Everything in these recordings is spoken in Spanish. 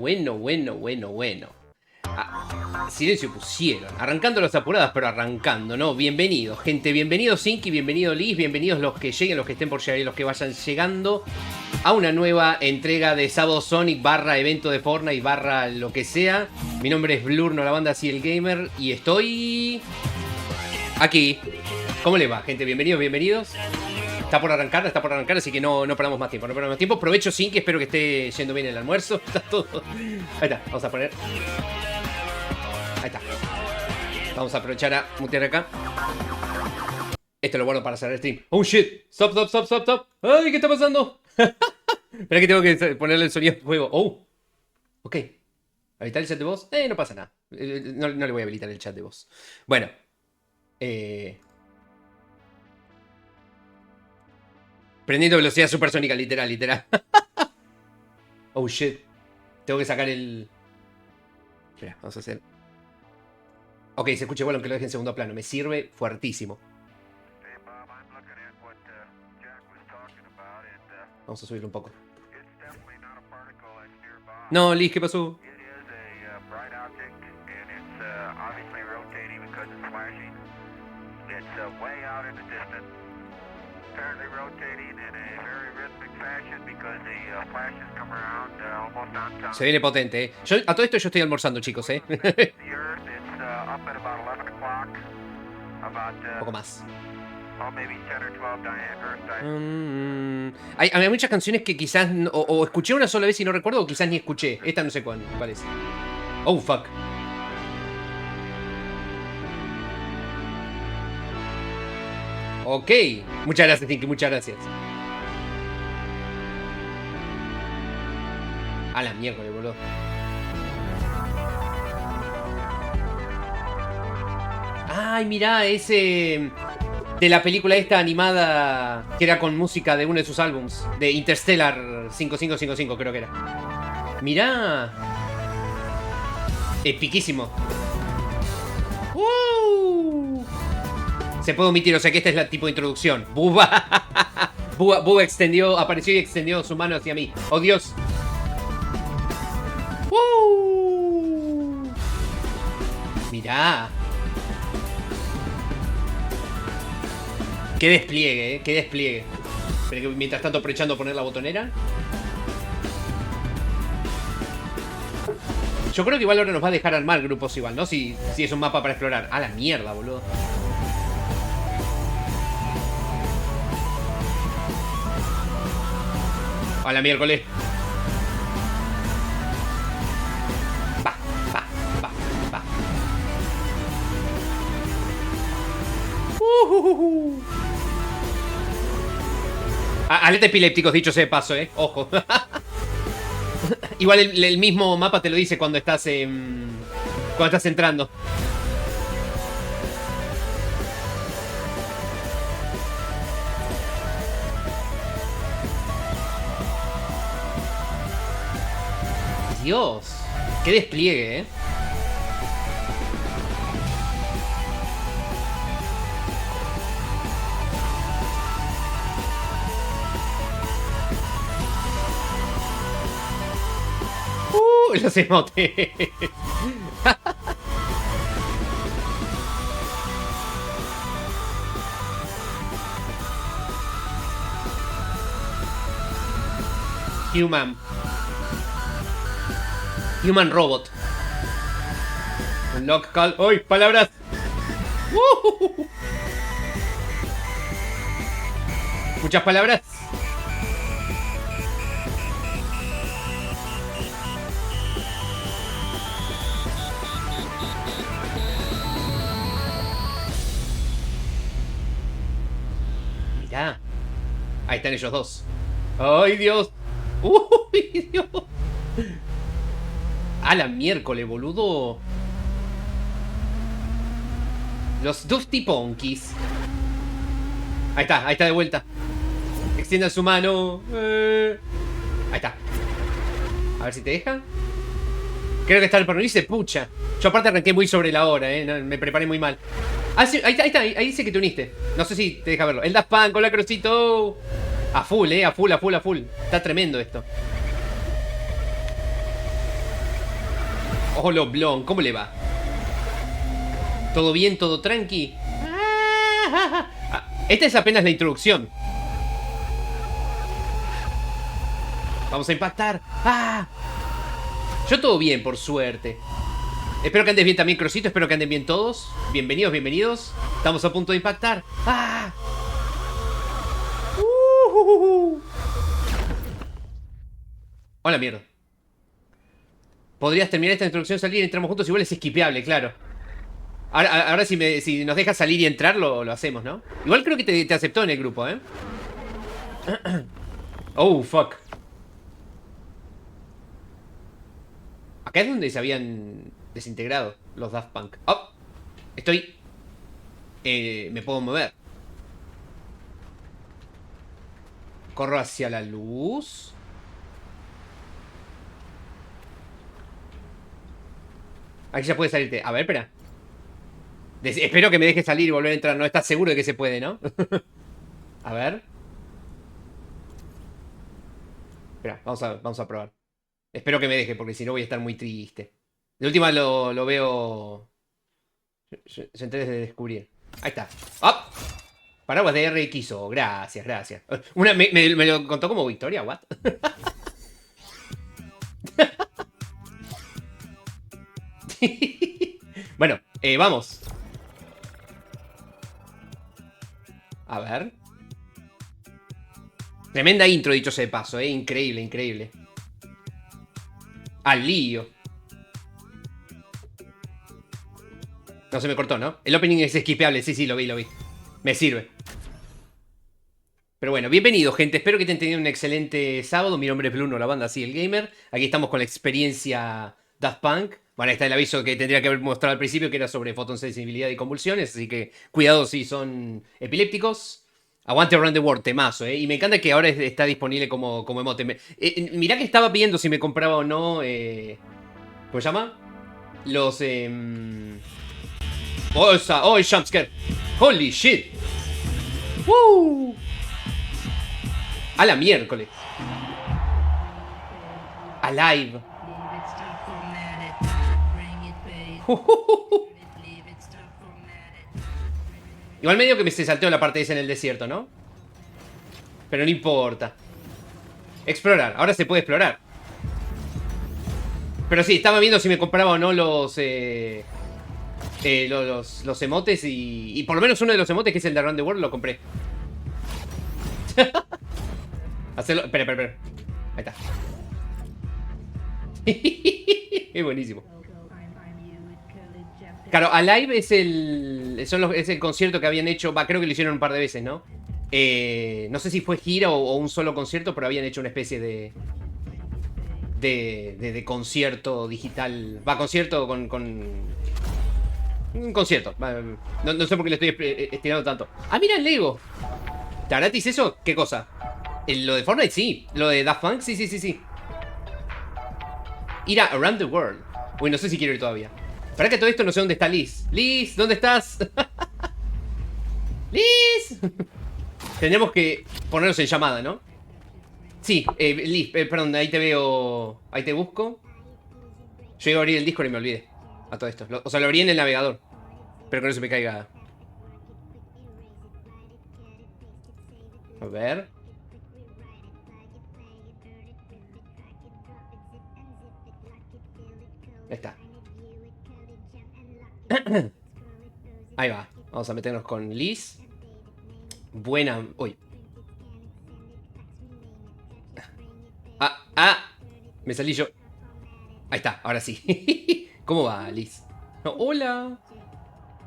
bueno. Silencio pusieron. Arrancando las apuradas, pero arrancando, ¿no? Bienvenidos, gente. Bienvenido Zinky, bienvenido Liz, bienvenidos los que lleguen, los que estén por llegar y los que vayan llegando a una nueva entrega de Sábado Sonic barra evento de Fortnite barra lo que sea. Mi nombre es Blur, no la banda, así el gamer. Y estoy aquí. ¿Cómo le va, gente? Bienvenidos. Está por arrancar, así que no paramos más tiempo. Provecho Zinky, espero que esté yendo bien el almuerzo. Está todo. Ahí está, vamos a poner. Ahí está. Vamos a aprovechar a mutear acá. Esto lo guardo para cerrar el stream. Oh shit. Stop. Ay, ¿qué está pasando? Espera que tengo que ponerle el sonido de juego. Oh. Ok. ¿Habilitar el chat de voz? No pasa nada. No le voy a habilitar el chat de voz. Bueno. Prendiendo velocidad supersónica, literal. Oh shit. Tengo que sacar el... Espera, vamos a hacer... Ok, se escucha igual aunque lo deje en segundo plano. Me sirve fuertísimo. Vamos a subirlo un poco. No, Liz, ¿qué pasó? Se viene potente, ¿eh? A todo esto yo estoy almorzando, chicos, ¿eh? Un poco más. Hay muchas canciones que quizás o escuché una sola vez y no recuerdo, o quizás ni escuché. Esta no sé cuál es. Oh, fuck. Ok. Muchas gracias, Tinky, muchas gracias. A la mierda, boludo. Ay, mirá, ese... De la película esta animada que era con música de uno de sus álbums. De Interstellar 5555 creo que era. Mirá. Epiquísimo. Se puede omitir, o sea que esta es la tipo de introducción. Bubba apareció y extendió su mano hacia mí. ¡Oh, Dios! Mirá. Qué despliegue, qué despliegue. Pero que mientras tanto aprovechando a poner la botonera. Yo creo que igual ahora nos va a dejar armar grupos igual, ¿no? Si es un mapa para explorar. A la mierda, boludo. A la miércoles. Va. Alerta epilépticos, dicho sea de paso, ojo. Igual el mismo mapa te lo dice cuando estás entrando. Dios, qué despliegue, Los emotes. Human Robot. Unlock call. ¡Uy! Palabras. Muchas palabras. Mirá. Ahí están ellos dos. ¡Ay, Dios! ¡Uy, Dios! A la miércoles, boludo. Los Dusty Ponkies. Ahí está de vuelta. Extienda su mano. Ahí está. A ver si te deja. Creo que está el perro y se pucha. Yo aparte arranqué muy sobre la hora, no, me preparé muy mal. Ah, sí, ahí está, ahí dice que te uniste. No sé si te deja verlo. El Daft Punk, hola Crosito. A full, a full. Está tremendo esto. Hola, Blon, ¿cómo le va? ¿Todo bien? ¿Todo tranqui? Esta es apenas la introducción. Vamos a impactar. ¡Ah! Yo todo bien, por suerte. Espero que andes bien también, Crosito. Espero que anden bien todos. Bienvenidos, bienvenidos. Estamos a punto de impactar. ¡Ah! Hola, mierda. Podrías terminar esta introducción, salir y entramos juntos. Igual es esquipeable, claro. Ahora si nos dejas salir y entrar, lo hacemos, ¿no? Igual creo que te aceptó en el grupo, ¿eh? Oh, fuck. Acá es donde se habían desintegrado los Daft Punk. Oh, estoy... me puedo mover. Corro hacia la luz. Aquí ya puede salirte. A ver, espera. Espero que me deje salir y volver a entrar. No estás seguro de que se puede, ¿no? A ver. Espera, vamos a probar. Espero que me deje, porque si no voy a estar muy triste. De última lo veo... Yo entré desde descubrir. Ahí está. ¡Ah! Paraguas de RXO. Gracias, gracias. Me lo contó como victoria, ¿what? Bueno, vamos. A ver. Tremenda intro, dicho sea de paso, increíble, increíble. Al lío. No se me cortó, ¿no? El opening es esquipeable, sí, lo vi. Me sirve. Pero bueno, bienvenido, gente. Espero que te tenido un excelente sábado. Mi nombre es Bruno, la banda así, el gamer. Aquí estamos con la experiencia Daft Punk. Bueno, ahí está el aviso que tendría que haber mostrado al principio, que era sobre fotosensibilidad y convulsiones. Así que cuidado si son epilépticos. Aguante Around the World, temazo, Y me encanta que ahora está disponible como emote. Mirá que estaba viendo si me compraba o no. ¿Cómo se llama? Los... Oh, el jumpscare. Holy shit. ¡Woo! A la miércoles. Alive. Igual medio que me se salteó la parte esa en el desierto, ¿no? Pero no importa. Explorar. Ahora se puede explorar. Pero sí, estaba viendo si me compraba o no los emotes y por lo menos uno de los emotes, que es el de Around the World, lo compré. Hacerlo... Espera. Ahí está. Es buenísimo. Claro, Alive es el concierto que habían hecho. Creo que lo hicieron un par de veces, ¿no? No sé si fue gira o un solo concierto, pero habían hecho una especie de concierto digital. Concierto con... Un concierto. No sé por qué le estoy estirando tanto. Ah, mira el Lego. ¿Está gratis eso? ¿Qué cosa? Lo de Fortnite sí. Lo de Daft Punk sí. Ir a Around the World. Uy, no sé si quiero ir todavía. Para que todo esto no sé dónde está Liz. Liz, ¿dónde estás? Liz. Tendremos que ponernos en llamada, ¿no? Sí, Liz, perdón, ahí te veo. Ahí te busco. Yo iba a abrir el Discord y me olvidé. A todo esto. O sea, lo abrí en el navegador. Pero que no se me caiga. A ver. Ahí está. Ahí va. Vamos a meternos con Liz. Buena. Uy. Me salí yo. Ahí está, ahora sí. ¿Cómo va, Liz? No, hola.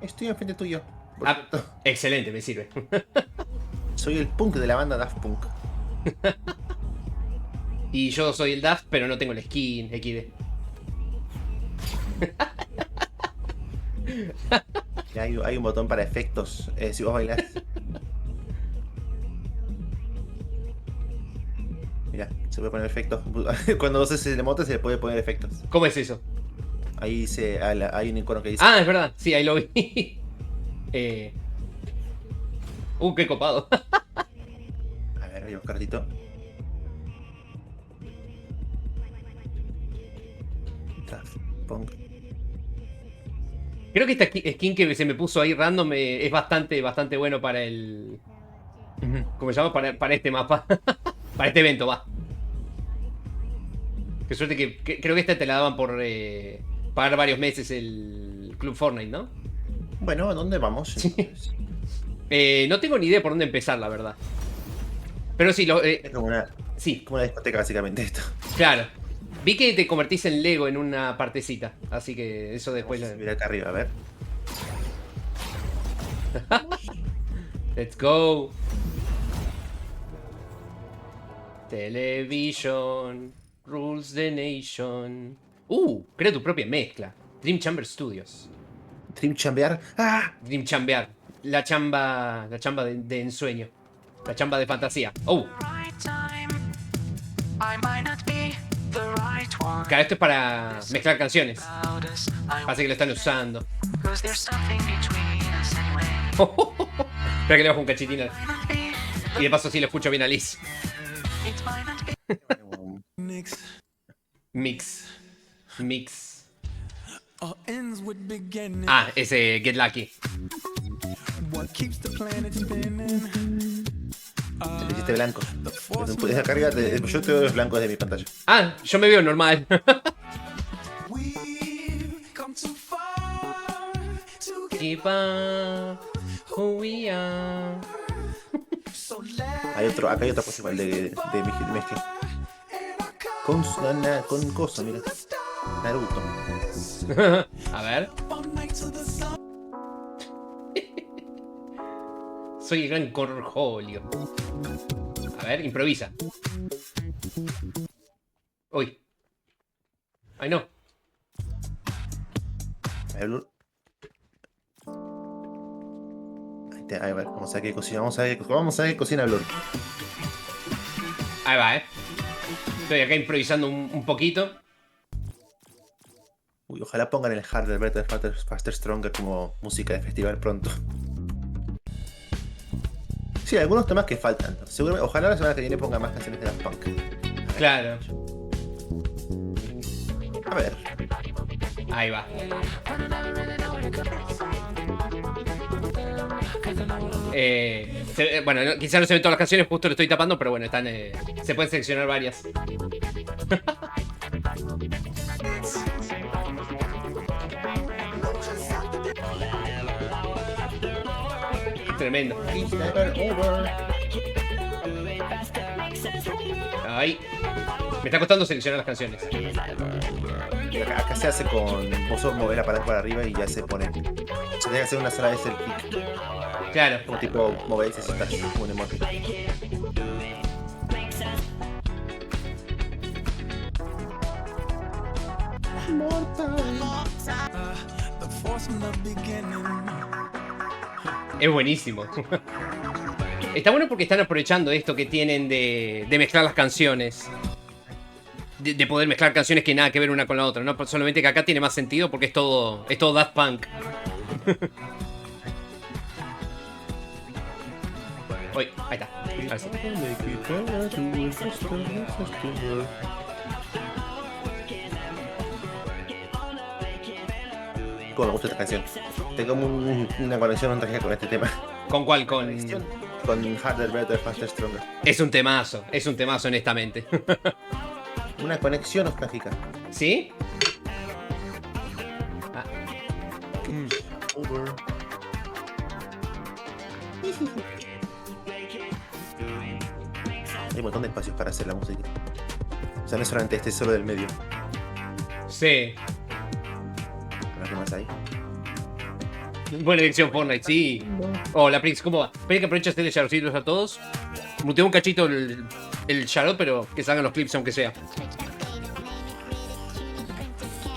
Estoy enfrente tuyo. Excelente, me sirve. Soy el punk de la banda Daft Punk. Y yo soy el Daft, pero no tengo la skin, XD. Hay un botón para efectos si vos bailás. Mira, se puede poner efectos. Cuando vos haces el emote se le puede poner efectos. ¿Cómo es eso? Ahí dice, hay un icono que dice. Ah, es verdad, sí, ahí lo vi. Qué copado. A ver, voy a buscar ratito. Punk. Creo que esta skin que se me puso ahí random es bastante bueno para el... ¿Cómo se llama? Para este mapa. Para este evento, va. Qué suerte que creo que esta te la daban por pagar varios meses el Club Fortnite, ¿no? Bueno, ¿a dónde vamos? Sí. No tengo ni idea por dónde empezar, la verdad. Pero sí, Es sí, como una discoteca, básicamente, esto. claro. Vi que te convertís en Lego en una partecita. Así que eso después... Mira acá arriba, a ver. Let's go. Television rules the nation. Crea tu propia mezcla. Dream Chamber Studios. Dream Chambear. ¡Ah! Dream Chambear. La chamba de ensueño. La chamba de fantasía. Claro, esto es para mezclar canciones. Parece que lo están usando. Espera que le bajo un cachitín. Y de paso sí lo escucho bien a Liz. Mix. Ese Get Lucky. Le hiciste blanco. Puedes cargar. Yo te veo los blancos de mi pantalla. Yo me veo normal. Keep up who we are. Acá hay otra cosa igual de mezcla. Con cosa, mira. Naruto. A ver. Soy el gran Corjolio. A ver, improvisa. Uy. Ay, no. A ver, vamos a ver qué cocina. Vamos a ver qué cocina Blur. Ahí va, Estoy acá improvisando un poquito. Uy, ojalá pongan el Harder, Better, Faster, Stronger como música de festival pronto. Sí, algunos temas que faltan. Seguramente, ojalá la semana que viene pongan más canciones de Daft Punk. Claro. A ver. Ahí va. Bueno, quizás no se ven todas las canciones, justo lo estoy tapando, pero bueno, están. Se pueden seleccionar varias. Tremendo. Ahí. Me está costando seleccionar las canciones. Acá se hace con. Vos mover la palanca para arriba y ya se pone. Se tiene que hacer una sola vez el clic. Claro. Como tipo moverse si estás como un emote. Es buenísimo. Está bueno porque están aprovechando esto que tienen de mezclar las canciones. De poder mezclar canciones que nada que ver una con la otra, ¿no? Solamente que acá tiene más sentido porque es todo Daft Punk. Uy, ahí está. Ahora sí. Como me gusta esta canción. Tengo una conexión nostálgica con este tema. ¿Con cuál? Con Harder, Better, Faster, Stronger. Es un temazo honestamente. Una conexión nostálgica. ¿Sí? Hay un montón de espacios para hacer la música. O sea, no es solamente este solo del medio. Sí. A ver qué más hay. Buena elección Fortnite, sí. Hola Prix, ¿cómo va? Espera que aproveches de charocitos a todos. Muteo un cachito el charot, pero que salgan los clips aunque sea.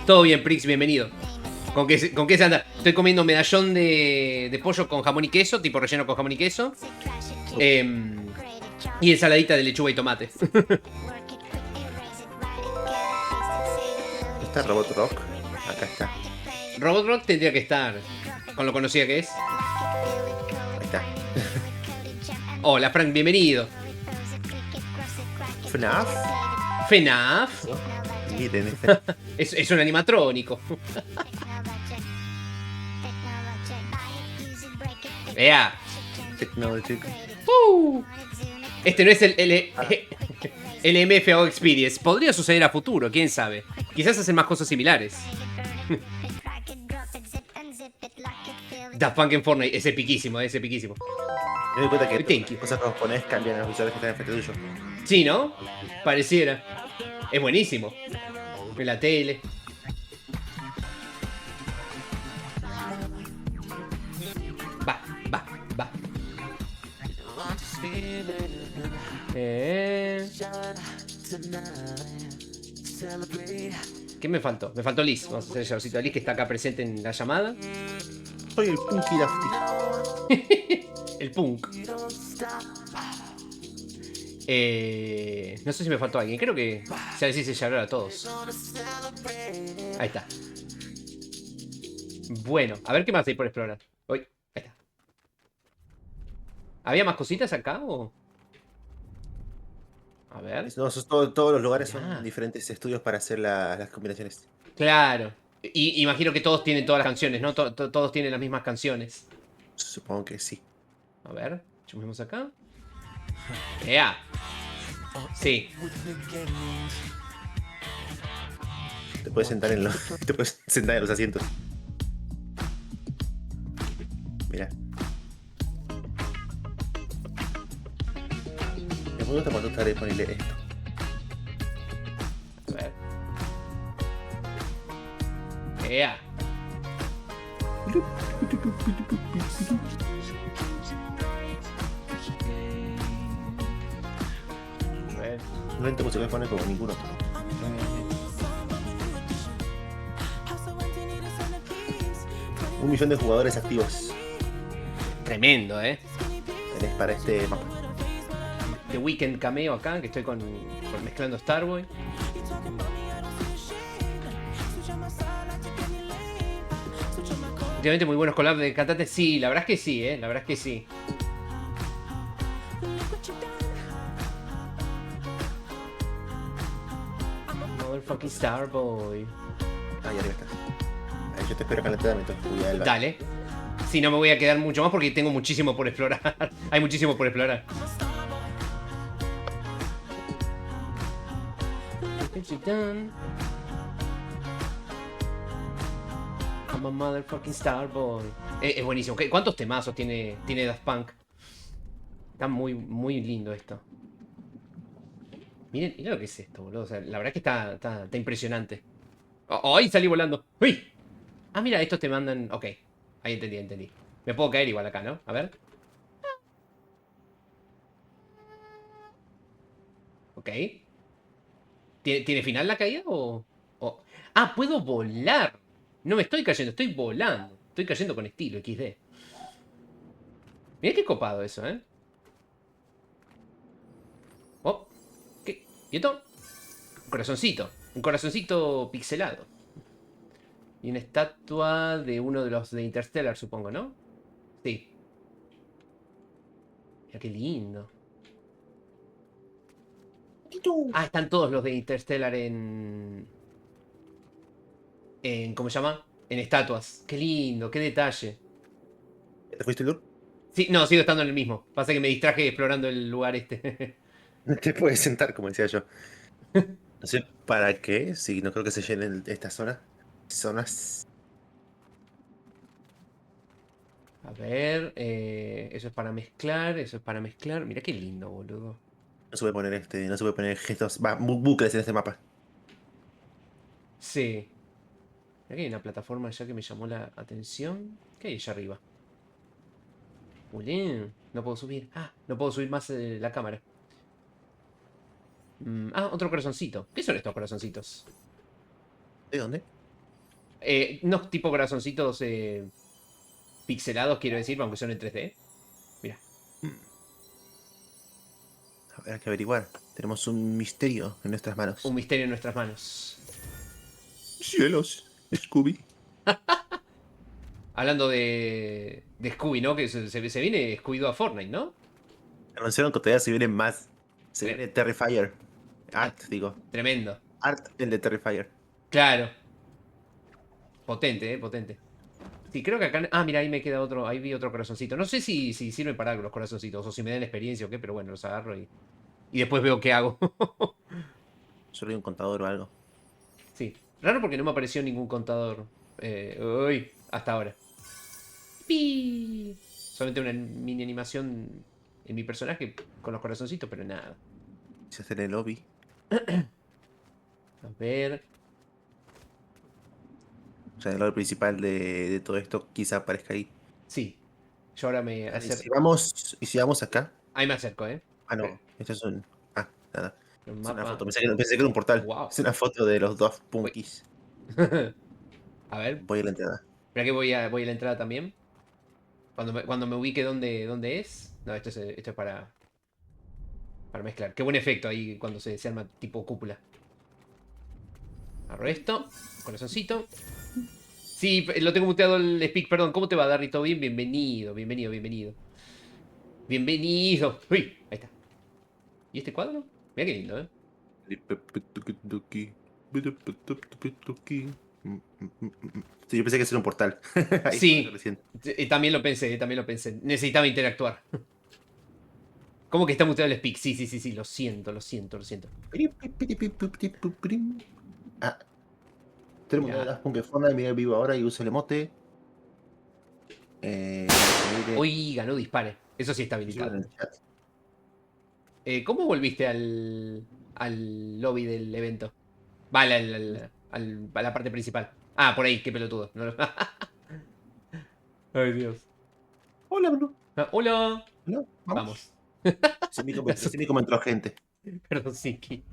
Todo bien, Prix, bienvenido. ¿Con qué se anda? Estoy comiendo medallón de pollo con jamón y queso, tipo relleno con jamón y queso. Y ensaladita de lechuga y tomate. ¿Está Robot Rock? Acá está. Robot Rock tendría que estar, con lo conocida que es. Ahí está. Hola Frank, bienvenido. FNAF. FNAF. Miren, Es un animatrónico. Vea. Technologic. Este no es el MFO Experience. Podría suceder a futuro, quién sabe. Quizás hacen más cosas similares. Daft Punk en Fortnite es epiquísimo, es epiquísimo. Me doy cuenta que Thank you. cosas que pones cambian los visuales que están enfrente tuyo. Sí, ¿no? Pareciera. Es buenísimo. En la tele. Va, va, va. ¿Qué me faltó? Me faltó Liz. Vamos a hacer el llavercito de Liz que está acá presente en la llamada. Soy el Punky Dafty. El punk. No sé si me faltó alguien. Creo que ya les hice llamar a todos. Ahí está. Bueno, a ver qué más hay por explorar. Uy, ahí está. ¿Había más cositas acá o...? A ver. No, todos los lugares Ah. son diferentes estudios para hacer las combinaciones. Claro. Y imagino que todos tienen todas las canciones, ¿no? Todos tienen las mismas canciones. Supongo que sí. A ver, chumemos acá. ¡Ea! Sí. Te puedes sentar en te puedes sentar en los asientos. Mira. Me gusta cuando está disponible esto. A ver. ¡Ea! A ver. No te música pone como ninguno. Un millón de jugadores activos Tremendo, ¿eh? tenés para este mapa. The Weeknd cameo acá, que estoy mezclando Starboy. Últimamente muy buenos collabs de cantantes. Sí, la verdad es que sí, la verdad es que sí. Motherfucking Starboy. Ahí arriba está. Ahí yo te espero calentadamente. Dale. Sí, no me voy a quedar mucho más porque tengo muchísimo por explorar. Hay muchísimo por explorar. I'm a motherfucking Starboy. Es buenísimo. ¿Cuántos temazos tiene Daft Punk? Está muy, muy lindo esto. Miren lo que es esto, boludo. O sea, la verdad es que está impresionante. ¡Ay! Salí volando. ¡Uy! Ah, mira, estos te mandan... Ok. Ahí entendí. Me puedo caer igual acá, ¿no? A ver. Ok. ¿Tiene final la caída o...? Ah, puedo volar. No me estoy cayendo, estoy volando. Estoy cayendo con estilo, XD. Mira qué copado eso, ¿eh? Oh. ¿Qué? ¿Y esto? Un corazoncito. Un corazoncito pixelado. Y una estatua de uno de los de Interstellar, supongo, ¿no? Sí. Mira qué lindo. Ah, están todos los de Interstellar ¿cómo se llama? En estatuas. Qué lindo, qué detalle. ¿Te fuiste el tour? Sí, no, sigo estando en el mismo. Pasa que me distraje explorando el lugar este. Te puedes sentar, como decía yo. No sé para qué, si no creo que se llenen esta zona. Zonas. A ver, eso es para mezclar, eso es para mezclar. Mira qué lindo, boludo. No se puede poner no se puede poner gestos, bucles en este mapa. Sí. Mira que hay una plataforma allá que me llamó la atención. ¿Qué hay allá arriba? Ulín, no puedo subir. Ah, no puedo subir más la cámara. Otro corazoncito. ¿Qué son estos corazoncitos? ¿De dónde? No tipo corazoncitos pixelados, quiero decir, aunque son en 3D. Mira. A ver, hay que averiguar. Tenemos un misterio en nuestras manos. Un misterio en nuestras manos. Cielos, Scooby. Hablando de Scooby, ¿no? Que se viene Scooby-Doo a Fortnite, ¿no? Anunciaron que todavía se vienen más. Se viene Terrifier. Art, digo. Tremendo. Art, el de Terrifier. Claro. Potente, potente. Sí, creo que acá... Ah, mira, ahí me queda otro... Ahí vi otro corazoncito. No sé si sirven para algo los corazoncitos o si me dan experiencia o qué, pero bueno, los agarro y después veo qué hago. Solo hay un contador o algo. Sí. Raro porque no me apareció ningún contador. Uy, hasta ahora. ¡Pi! Solamente una mini animación en mi personaje con los corazoncitos, pero nada. Se hace en el lobby. A ver. O sea, el lobby principal de todo esto quizá aparezca ahí. Sí. Yo ahora me Dale, acerco. y si vamos acá. Ahí me acerco, ¿eh? Ah, Espera, no. Esto es un. Ah, nada. un Es una mapa. foto. Pensé que era un portal. Wow. Es una foto de los dos Uy. punkis. A ver. Voy a la entrada. Espera que voy a la entrada también. Cuando me ubique dónde es. No, esto es para mezclar. Qué buen efecto ahí cuando se arma tipo cúpula. Agarro esto. Corazoncito. Sí, lo tengo muteado el speak, perdón. ¿Cómo te va, Darry? ¿Todo bien? Bienvenido, bienvenido, bienvenido. Bienvenido. Uy, ahí está. ¿Y este cuadro? Mira qué lindo, ¿eh? Sí, yo pensé que era un portal. Ahí cuando Sí, recién. también lo pensé, también lo pensé. Necesitaba interactuar. ¿Cómo que está muteado el speak? Sí, sí, sí, sí, lo siento, lo siento, lo siento. Ah, tenemos una de Mira, las Punk Fortnite, Miguel vivo ahora y usa el emote. Mire, hoy ganó dispare. Eso sí está ayuda habilitado. en el chat. ¿Cómo volviste al lobby del evento? Va, a la parte principal. Ah, por ahí, qué pelotudo. Ay, Dios. Hola, Bruno. Ah, hola. Hola, vamos. Vamos. Me Recién vi asusté. cómo entró gente. Perdón, Siki.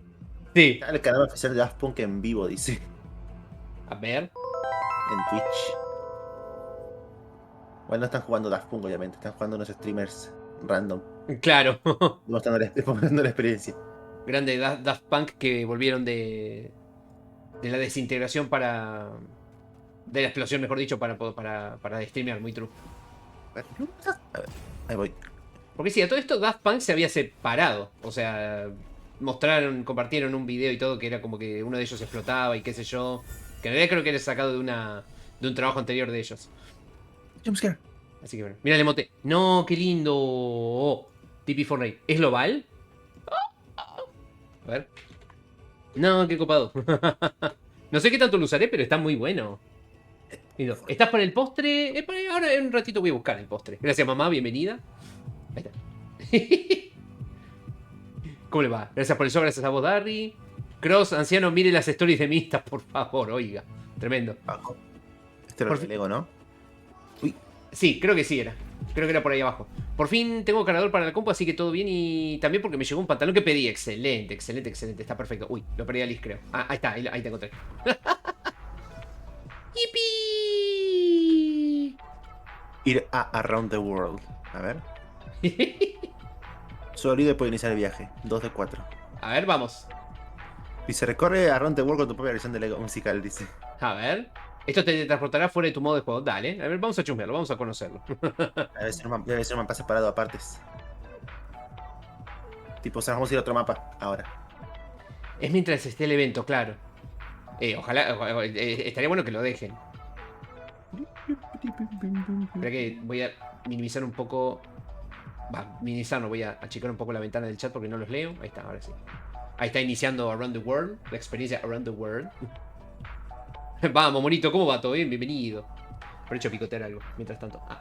Sí. Está el canal oficial de Daft Punk en vivo, dice. A ver. En Twitch. Bueno, no están jugando Daft Punk, obviamente. Están jugando unos streamers random. Claro. Demostrando la experiencia. Grande Daft Punk que volvieron de la desintegración para. De la explosión, mejor dicho, para streamear. Muy true. A ver, ahí voy. Porque sí, a todo esto Daft Punk se había separado. O sea, compartieron un video y todo que era como que uno de ellos explotaba y qué sé yo. Que en realidad creo que era sacado de un trabajo anterior de ellos. Jumpscare. Así que bueno. Mira el emote. No, qué lindo. Oh, TP Fortnite. ¿Es global? A ver. No, qué copado. No sé qué tanto lo usaré, pero está muy bueno. Lindo. ¿Estás para el postre? Ahora en un ratito voy a buscar el postre. Gracias, mamá. Bienvenida. Ahí está. ¿Cómo le va? Gracias por eso, gracias a vos, Darry. Cross, anciano, mire las stories de Mistas, por favor, oiga. Tremendo. Abajo. Este era Por el fin- Lego, ¿no? Uy, Sí, creo que sí era. Creo que era por ahí abajo. Por fin tengo cargador para la compu, así que todo bien. Y también porque me llegó un pantalón que pedí. Excelente, excelente, excelente. Está perfecto. Uy, lo perdí a Liz, creo. Ah, ahí está, ahí te encontré. ¡Yipi! ir a Around the World. A ver. Solo líder puede iniciar el viaje. 2 de 4. A ver, vamos. Dice, recorre Around the World con tu propia versión de Lego musical, dice. A ver. Esto te transportará fuera de tu modo de juego. Dale. A ver, vamos a chusmearlo, vamos a conocerlo. Debe ser un mapa separado a partes. Tipo, o sea, vamos a ir a otro mapa ahora. Es mientras esté el evento, claro. Estaría bueno que lo dejen. Espera que voy a minimizar un poco. Va, minimizar, no voy a achicar un poco la ventana del chat porque no los leo. Ahí está, ahora sí. Ahí está iniciando Around the World, la experiencia Around the World. Vamos, monito, ¿cómo va? ¿Todo bien? Bienvenido. Aprovecho a picotear algo, mientras tanto. Ah,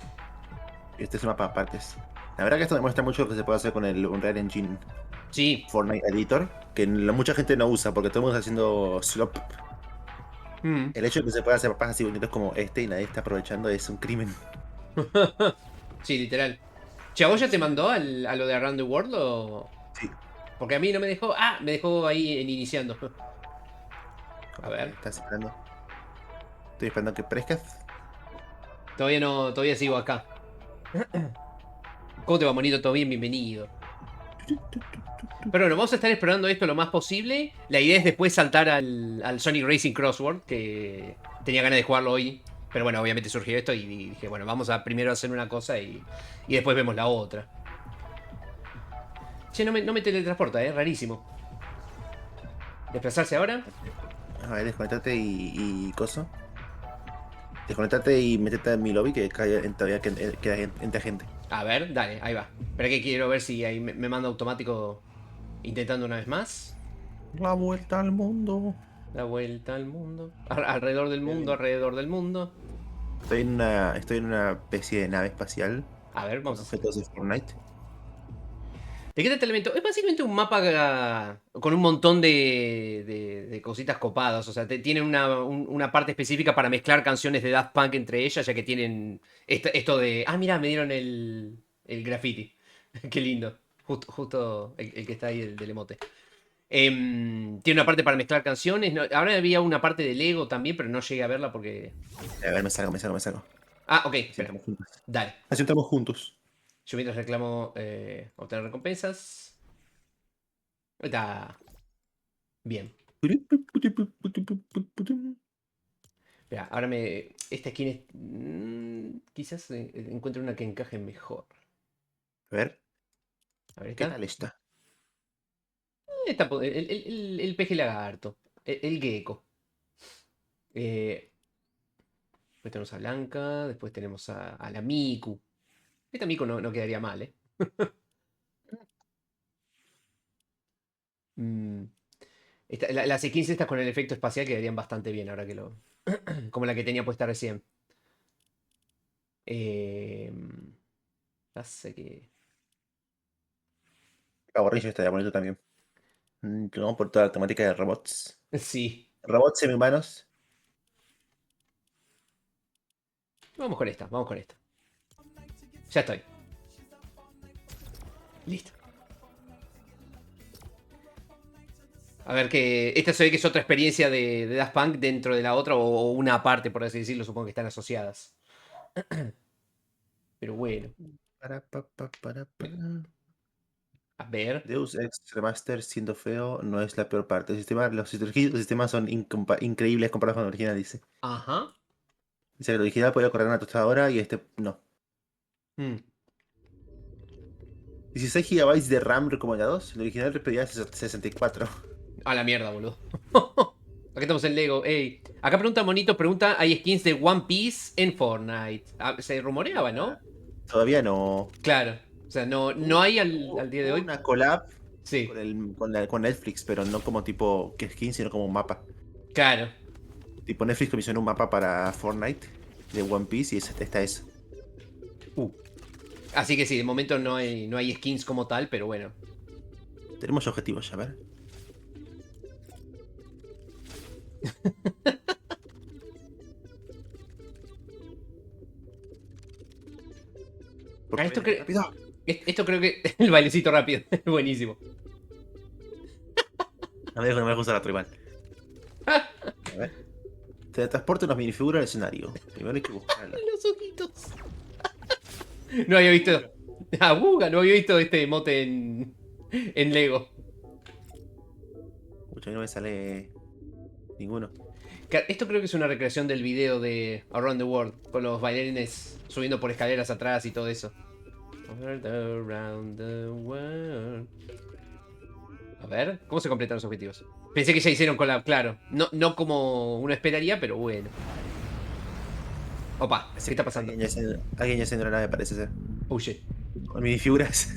Este es un mapa a partes. La verdad que esto demuestra mucho lo que se puede hacer con el Unreal Engine sí. Fortnite Editor, que mucha gente no usa porque todo el mundo está haciendo slop. Mm. El hecho de que se pueda hacer mapas así bonitos como este y nadie está aprovechando es un crimen. Sí, literal. Che, ¿a vos ya te mandó a lo de Around the World o...? Sí. Porque a mí no me dejó... Ah, me dejó ahí en iniciando. A ver. Está esperando. Estoy esperando a que aparezcas. Todavía no, todavía sigo acá. ¿Cómo te va, monito? ¿Todo bien? Bienvenido. Pero bueno, vamos a estar explorando esto lo más posible. La idea es después saltar al Sonic Racing Crossword, que tenía ganas de jugarlo hoy. Pero bueno, obviamente surgió esto y dije, bueno, vamos a primero hacer una cosa y después vemos la otra. Che, no me teletransporta, rarísimo. ¿Desplazarse ahora? A ver, desconectate y coso. Desconectate y metete en mi lobby que todavía queda entre gente. A ver, dale, ahí va. Espera que quiero ver si ahí me manda automático intentando una vez más. La vuelta al mundo. La vuelta al mundo. Alrededor del mundo, Bien. alrededor del mundo. Estoy en una especie de nave espacial A ver, con vamos a... objetos de Fortnite. ¿De qué trata este elemento? Es básicamente un mapa con un montón de cositas copadas. O sea, tienen una parte específica para mezclar canciones de Daft Punk entre ellas, ya que tienen esto de... Ah, mira, me dieron el graffiti. Qué lindo. Justo el que está ahí, el del emote. Tiene una parte para mezclar canciones. Ahora había una parte de Lego también, pero no llegué a verla porque... A ver, me salgo. Ah, ok, Así espera. entramos juntos. Dale. Así entramos juntos. Yo mientras reclamo obtener recompensas. Está bien. Espera, ahora me. Esta skin es. Quizás encuentre una que encaje mejor. A ver, A ver, ¿qué esta. tal está? El peje lagarto. El gecko. Eh, Después tenemos a Blanca. Después tenemos a la Miku. Esta Miku no quedaría mal, ¿eh? Mm, las skins estas con el efecto espacial quedarían bastante bien ahora que lo. Como la que tenía puesta recién. Eh, ya sé que. Caborrillo estaría bonito también. Vamos por toda la temática de robots. Sí. Robots semi-humanos. Vamos con esta, vamos con esta. Ya estoy. Listo. A ver que. Esta se ve que es otra experiencia de Daft Punk dentro de la otra, o una parte, por así decirlo, supongo que están asociadas. Pero bueno. Para. A ver. Deus Ex Remaster, siendo feo, no es la peor parte. Los sistemas son increíbles comparados con el original, dice. Ajá. Dice que el original podía correr una tostadora y este no. Mm. 16 GB de RAM recomendados. El original pedía 64. A la mierda, boludo. Acá estamos en Lego. Ey. Acá pregunta Monito, pregunta, ¿hay skins de One Piece en Fortnite? Ah, se rumoreaba, Ah, ¿no? todavía no. Claro. O sea, no hay al día de Hubo hoy. una collab con, Sí. con Netflix, pero no como tipo que skin, sino como un mapa. Claro. Tipo Netflix comisionó un mapa para Fortnite de One Piece y está eso. Uh. Así que sí, de momento no hay skins como tal, pero bueno. Tenemos objetivos ya, a ver. ¿Por Ah, qué esto, viene? ¡Rápido! esto creo que. El bailecito rápido. Buenísimo. No me dejo usar otro igual. A ver. Teletransporte unas minifiguras al escenario. Primero hay que buscarlas. Los ojitos. No había visto. Buga, no había visto este emote en Lego. Mucho no me sale ninguno. Esto creo que es una recreación del video de Around the World, con los bailarines subiendo por escaleras atrás y todo eso. Around the world. A ver, ¿cómo se completan los objetivos? Pensé que ya hicieron collab, claro. No como uno esperaría, pero bueno. Opa, ¿qué está pasando? Alguien ya se entró la nave, parece ser. Oh shit. Con minifiguras.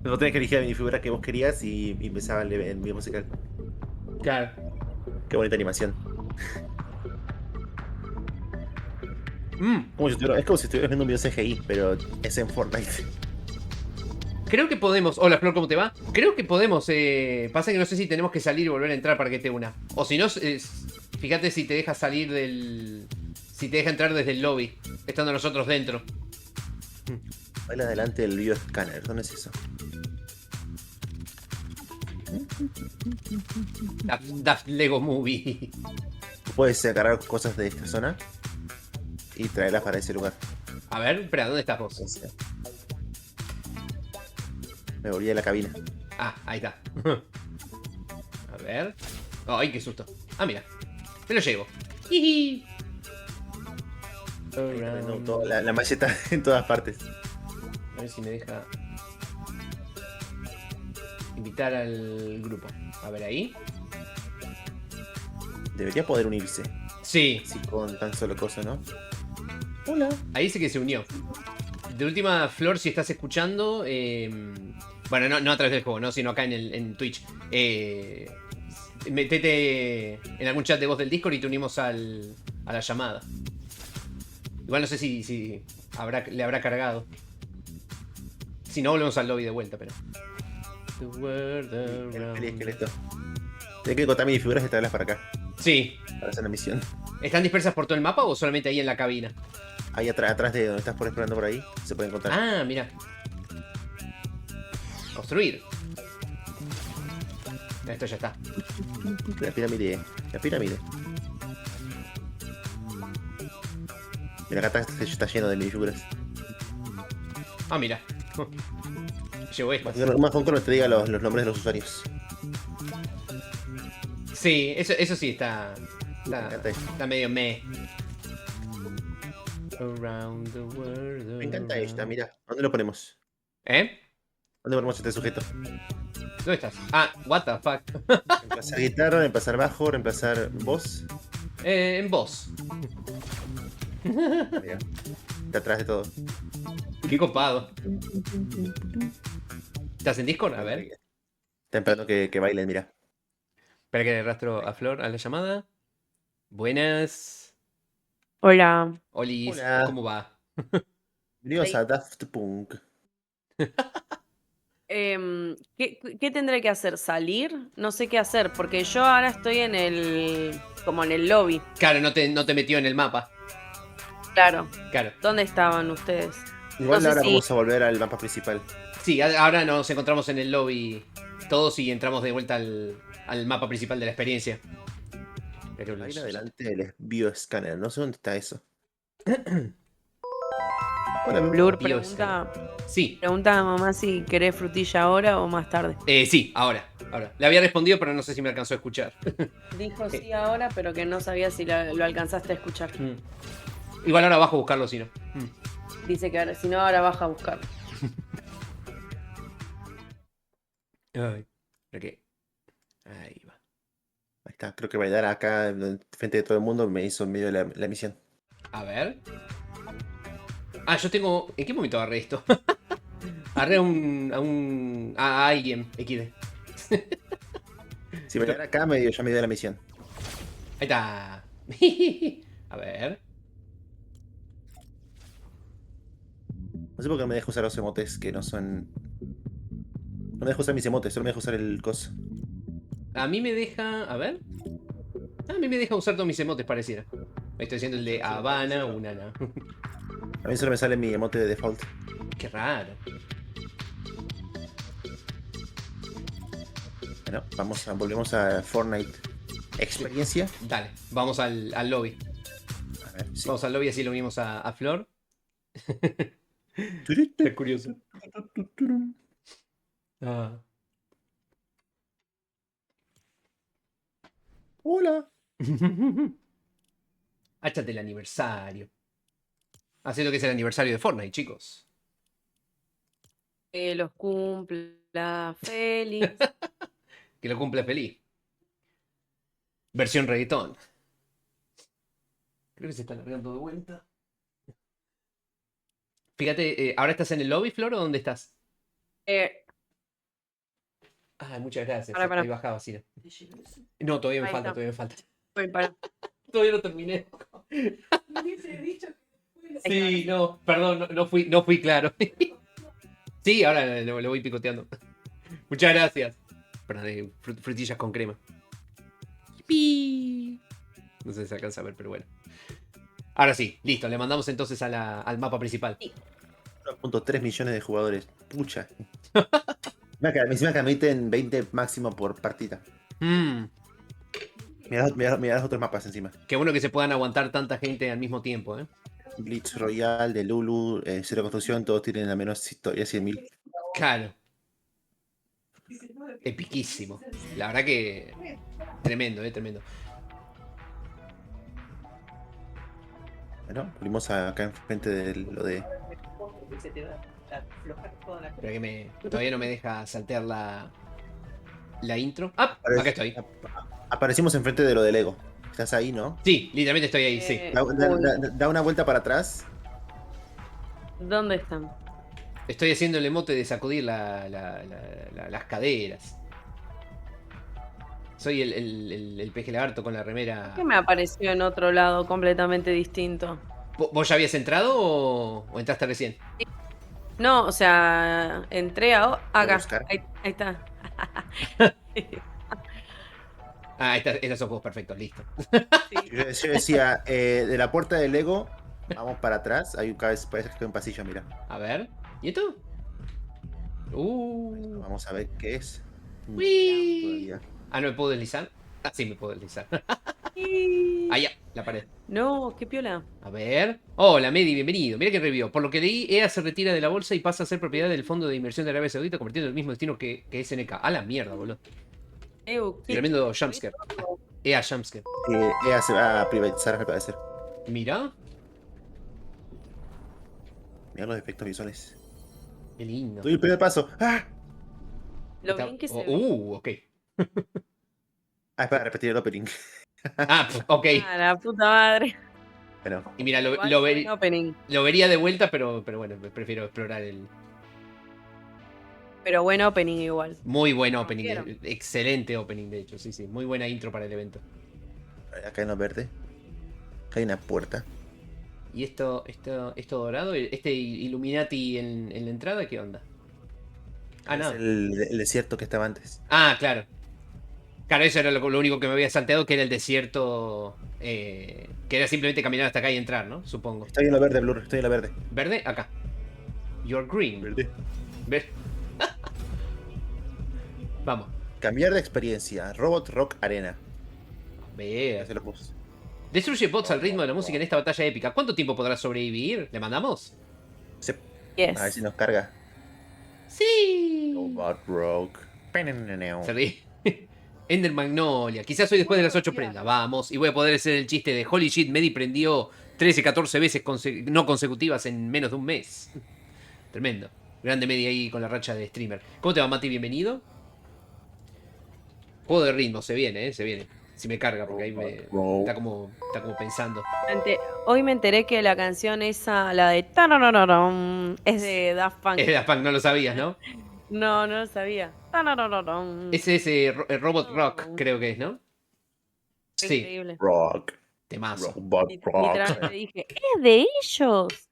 Vos tenés que elegir la minifigura que vos querías y empezaba el video musical. Claro. Qué bonita animación. Mm, Es como si estuvieras viendo un video CGI, pero es en Fortnite. Creo que podemos. Hola, Flor, ¿cómo te va? Creo que podemos. Pasa que no sé si tenemos que salir y volver a entrar para que te una. O si no, fíjate si te deja salir del. Si te deja entrar desde el lobby, estando nosotros dentro. Baila adelante del video scanner. ¿Dónde es eso? Daft Lego Movie. Puedes agarrar cosas de esta zona y traerlas para ese lugar. A ver, espera, ¿dónde estás vos? Entonces, me volví a la cabina. Ah, ahí está. A ver. Ay, qué susto. Ah, mira. Me lo llevo. Jiji. Ahí tengo la maceta en todas partes. A ver si me deja invitar al grupo. A ver ahí. Debería poder unirse. Sí, Si con tan solo cosa, ¿no? Hola. ahí sí que se unió. De última, Flor, si estás escuchando, bueno, no a través del juego, ¿no? Sino acá en Twitch. Metete en algún chat de voz del Discord y te unimos a la llamada. Igual no sé si le habrá cargado. Si no, volvemos al lobby de vuelta, pero. El esqueleto. Tengo que contar mis figuras y traerlas para acá. Sí. Para hacer la misión. ¿Están dispersas por todo el mapa o solamente ahí en la cabina? Ahí atrás de donde estás explorando por ahí, se pueden encontrar. Ah, mira. Construir. Esto ya está. La pirámide. La pirámide. Mira, acá está lleno de minifiguras. Ah, mira. Llevo estas. Más con que no te diga los nombres de los usuarios. Sí, eso sí está. Me encanta esto. Está medio meh. Around the world, Me encanta around. esta, mira. ¿Dónde lo ponemos? ¿Eh? ¿Dónde ponemos este sujeto? ¿Dónde estás? Ah, what the fuck. Reemplazar guitarra, reemplazar bajo, reemplazar voz. En voz. Mira. Está atrás de todo. Qué copado. ¿Estás en Discord? A ver. Está esperando que bailen, mira. Espera que le rastro a Flor a la llamada. Buenas. Hola. Olis, Hola. ¿cómo va? Bienvenidos a Daft Punk. ¿Qué tendré que hacer? ¿Salir? No sé qué hacer, porque yo ahora estoy como en el lobby. Claro, no te metió en el mapa. Claro. Claro. ¿Dónde estaban ustedes? Igual No sé ahora si- vamos a volver al mapa principal. Sí, ahora nos encontramos en el lobby todos y entramos de vuelta al mapa principal de la experiencia. Ahí adelante el bioscanner. No sé dónde está eso. Hola, Blur Bio Sí, pregunta a mamá si querés frutilla ahora o más tarde. sí, ahora. Le había respondido, pero no sé si me alcanzó a escuchar. Dijo sí ahora, pero que no sabía si lo alcanzaste a escuchar. Igual ahora bajo a buscarlo si no. Dice que ahora, si no, ahora baja a buscar. Ay, ¿para qué? Ahí va. Ahí está. Creo que bailar acá frente de todo el mundo me hizo en medio de la misión. A ver. Ah, yo tengo. ¿En qué momento agarré esto? Agarré a alguien, XD. Si bailar acá ya me dio la misión. Ahí está. A ver. No sé por qué no me deja usar los emotes que no son. No me deja usar mis emotes, solo me deja usar el coso. A mí me deja. A ver. A mí me deja usar todos mis emotes, pareciera. Ahí estoy haciendo el de Habana, Unana. A mí solo me sale mi emote de default. Qué raro. Bueno, volvemos a Fortnite. ¿Experiencia? Dale, vamos al lobby. A ver, sí. Vamos al lobby así lo unimos a Flor. Está curioso. Ah. Hola. Háchate el aniversario. Haciendo que es el aniversario de Fortnite, chicos. Que los cumpla feliz. Que lo cumple feliz. Versión reggaetón. Creo que se está largando de vuelta. Fíjate, ¿ahora estás en el lobby, Flor, o dónde estás? Ah, muchas gracias. Pará. Ahí bajaba, sí. No, todavía me Ahí falta, está. todavía me falta. Voy para. Todavía no terminé. Sí, no, perdón, no fui claro. Sí, ahora lo voy picoteando. Muchas gracias. Perdón, frutillas con crema. ¡Pi! No sé si se alcanza a ver, pero bueno. Ahora sí, listo, le mandamos entonces al mapa principal. 1.3 millones de jugadores. Pucha. Encima que admiten 20 máximo por partida. Mira los otros mapas encima. Qué bueno que se puedan aguantar tanta gente al mismo tiempo, ¿eh? Blitz Royale, de Lulu, Cero Construcción, todos tienen la menos historia, 100.000. Claro. Epiquísimo. La verdad que. Tremendo, tremendo. Bueno, volvimos acá enfrente de lo de. Espera que todavía no me deja saltear la intro. ¡Ah! Acá estoy. Aparecimos enfrente de lo del Lego. Estás ahí, ¿no? Sí, literalmente estoy ahí, sí. Da una vuelta para atrás. ¿Dónde están? Estoy haciendo el emote de sacudir las caderas. Soy el peje lagarto con la remera. ¿Qué me apareció en otro lado completamente distinto? ¿Vos ya habías entrado o entraste recién? No, o sea, entré a... Voy a acá. buscar. Ahí está. Ah, estos son juegos perfectos, listo. Sí. Yo decía, de la puerta del Lego, vamos para atrás. Hay parece que hay un pasillo, mira. A ver. ¿Y esto? Vamos a ver qué es. Uy. Todavía. Ah, ¿no me puedo deslizar? Ah, sí, me puedo deslizar. Ah, ya, la pared. No, qué piola. A ver. Hola, Medi, bienvenido. Mira que review. Por lo que leí, EA se retira de la bolsa y pasa a ser propiedad del Fondo de Inversión de Arabia Saudita, convirtiendo el mismo destino que SNK. A la mierda, boludo. Tremendo jumpscare. EA jumpscare. Ella se va a privatizar, al parecer. Mira. Mira los efectos visuales. Qué lindo. Doy el primer paso. ¡Ah! Lo bien que se ve. Ok. Ah, espera, repetir el opening. Ah, ok. Ah, la puta madre. Bueno, Y mira, Igual lo buen opening. vería de vuelta, pero bueno, prefiero explorar el. Pero buen opening igual. Muy buen opening. ¿Vieron? Excelente opening, de hecho, sí, sí. Muy buena intro para el evento. acá hay uno verde. Acá hay una puerta. ¿Y esto dorado? ¿Este Illuminati en la entrada? ¿Qué onda? Ah, Es no. el desierto que estaba antes. Ah, claro. Claro, eso era lo único que me había salteado, que era el desierto. Que era simplemente caminar hasta acá y entrar, ¿no? Supongo. Estoy en lo verde, Blur. Estoy en lo verde. ¿Verde? Acá. You're green. Verde. Ver. Vamos. Cambiar de experiencia. Robot Rock Arena. A Ya ver. se lo puse. Destruye bots al ritmo de la música en esta batalla épica. ¿Cuánto tiempo podrá sobrevivir? ¿Le mandamos? Se- Yes. A ver si nos carga. Sí. Robot Rock. Se ríe. Ender Magnolia. Quizás hoy después de las 8 prenda. Vamos. Y voy a poder hacer el chiste de Holy shit, Medi prendió 13, 14 veces no consecutivas en menos de un mes. Tremendo. Grande Medi ahí con la racha de streamer. ¿Cómo te va, Mati? Bienvenido. Juego de ritmo, se viene, se viene. Si me carga, porque ahí está como pensando. Hoy me enteré que la canción esa, la de tararararam, es de Daft Punk. Es de Daft Punk, no lo sabías, ¿no? No, no lo sabía. Tararararam. Ese es Robot Rock, creo que es, ¿no? Sí, Increíble. Rock. temazo. Robot Rock. Literalmente dije, es de ellos.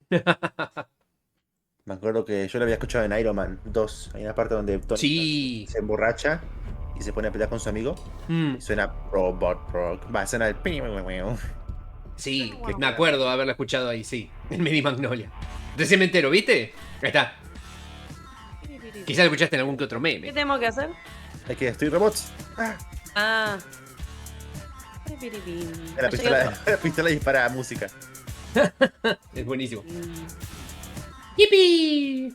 Me acuerdo que yo lo había escuchado en Iron Man 2. Hay una parte donde Tony Sí. se emborracha y se pone a pelear con su amigo. Mm, Y suena Robot Rock. Va, suena el. sí, me acuerdo de haberlo escuchado ahí, sí. En Medi Magnolia. Recién me entero, ¿viste? Ahí está. Quizás lo escuchaste en algún que otro ¿Qué meme. tenemos que hacer? Hay que destruir robots. Ah, Ah. la pistola dispara música. Es buenísimo. Mm. ¡Yipi!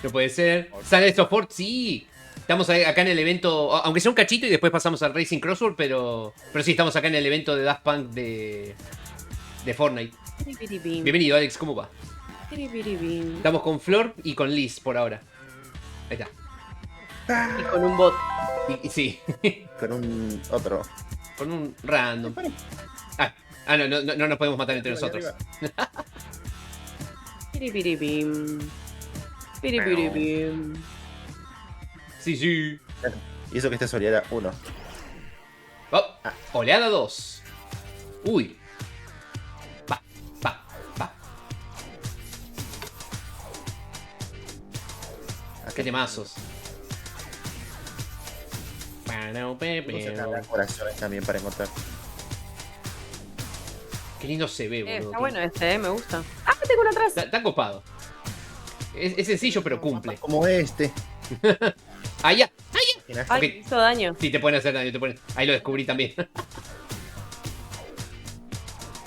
No puede ser. ¿Sale esto Ford? Sí. Estamos acá en el evento, aunque sea un cachito y después pasamos al Racing Crossword, pero sí, estamos acá en el evento de Daft Punk de Fortnite. Bienvenido, Alex, ¿cómo va? Estamos con Flor y con Liz por ahora. Ahí está. Y con un bot. Y sí, Con un otro. con un random. No nos podemos matar entre nosotros. Piripiripim. Piripiripim. Sí, sí. Y eso que esta es oleada 1. Oh, oleada 2. Uy. Va. Qué temazos. Corazones también para encontrar. Qué lindo se ve, boludo. Está bueno este, me gusta. ¡Ah, tengo uno atrás! Está copado. Es sencillo, pero cumple. Como este. ¡Ahí ya! Ay, Ok. hizo daño. Sí, te pueden hacer daño, Ahí lo descubrí también.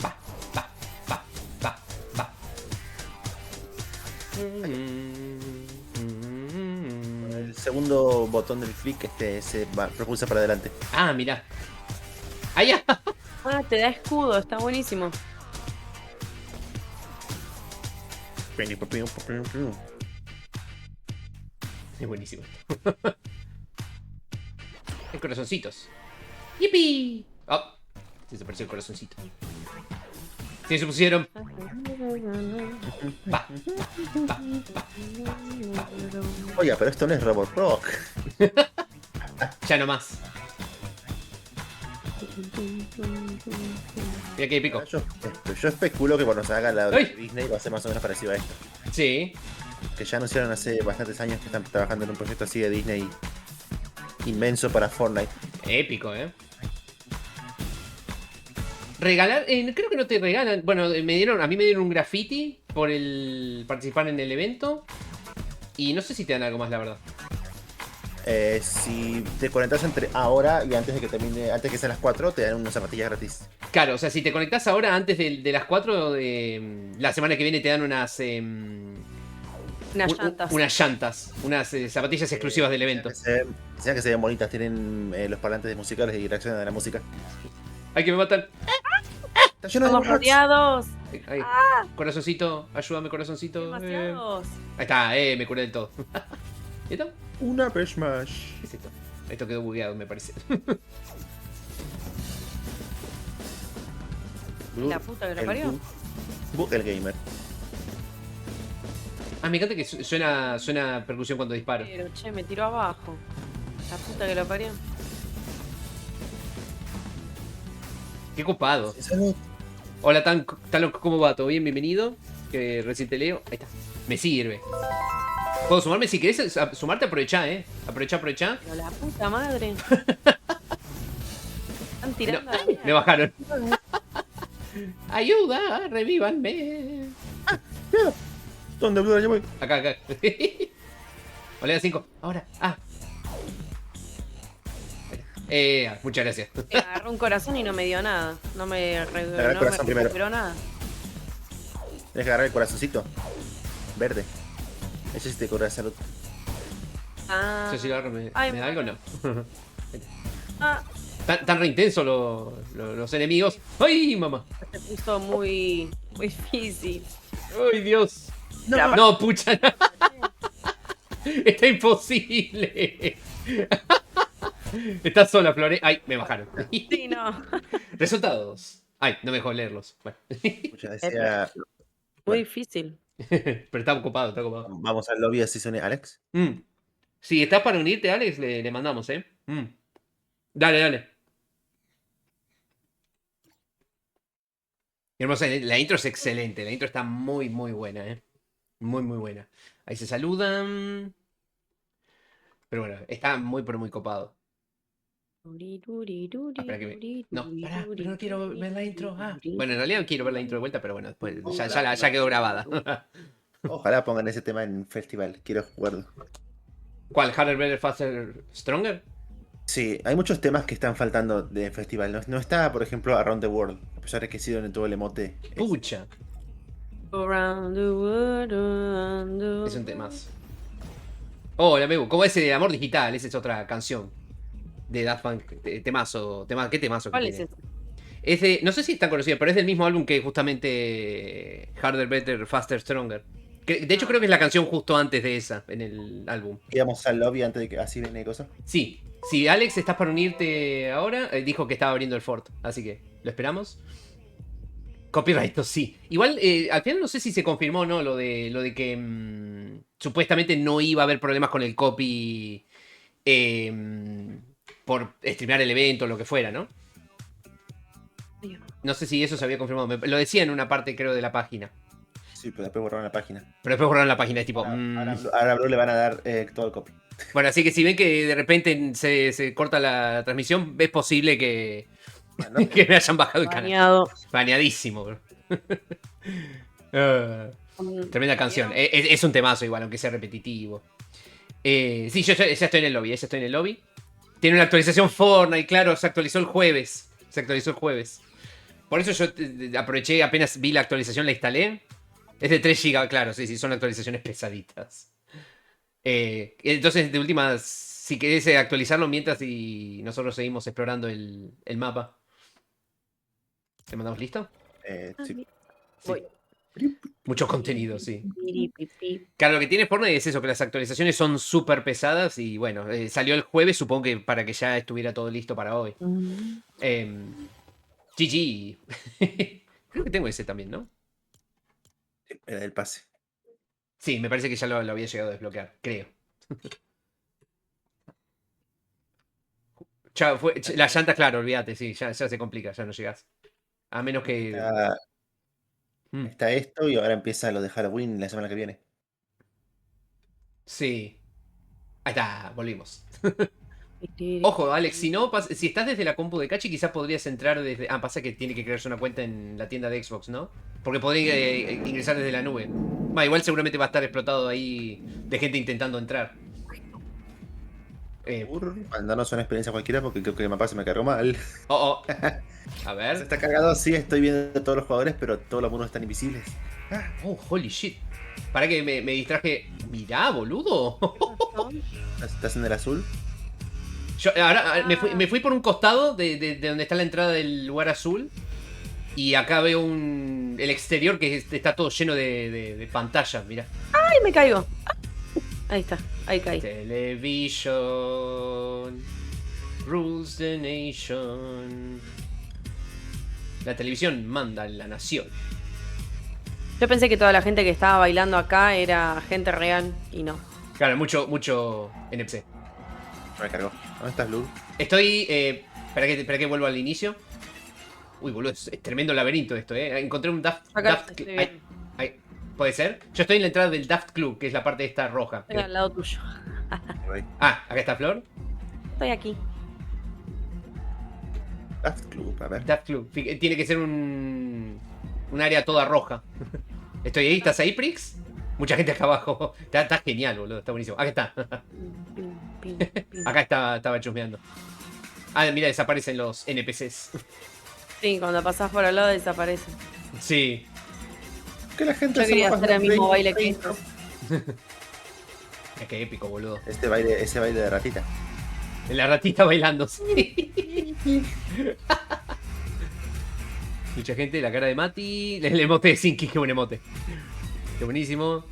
Va. El segundo botón del clic se propulsa para adelante. Ah, mirá. ¡Ahí ya! Ah, te da escudo, está buenísimo. Es buenísimo. En corazoncitos. ¡Yipi! Oh, se desapareció el corazoncito. Sí, se pusieron. Pa, pa. Oiga, pero esto no es Robot Rock. Ya no más. Mira que épico. Yo especulo que cuando se haga la de ¡Ay! Disney va a ser más o menos parecido a esto. Sí. Que ya anunciaron hace bastantes años que están trabajando en un proyecto así de Disney inmenso para Fortnite. Épico, Regalar, creo que no te regalan. Bueno, a mí me dieron un graffiti por el participar en el evento. Y no sé si te dan algo más, la verdad. Si te conectas entre ahora y antes de que termine, antes que sean las 4, te dan unas zapatillas gratis. Claro, o sea, si te conectás ahora antes de las 4, la semana que viene te dan unas Unas llantas. unas llantas, unas zapatillas exclusivas del evento. Decían que se ven bonitas, tienen los parlantes musicales y reaccionan a la música. Ay, que me matan. Está lleno de Estamos bots. rodeados. Ay, corazoncito, ayúdame, corazoncito. Demasiados. Ahí está, me curé del todo. ¿Y esto? Una Smash. ¿Qué es esto? Esto quedó bugueado, me parece. La puta que lo parió. Bug el gamer. Ah, me encanta que suena percusión cuando disparo. Pero, che, me tiró abajo. La puta que lo parió. Qué copado. Salud. Hola, Talon, ¿cómo va? ¿Todo bien? Bienvenido. Que recién te leo. Ahí está. Me sirve. ¿Puedo sumarme? Si querés sumarte, aprovechá, Aprovechá. Pero la puta madre. Están tirando No, a la mierda. me bajaron. Ayuda, revívanme. ¿Dónde, Blue? Ya voy. Acá. Olea 5. Ahora. Muchas gracias. Me agarró un corazón y no me dio nada. No me, agarré el no corazón me primero. recuperó nada. Tienes que agarrar el corazoncito. Verde. Ese sí te cura salud. Ah. Yo si lo agarro, ¿me Ay, da algo? No. Ah, Tan re intenso los enemigos. ¡Ay, mamá! se puso muy difícil. ¡Ay, Dios! No. No, pucha. Está imposible. Estás sola, Flore. Ay, me bajaron. Sí, no. Resultados. Ay, no me dejó leerlos. Bueno. Ya decía, Muy difícil. Pero está ocupado. vamos al lobby así suene Alex. Si estás para unirte, Alex, le mandamos, Dale. Hermosa, la intro es excelente. La intro está muy, muy buena, Muy, muy buena. Ahí se saludan. Pero bueno, está muy, pero muy copado. Espera que me... No, pará, pero no quiero ver la intro. Bueno, en realidad quiero ver la intro de vuelta, pero bueno, después ya quedó grabada. Ojalá pongan ese tema en festival. Quiero jugarlo. ¿Cuál? ¿Harder, Better, Faster, Stronger? Sí, hay muchos temas que están faltando de festival. No está, por ejemplo, Around the World. A pesar de que ha sido en todo el emote. Pucha. Around the world, around the Es un temazo. Hola, Mebu. ¿Cómo ese de Amor Digital? Esa es otra canción. De Daft Punk. Temazo. ¿Qué temazo que ¿Cuál es tiene? ese? Es de, no sé si es tan conocido, pero es del mismo álbum que justamente Harder, Better, Faster, Stronger. De hecho, creo que es la canción justo antes de esa, en el álbum. Íbamos al lobby antes de que así viene cosas. Sí, si Alex estás para unirte ahora, dijo que estaba abriendo el Fort, así que lo esperamos. Copyright, sí. Igual, al final no sé si se confirmó o no lo de que supuestamente no iba a haber problemas con el copy por streamear el evento o lo que fuera, ¿no? No sé si eso se había confirmado. Lo decía en una parte, creo, de la página. Sí, pero después borraron la página. Pero después borraron la página, es tipo... Ahora a Blue le van a dar todo el copy. Bueno, así que si ven que de repente se corta la transmisión, es posible que, Bueno, que me hayan bajado el canal. Baneado. Baneadísimo, bro. Tremenda canción. Es un temazo igual, aunque sea repetitivo. Sí, yo ya estoy en el lobby. Tiene una actualización Fortnite, claro, se actualizó el jueves. Por eso yo aproveché, apenas vi la actualización, la instalé. Es de 3 GB, claro, sí, son actualizaciones pesaditas. Entonces, de última, si querés actualizarlo mientras y nosotros seguimos explorando el mapa. ¿Te mandamos listo? sí. Voy. Mucho contenido, sí. Piripipi. Claro, lo que tiene Fortnite es eso, que las actualizaciones son súper pesadas y bueno, salió el jueves, supongo que para que ya estuviera todo listo para hoy. Mm. GG. Creo que tengo ese también, ¿no? Era del pase. Sí, me parece que ya lo había llegado a desbloquear, creo. Ya las llantas, claro, olvídate, sí, ya se complica, ya no llegas. A menos que... Está, Mm, está esto y ahora empieza lo de Halloween la semana que viene. sí. Ahí está, volvimos. Pitiri. Ojo, Alex, si no, si estás desde la compu de Cachi, quizás podrías entrar desde... Ah, pasa que tiene que crearse una cuenta en la tienda de Xbox, ¿no? Porque podría ingresar desde la nube. Va, igual seguramente va a estar explotado ahí de gente intentando entrar. Mandanos una experiencia cualquiera porque creo que el mapa se me cargó mal. Oh, oh. A Se ver. está cargado, sí, estoy viendo a todos los jugadores, pero todos los monos están invisibles. Oh, holy shit. Para que me distraje. Mirá, boludo. ¿Estás en el azul? Yo ahora me fui por un costado de donde está la entrada del lugar azul. Y acá veo el exterior que está todo lleno de pantallas, mirá. ¡Ay, me caigo! Ahí está, ahí caí. Television rules the nation. La televisión manda en la nación. Yo pensé que toda la gente que estaba bailando acá era gente real y no. Claro, mucho NPC. No me cargó. ¿Dónde estás, Blue? Estoy... espera que vuelva al inicio. Uy, boludo, es tremendo laberinto esto, Encontré un Daft... Acá estoy bien. Ahí. ¿Puede ser? Yo estoy en la entrada del Daft Club, que es la parte esta roja. Estoy al lado tuyo. Ahí. Ah, acá está Flor. Estoy aquí. Daft Club, a ver. Daft Club. Tiene que ser un área toda roja. Estoy ahí, ¿estás ahí, Prix? Mucha gente acá abajo. Está genial, boludo, está buenísimo. Acá está. Pim, pim, pim. Acá estaba chusmeando. Ah, mira, desaparecen los NPCs. Sí, cuando pasás por al lado desaparece. Sí. Que la gente Yo hace quería mapas hacer el de mismo 20, baile que 30. ellos. Es que épico, boludo. Ese baile de ratita. La ratita bailando, sí. Mucha gente, la cara de Mati. El emote de Sinky, qué buen emote. Qué buenísimo.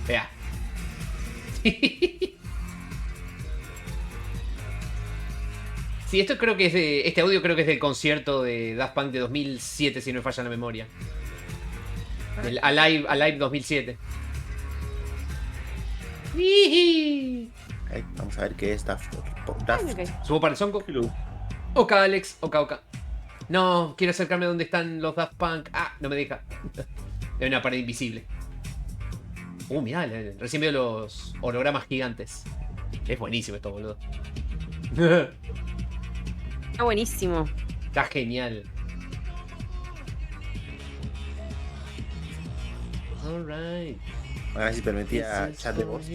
Vea. Sí, esto creo que es de. Este audio creo que es del concierto de Daft Punk de 2007, si no me falla la memoria. Del Alive 2007. Ahí, vamos a ver qué es Daft. Ay, me caí. ¿Subo para el Sonko? Club. Oka, Alex. Oka. No, quiero acercarme a donde están los Daft Punk. Ah, no me deja. Hay una pared invisible. Mirá, recién veo los hologramas gigantes. Es buenísimo esto, boludo. Está buenísimo. Está genial. Alright. A ver si permitía chat de voz.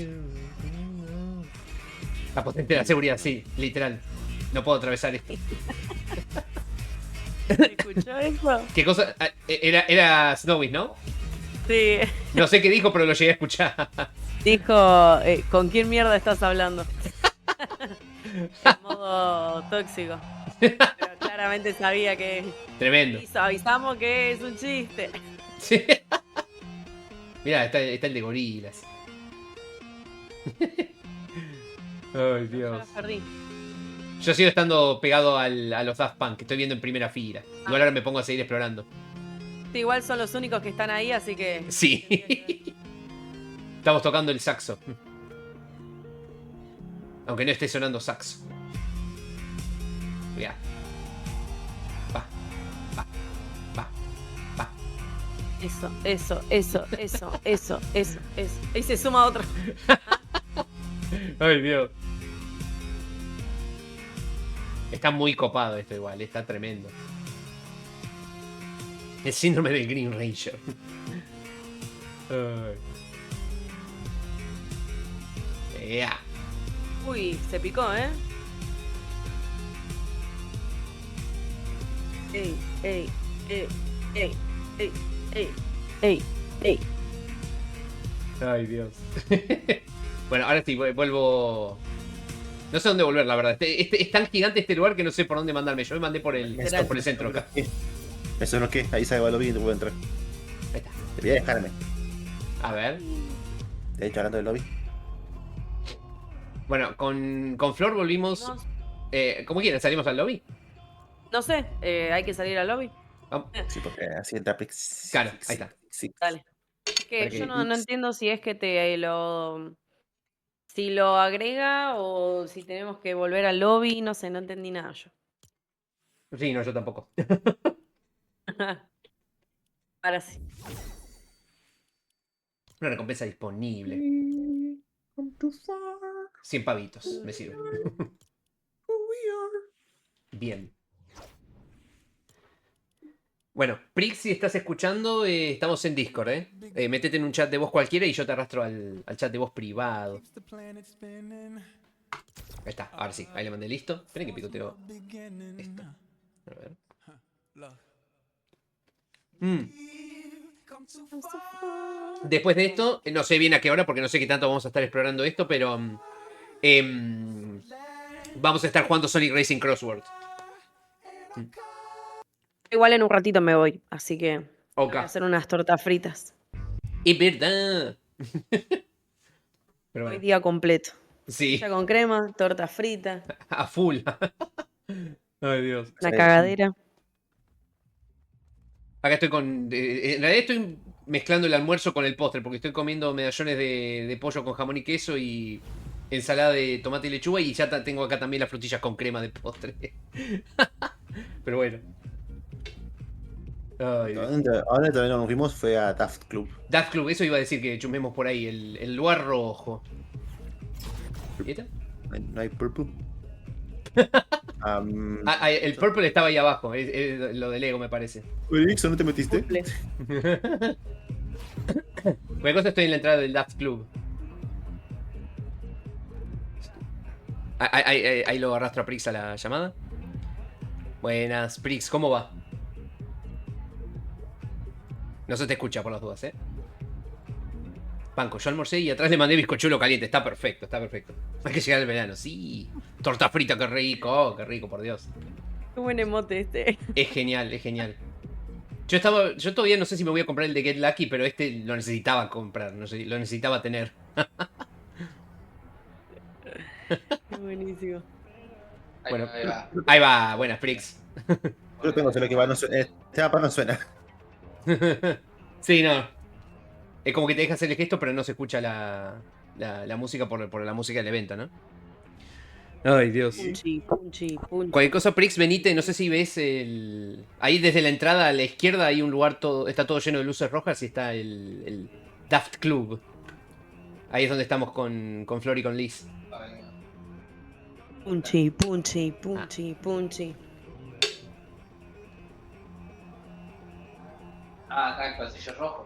La potente de la seguridad, sí, literal. No puedo atravesar esto. ¿Escuchó eso? ¿Qué cosa? Ah, era Snowy, ¿no? Sí. No sé qué dijo, pero lo llegué a escuchar. Dijo, ¿con quién mierda estás hablando? En modo tóxico. Pero claramente sabía que... Tremendo. Avisamos que es un chiste. Sí. Mirá, está el de gorilas. Ay, Yo Dios. los perdí. Yo sigo estando pegado a los Daft Punk, que estoy viendo en primera fila. Igual ahora me pongo a seguir explorando. Sí, igual son los únicos que están ahí, así que... Sí. Estamos tocando el saxo. Aunque no esté sonando saxo. Mirá. Va. Eso. Ahí se suma otro. Ay, Dios. Está muy copado esto igual, está tremendo. El síndrome del Green Ranger. Yeah. Uy, se picó, ¿eh? Ey. Ay, Dios. Bueno, ahora sí, vuelvo. No sé dónde volver, la verdad. Es tan gigante este lugar que no sé por dónde mandarme. Yo me mandé por el centro acá. Me Eso es lo que ahí sale el lobby y no puedo entrar. Ahí está. Debería dejarme. A ver. De hecho, hablando del lobby. Bueno, con Flor volvimos. Vamos. ¿Cómo quieren? ¿Salimos al lobby? No sé, hay que salir al lobby. Vamos. Sí, porque así entra Prix. Claro, ahí está. Sí. Dale. Es que Porque- yo no entiendo si es que te lo. Si lo agrega o si tenemos que volver al lobby, no sé, no entendí nada yo. Sí, no, yo tampoco. Ahora sí. Una recompensa disponible. 100 pavitos, me sirve. Bien. Bueno, Prix, si estás escuchando, estamos en Discord, ¿eh? Métete en un chat de voz cualquiera y yo te arrastro al chat de voz privado. Ahí está, ahora sí, ahí le mandé listo. Esperen que picoteo esto. A ver. Después de esto, no sé bien a qué hora, porque no sé qué tanto vamos a estar explorando esto, pero vamos a estar jugando Sonic Racing Crossword. Igual en un ratito me voy, así que Ok. voy a hacer unas tortas fritas. Es verdad. Pero Hoy bueno, día completo. sí, Ya con crema, torta frita, a full. Ay, Dios. una Sí. cagadera. Acá estoy con. En realidad estoy mezclando el almuerzo con el postre, porque estoy comiendo medallones de pollo con jamón y queso y ensalada de tomate y lechuga, y ya tengo acá también las frutillas con crema de postre. Pero bueno. Ay, Dios. Ahora todavía no nos vimos fue a Daft Club. Daft Club, eso iba a decir que chumemos por ahí, el lugar rojo. ¿Y esta? No hay purple. El purple estaba ahí abajo, es lo de Lego, me parece. Erickson, ¿no te metiste? Cumple. Cualquier cosa, estoy en la entrada del Daft Club. Ahí lo arrastro a Prix a la llamada. Buenas, Prix, ¿cómo va? No se te escucha por las dudas, ¿eh? Panco, yo almorcé y atrás le mandé bizcochuelo caliente. Está perfecto, está perfecto. Hay que llegar el verano, sí. Torta frita, qué rico, por Dios. Qué buen emote este. Es genial, es genial. Yo todavía no sé si me voy a comprar el de Get Lucky, pero este lo necesitaba comprar, no sé, lo necesitaba tener. Qué buenísimo. Bueno, Ahí va. ahí va, buenas, Prix. Yo lo tengo, solo que va, no suena. Este mapa no suena. Sí, no. Es como que te deja hacer el gesto, pero no se escucha la música por la música del evento, ¿no? Ay, Dios. Punchi, punchi, punchi. Cualquier cosa, Prix, venite, no sé si ves ahí desde la entrada a la izquierda hay un lugar está todo lleno de luces rojas y está el Daft Club. Ahí es donde estamos con Flor y con Liz. Punchi, punchi, punchi, punchi. Ah, acá el pasillo rojo.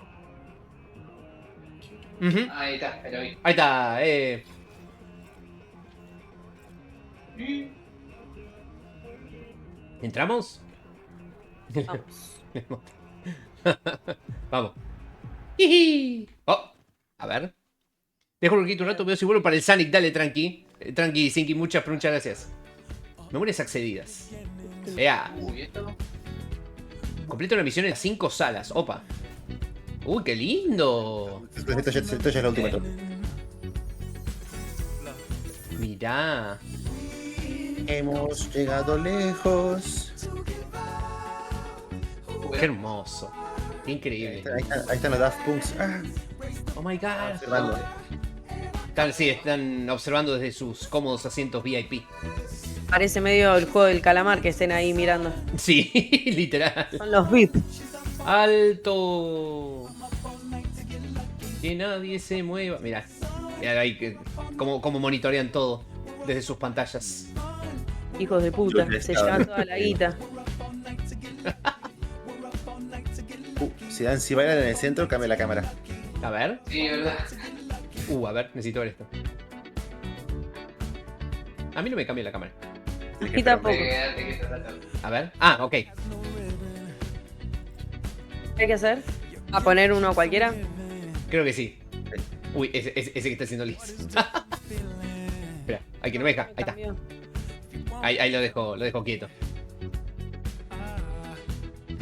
Ujú. Ahí está, pero vi. Ahí está, ¿Entramos? Vamos. Vamos. Jiji. Oh, a ver. Dejo un poquito un rato, veo si vuelvo para el Sonic. Dale, tranqui. Tranqui, Sinky, muchas gracias. Memorias accedidas. Vea. Uy, esto. Completa una misión en 5 salas. Opa. Uy, qué lindo. Esto ya es la última. Mirá. Hemos llegado lejos. Qué hermoso. Qué increíble. Ahí están los Daft Punks. Ah, Oh my god. observando. Están observando desde sus cómodos asientos VIP. Parece medio el juego del calamar que estén ahí mirando. Sí, literal. Son los VIP. ¡Alto! Que nadie se mueva. Mirá, mirá ahí cómo monitorean todo desde sus pantallas. Hijos de puta. Yo les Se estaba- llevan toda la guita. Si bailan en el centro, cambia la cámara. A ver. Sí, verdad. A ver, necesito ver esto. A mí no me cambia la cámara. Y tampoco. Quédate que te rato. A ver. Ah, ok. ¿Qué hay que hacer? ¿A poner uno cualquiera? Creo que sí. Uy, ese que está haciendo Liz. Espera, hay que no me deja. Ahí está. Cambio. Ahí lo dejo quieto.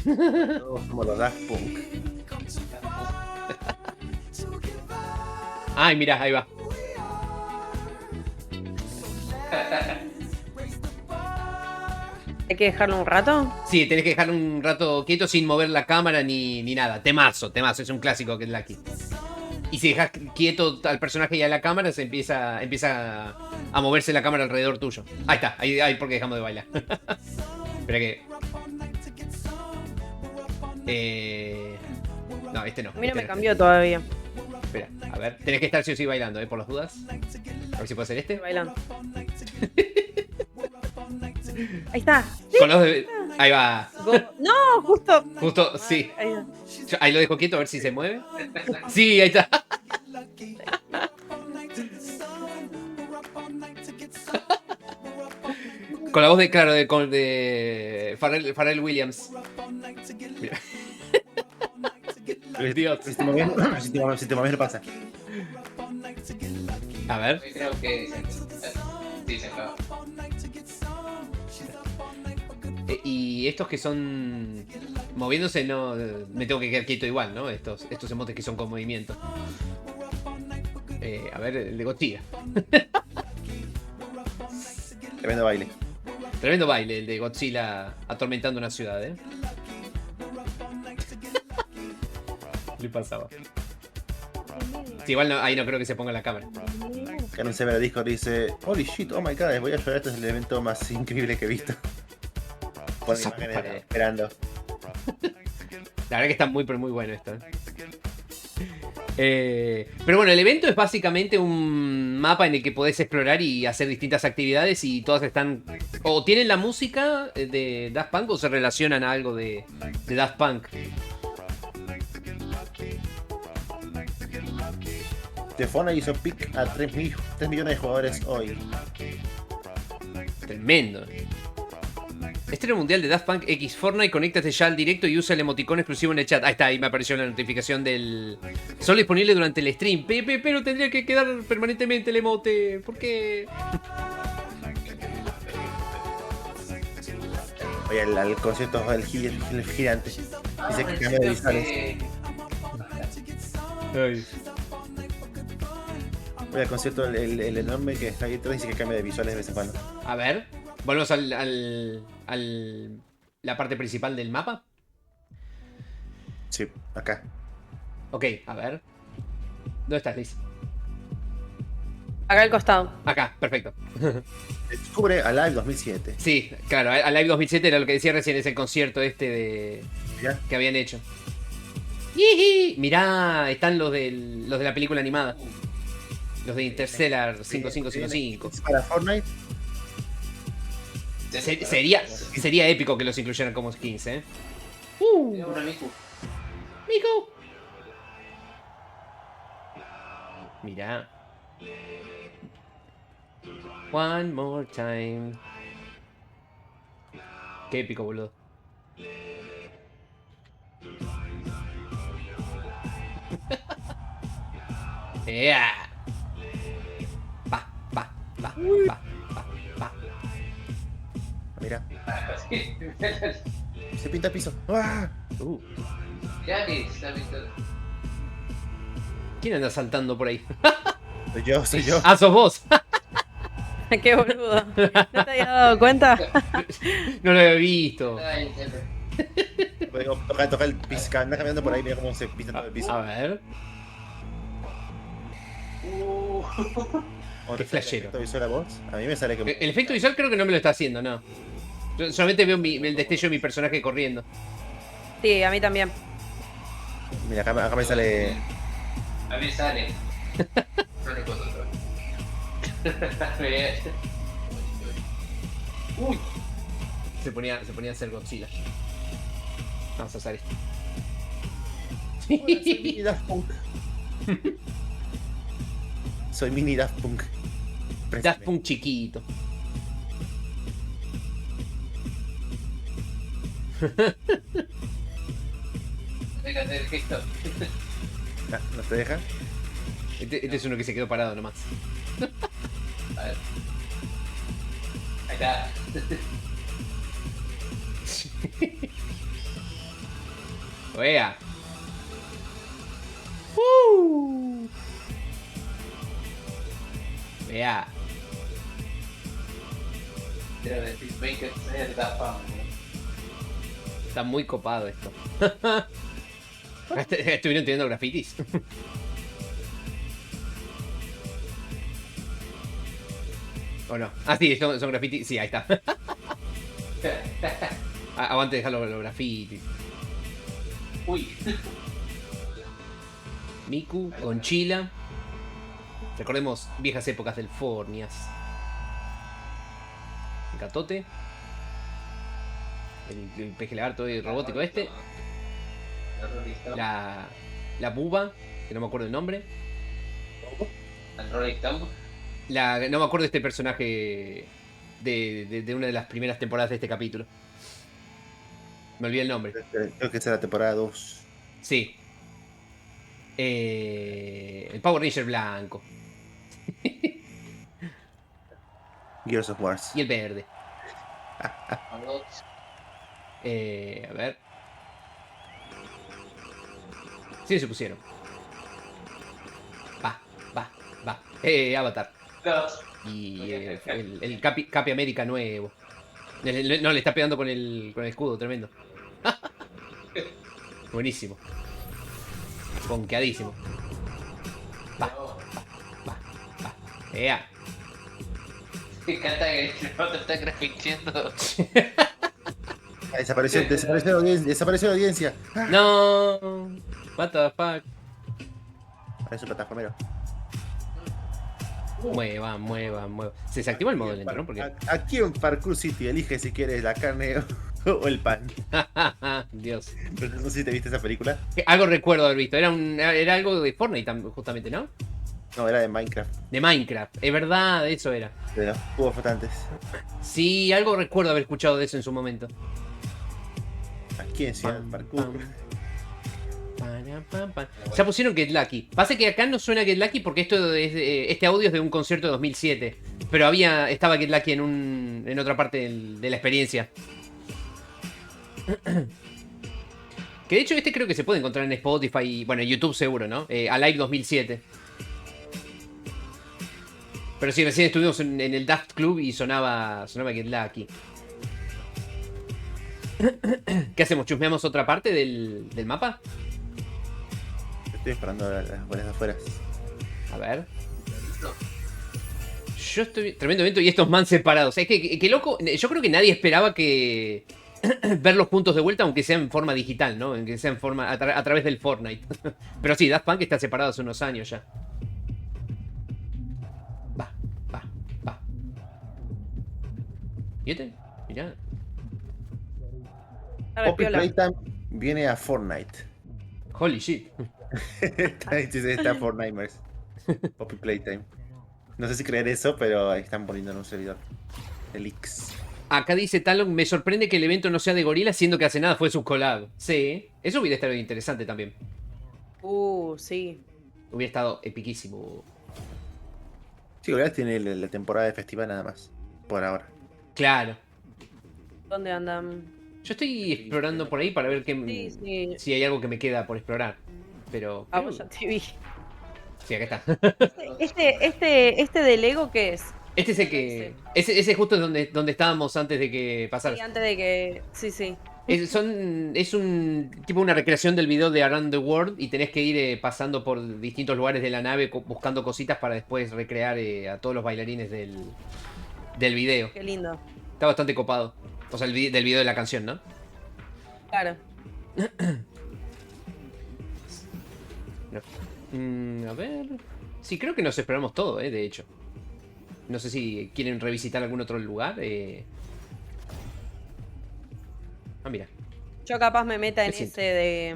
Todos somos los Daft Punk. Ay, mirá, ahí va. ¿Hay que dejarlo un rato? Sí, tenés que dejar un rato quieto sin mover la cámara ni nada. Temazo, temazo. Es un clásico que es Lucky. Y si dejas quieto al personaje y a la cámara, se empieza a moverse la cámara alrededor tuyo. Ahí está, ahí porque dejamos de bailar. Espera que... No, este no. A mí no este me cambió todavía. Espera, a ver. Tenés que estar sí o sí bailando, por las dudas. A ver si puedo hacer este. Estoy bailando. Ahí está. Con los de... Ahí va. No, justo. Justo, sí. Ahí está. Ahí lo dejo quieto a ver si se mueve. Sí, ahí está. Con la voz de, claro, de Pharrell Williams. Mira. Dios. Si te mueves no pasa. A ver. Hoy creo que sí, se acabó. Y estos que son moviéndose, no me tengo que quedar quieto igual, ¿no? Estos emotes que son con movimiento. A ver, el de Godzilla. Tremendo baile. Tremendo baile, el de Godzilla atormentando una ciudad, ¿eh? Le pasaba. Sí, igual no, ahí no creo que se ponga la cámara. Canon Severa Discord dice: Holy shit, oh my god, voy a llorar, este es el evento más increíble que he visto. Pon imágenes esperando. La verdad que está muy, pero muy bueno esto. Pero bueno, el evento es básicamente un mapa en el que podés explorar y hacer distintas actividades y todas están... O tienen la música de Daft Punk o se relacionan a algo de Daft Punk. The Phone hizo pick a 3 millones de jugadores hoy. Tremendo. Estreno mundial de Daft Punk X Fortnite. Conéctate ya al directo y usa el emoticón exclusivo en el chat. Ahí está, ahí me apareció la notificación del... Solo disponible durante el stream. Pero tendría que quedar permanentemente el emote. ¿Por qué? Oye, el concierto del gigante. Dice que cambia de visuales. Ay. Oye, el concierto, el enorme que está ahí atrás, dice que cambia de visuales de vez en cuando. A ver, volvemos la parte principal del mapa. Sí, acá. Ok, a ver. ¿Dónde estás, Liz? Acá al costado. Acá, perfecto. Descubre Alive 2007. Sí, claro, Alive 2007 era lo que decía recién, es el concierto este de ¿Ya? que habían hecho. ¡Yiji! Mirá, están los de la película animada. Los de Interstellar 5555. ¿Es para Fortnite? Sería épico que los incluyeran como skins, ¿eh? Tiene una Miku. ¡Mico! Mirá. One more time. Qué épico, boludo. ¡Ea! Va. Mira, Sí. se pinta el piso. ¡Ah! Ya que está visto. ¿Quién anda saltando por ahí? Soy yo. ¡Ah, sos vos! Qué boludo. ¿No te habías dado cuenta? No lo había visto. Ay, Toca el piso, anda caminando por ahí, mira cómo se pinta todo el piso. A ver. ¿Cómo qué te sale flashero. el efecto visual a vos? A mí me sale que... El efecto visual creo que no me lo está haciendo, no. Yo solamente veo el destello de mi personaje corriendo. Sí, a mí también. Mira, acá me sale... a mí sale. No le puedo otra vez. Uy, Se ponía a hacer Godzilla. Vamos a hacer esto. Hola, soy Mini Daft Punk. Soy Mini Daft Punk. Daft Punk chiquito. deja de hacer el gesto. ¿No te deja? Este es uno que se quedó parado nomás. A ver. Ahí está. Vea. Vea. Era de Steve Baker, es de Daft Punk, ¿no? Está muy copado esto. Estuvieron teniendo grafitis. ¿O no? Ah, sí, son grafitis. Sí, ahí está. Aguante dejar los grafitis. Uy. Miku, Conchila. Recordemos viejas épocas del Fornias. Gatote. El peje lagarto robótico este. La buba, que no me acuerdo el nombre. El Rolling Stone. No me acuerdo de este personaje de una de las primeras temporadas de este capítulo. Me olvidé el nombre. Creo que es la temporada 2. Sí. El Power Ranger blanco. Gears of Wars. Y el verde. Algo. A ver. Sí, se pusieron. Va. Avatar. No. Y el Capi América nuevo. No, le está pegando con el escudo, tremendo. Buenísimo. Conqueadísimo. Va. Ea. Me encanta que el otro está grafiteando. Desapareció la audiencia. No. What the fuck. Parece un plataformero. Mueva. Se desactivó el modo lento, ¿no? Porque... Aquí en Parkour City elige si quieres la carne o el pan. Dios. Pero no sé si te viste esa película. Algo recuerdo haber visto. Era algo de Fortnite justamente, ¿no? No, era de Minecraft. De Minecraft. Es verdad, eso era. De los juegos flotantes. Sí, algo recuerdo haber escuchado de eso en su momento. Aquí en Ciudad Parkour. Ya pusieron Get Lucky. Pasa que acá no suena Get Lucky porque este audio es de un concierto de 2007. Pero estaba Get Lucky en otra parte de la experiencia. Que de hecho este creo que se puede encontrar en Spotify. Bueno, en YouTube seguro, ¿no? Alive 2007. Pero sí, recién estuvimos en el Daft Club y sonaba Get Lucky. ¿Qué hacemos? ¿Chusmeamos otra parte del mapa? Estoy esperando las buenas afuera. A ver. Yo estoy... Tremendo evento y estos man separados. Es que loco. Yo creo que nadie esperaba que... verlos juntos de vuelta, aunque sea en forma digital, ¿no? Aunque sea en forma... a través del Fortnite. Pero sí, Daft Punk está separado hace unos años ya. Va. ¿Y este? Mirá. Poppy Playtime viene a Fortnite. Holy shit. Está Fortnimers. Poppy Playtime. No sé si creer eso, pero ahí están poniendo en un servidor. El X. Acá dice Talon, me sorprende que el evento no sea de gorila, siendo que hace nada fue su collab. Sí, eso hubiera estado interesante también. Sí. Hubiera estado epiquísimo. Sí, Gorillaz tiene la temporada de festival nada más. Por ahora. Claro. ¿Dónde andan? Yo estoy explorando por ahí para ver Sí. si hay algo que me queda por explorar. Pero... Ah, vos ya te vi. Sí, acá está. ¿Este de Lego qué es? Este es el que... Ese justo es donde estábamos antes de que pasara. Sí, antes de que... Sí. Es un tipo una recreación del video de Around the World y tenés que ir pasando por distintos lugares de la nave buscando cositas para después recrear a todos los bailarines del video. Qué lindo. Está bastante copado. O sea, del video de la canción, ¿no? Claro. A ver... Sí, creo que nos esperamos todo, de hecho. No sé si quieren revisitar algún otro lugar. Ah, mira. Yo capaz me meta en Me siento. ese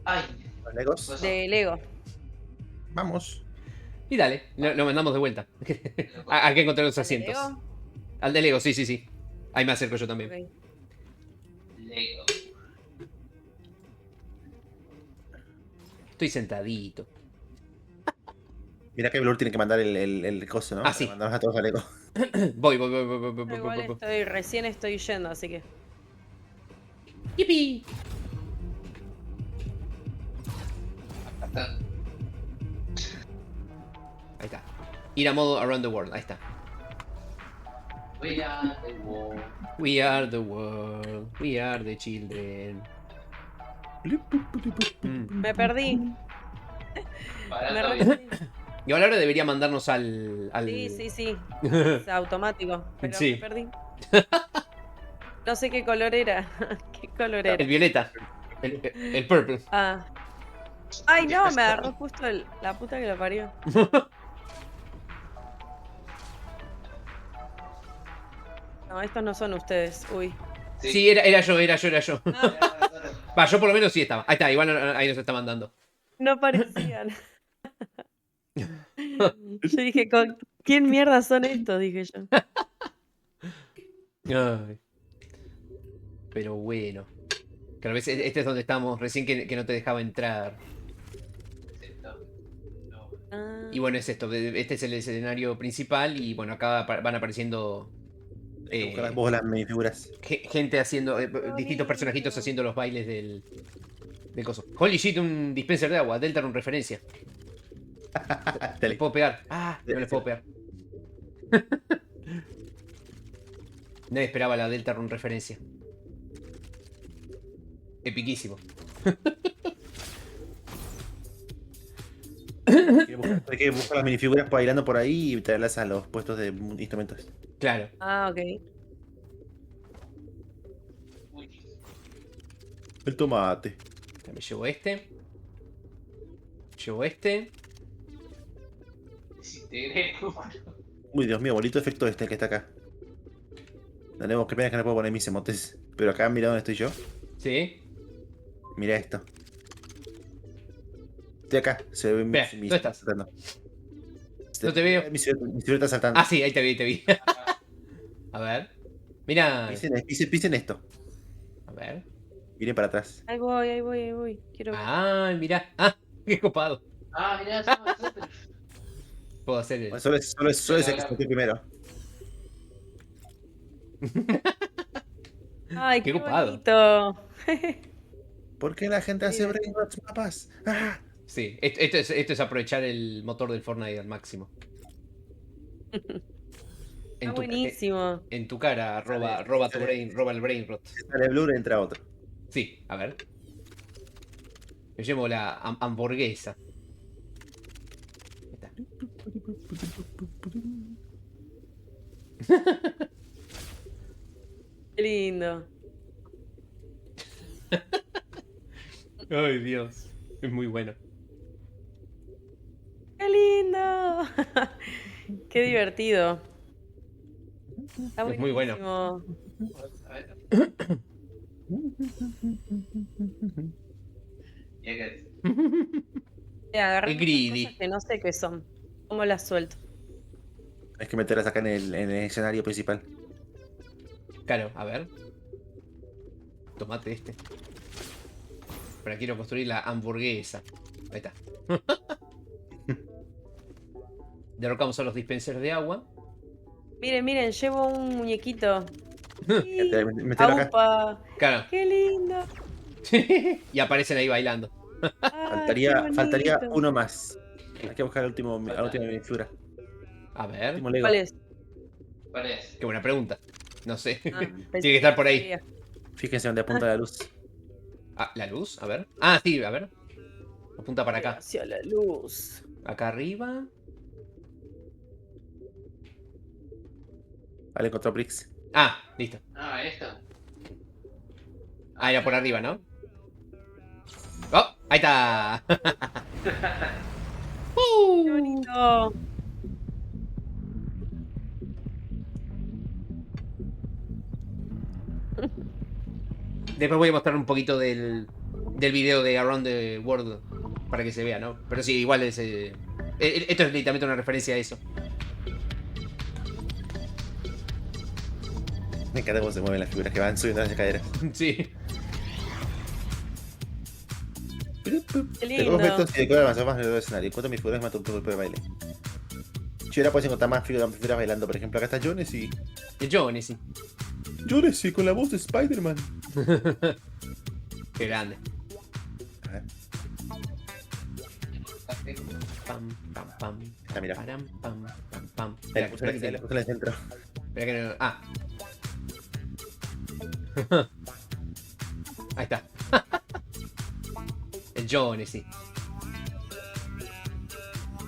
Ay. ¿Los Legos? de Lego. Vamos. Y dale, lo mandamos de vuelta. Hay que encontrar los ¿Al de asientos. Lego? Al de Lego, sí. Ahí me acerco yo también. Ok. Lego. Estoy sentadito. Mirá que Blur tiene que mandar el coso, ¿no? Ah, sí. Mandarnos a todos a Lego. Voy. Igual recién estoy yendo, así que... ¡Yipi! Bastante. Ahí está. Ir a modo Around the World. Ahí está. We are the world. We are the world. We are the children. Me perdí. Para Me todo re bien. perdí. Y ahora debería mandarnos al. Sí. Es automático. Pero Sí. me perdí. No sé qué color era. ¿Qué color El era? violeta. El purple. Ah. Ay, no, me agarró justo la puta que lo parió. No, estos no son ustedes. Uy. Sí, era yo. Ah, Va, yo por lo menos sí estaba. Ahí está, igual ahí nos está mandando. no parecían. Yo dije, ¿con quién mierda son estos? Dije yo. Ay. Pero bueno. Claro, ves, este es donde estamos recién que no te dejaba entrar. Ah, Y bueno, es esto. Este es el escenario principal. Y bueno, acá van apareciendo Hay que buscar vos las minifiguras. gente haciendo. Distintos personajitos haciendo los bailes del coso. Holy shit, un dispenser de agua. Deltarune referencia. ¿Les puedo pegar? Ah, no les puedo pegar. Nadie esperaba la Deltarune referencia. Epiquísimo. Hay que buscar las minifiguras bailando por ahí y traerlas a los puestos de instrumentos. Claro. ok. El tomate. Me llevo este. Llevo este. Desintegré. Uy, Dios mío, bonito efecto este que está acá. Tenemos que pena que no puedo poner mis emotes. Pero acá, mira dónde estoy yo. Sí. Mira esto. Estoy acá. Se ve Espera, ¿dónde estás? saltando. No te veo. Mi silueta saltando. Ah, sí, ahí te vi. A ver. Mira. Pisen esto. A ver. Miren para atrás. Ahí voy. Quiero ver. Ah, mira. Ah, qué copado. Ah, mirá, somos nosotros. Puedo hacer el. Bueno, solo es el que saltó primero. Ay, qué qué copado. bonito. ¿Por qué la gente hace Mira. brainrots mapas? ¡Ah! Sí, esto es aprovechar el motor del Fortnite al máximo. Está buenísimo. En tu cara, roba tu brain, roba el brain rot. Si sale Blur, entra otro. Sí, a ver. Me llevo la hamburguesa. Ahí está. Qué lindo. Ay, Dios. Es muy bueno. ¡Qué lindo! ¡Qué divertido! Está Es muy bueno. buenísimo. A ver. Y acá dice, Agarré Es greedy. cosas que no sé qué son. ¿Cómo las suelto? Hay que meterlas acá en el escenario principal. Claro, a ver. Tomate este. Pero quiero construir la hamburguesa. Ahí está. Derrocamos a los dispensers de agua. Miren, llevo un muñequito. Metelo acá. ¡Aupa! Claro. ¡Qué lindo! Y aparecen ahí bailando. Ay, qué Faltaría bonito. uno más. Hay que buscar la última minifigura. A ver. Último Lego. ¿Cuál es? ¿cuál es? Qué buena pregunta. No sé. Ah, Tiene pensé que estar por ahí. sabía. Fíjense donde apunta la luz. Ah, ¿la luz? A ver. Ah, sí, a ver. Apunta para acá. Hacia la luz. Acá arriba. Vale, encontró Brix. Ah, listo. Ah, esto. Ah, era por arriba, ¿no? ¡Oh! ¡Ahí está! ¡Qué bonito! Después voy a mostrar un poquito del video de Around the World para que se vea, ¿no? Pero sí, igual es... esto es literalmente una referencia a eso. Me encanta cómo se mueven las figuras que van subiendo las escaleras. Sí. Qué Te lindo. coges estos y decora avanzar más en el escenario. Encuentro mis figuras y mato un grupo de baile. Si ahora puedes encontrar más figuras bailando. Por ejemplo, acá está Jonesy. El Johnny, sí. Jonesy con la voz de Spider-Man. Qué grande. A ver. Pam, pam, pam. Ah, mira. Param, pam, pam, pam. Ahí Espera, le puse espera que ahí le puse en el centro. espera que no. Ah. Ahí está. El Johnny, sí.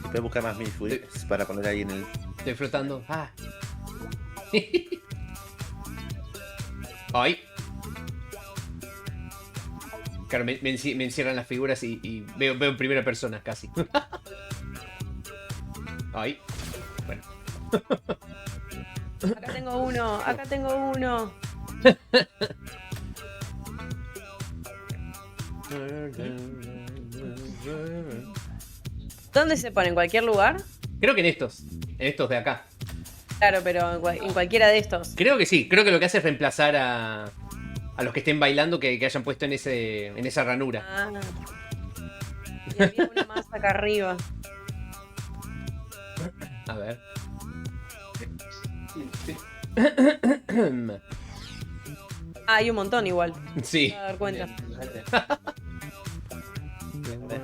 Voy a buscar más minifoodies para poner ahí en el. Estoy flotando. Ah. Ay. Claro, me encierran las figuras y veo en primera persona casi. Ay. Bueno. Acá tengo uno, acá tengo uno. ¿Dónde se pone? ¿En cualquier lugar? Creo que en estos de acá. Claro, pero en cualquiera de estos. Creo que sí, creo que lo que hace es reemplazar a los que estén bailando que hayan puesto en esa ranura. Ah. Y había una más acá arriba. A ver. Ah, hay un montón igual. Sí. Me voy a dar cuenta.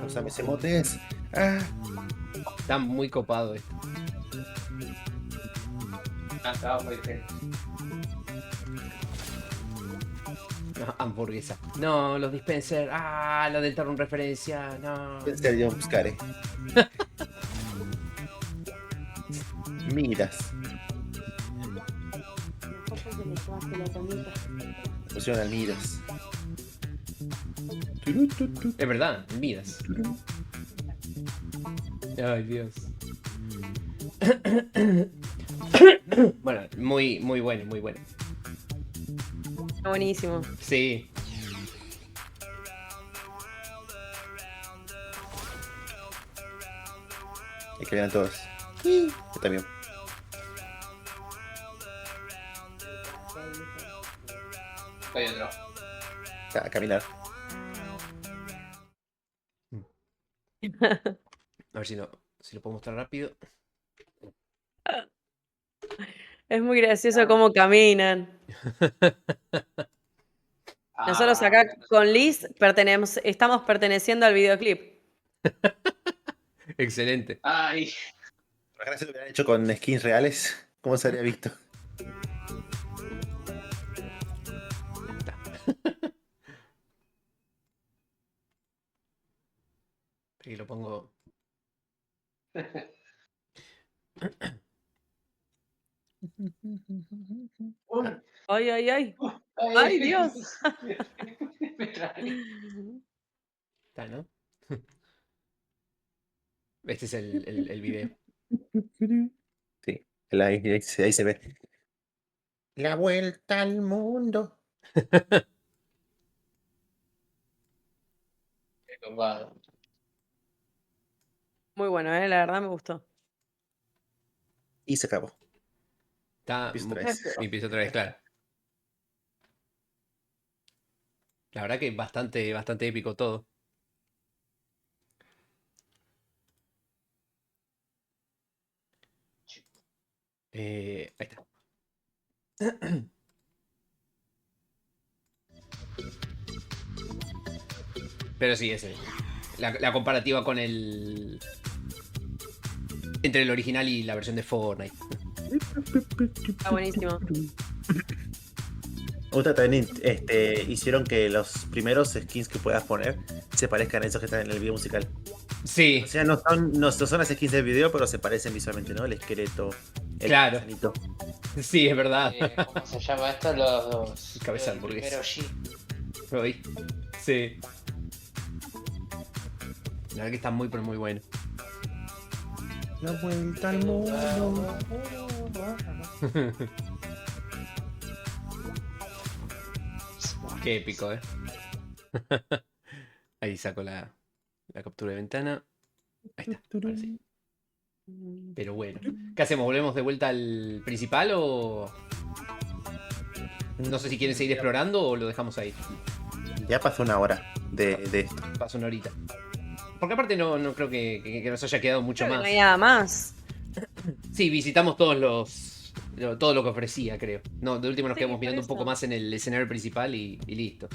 Usame ese motes. Ah, Está muy copado esto. Acá abajo hay gente. No, hamburguesa. No, los dispenser. Ah, lo del Torun referencia. No. en serio, buscaré. Miras. Pusieron al miras. Es verdad, Midas. Ay, Dios. Bueno, muy bueno, muy bueno. Está buenísimo. Sí. Hay que vean todos. Yo también. Hay otro. A caminar. A ver si lo puedo mostrar rápido. Es muy gracioso cómo caminan. Nosotros acá con Liz estamos perteneciendo al videoclip. Excelente. Ay, Ojalá se lo hubieran hecho con skins reales. ¿Cómo se habría visto? Aquí lo pongo. Ay, ay, ay. Ay, Dios. Me trae. Está, ¿no? Este es el video. Sí, ahí se ve. La vuelta al mundo. Qué copado. Muy bueno, la verdad me gustó. Y se acabó. Está. Empiezo otra vez. Y empiezo otra vez, claro. La verdad que bastante épico todo. Ahí está. Pero sí, ese. La comparativa con el. Entre el original y la versión de Fortnite. Está buenísimo. Me gusta también, hicieron que los primeros skins que puedas poner se parezcan a esos que están en el video musical. Sí, O sea, no son las skins del video, pero se parecen visualmente, ¿no? El esqueleto, el Claro. gusanito. sí, es verdad. ¿Cómo se llama esto? Los dos. Cabeza de El hamburguesa. primero G. Lo vi. Sí. La verdad que está muy, pero muy bueno. La vuelta al mundo. Qué épico, ¿eh? Ahí saco la captura de ventana. Ahí está, ahora sí. Pero bueno. ¿Qué hacemos? ¿Volvemos de vuelta al principal o...? No sé si quieren seguir explorando o lo dejamos ahí. Ya pasó una hora de esto. Pasa una horita. Porque aparte no creo que nos haya quedado mucho Creo que más. no hay nada más. Sí, visitamos todo lo que ofrecía, creo. No, de último nos Sí, quedamos por mirando un eso. poco más en el escenario principal y listo.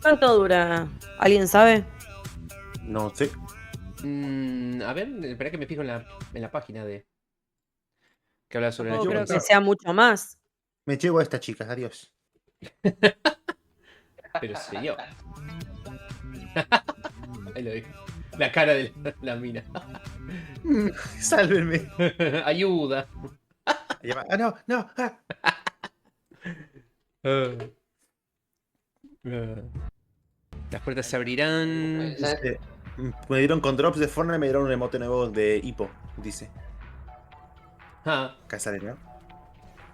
¿Cuánto dura? ¿Alguien sabe? No sé. A ver, espera que me fijo en la página de. Que habla sobre la Tampoco creo preguntar. que sea mucho más. Me llevo a estas chicas, adiós. Pero señor. Ahí lo dijo. La cara de la mina. Sálvenme. Ayuda. Ah, no, no. Ah. Las puertas se abrirán. Dice, me dieron con drops de Fortnite, me dieron un emote nuevo de Hippo, dice. Ah, Casale, ¿no?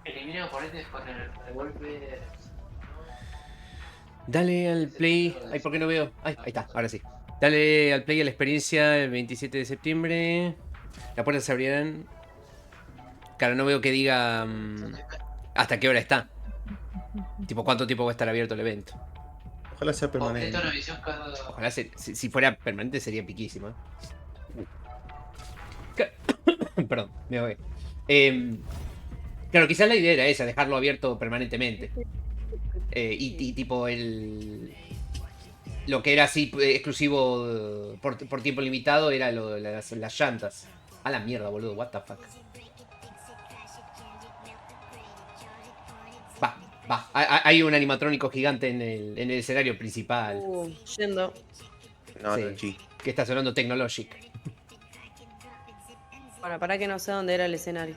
Elimina oponentes con el revólver. dale al play. Ay, ¿por qué no veo? Ay, ahí está, ahora sí. Dale al play a la experiencia el 27 de septiembre. Las puertas se abrirán. Claro, no veo que diga hasta qué hora está. Tipo, cuánto tiempo va a estar abierto el evento. Ojalá sea Completa permanente. una visión cada. Ojalá si fuera permanente sería piquísimo. Perdón, me ahogué. Claro, quizás la idea era esa, dejarlo abierto permanentemente. Y tipo lo que era así exclusivo por tiempo limitado era lo de las llantas. A la mierda, boludo, what the fuck. Va. Hay un animatrónico gigante en el escenario principal. Yendo. No, Sí. tranqui. Que está sonando Technologic. Bueno, para que no sé dónde era el escenario.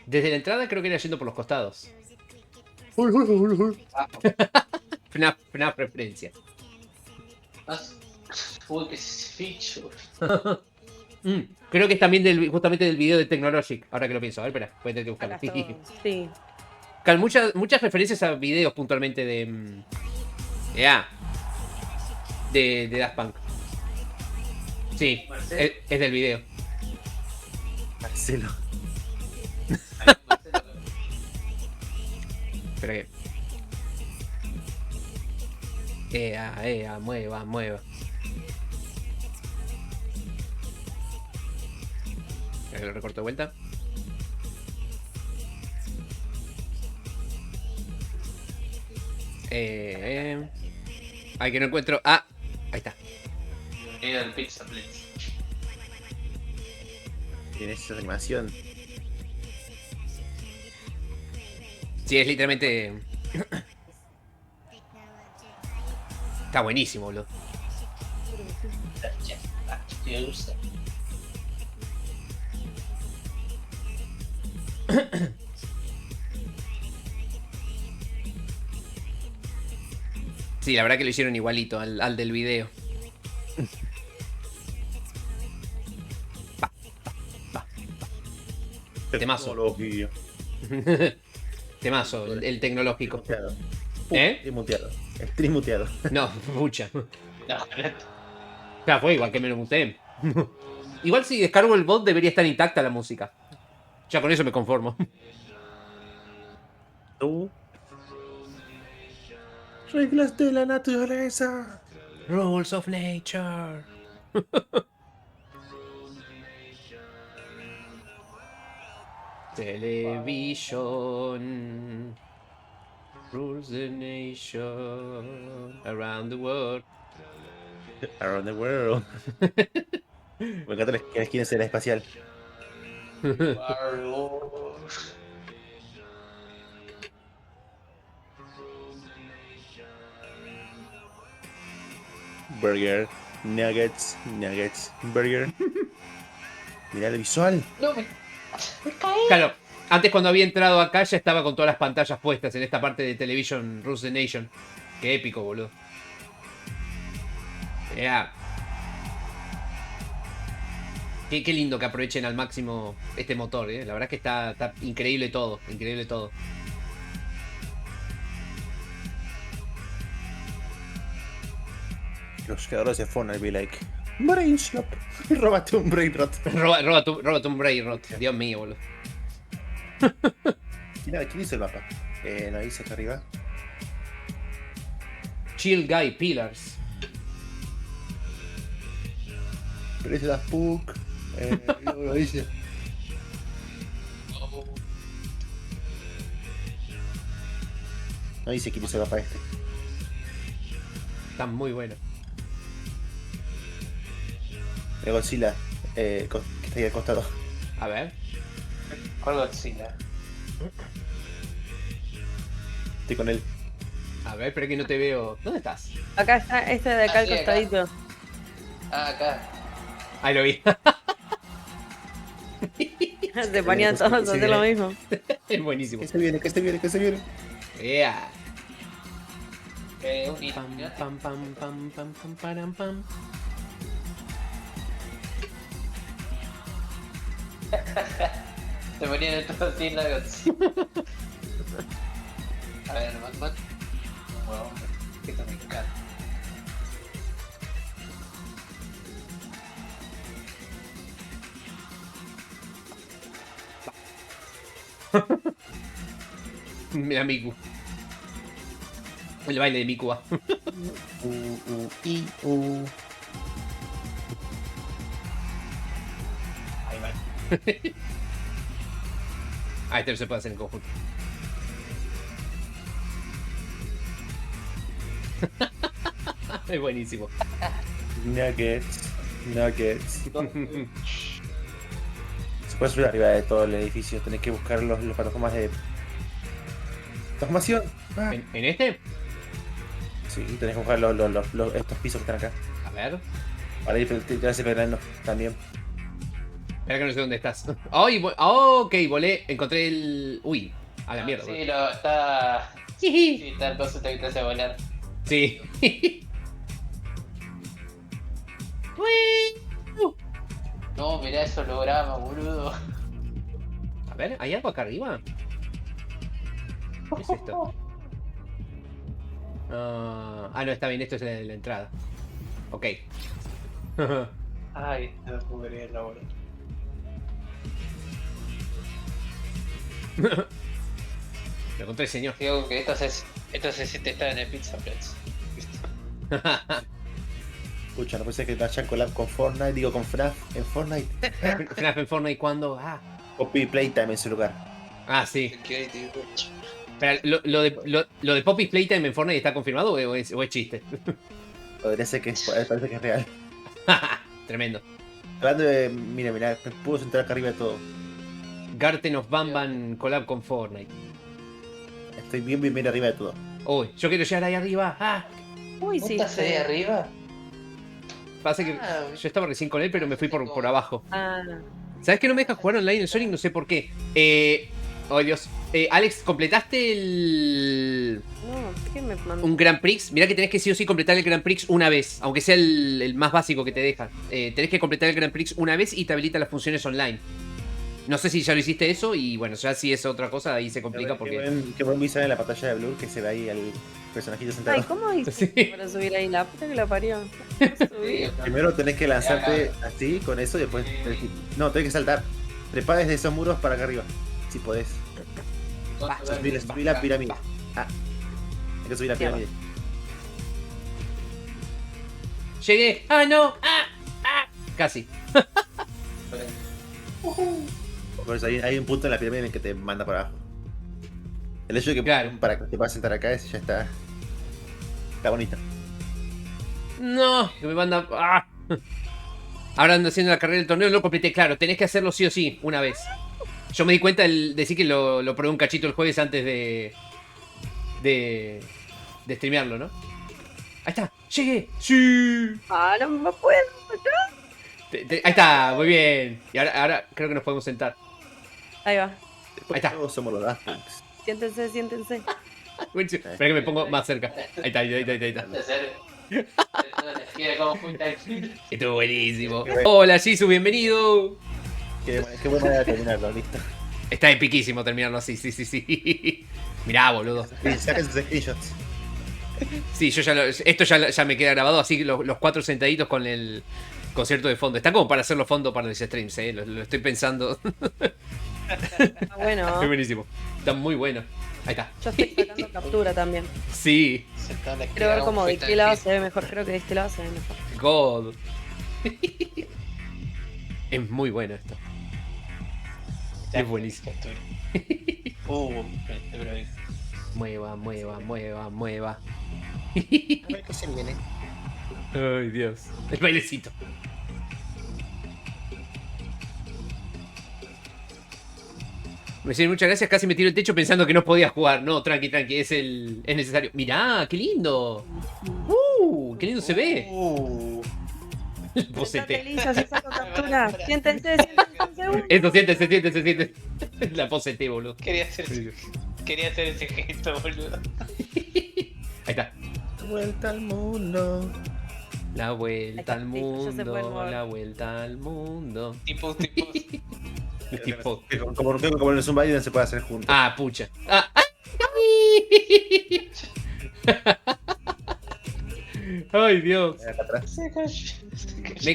Desde la entrada creo que era yendo por los costados. FNAF referencia. Uy, que es feature. Creo que es también justamente del video de Technologic. Ahora que lo pienso. A ver, espera, voy a tener que buscarlo. Acá está. Sí. Claro, muchas referencias a videos puntualmente de. De Daft Punk. Sí, Marcelo. es del video. Marcelo. Espera que. Mueva. Espera que lo recorto de vuelta. Ay, que no encuentro. Ah, ahí está. Era el Pizza Blitz. Tiene esa animación. Sí, es literalmente. Está buenísimo, boludo. Me gusta. Sí, la verdad que lo hicieron igualito al del video. Temazo. Tecnología. Temazo, el tecnológico. Muteado. ¿Eh? Muteado. Stream muteado. No, mucha. No, Claro, fue igual que me lo muteé. Igual si descargo el bot debería estar intacta la música. Ya con eso me conformo. Tú. Reglas de la naturaleza. Rules of Nature. Television. Rules the nation. Around the world. Around the world. Me encanta la esquina ser espacial. Burger. Nuggets. Burger. Mirá el visual. no me caí. Claro, antes cuando había entrado acá ya estaba con todas las pantallas puestas en esta parte de Television Rules the Nation. Qué épico, boludo. Yeah. Qué lindo que aprovechen al máximo este motor, La verdad es que está increíble todo, increíble todo. Los creadores de Fortnite be like. Brain Shop. Róbate un Brain Rot. Róbate un Brain Rot. Dios mío, boludo. ¿Quién hizo el mapa? No dice acá arriba. Chill Guy Pillars. Pero ese da Spook. No lo dice. No dice quién hizo el mapa este. Está muy bueno. De Godzilla, que está ahí al costado. A ver. ¿Cuál Godzilla? Estoy con él. A ver, pero que no te veo. ¿Dónde estás? Acá está, este de acá Ah, al sí, acá. costadito. Ah, acá. Ahí lo vi. Se ponían todos a hacer lo mismo. Es buenísimo. ¿Qué se viene? ¿Qué se viene? ¿Qué se viene? Yeah. Un hito. Pam, pam, pam, pam, pam, pam, param, pam. Se ponían todos así en la Godzilla. A ver, Batman. Un huevón. Esto me encanta. Mira Miku. El baile de Miku. Ah. Ahí va. Ah, este no se puede hacer en conjunto. Es buenísimo. Nuggets. Nuggets. Se puede subir arriba de todo el edificio. Tenés que buscar los plataformas de transformación. Ah. ¿En este? Sí, tenés que buscar estos pisos que están acá. A ver. Para ir tirarse pegando también. Espera que no sé dónde estás. ¡Ay! Ok, volé. Encontré el. Uy, a la mierda. Sí, lo está. Sí, está el coso que te hace volar. Sí. No, mirá ese holograma, boludo. A ver, ¿hay algo acá arriba? ¿Qué es esto? No, está bien, esto es la entrada. Ok. Ay, no puedo creerlo, boludo. Lo encontré, señor. Digo que esto se siente estar en el Pizza Place. ¿Viste? Escucha, no puede ser que vayan collab con Fortnite, digo con FNAF en Fortnite. FNAF en Fortnite, ¿cuándo? Poppy Playtime en su lugar. Sí. Security Watch. Espera, ¿lo de Poppy's Playtime en Fortnite está confirmado o es chiste? Podría ser que parece que es real. Tremendo. Hablando de. Mira, me puedo sentar acá arriba de todo. Garten of Bamban collab con Fortnite. Estoy bien arriba de todo. Uy, yo quiero llegar ahí arriba. Uy, ¿No sí. estás ahí arriba? Pasa que yo estaba recién con él, pero me fui por abajo. Ah, ¿Sabes que no me deja jugar online en Sonic? No sé por qué. Oh, Dios. Alex, ¿completaste no, ¿qué me mandó? un Grand Prix? Mirá que tenés que sí o sí completar el Grand Prix una vez, aunque sea el más básico que te deja. Tenés que completar el Grand Prix una vez y te habilita las funciones online. No sé si ya lo hiciste eso y bueno, ya si es otra cosa ahí se complica porque... Qué buen visual en la pantalla de Blur que se ve ahí el personajito sentado. Ay, ¿cómo hice Sí. para subir ahí? La puta que la parió. Subí. Primero tenés que lanzarte así, con eso, y después. No, tenés que saltar. Trepa desde esos muros para acá arriba. Si podés. Va, Subí la pirámide. Ah. Hay que subir la pirámide. Llegué. ¡Ah, no! ¡Ah! Casi. Por eso hay un punto en la pirámide en el que te manda para abajo. El hecho de que Claro. para que te puedas sentar acá ya está. Está bonito. No, que me manda... ¡Ah! Ahora ando haciendo la carrera del torneo, no lo completé. Claro, tenés que hacerlo sí o sí, una vez. Yo me di cuenta el decir que lo probé un cachito el jueves antes de streamearlo, ¿no? Ahí está, llegué. Sí. Ah, no me puedo. Ahí está, muy bien. Y ahora creo que nos podemos sentar. Ahí va. Después Ahí está. todos somos los Daft Punks. Siéntense, siéntense. Espera que me pongo más cerca. Ahí está. ¿En serio? Mira cómo fuiste aquí. Estuvo buenísimo. Qué bueno. Hola, Jisoo, bienvenido. Qué buena manera de terminarlo, listo. Está epiquísimo terminarlo así, sí. Mirá, boludo. Y saquen sus screenshots. Sí, yo esto ya me queda grabado, así los 4 sentaditos con el concierto de fondo. Está como para hacerlo fondo para los streams, lo estoy pensando. Ah, bueno. Es buenísimo. Está muy bueno. Ahí está. Yo estoy sacando captura también. Sí, Sentado en la Quiero ver esquina, cómo de fuiste qué al lado piso. se ve mejor. Creo que de este lado se ve mejor. God. Es muy bueno esto. Es buenísimo. Pero Mueva. A ver qué se viene. Ay, Dios. El bailecito. Me dicen muchas gracias, casi me tiro el techo pensando que no podía jugar. No, tranqui, es necesario. Mirá, qué lindo. Qué lindo se ve. Sentate, Posete. Lisa, yo saco captura. Siéntense un segundo. Esto se siente. La posete, boludo. Quería hacer ese gesto, boludo. Ahí está. Vuelta al mundo. La vuelta al Listo, ya se pueden mundo, mover. la vuelta al mundo. Tipo. Tipo. Como en el Zumba Biden se puede hacer juntos. Ah, pucha. Ay, Dios. Acá atrás.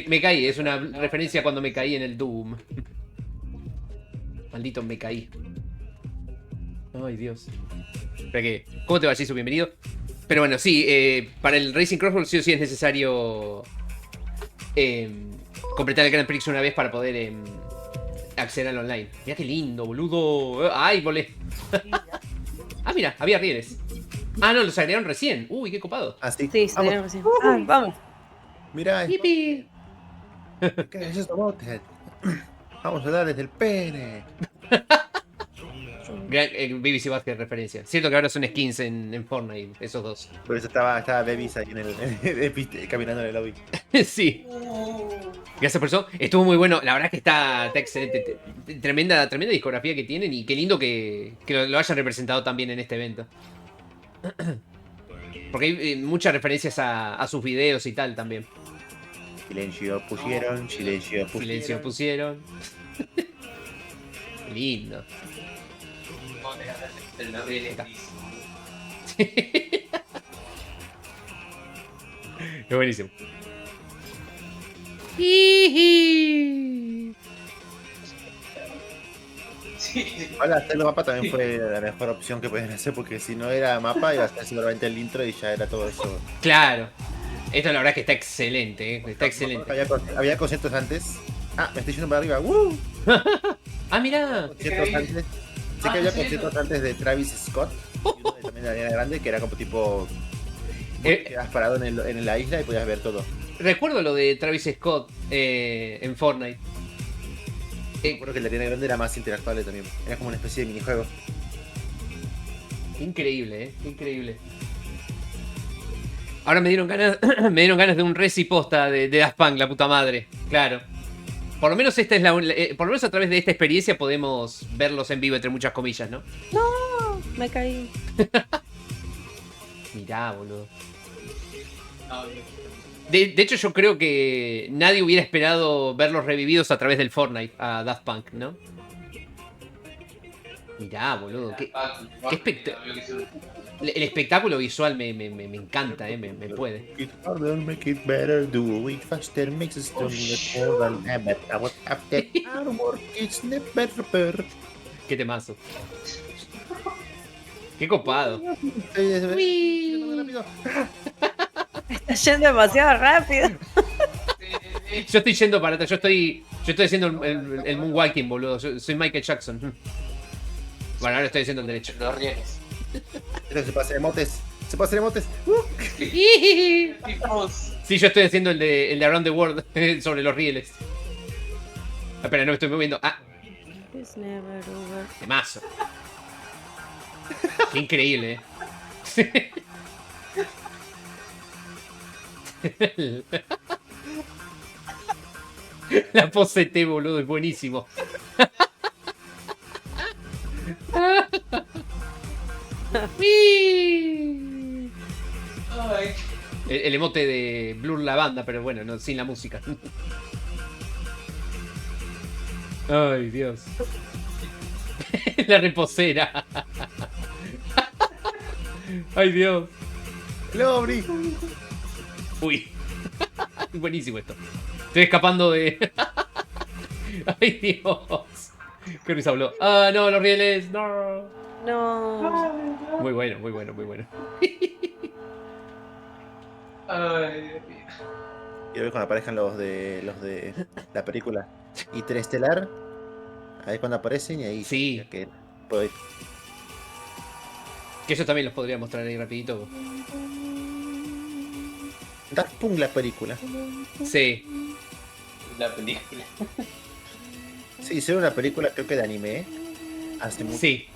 Me caí, es una referencia a cuando me caí en el Doom. Maldito, me caí. Ay, Dios. Espera que. ¿Cómo te va, Jisoo? Bienvenido. Pero bueno, sí, para el Racing Crossbow sí o sí es necesario completar el Grand Prix una vez para poder acceder al online. Mira qué lindo, boludo. ¡Ay, volé! Ah, mira, había rieles. Ah, no, los agregaron recién. Uy, qué copado. Así. Sí, se Vamos. dieron recién. Vamos. Mirá, Yipi. ¿qué es esto, Mothead? Vamos a dar desde el pene. BBC Basket referencia. Cierto que ahora son skins en Fortnite, esos dos. Por eso estaba Babies ahí caminando en el lobby. Sí. Gracias por eso. Estuvo muy bueno. La verdad es que está excelente. Tremenda discografía que tienen y qué lindo que lo hayan representado también en este evento. Porque hay muchas referencias a sus videos y tal también. Silencio pusieron, silencio pusieron. Silencio pusieron. Lindo. ¿Cómo te ganaste el nombre de Es buenísimo. Sí. Ahora hacerlo mapa también fue la mejor opción que podían hacer, porque si no era mapa iba a ser simplemente el intro y ya era todo eso. Claro. Esto la verdad es que está excelente, está excelente. Había conciertos antes. Ah, me estoy yendo para arriba. ¡Woo! Ah, mirá. Conciertos antes. Sé que había conciertos antes de Travis Scott. Y uno también de Ariana Grande, que era como tipo. Quedas parado en la isla y podías ver todo. Recuerdo lo de Travis Scott en Fortnite. Recuerdo que el de Ariana Grande era más interactuable también. Era como una especie de minijuego. Increíble, increíble. Ahora me dieron ganas, de un reci posta de Daft Punk, la puta madre. Claro. Por lo menos esta es por lo menos a través de esta experiencia podemos verlos en vivo entre muchas comillas, ¿no? No, me caí. Mirá, boludo. De hecho, yo creo que nadie hubiera esperado verlos revividos a través del Fortnite a Daft Punk, ¿no? Mirá, boludo. Qué el espectáculo visual me encanta, me puede. It harder, make it better, do it faster, makes it stronger, more than ever. I would have to armor, it's never better. Qué temazo. Qué copado. Está yendo demasiado rápido. Yo estoy yendo para atrás, yo estoy haciendo el moonwalking, boludo. Soy Michael Jackson. Bueno, ahora estoy haciendo el derecho. Los rieles. Esto se puede hacer emotes. Se puede hacer emotes. Sí, yo estoy haciendo el de Around the World sobre los rieles. Espera, no me estoy moviendo. Ah, It's never over. temazo. Qué increíble, La pose T, boludo, es buenísimo. Ay, El emote de Blur la banda, pero bueno, no, sin la música. Ay, Dios. La reposera. Ay, Dios. Lobri. Uy. Buenísimo esto. Estoy escapando de... Ay, Dios. Qué risa habló. Ah, no, los rieles. No. No. Muy bueno, muy bueno, muy bueno. ay, Dios mío. Quiero ver cuando aparezcan los de la película Interestelar. Ahí cuando aparecen y ahí Sí. ya que puedo ir. Que yo también los podría mostrar ahí rapidito. Daft Punk la película. Sí. La película. Sí, hicieron una película creo que de anime. Hace mucho. Sí.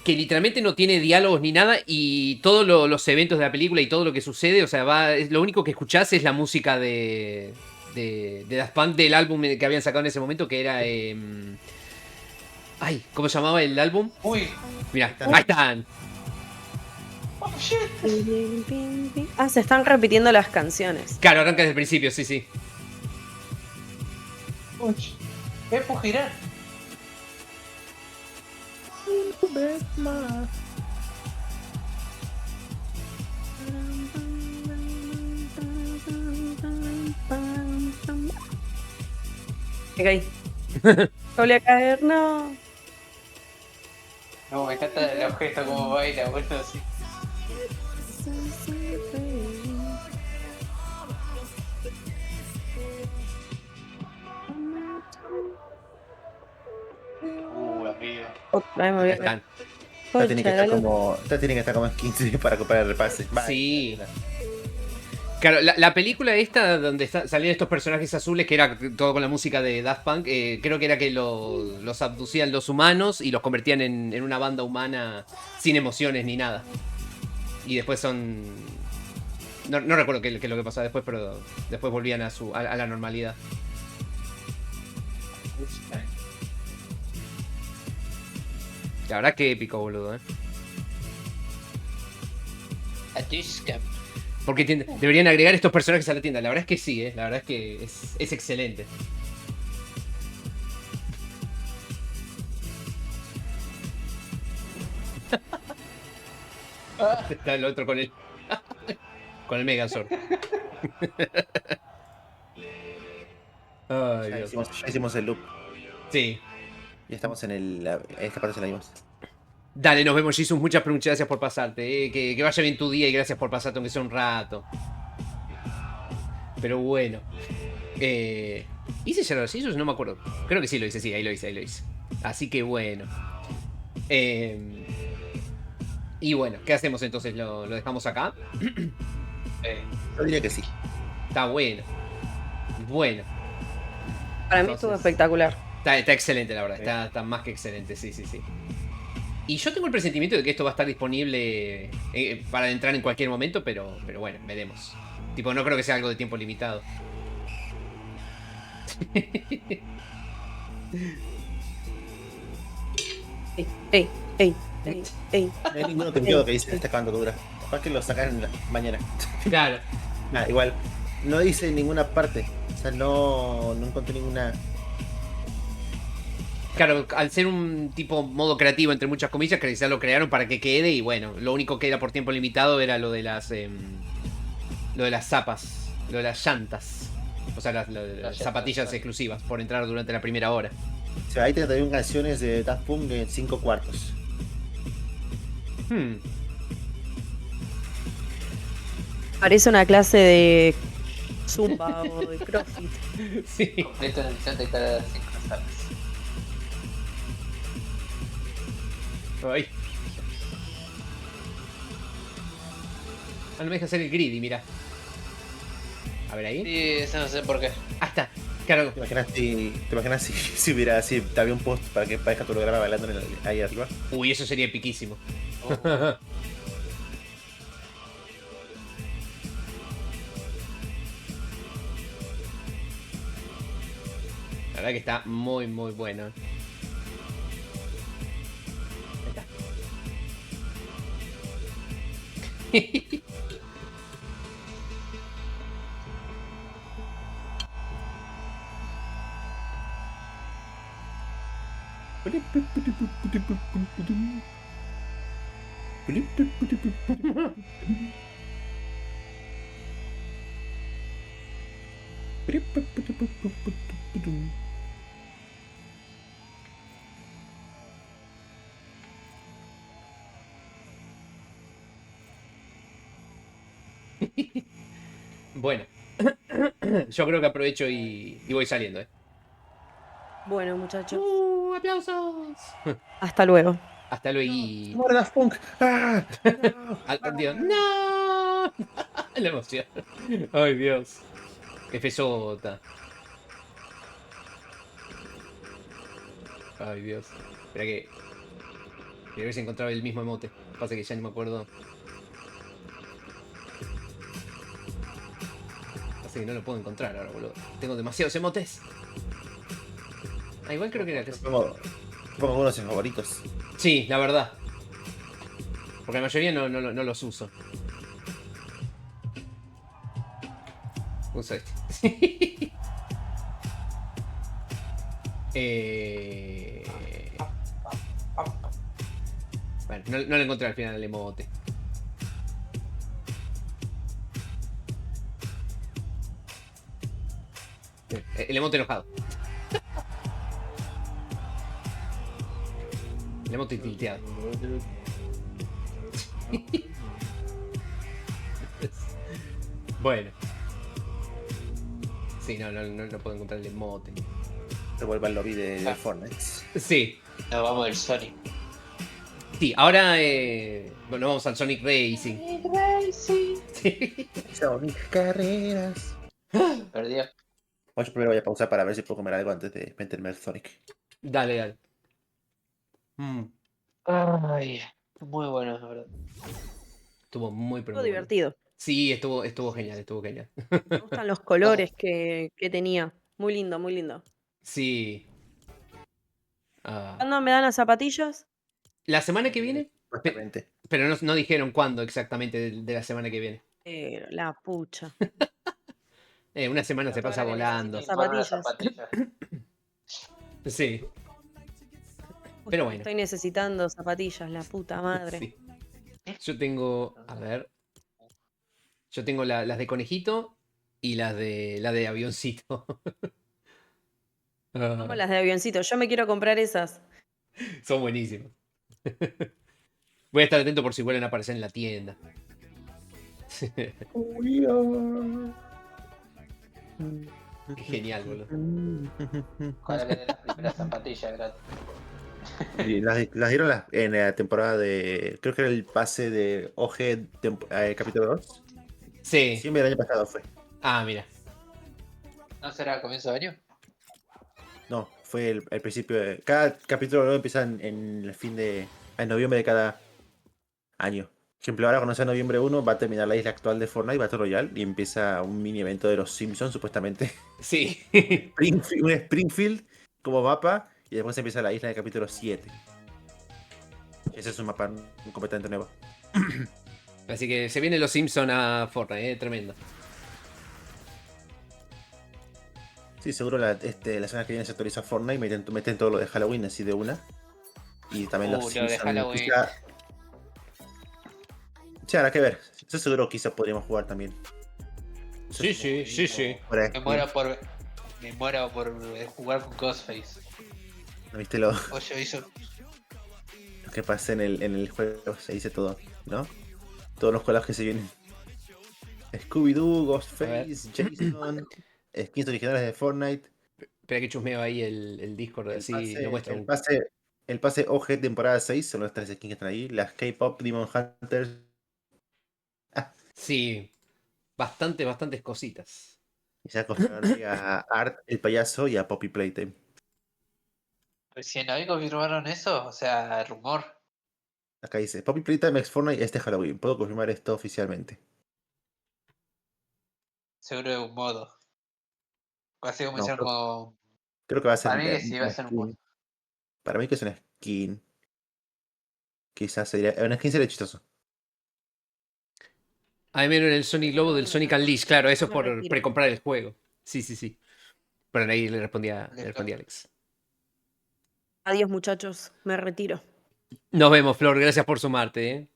Que literalmente no tiene diálogos ni nada y todos los eventos de la película y todo lo que sucede, o sea, lo único que escuchás es la música de Daft Punk del álbum que habían sacado en ese momento, que era... ay, ¿cómo se llamaba el álbum? Uy. Mira, ahí están. Oh, shit. Ah, se están repitiendo las canciones. Claro, arranca desde el principio, sí, sí. Uy. ¿Puedo girar? Me caí. Volví a caer, no. No, me encanta el objeto como baila, bueno, así. Amigo. Otra vez me volví Ahí a caer. están. Esta tiene que Concha, estar era como. Esta tiene que estar como en 15 para comprar el repase. Va, Sí. Claro, la película esta donde salían estos personajes azules, que era todo con la música de Daft Punk, creo que era que los abducían los humanos y los convertían en una banda humana sin emociones ni nada. Y después son... No recuerdo qué es lo que pasaba después, pero después volvían a la normalidad. La verdad que épico, boludo, A Discap. Porque deberían agregar estos personajes a la tienda. La verdad es que sí, la verdad es que es excelente. Está el otro con el... con el Megazord. Ay, Ya Dios. hicimos el loop. Sí. Y estamos en esta parte se la vimos. Dale, nos vemos, Jesus. Muchas gracias por pasarte. Que vaya bien tu día y gracias por pasarte aunque sea un rato. Pero bueno. ¿Hice ya los Jesus? No me acuerdo. Creo que sí lo hice, sí, ahí lo hice. Así que bueno. Y bueno, ¿qué hacemos entonces? ¿Lo dejamos acá? Yo diría que sí. Está bueno. Bueno. Para mí Entonces, estuvo espectacular. Está excelente, la verdad. Está más que excelente, sí. Y yo tengo el presentimiento de que esto va a estar disponible para entrar en cualquier momento, pero bueno, veremos. Tipo, no creo que sea algo de tiempo limitado. Ey. No hay ninguno que dice hasta cuándo dura. Capaz que lo sacan mañana. Claro. Nah, igual. No dice en ninguna parte. O sea, no encontré ninguna. Claro, al ser un tipo modo creativo, entre muchas comillas, que quizás lo crearon para que quede. Y bueno, lo único que era por tiempo limitado era lo de las zapas, lo de las llantas. O sea, las zapatillas exclusivas por entrar durante la primera hora. O sea, hay 31 canciones de Daft Punk en 5 cuartos. Parece una clase de Zumba o de CrossFit. Sí. Completo en el chat de cada 5 salas. Ay. Ah, no me deja hacer el greedy, mira. A ver ahí. Sí, eso no sé por qué. Ah, está. Claro. ¿Te imaginas si hubiera así, te había un post para que parezca tu holograma bailando ahí arriba? Uy, eso sería epiquísimo. Oh. La verdad que está muy bueno. Ahí está. Bueno, yo creo que aprovecho y voy saliendo, Bueno, muchachos. ¡Aplausos! Hasta luego. Hasta luego. ¡Muere Daft Punk! ¡Ah! Dios, ¡no! La emoción. Ay, Dios. F-Sota. Ay, Dios. Espera que. Voy a ver si encontraba el mismo emote. Pasa que ya no me acuerdo. Pasa que no lo puedo encontrar ahora, boludo. Tengo demasiados emotes. Ah, igual creo que era casi. Pongo algunos en favoritos. Sí, la verdad. Porque la mayoría no los uso. Uso este. Bueno, no lo encontré al final el emote. El emote enojado. El emote tilteado. Bueno. Sí, no puedo encontrar el emote. Se vuelve al lobby de Fortnite. Sí, Nos vamos del Sonic. sí, ahora bueno, vamos al Sonic Racing. Sí. Sonic Carreras. Perdió. Yo primero voy a pausar para ver si puedo comer algo antes de meterme al Sonic. Dale, dale. Mm, Ay, muy bueno, la verdad. estuvo muy, pero Estuvo muy bueno. divertido. Sí, estuvo genial, estuvo genial. Me gustan los colores que tenía. Muy lindo, muy lindo. Sí. Ah, ¿Cuándo me dan las zapatillas? la semana que viene, Supuestamente. pero no dijeron cuándo exactamente de la semana que viene. La pucha. Una semana se pasa Ahora que volando. necesito Por unas zapatillas. Sí, pero bueno. Estoy necesitando zapatillas, la puta madre. Sí. Yo tengo, a ver, yo tengo las de conejito y la de avioncito. Como Ah, las de avioncito. Yo me quiero comprar esas. son buenísimos. Voy a estar atento por si vuelven a aparecer en la tienda. Qué genial, boludo. Ojalá que den las primeras zapatillas gratis. Y las dieron en la temporada de. Creo que era el pase de OG capítulo 2. Sí. Siempre el año pasado fue. Ah, mira. ¿No será a comienzo de año? No, fue el principio de. Cada capítulo nuevo empieza en el fin de. En noviembre de cada año. Por ejemplo, ahora cuando sea noviembre 1 va a terminar la isla actual de Fortnite, Battle Royale, y empieza un mini evento de los Simpsons, supuestamente. Sí. Un Springfield como mapa, y después empieza la isla de capítulo 7. Ese es un mapa completamente nuevo. Así que se vienen los Simpsons a Fortnite, tremendo. Sí, seguro la semana que viene se actualiza Fortnite y meten todo lo de Halloween así de una. Y también los Lo de Simpsons. Halloween. Sí, habrá que ver. Eso seguro quizás podríamos jugar también. Sí. Fuera de Me Steam. muero por jugar con Ghostface. ¿No viste lo Oye, hizo. que pasa en el juego? Se dice todo, ¿no? Todos los collages que se vienen. Scooby-Doo, Ghostface, Jason, skins originales de Fortnite. Espera que chusmeo ahí el Discord, El así lo pase, muestro. el pase OG temporada 6 son las 3 skins que están ahí. Las K-Pop Demon Hunters. Sí, bastantes cositas. Y ya confirmaron ahí a Art, el payaso, y a Poppy Playtime. Recién hoy confirmaron eso, o sea, rumor. Acá dice, Poppy Playtime X Fortnite este Halloween. Puedo confirmar esto oficialmente. Seguro de un modo. Así como No, hicieron con. creo que va a ser Para mí que sí, va a una ser un modo. skin. Para mí que es una skin. Quizás sería. Una skin sería chistoso. Ahí vieron el Sonic Lobo del Sonic Unleashed, claro, eso es Me por retiro. precomprar el juego. Sí. Pero ahí le respondía Alex. Adiós, muchachos. Me retiro. Nos vemos, Flor, gracias por sumarte, ¿eh?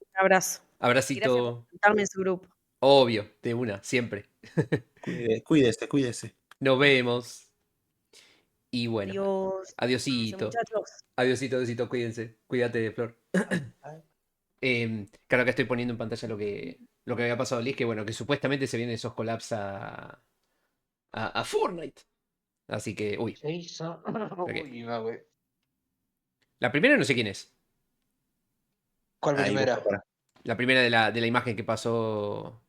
Un abrazo. Y gracias por Abracito, contarme en su grupo. obvio, de una, siempre. Cuídese. Nos vemos. Y bueno, Adiós. adiosito. Muchachos. Adiosito, cuídense. Cuídate, Flor. Claro que estoy poniendo en pantalla lo que había pasado Liz, que bueno, que supuestamente se vienen esos collabs a Fortnite. Así que, uy. Jason. Uy, va, güey. La primera no sé quién es. ¿Cuál Ahí primera? busca, para. La primera de la imagen que pasó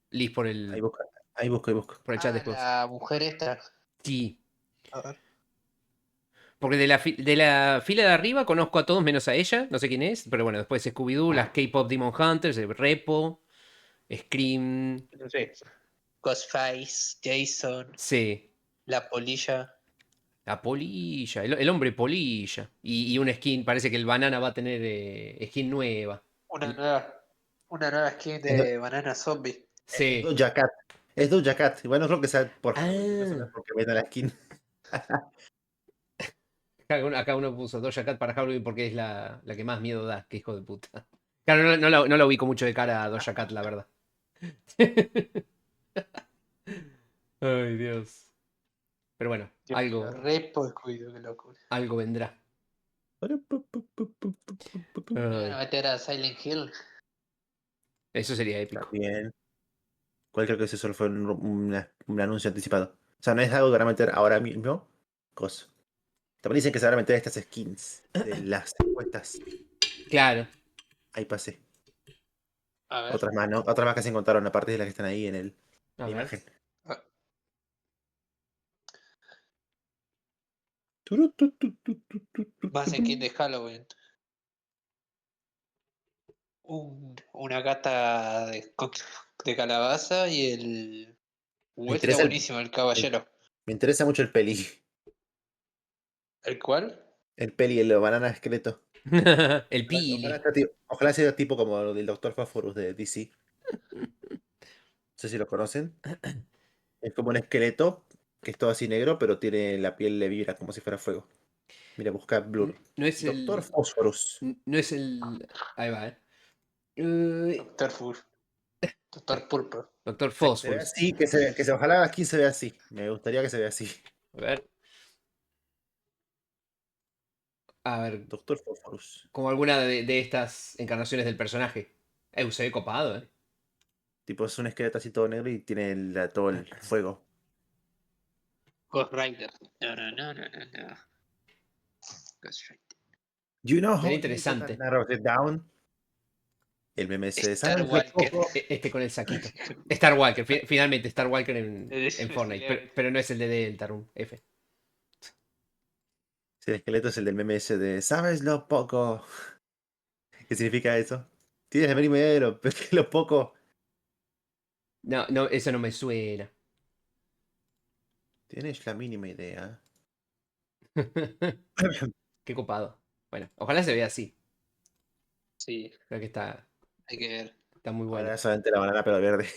Liz por Ahí el, busca. Ahí busco. por el chat después. La mujer esta. Sí. A ver. Porque de la fila de arriba conozco a todos menos a ella, no sé quién es, pero bueno, después Scooby-Doo, las K-Pop Demon Hunters, Repo, Scream, No sé. Ghostface, Jason, sí, la polilla. la polilla, el hombre polilla. Y un skin, parece que el banana va a tener skin nueva. Una El- nueva, una nueva skin Es, Do- de banana zombie. es sí. Doja Cat. Es Doja Cat. Igual no creo que sea por Halloween, no Ah, solo porque venda la skin. acá uno puso Doja Cat para Halloween porque es la que más miedo da, que hijo de puta. Claro, no la ubico mucho de cara a Doja Cat, la verdad. Ay, Dios. Pero bueno, Dios mío, algo, re cuido, qué locura. algo vendrá. Van a Ay, meter a Silent Hill. eso sería épico. También. ¿Cuál creo que ese solo fue un anuncio anticipado? O sea, no es algo que van a meter ahora mismo. Cosa. También dicen que se van a meter estas skins de las encuestas. Claro. Ahí pasé. A ver. Otras más, ¿no? Otras más que se encontraron, aparte de las que están ahí en A la ver. imagen. Ah, más skin de Halloween. Una gata de calabaza y el. Me Está interesa buenísimo, el caballero. me interesa mucho el peli. ¿El cual? El peli, el banana esqueleto. El Ojalá, Pili. ojalá sea tipo como lo del Doctor Phosphorus de DC. No sé si lo conocen. Es como un esqueleto que es todo así negro, pero tiene la piel le vibra como si fuera fuego. Mira, busca Blur. No es Doctor el. Phosphorus. No es el. Ahí va, Doctor Full. Doctor Pulpo. Doctor Que se vea Phosphorus. así, ojalá aquí se vea así. Me gustaría que se vea así. A ver. A ver. Doctor Phosphorus. Como alguna de estas encarnaciones del personaje. Se ve copado, ¿eh? Tipo, es un esqueleto así todo negro y tiene todo el fuego. Ghost Rider. No, no, no, no, no, no. Ghost Rider. You know Se ve how to interesante. narrow it down. El meme ese, Star ¿sabes lo Walker. poco? Este con el saquito. Star Walker, finalmente, Star Walker en Fortnite. Pero, Finalmente. pero no es el de Deltarune, F. Sí, el esqueleto es el del meme ese de ¿sabes lo poco? ¿Qué significa eso? Tienes la mínima idea de lo poco. No, no, eso no me suena. Tienes la mínima idea. Qué copado. Bueno, ojalá se vea así. Sí, Creo que hay que ver. está muy bueno. Ahora solamente la banana pero verde.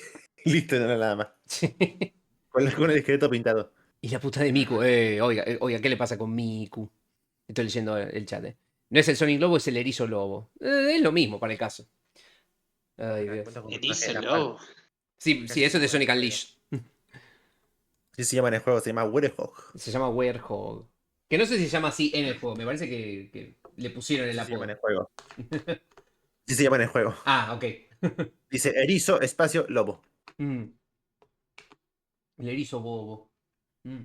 Listo, no nada más. Sí. Con el esqueleto pintado. Y la puta de Miku, oiga, ¿qué le pasa con Miku? Estoy leyendo el chat, eh. No es el Sonic Lobo, es el Erizo Lobo. Es lo mismo para el caso. Ay, Acá Dios. cuenta con un traje de Erizo Napal. Lobo. Sí, sí, Casi eso es de como en el Sonic juego. Unleashed. Sí se llama en el juego, se llama Werehog. Se llama Werehog. Que no sé si se llama así en el juego, me parece que le pusieron el Sí se llama en el apodo. juego. Sí se llama en el juego. Ah, ok. Dice erizo, espacio, lobo. Mm, el erizo bobo. Mm,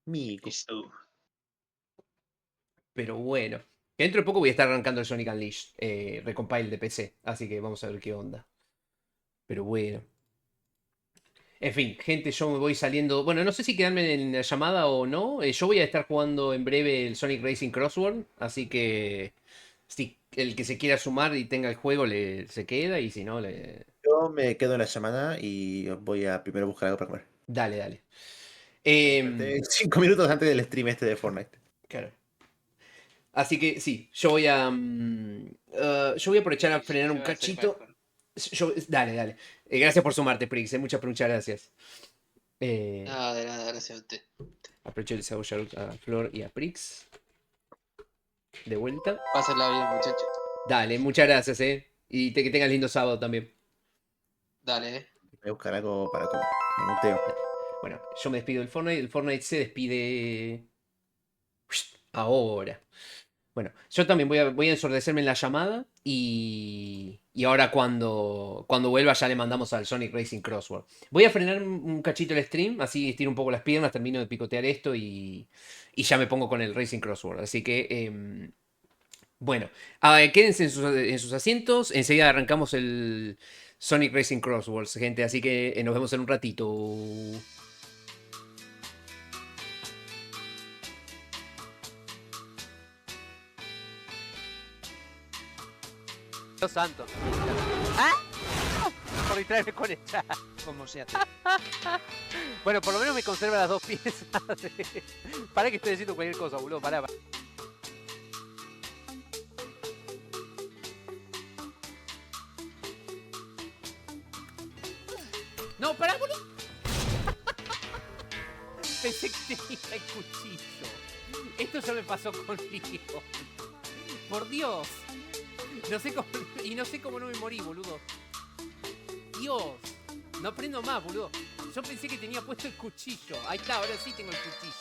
Mico. Erizo. pero bueno. Que dentro de poco voy a estar arrancando el Sonic Unleashed. Recompile de PC. Así que vamos a ver qué onda. Pero bueno. En fin, gente, yo me voy saliendo. Bueno, no sé si quedarme en la llamada o no. Yo voy a estar jugando en breve el Sonic Racing Crossword. Así que si el que se quiera sumar y tenga el juego se queda. Y si no, Yo me quedo en la llamada y voy a primero buscar algo para comer. dale, dale. Me desperté 5 minutos antes del stream este de Fortnite. Claro. Así que sí, yo voy a. Yo voy a aprovechar a frenar un Yo voy a hacer cachito. mejor. Dale, dale. Gracias por sumarte, Prix. Muchas gracias. No, de nada, gracias a usted. Aprovecho el saludo a Flor y a Prix. De vuelta. Pásenla bien, muchachos. Dale, muchas gracias, Y que tengas lindo sábado también. Dale, Voy a buscar algo para comer. Me muteo. Bueno, yo me despido del Fortnite. El Fortnite se despide. Ahora. Bueno, yo también voy a ensordecerme en la llamada. Y ahora cuando vuelva ya le mandamos al Sonic Racing Crossword. Voy a frenar un cachito el stream. Así estiro un poco las piernas. Termino de picotear esto. Y ya me pongo con el Racing Crossword. Así que. Bueno, quédense en sus asientos. Enseguida arrancamos el Sonic Racing Crosswords, gente. Así que nos vemos en un ratito. Dios santo. ¡Ah! Por distraerme con el chat. ¿Cómo se hace? Bueno, por lo menos me conserva las dos piezas. Para que estoy diciendo cualquier cosa, boludo. Pará. No, pará, boludo. Pensé que tenía el cuchillo. Esto ya me pasó con Lío. Por Dios. No sé cómo. Y no sé cómo no me morí, boludo. Dios. No prendo más, boludo. Yo pensé que tenía puesto el cuchillo. Ahí está, ahora sí tengo el cuchillo.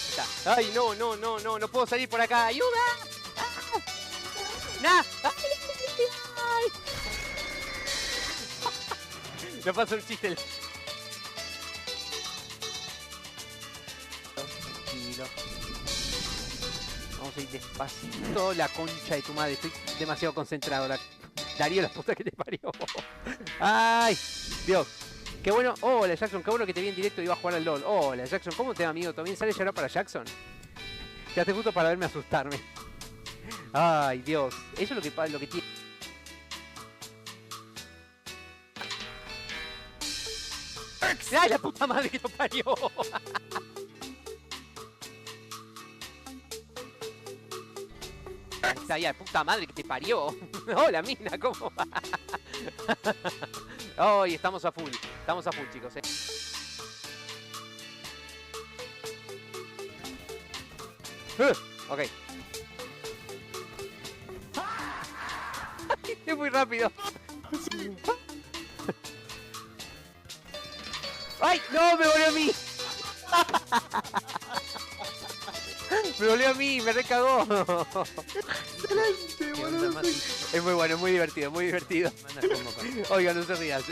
Está. Ay, no puedo salir por acá. ¡Ayuda! ¡Ah! ¡Nah! ¡Ay! No pasó un chiste. Tranquilo. Vamos a ir despacito. La concha de tu madre. Estoy demasiado concentrado. Darío, la puta que te parió. ¡Ay! Dios. Qué bueno. Hola, Jackson. Qué bueno que te vi en directo y iba a jugar al LOL. Hola, Jackson. ¿Cómo te va, amigo? ¿También sale llorar para Jackson? Quedaste justo para verme asustarme. Ay, Dios. Eso es lo que tiene. ¡Ay, la puta madre que lo parió! Está ahí, la puta madre que te parió. Hola, mina, ¿cómo va? Hoy estamos a full, chicos. Ok. Es muy rápido. ¡Ay! ¡No! ¡Me volvió a mí! Me volvió a mí, me recagó. Es muy bueno, muy divertido, muy divertido. Oiga, no se rías.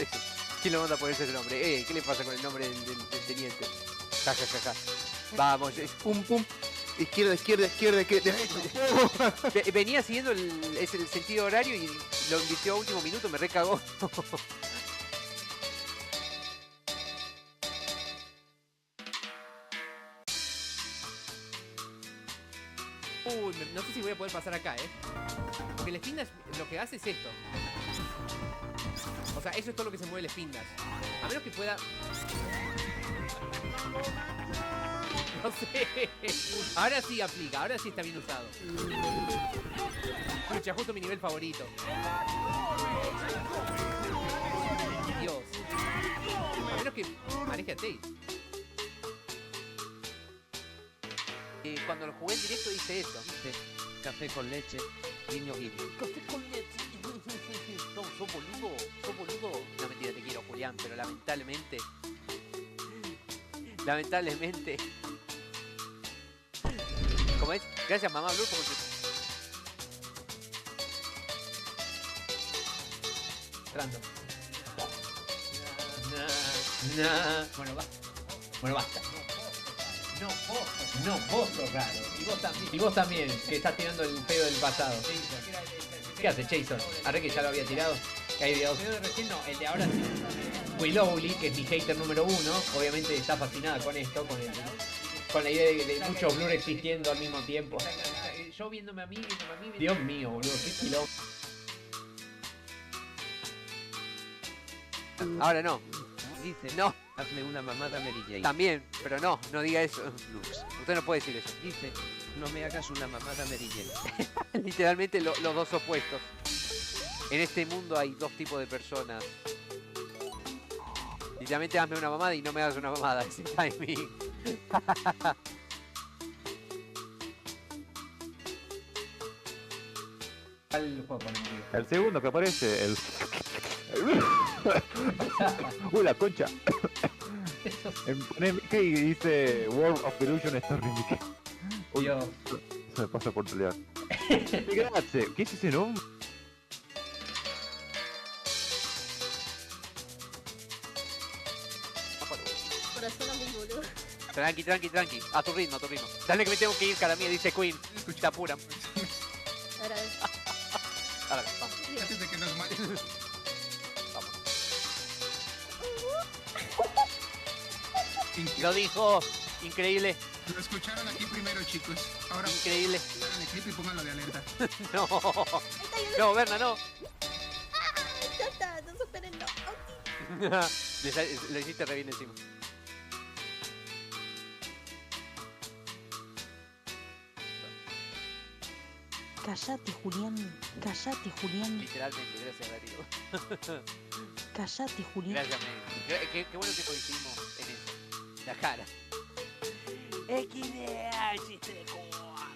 ¿Quién lo manda a ponerse ese nombre? ¿Qué le pasa con el nombre del teniente? Ja, ja, ja, ja. Vamos, pum, pum. Izquierda, derecha. Venía siguiendo el sentido horario y lo invirtió a último minuto, me recagó. Uy, no sé si voy a poder pasar acá, Porque el spin dash lo que hace es esto. O sea, eso es todo lo que se mueve el spin dash. A menos que pueda... No sé. Ahora sí aplica, ahora sí está bien usado. Escucha, justo mi nivel favorito. Dios. A menos que maneje a Tails. Cuando lo jugué en directo dice eso. Dice café con leche, guiño guiño. Café con leche. No, sos boludo. No, mentira, te quiero, Julián, pero lamentablemente. ¿Cómo es? Gracias, mamá Blue, por entrando. Bueno, basta. No, vos sos raro. Y vos también, que estás tirando el pedo del pasado. ¿Qué hace Jason? Arre que ya lo había tirado. Que hay videos. El de recién no, el de ahora sí. Willowly, que es mi hater número 1, obviamente está fascinada con esto, con la idea de muchos blur existiendo al mismo tiempo. Yo viéndome a mí. Dios mío, boludo, qué quilombo. Ahora no. Dice, No. hazme una mamada Mary Jane. También, pero no diga eso. Lux. Usted no puede decir eso. Dice, no me hagas una mamada Mary Jane. Literalmente los dos opuestos. En este mundo hay dos tipos de personas. Literalmente hazme una mamada y no me hagas una mamada. Ese timing. El segundo que aparece, el... la concha. En Mickey dice World of Illusion Story Mickey. Dios. Se me pasa por pelear. Gracias. ¿Qué es ese nombre? Corazón a mi boludo. Tranqui. A tu ritmo. Dale que me tengo que ir, cara mía, dice Queen. Te apuran. Ahora es. Ahora, vamos. Antes de que nos maten. Lo dijo. Increíble, Lo escucharon aquí primero, chicos. Ahora increíble. pongan el clip y pónganlo de alerta. No, no, Berna, no. Ya está, no supérenlo. Lo hiciste re bien encima. Cállate, Julián. Cállate, Julián. Literalmente, gracias, Darío. Cállate, Julián. Gracias, men. Qué bueno que coincidimos en eso. La cara. XD, chiste de Cuba.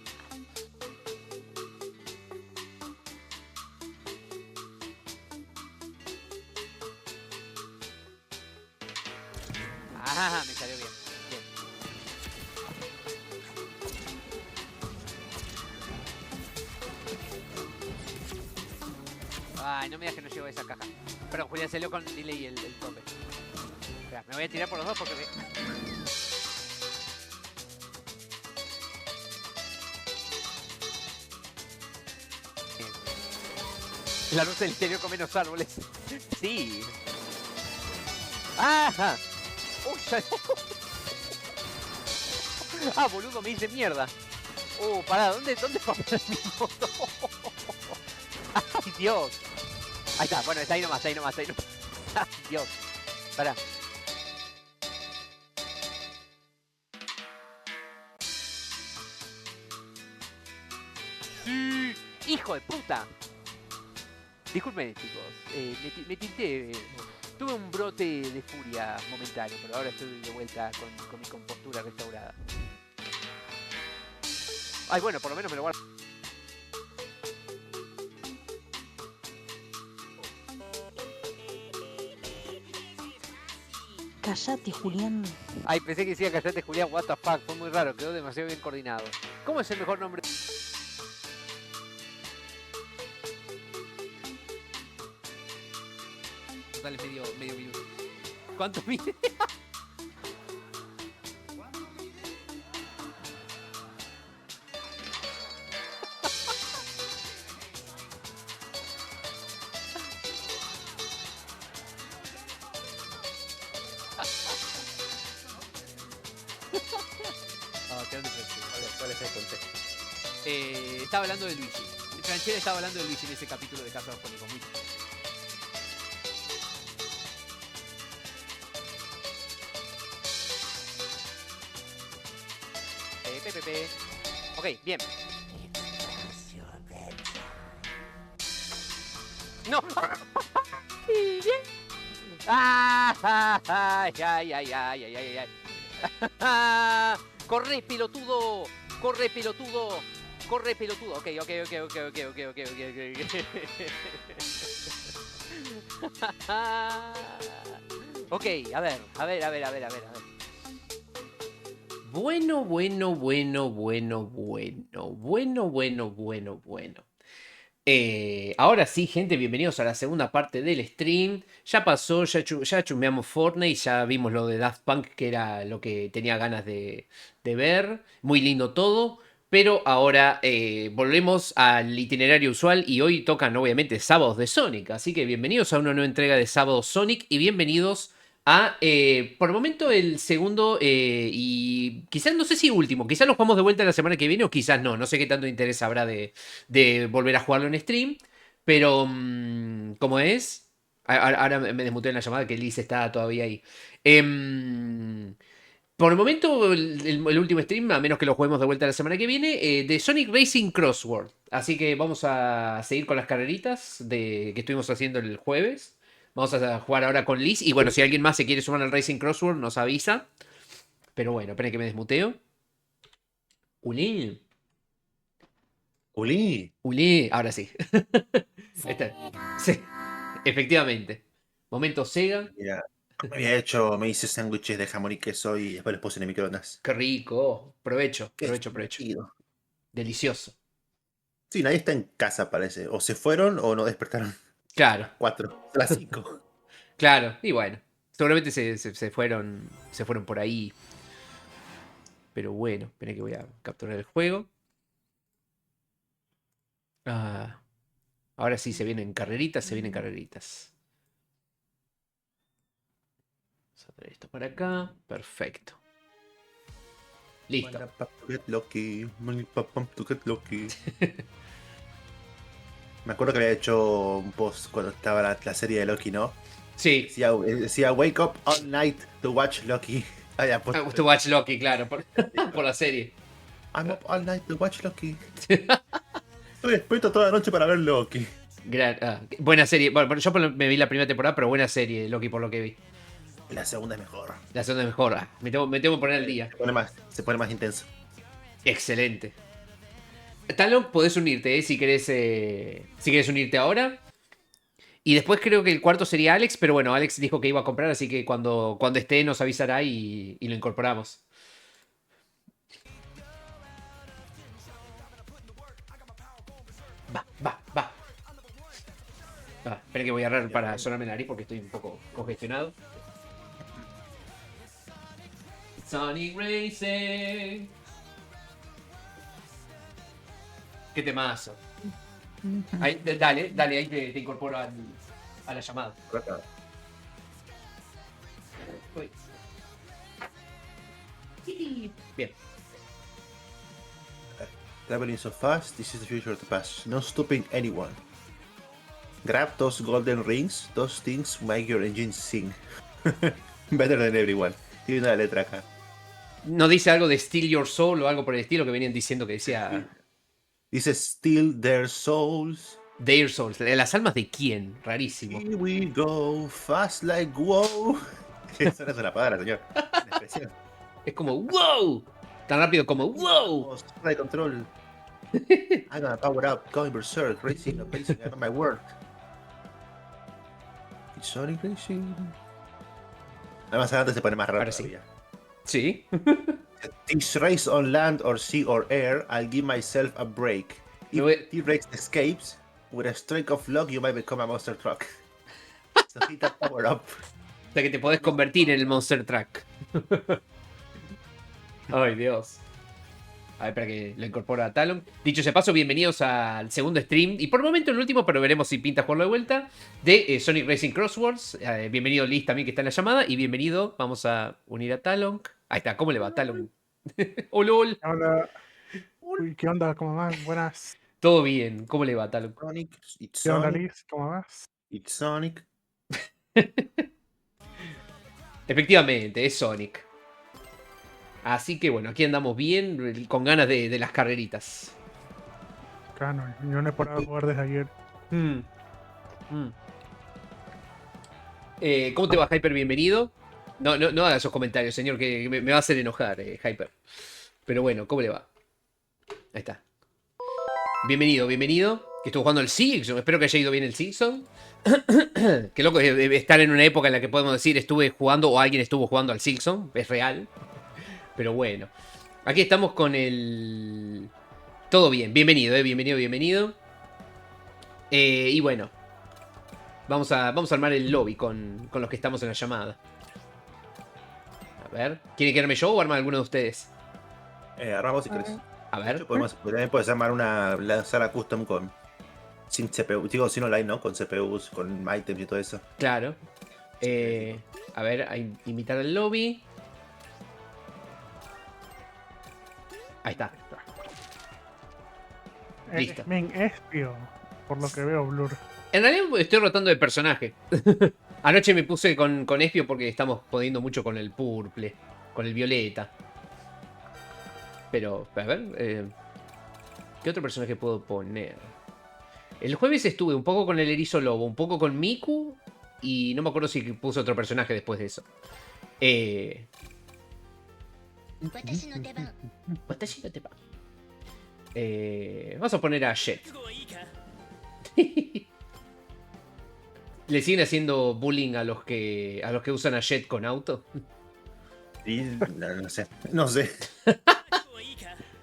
Ah, me salió bien. Bien. Ay, no me digas que no llegó a esa caja. Perdón, Julián, salió con delay el tope. Espera, me voy a tirar por los dos porque me... La luz del interior con menos árboles. Sí. ¡Ajá! ¡Uy, salió! ¡Ah, boludo, me hice mierda! Pará, ¿dónde va a poner mi moto? ¡Ay, Dios! Ahí está, bueno, está ahí nomás, ¡Ay, Dios! Pará. ¡Hijo de puta! Disculpen, chicos, me tilté. Tuve un brote de furia momentáneo, pero ahora estoy de vuelta con mi compostura restaurada. Ay, bueno, por lo menos me lo guardo. Cállate, Julián. Ay, pensé que decía callate, Julián, what the fuck, fue muy raro, quedó demasiado bien coordinado. ¿Cómo es el mejor nombre? Dale medio minuto. ¿Cuánto mide? ¿Cuál es el contexto? Estaba hablando de Luigi. Franchella estaba hablando de Luigi en ese capítulo de Casa de los Cónicos. Muy... Ok, bien. No. Sí, bien. Ay. Corre, pelotudo. Corre, pelotudo. Ok. Ok, a ver. Bueno. Ahora sí, gente, bienvenidos a la segunda parte del stream. Ya pasó, ya chumeamos Fortnite, ya vimos lo de Daft Punk, que era lo que tenía ganas de ver. Muy lindo todo. Pero ahora volvemos al itinerario usual y hoy tocan obviamente sábados de Sonic. Así que bienvenidos a una nueva entrega de Sábados Sonic y bienvenidos a, por el momento, el segundo y quizás, no sé si último, quizás nos jugamos de vuelta la semana que viene o quizás no sé qué tanto interés habrá de volver a jugarlo en stream, pero ¿cómo es? Ahora me desmuté en la llamada que Liz está todavía ahí. Por el momento, el último stream, a menos que lo juguemos de vuelta la semana que viene, de Sonic Racing Crossword. Así que vamos a seguir con las carreritas que estuvimos haciendo el jueves. Vamos a jugar ahora con Liz. Y bueno, si alguien más se quiere sumar al Racing Crossword, nos avisa. Pero bueno, esperen que me desmuteo. Uli, ahora sí. Sí, efectivamente. Momento Sega. Mira, me hice sándwiches de jamón y queso y después los puse en el microondas. Qué rico. Provecho. Qué divertido. Delicioso. Sí, nadie está en casa, parece. O se fueron o no despertaron. Claro. 4, a las 5. Claro, y bueno. Seguramente se fueron por ahí. Pero bueno, esperen que voy a capturar el juego. Ahora sí se vienen carreritas. Vamos a traer esto para acá. Perfecto. Listo. To get lucky, to get lucky. Me acuerdo que había hecho un post cuando estaba la serie de Loki, ¿no? Sí. Decía wake up all night to watch Loki. Había puesto, To watch Loki, claro, por la serie. I'm up all night to watch Loki. Estoy despierto toda la noche para ver Loki. Buena serie. Bueno, yo me vi la primera temporada, pero buena serie, Loki, por lo que vi. La segunda es mejor. La segunda es mejor. Me tengo que poner al día. Se pone más intenso. Excelente. Talon, podés unirte, si querés unirte ahora. Y después creo que el cuarto sería Alex, pero bueno, Alex dijo que iba a comprar, así que cuando esté nos avisará y lo incorporamos. Va. Espera que voy a agarrar para sonarme la nariz porque estoy un poco congestionado. Sonic Racing. Qué temazo. Ahí, dale, ahí te incorporo a la llamada. Uy. Bien. Traveling so fast, this is the future of the past. No stopping anyone. Grab those golden rings, those things make your engine sing. Better than everyone. Tiene una letra acá. ¿No dice algo de Steal Your Soul o algo por el estilo que venían diciendo que decía? Dice Steal their souls. Their Souls. ¿Las almas de quién? Rarísimo. Here we go, fast like wow. Esa no es una palabra, señor. Una expresión. Es como wow. Tan rápido como wow. De control. I'm gonna power up, going berserk, racing, amazing, I know my work. It's Sonic Racing. Además adelante se pone más raro. Ahora sí. Sí. This race on land or sea or air, I'll give myself a break. If T-Rex escapes, with a stroke of luck, you might become a monster truck. So hit that power up. O sea que te podés convertir en el Monster Truck. Ay, Dios. A ver, espera que lo incorpora a Talon. Dicho ese paso, bienvenidos al segundo stream. Y por el momento el último, pero veremos si pinta jugarlo de vuelta. De Sonic Racing Crosswords. Bienvenido Liz también que está en la llamada. Y bienvenido, vamos a unir a Talon. Ahí está, ¿cómo le va Talon? Hola. Hola. Uy, ¿qué onda? ¿Cómo vas? Buenas. Todo bien, ¿cómo le va Talon? Sonic, ¿Qué onda, Liz? ¿Cómo vas? It's Sonic. Efectivamente, es Sonic. Así que bueno, aquí andamos bien, con ganas de las carreritas. Claro, yo no he parado de jugar desde ayer. ¿Cómo te va, Hyper? Bienvenido. No haga esos comentarios, señor, que me va a hacer enojar, Hyper. Pero bueno, ¿cómo le va? Ahí está. Bienvenido. Que estuvo jugando el Silksong. Espero que haya ido bien el Silksong. Qué loco estar en una época en la que podemos decir estuve jugando o alguien estuvo jugando al Silksong. Es real. Pero bueno. Aquí estamos con el... Todo bien. Bienvenido, bienvenido. Y bueno. Vamos a armar el lobby con los que estamos en la llamada. A ver. ¿Quiere quedarme yo o armar alguno de ustedes? Armamos si querés. A ver. También puedes armar la sala custom sin CPU, digo sin online, ¿no? Con CPUs, con items y todo eso. Claro. A ver, a invitar al lobby. Ahí está. Listo. Espio, por lo que veo, Blur. En realidad estoy rotando de personaje. Anoche me puse con Espio porque estamos jodiendo mucho con el purple, con el violeta. Pero, a ver, ¿qué otro personaje puedo poner? El jueves estuve un poco con el erizo lobo, un poco con Miku y no me acuerdo si puse otro personaje después de eso. Vamos a poner a Jet. ¿Le siguen haciendo bullying a los que usan a Jet con auto? Sí, no sé.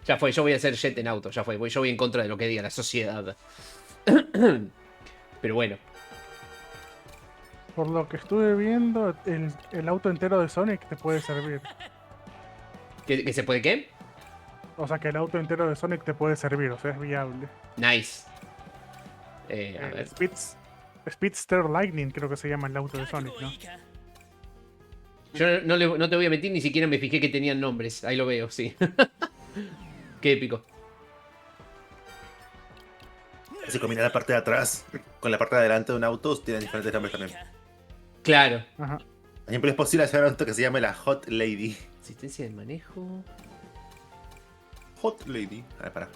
Ya fue, yo voy a hacer Jet en auto, ya fue. Yo voy en contra de lo que diga la sociedad. Pero bueno. Por lo que estuve viendo, el auto entero de Sonic te puede servir. ¿Que se puede qué? O sea, que el auto entero de Sonic te puede servir, o sea, es viable. Nice. A ver. Speedster Lightning creo que se llama el auto de Sonic, ¿no? Yo no te voy a mentir, ni siquiera me fijé que tenían nombres. Ahí lo veo, sí. Qué épico. Si combina la parte de atrás con la parte de adelante de un auto, tienen diferentes nombres también. Claro. Ajá. Por ejemplo, es posible hacer un auto que se llame la Hot Lady. Asistencia de manejo. Hot Lady. A ver, pará.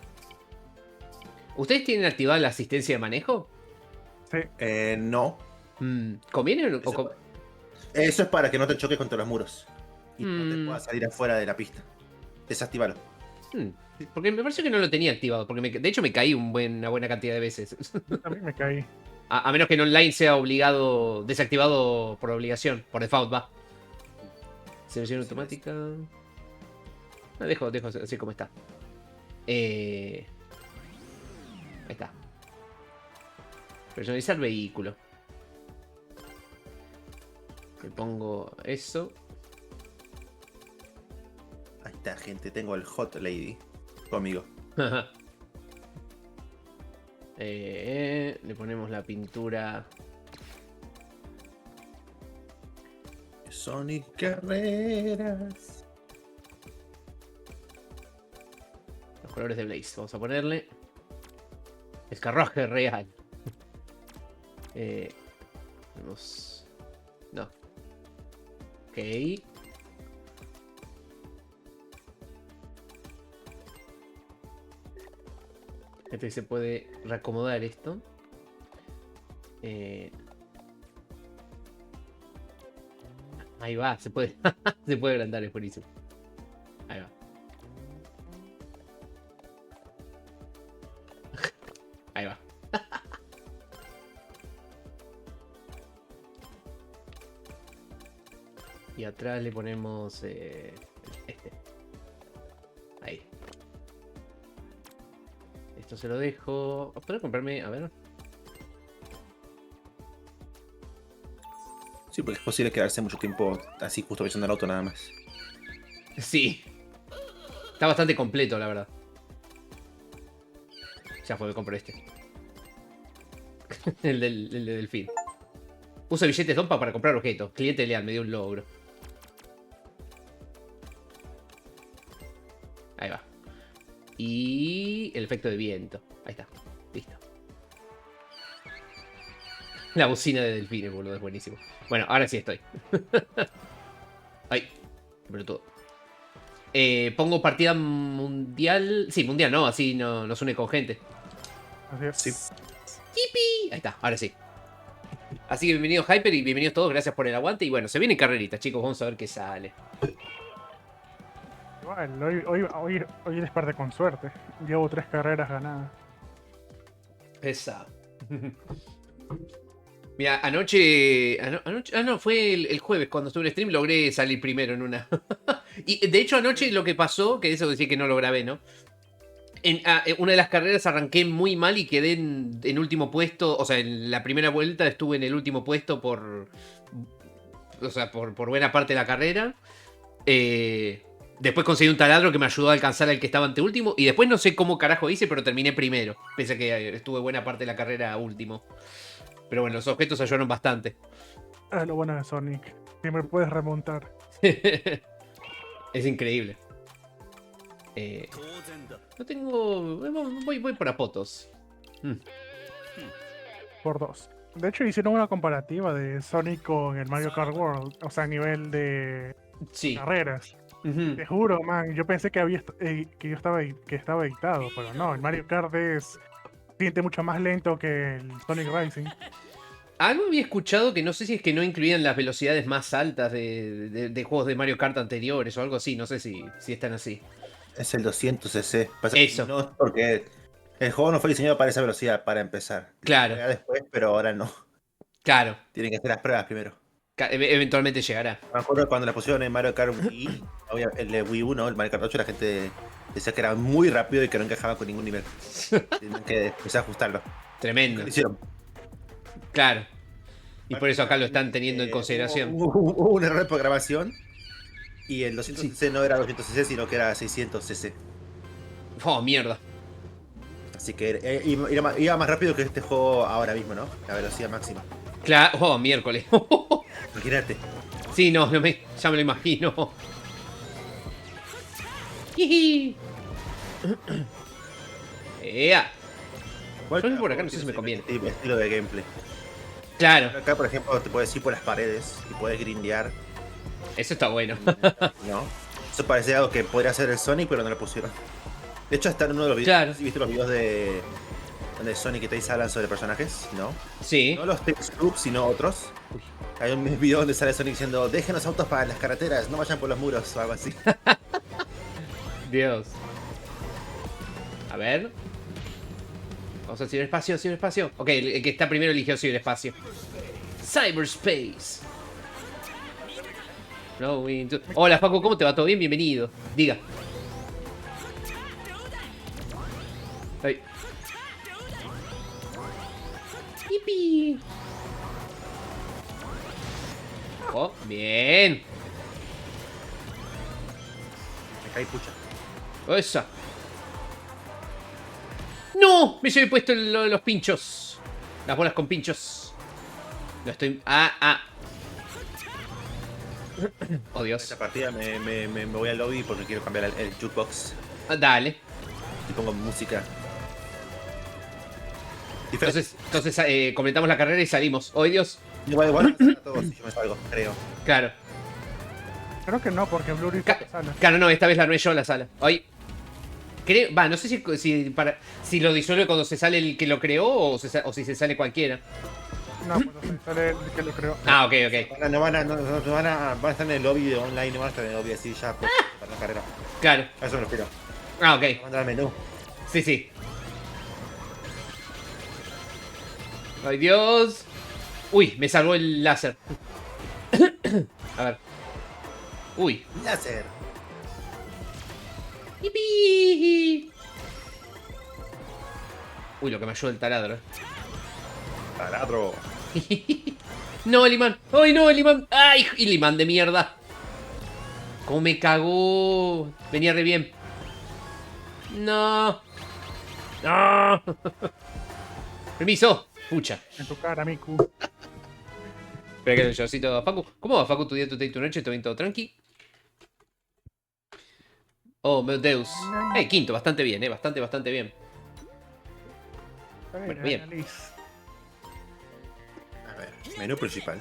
¿Ustedes tienen activada la asistencia de manejo? Sí. No. ¿Conviene o Eso es para que no te choques contra los muros. Y no te Mm. puedas salir afuera de la pista. Desactívalo. Porque me pareció que no lo tenía activado. Porque de hecho me caí una buena cantidad de veces. Yo también me caí. A menos que en online sea obligado, desactivado por obligación, por default va. Selección automática. Dejo así como está. Ahí está. Personalizar vehículo. Le pongo eso. Ahí está, gente. Tengo el Hot Lady conmigo. Le ponemos la pintura. Sonic Carreras. Los colores de Blaze. Vamos a ponerle. Es carruaje real. Tenemos. No. Ok. Este se puede reacomodar esto. Ahí va, se puede. Se puede agrandar, es buenísimo. Ahí va. Ahí va. Y atrás le ponemos este. Ahí. Esto se lo dejo. ¿Puedo comprarme? A ver. Sí, porque es posible quedarse mucho tiempo así justo visando el auto nada más. Sí. Está bastante completo, la verdad. Ya fue, me compro este. el de Delfín. Uso billetes Dompa para comprar objetos. Cliente leal, me dio un logro. Ahí va. Y el efecto de viento. Ahí está. Listo. La bocina de delfines, boludo, es buenísimo. Bueno, ahora sí estoy. Ay, pero todo. Pongo partida mundial. Sí, mundial, ¿no? Así nos une con gente. Así es. Sí. ¡Yipi! Ahí está, ahora sí. Así que bienvenidos Hyper y bienvenidos todos, gracias por el aguante. Y bueno, se vienen carreritas, chicos, vamos a ver qué sale. Igual, hoy desperté con suerte. Llevo 3 carreras ganadas. Pesado. Mira, anoche. No, fue el jueves cuando estuve en stream, logré salir primero en una. Y de hecho, anoche lo que pasó, que eso decía que no lo grabé, ¿no? En una de las carreras arranqué muy mal y quedé en último puesto. O sea, en la primera vuelta estuve en el último puesto por buena parte de la carrera. Después conseguí un taladro que me ayudó a alcanzar al que estaba anteúltimo. Y después no sé cómo carajo hice, pero terminé primero. Pese a que estuve buena parte de la carrera último. Pero bueno, los objetos ayudaron bastante. Es lo bueno de Sonic. Siempre puedes remontar. Es increíble. No tengo... Voy por fotos. Por 2. De hecho, hicieron una comparativa de Sonic con el Mario Kart World. O sea, a nivel de carreras. Te juro, man, yo pensé que estaba editado, pero no, el Mario Kart siente mucho más lento que el Sonic Racing. Algo había escuchado que no sé si es que no incluían las velocidades más altas de juegos de Mario Kart anteriores o algo así, no sé si están así. Es el 200cc. Eso. No, porque el juego no fue diseñado para esa velocidad, para empezar. Claro. Después, pero ahora no. Claro. Tienen que hacer las pruebas primero. Eventualmente llegará. Me acuerdo cuando la pusieron en Mario Kart Wii, el de Wii 1, el Mario Kart 8, la gente decía que era muy rápido y que no encajaba con ningún nivel. Tienen que empezar a ajustarlo. Tremendo. Lo hicieron. Claro. Y por eso acá lo están teniendo en consideración. Hubo un error de programación y el 200cc no era 200cc, sino que era 600cc. Oh, mierda. Así que iba más rápido que este juego ahora mismo, ¿no? La velocidad máxima. Claro. Oh, miércoles. Imagínate. Sí, no, ya me lo imagino. Jiji. Ea. Yo por acá no sé si me conviene. Estilo de gameplay. Claro. Acá, por ejemplo, te puedes ir por las paredes y puedes grindear. Eso está bueno. ¿No? Eso parece algo que podría hacer el Sonic, pero no lo pusieron. De hecho, está en uno de los videos. Claro. ¿Viste los videos de donde Sonic y Tails hablan sobre personajes? ¿No? Sí. No los Tails Group, sino otros. Hay un video donde sale Sonic diciendo: dejen los autos para las carreteras, no vayan por los muros o algo así. Dios. A ver. Vamos al ciberespacio, ciberespacio. Ok, el que está primero eligió ciberespacio. Cyberspace. Hola, Facu, ¿cómo te va? ¿Todo bien? Bienvenido. Diga. Ay. ¡Yipi! Oh, bien. Me caí pucha. Esa. ¡No! Me llevé puesto los pinchos. Las bolas con pinchos. No estoy... Oh, Dios. Esta partida me voy al lobby porque quiero cambiar el jukebox. Dale. Y pongo música. Entonces completamos la carrera y salimos. ¡Oh, Dios! Igual, a todos si yo me salgo, creo. Claro. Creo que no, porque Blue está en la sala. Claro, no, esta vez la armé yo en la sala. Hoy. No sé si lo disuelve cuando se sale el que lo creó o si se sale cualquiera. No, cuando se sale el que lo creó. Ok, ok. No van a estar en el lobby de online, no van a estar en el lobby así ya para la carrera. Claro. A eso me refiero. Ok. Mandar al menú. Sí, sí. ¡Ay, Dios! Uy, me salvó el láser. A ver. Uy. Láser. ¡Yipi! Uy, lo que me ayuda el taladro. Taladro. No, el imán. ¡Ay, no, el imán! ¡Ay, el imán de mierda! ¿Cómo me cagó? Venía re bien. No. No. Permiso. Pucha. En tu cara, Miku. Espera que el showcito. Facu, ¿cómo va, Facu? Tu día, tu day, tu noche, ¿todo bien, todo tranqui? Oh, meu Deus. Quinto, bastante bien, bastante bien. Bueno, bien. A ver, menú principal.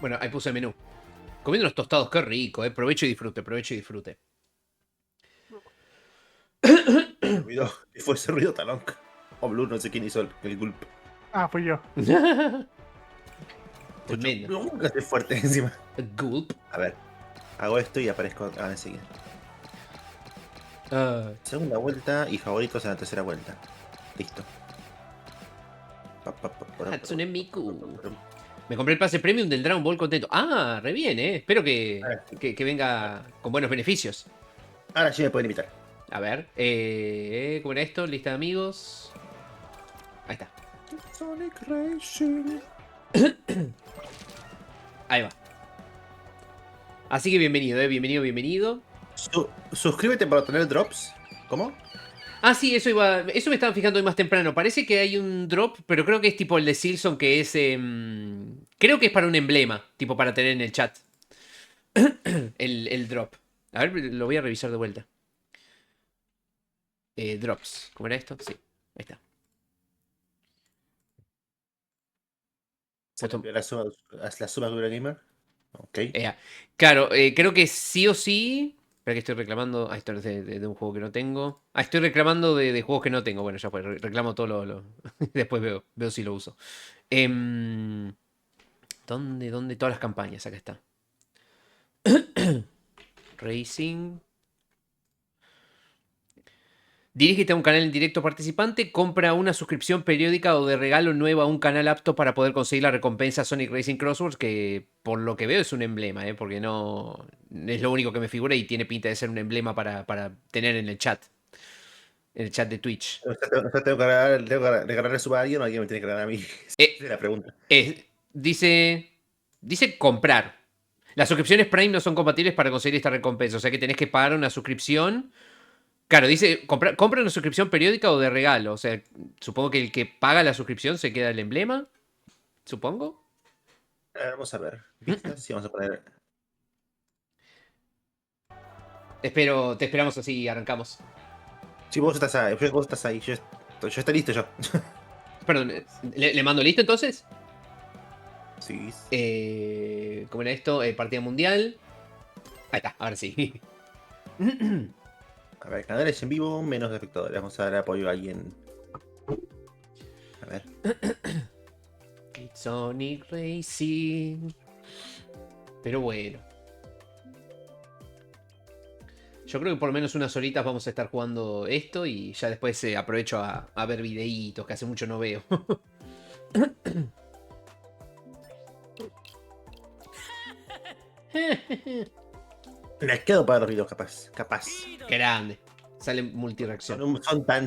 Bueno, ahí puse el menú. Comiendo unos tostados, qué rico, provecho y disfrute, provecho y disfrute. Fue ese ruido talón. O Blue, no sé quién hizo el gulp. Ah, fui yo. Tremendo. Nunca estoy fuerte encima. Gulp. A ver, hago esto y aparezco enseguida. Segunda vuelta y favoritos en la tercera vuelta. Listo. Hatsune Miku. Me compré el pase premium del Dragon Ball contento. Ah, re bien, Espero que venga con buenos beneficios. Ahora sí me pueden invitar. A ver, ¿cómo era esto? Lista de amigos. Ahí está. Sonic Racing. Ahí va. Así que bienvenido, bienvenido. Suscríbete para obtener drops. ¿Cómo? Ah, sí, eso me estaba fijando hoy más temprano. Parece que hay un drop, pero creo que es tipo el de Silson, que es... creo que es para un emblema, tipo para tener en el chat. el drop. A ver, lo voy a revisar de vuelta. Drops. ¿Cómo era esto? Sí, ahí está. La suma dura gamer. Ok. Claro, creo que sí o sí. Espera que estoy reclamando. Ah, esto es de un juego que no tengo. Ah, estoy reclamando de juegos que no tengo. Bueno, ya fue. Reclamo todo lo... Después veo si lo uso. ¿Dónde? Todas las campañas. Acá está. Racing. Dirígete a un canal en directo participante, compra una suscripción periódica o de regalo nueva a un canal apto para poder conseguir la recompensa Sonic Racing Crosswords, que por lo que veo es un emblema, porque no es lo único que me figura y tiene pinta de ser un emblema para tener en el chat de Twitch. O sea, tengo que regalarle suba a alguien o alguien me tiene que regalar a mí. Esa es la pregunta. Dice comprar. Las suscripciones Prime no son compatibles para conseguir esta recompensa, o sea que tenés que pagar una suscripción. Claro, dice, compra una suscripción periódica o de regalo. O sea, supongo que el que paga la suscripción se queda el emblema. Supongo. Vamos a ver. Vistas, sí, vamos a poner. Te esperamos así y arrancamos. Si vos estás ahí, yo estoy listo yo. Perdón, ¿le mando listo entonces? Sí. ¿Cómo era esto? Partida mundial. Ahí está, ahora sí. A ver, canales en vivo, menos de espectadores. Vamos a dar apoyo a alguien. A ver. Sonic Racing. Pero bueno. Yo creo que por lo menos unas horitas vamos a estar jugando esto y ya después aprovecho a ver videitos que hace mucho no veo. Me quedo para los videos, capaz. Grande. Sale multireacción.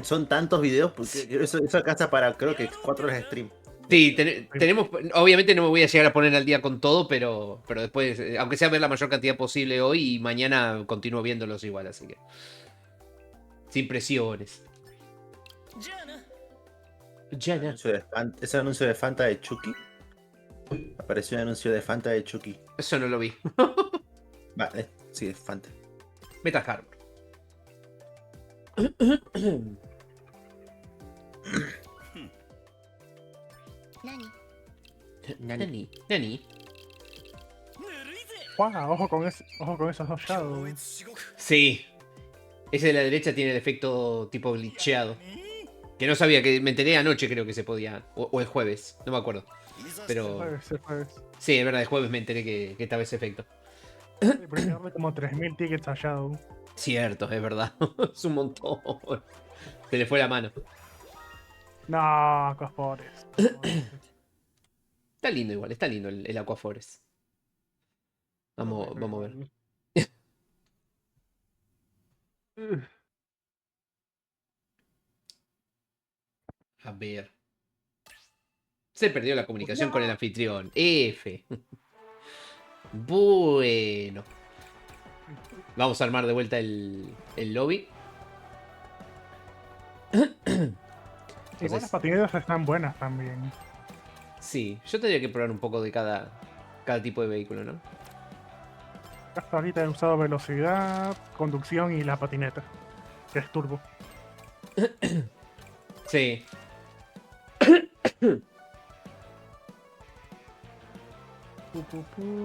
Son tantos videos, porque eso alcanza para creo que 4 horas de stream. Sí, tenemos. Obviamente no me voy a llegar a poner al día con todo, pero después, aunque sea ver la mayor cantidad posible hoy y mañana continúo viéndolos igual, así que. Sin presiones. Jana. Ese anuncio de Fanta de Chucky. Apareció un anuncio de Fanta de Chucky. Eso no lo vi. Vale, sí, es Fanta. Metal Harbor. Nani. Wow, ojo con esos dos shadows. Sí. Ese de la derecha tiene el efecto tipo glitcheado. Que no sabía, que me enteré anoche creo que se podía. O el jueves, no me acuerdo. Pero. El jueves. Sí, es verdad, el jueves me enteré que estaba ese efecto. Sí, pero hay que darle como 3000 tickets a Shadow. Cierto, es verdad. Es un montón. Se le fue la mano. No, Aquaforest. Está lindo igual, está lindo el Aquaforest. Vamos a ver. A ver. Se perdió la comunicación con el anfitrión. F. Bueno. Vamos a armar de vuelta el lobby. Igual las patinetas están buenas también. Sí, yo tendría que probar un poco de cada tipo de vehículo, ¿no? Hasta ahorita he usado velocidad, conducción y la patineta, que es turbo. Sí.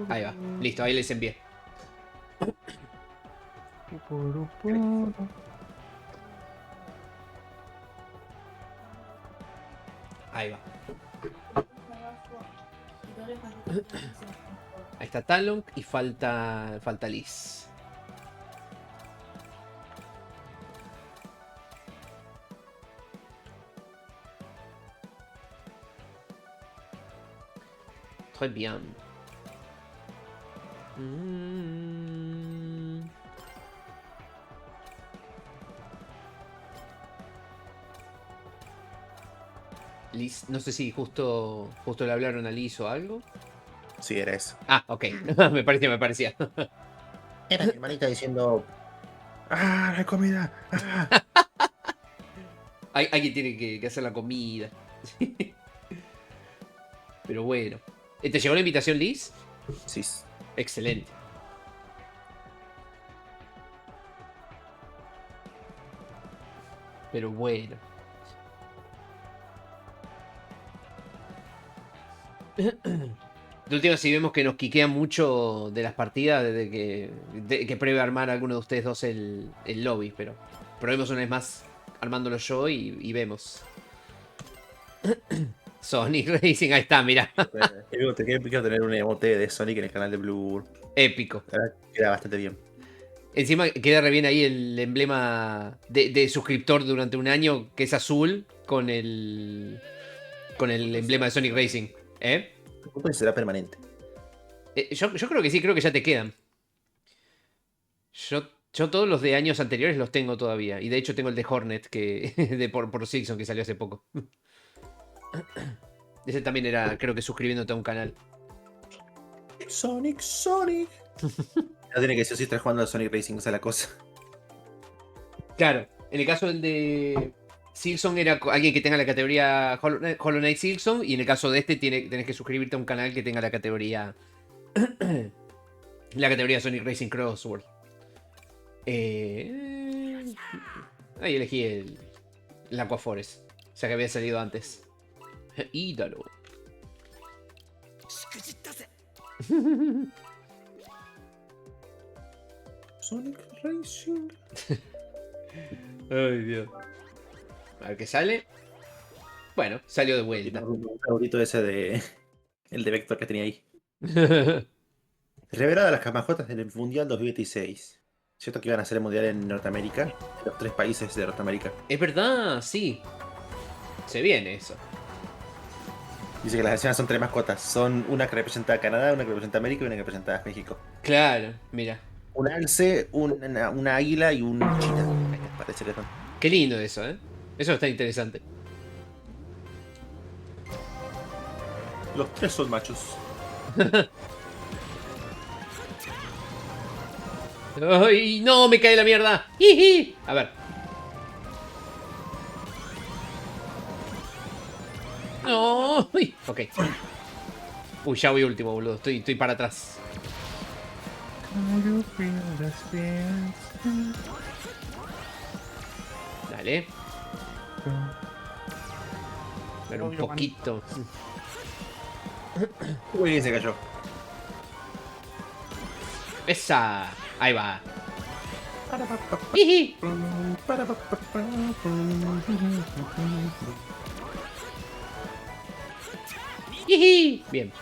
Ahí va, listo, ahí les envié. Ahí va. Ahí está Talon y falta Liz. Très bien. Liz, no sé si justo le hablaron a Liz o algo. Sí, era eso. Ah, ok. me parecía. Era mi hermanita diciendo. ¡Ah, la comida! ¡Ah! Alguien tiene que hacer la comida. Pero bueno. ¿Te llegó la invitación, Liz? Sí. Excelente. Pero bueno. De última, si vemos que nos quiquean mucho de las partidas, desde que pruebe armar alguno de ustedes dos el lobby, pero probemos una vez más armándolo yo y vemos. Sonic Racing, ahí está, mirá. Quiero tener un emote de Sonic en el canal de Blue. Épico. Queda bastante bien. Encima queda re bien ahí el emblema de suscriptor durante un año, que es azul, con el emblema de Sonic Racing. ¿Eh? Será permanente. Yo creo que sí, creo que ya te quedan. Yo todos los de años anteriores los tengo todavía. Y de hecho tengo el de Hornet, por Simpson, que salió hace poco. Ese también era, creo que suscribiéndote a un canal. Sonic. No tiene que ser si estás jugando a Sonic Racing, esa es la cosa. Claro, en el caso del de Silksong era alguien que tenga la categoría Hollow Knight Silksong, y en el caso de este tenés que suscribirte a un canal que tenga la categoría Sonic Racing Crossword. Ahí elegí el Aqua Forest, o sea que había salido antes. Ídalo. Sonic Racing. Ay, Dios. A ver qué sale. Bueno, salió de vuelta. Un favorito ese de. El de Vector que tenía ahí. Revelada las camajotas en el Mundial 2026. Cierto que iban a hacer el Mundial en Norteamérica. En los 3 países de Norteamérica. Es verdad, sí. Se viene eso. Dice que las escenas son 3 mascotas. Son una que representa a Canadá, una que representa a América y una que representa a México. Claro, mira. Un alce, una águila y un chita. Ahí está, parece que son. Qué lindo eso, ¿eh? Eso está interesante. Los 3 son machos. ¡Ay, no! ¡Me cae la mierda! ¡Jiji! A ver. ¡No! ¡Uy! Ok. Uy, ya voy último, boludo. Estoy para atrás. Dale. Pero un poquito. Uy, se cayó. Esa. Ahí va. Jiji. Jiji. Bien.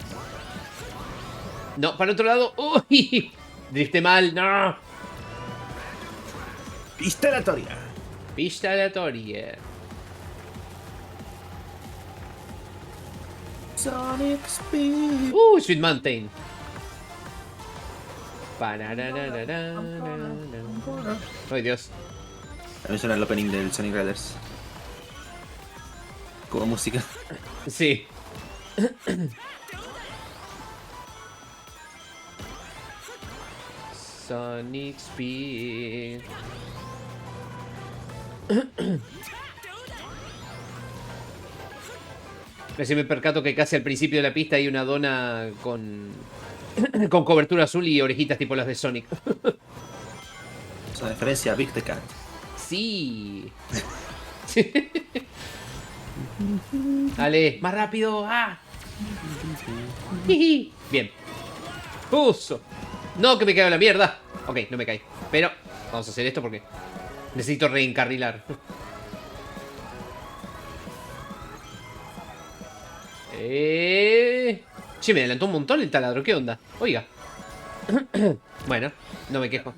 No, para el otro lado. Uy. Drifté mal. No. Pista aleatoria. Pista aleatoria. Sonic Speed. Sweet Mountain. Ay, Dios. A mí suena el opening del Sonic Riders. Como música. Sí. Sonic Speed. Recién me percato que casi al principio de la pista hay una dona con cobertura azul y orejitas tipo las de Sonic. Es una referencia a Big the Cat. Sí. Dale, más rápido. ¡Ah! Bien. Puso. No, que me caiga la mierda. Ok, no me caí. Pero vamos a hacer esto porque necesito reencarrilar. Che, me adelantó un montón el taladro. ¿Qué onda? Oiga. Bueno, no me quejo.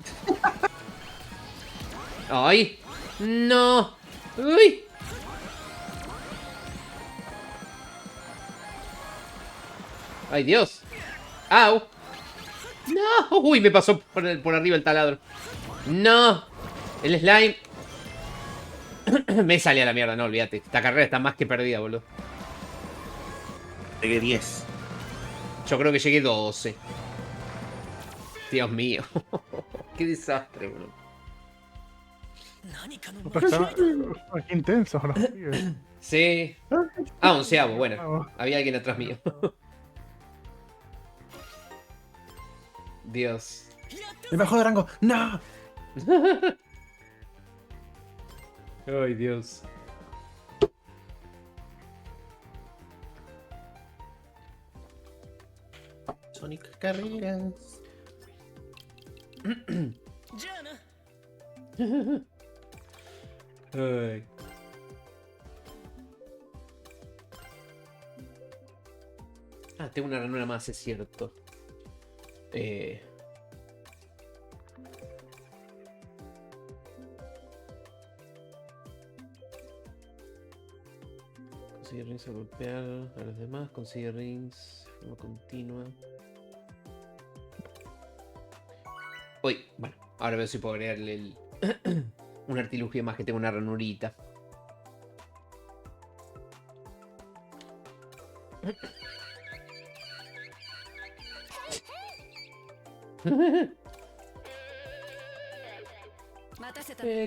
¡Ay! ¡No! ¡Uy! ¡Ay, Dios! ¡Au! ¡No! ¡Uy! Me pasó por arriba el taladro. ¡No! El slime. Me sale a la mierda, no, olvídate. Esta carrera está más que perdida, boludo. Llegué 10. Yo creo que llegué 12. Dios mío. Qué desastre, boludo. Qué intensos los pibes. Sí. Ah, 11avo, bueno. Había alguien atrás mío. Dios. ¡Me bajó de rango! ¡No! Ay, Dios. Sonic Carreras. Ay. Ah, tengo una ranura más, es cierto. Conseguir rings al golpear a los demás. Conseguir rings de forma continua. Uy, bueno, ahora veo si puedo agregarle un artilugio más, que tengo una ranurita.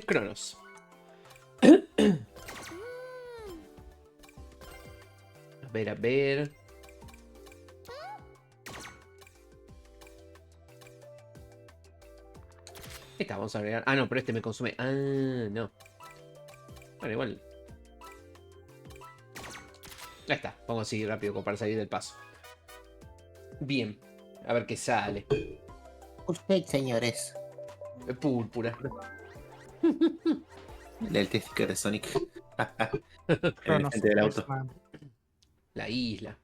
Cronos. A ver, a ver. Esta vamos a agregar. Ah, no, pero este me consume. Ah, no. Bueno, igual. Ahí está. Vamos a seguir rápido como para salir del paso. Bien. A ver qué sale. Usted, señores. Púrpura. El sticker de Sonic. Pero El no frente del auto. Iceland. La isla.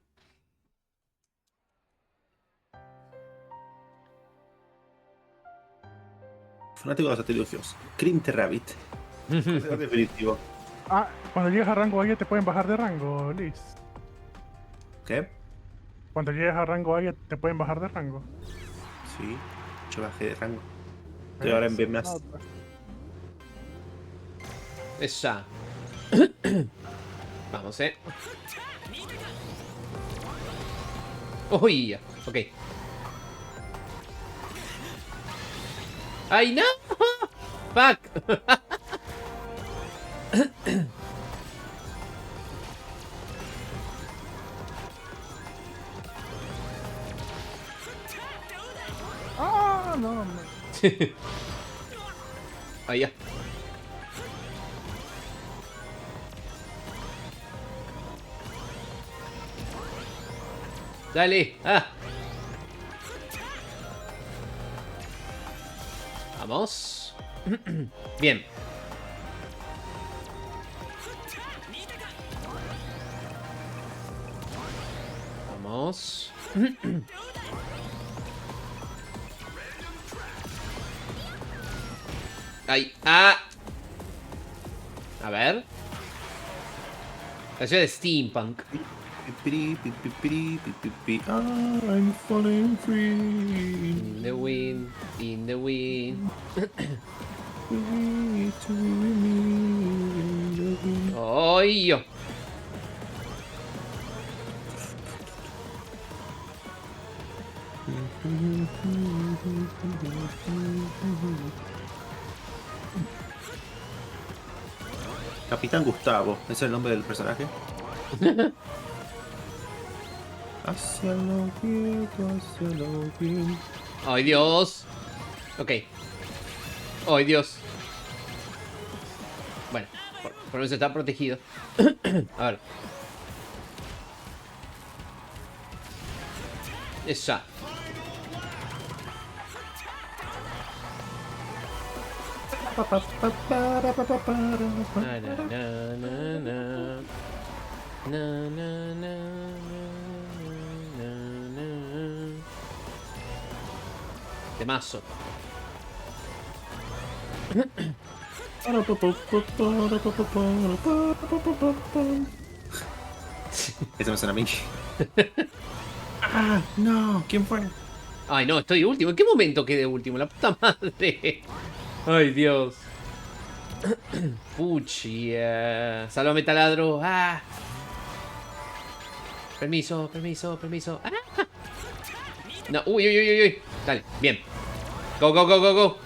Fanático de los artilugios. Crimte Rabbit. Consejo definitivo. Ah, cuando llegas a rango Aya te pueden bajar de rango, Liz. ¿Qué? Cuando llegas a rango Aya te pueden bajar de rango. Sí, yo bajé de rango. Estoy ahora en B+. Esa. Vamos, Uy, ok. ¡Ay, no! ¡Fuck! Ah, no. Ahí ya. Dale. Ah. Vamos. Bien. Vamos. Ay, ah. A ver. La ciudad de Steampunk. I'm falling free. In the wind, in the wind. ¡Ay, yo! Capitán Gustavo, ¿ese es el nombre del personaje? Hacia lo quieto, hacia lo bien. ¡Ay, Dios! Ok. ¡Ay, Dios! Bueno, por lo menos está protegido. A ver. Esa. Na, na, na, na, na. Na, na, na, na, na. Temazo. Eso me suena a mí. Ah, no, ¿quién fue? Ay, no, estoy último. ¿En qué momento quedé último? La puta madre. Ay, Dios. Puchi. Sálvame, taladro. Ah. Permiso, permiso, permiso. Ah. No, uy, uy, uy, uy. Dale, bien. Go, go, go, go, go.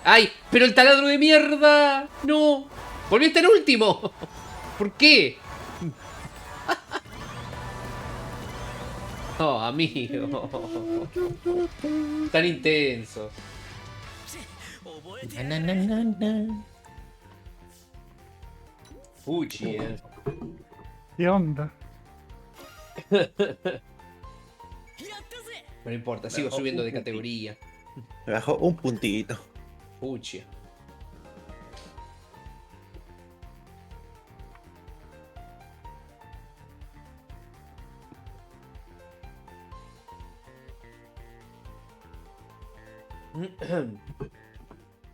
¡Ay! ¡Pero el taladro de mierda! ¡No! ¡Volví a estar último! ¿Por qué? Oh, amigo. Tan intenso. Fuchi, ¿Qué onda? No importa, sigo subiendo de categoría. Me bajó un puntito. Puchi.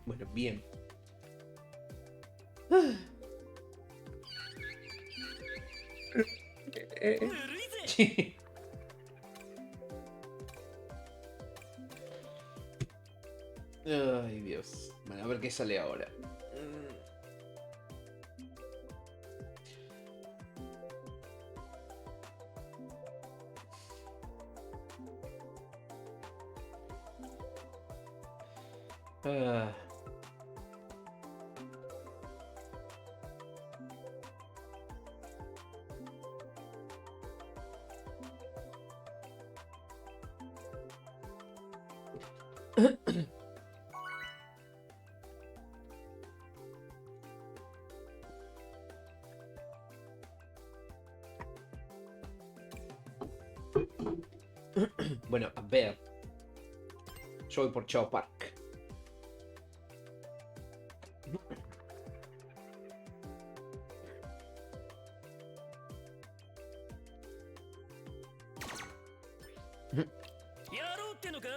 Bueno, bien. Ay, Dios. Bueno, a ver qué sale ahora. Ah. Bueno, a ver. Yo voy por Chao Park.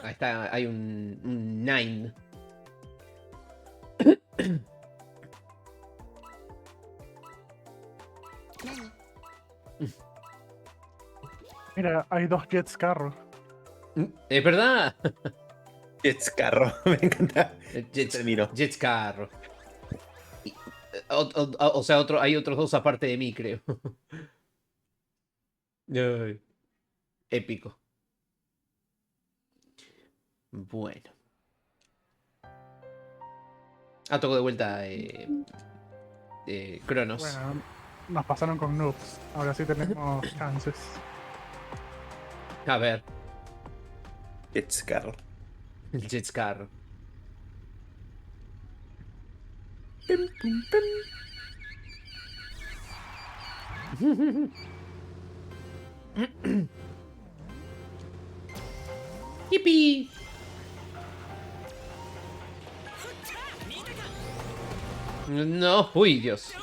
Ahí está, hay un 9. Mira, hay 2 Jets carros. Es verdad. Jets carro, me encanta. Jets, Jets carro. O sea, hay otros 2 aparte de mí, creo. Ay, épico. Bueno. Toco de vuelta Cronos. Bueno, nos pasaron con noobs. Ahora sí tenemos chances. A ver. Jets carro. El Jets carro. ¡Yipi! No, uy, Dios.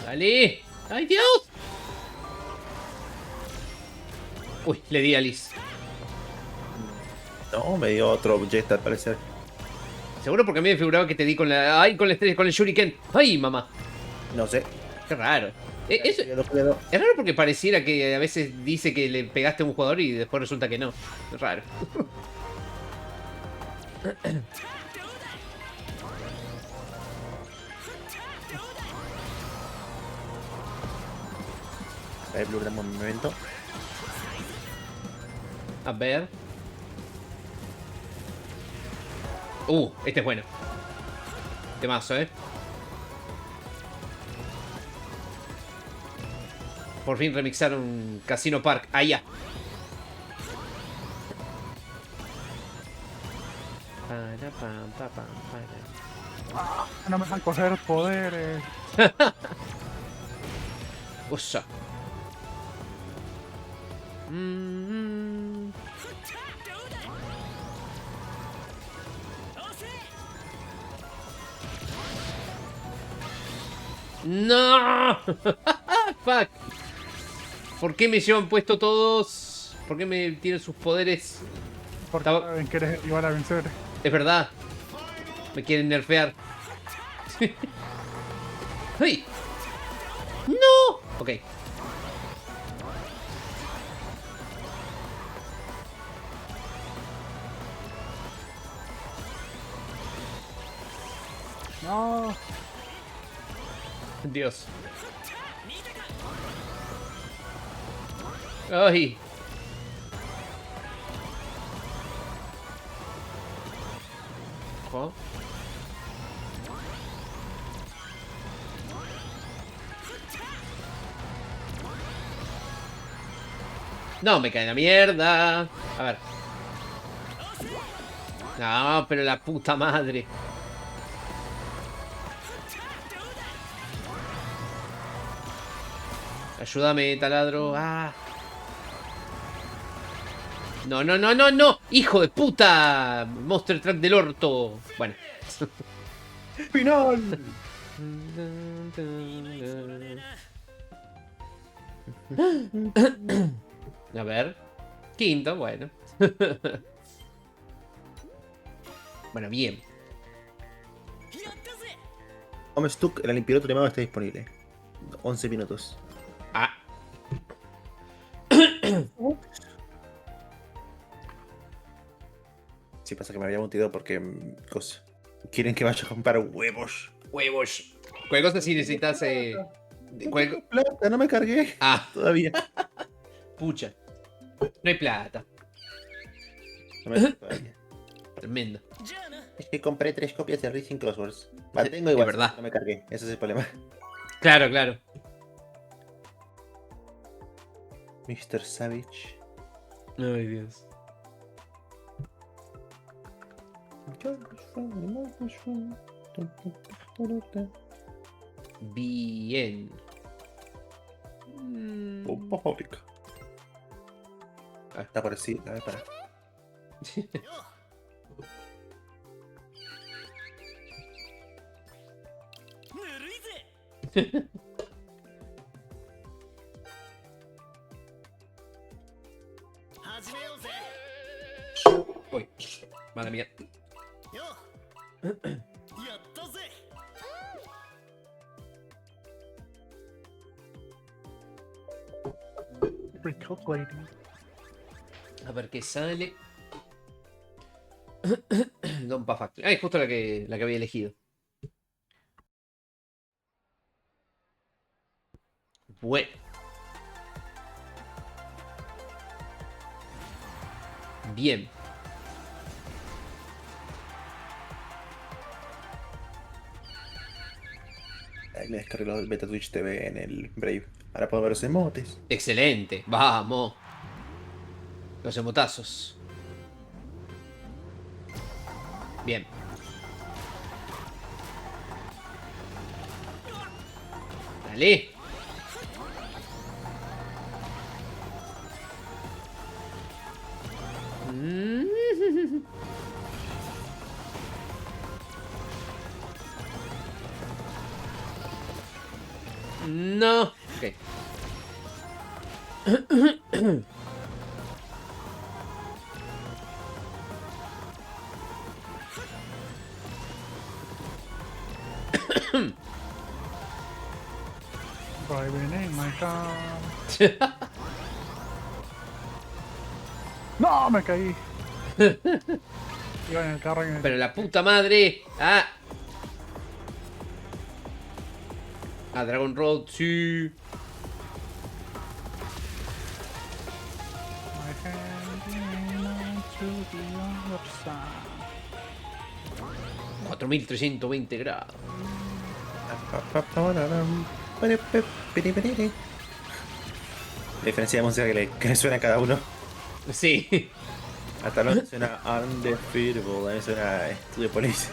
¡Dale! ¡Ay, Dios! Uy, le di a Liz. No, me dio otro jet al parecer. Seguro porque a mí me figuraba que te di con la... ¡Ay, con la estrella, con el shuriken! ¡Ay, mamá! No sé. Qué raro. Es raro porque pareciera que a veces dice que le pegaste a un jugador y después resulta que no. Es raro. Ahí Blue Gran momento. A ver. Este es bueno. Temazo, Por fin remixaron Casino Park. Ahí ya. No me dejan coger poderes. Usa. ¡No! ¡Fuck! ¿Por qué me llevan puesto todos? ¿Por qué me tienen sus poderes? Porque saben que eres igual a vencer. Es verdad. Me quieren nerfear. ¡Ay! ¡No! Ok. No. Dios. Ay. Ojo. No, me cae la mierda. A ver. No, pero la puta madre. Ayúdame, taladro. ¡Ah! No, no, no, no, no. ¡Hijo de puta! Monster Truck del orto. Bueno. ¡Final! A ver. Quinto, bueno. Bueno, bien. Home Stuck, el limpiador llamado está disponible. 11 minutos. Sí, pasa que me había mutido porque cosa. Quieren que vaya a comprar huevos. Huevos. Cualquier cosa si necesitas. Plata, no me cargué. Todavía. Pucha. No hay plata. No me todavía. Tremendo. Es que compré 3 copias de Racing Crosswords. La tengo igual, verdad. no me cargué. Ese es el problema. Claro, claro. Mr. Savage. Ay, Dios. Bien. Popólica. Ah, está por así. A ver, para. Uy, madre mía. Recalculating. A ver qué sale. Dompa Factory. Ay, justo la que había elegido. Bueno. Bien. Ahí me descargué el Beta Twitch TV en el Brave. Ahora puedo ver los emotes. Excelente. Vamos. Los emotazos. Bien. Dale. No. Ok. Driving in my car. No, me caí. Iba en el carro y me... Pero la puta madre. Ah. A Dragon Road, sí. My hand to the other side. 4320 grados. La diferencia de música que le suena a cada uno. Sí. Hasta no suena Undefeatable, a mí suena Studio Police.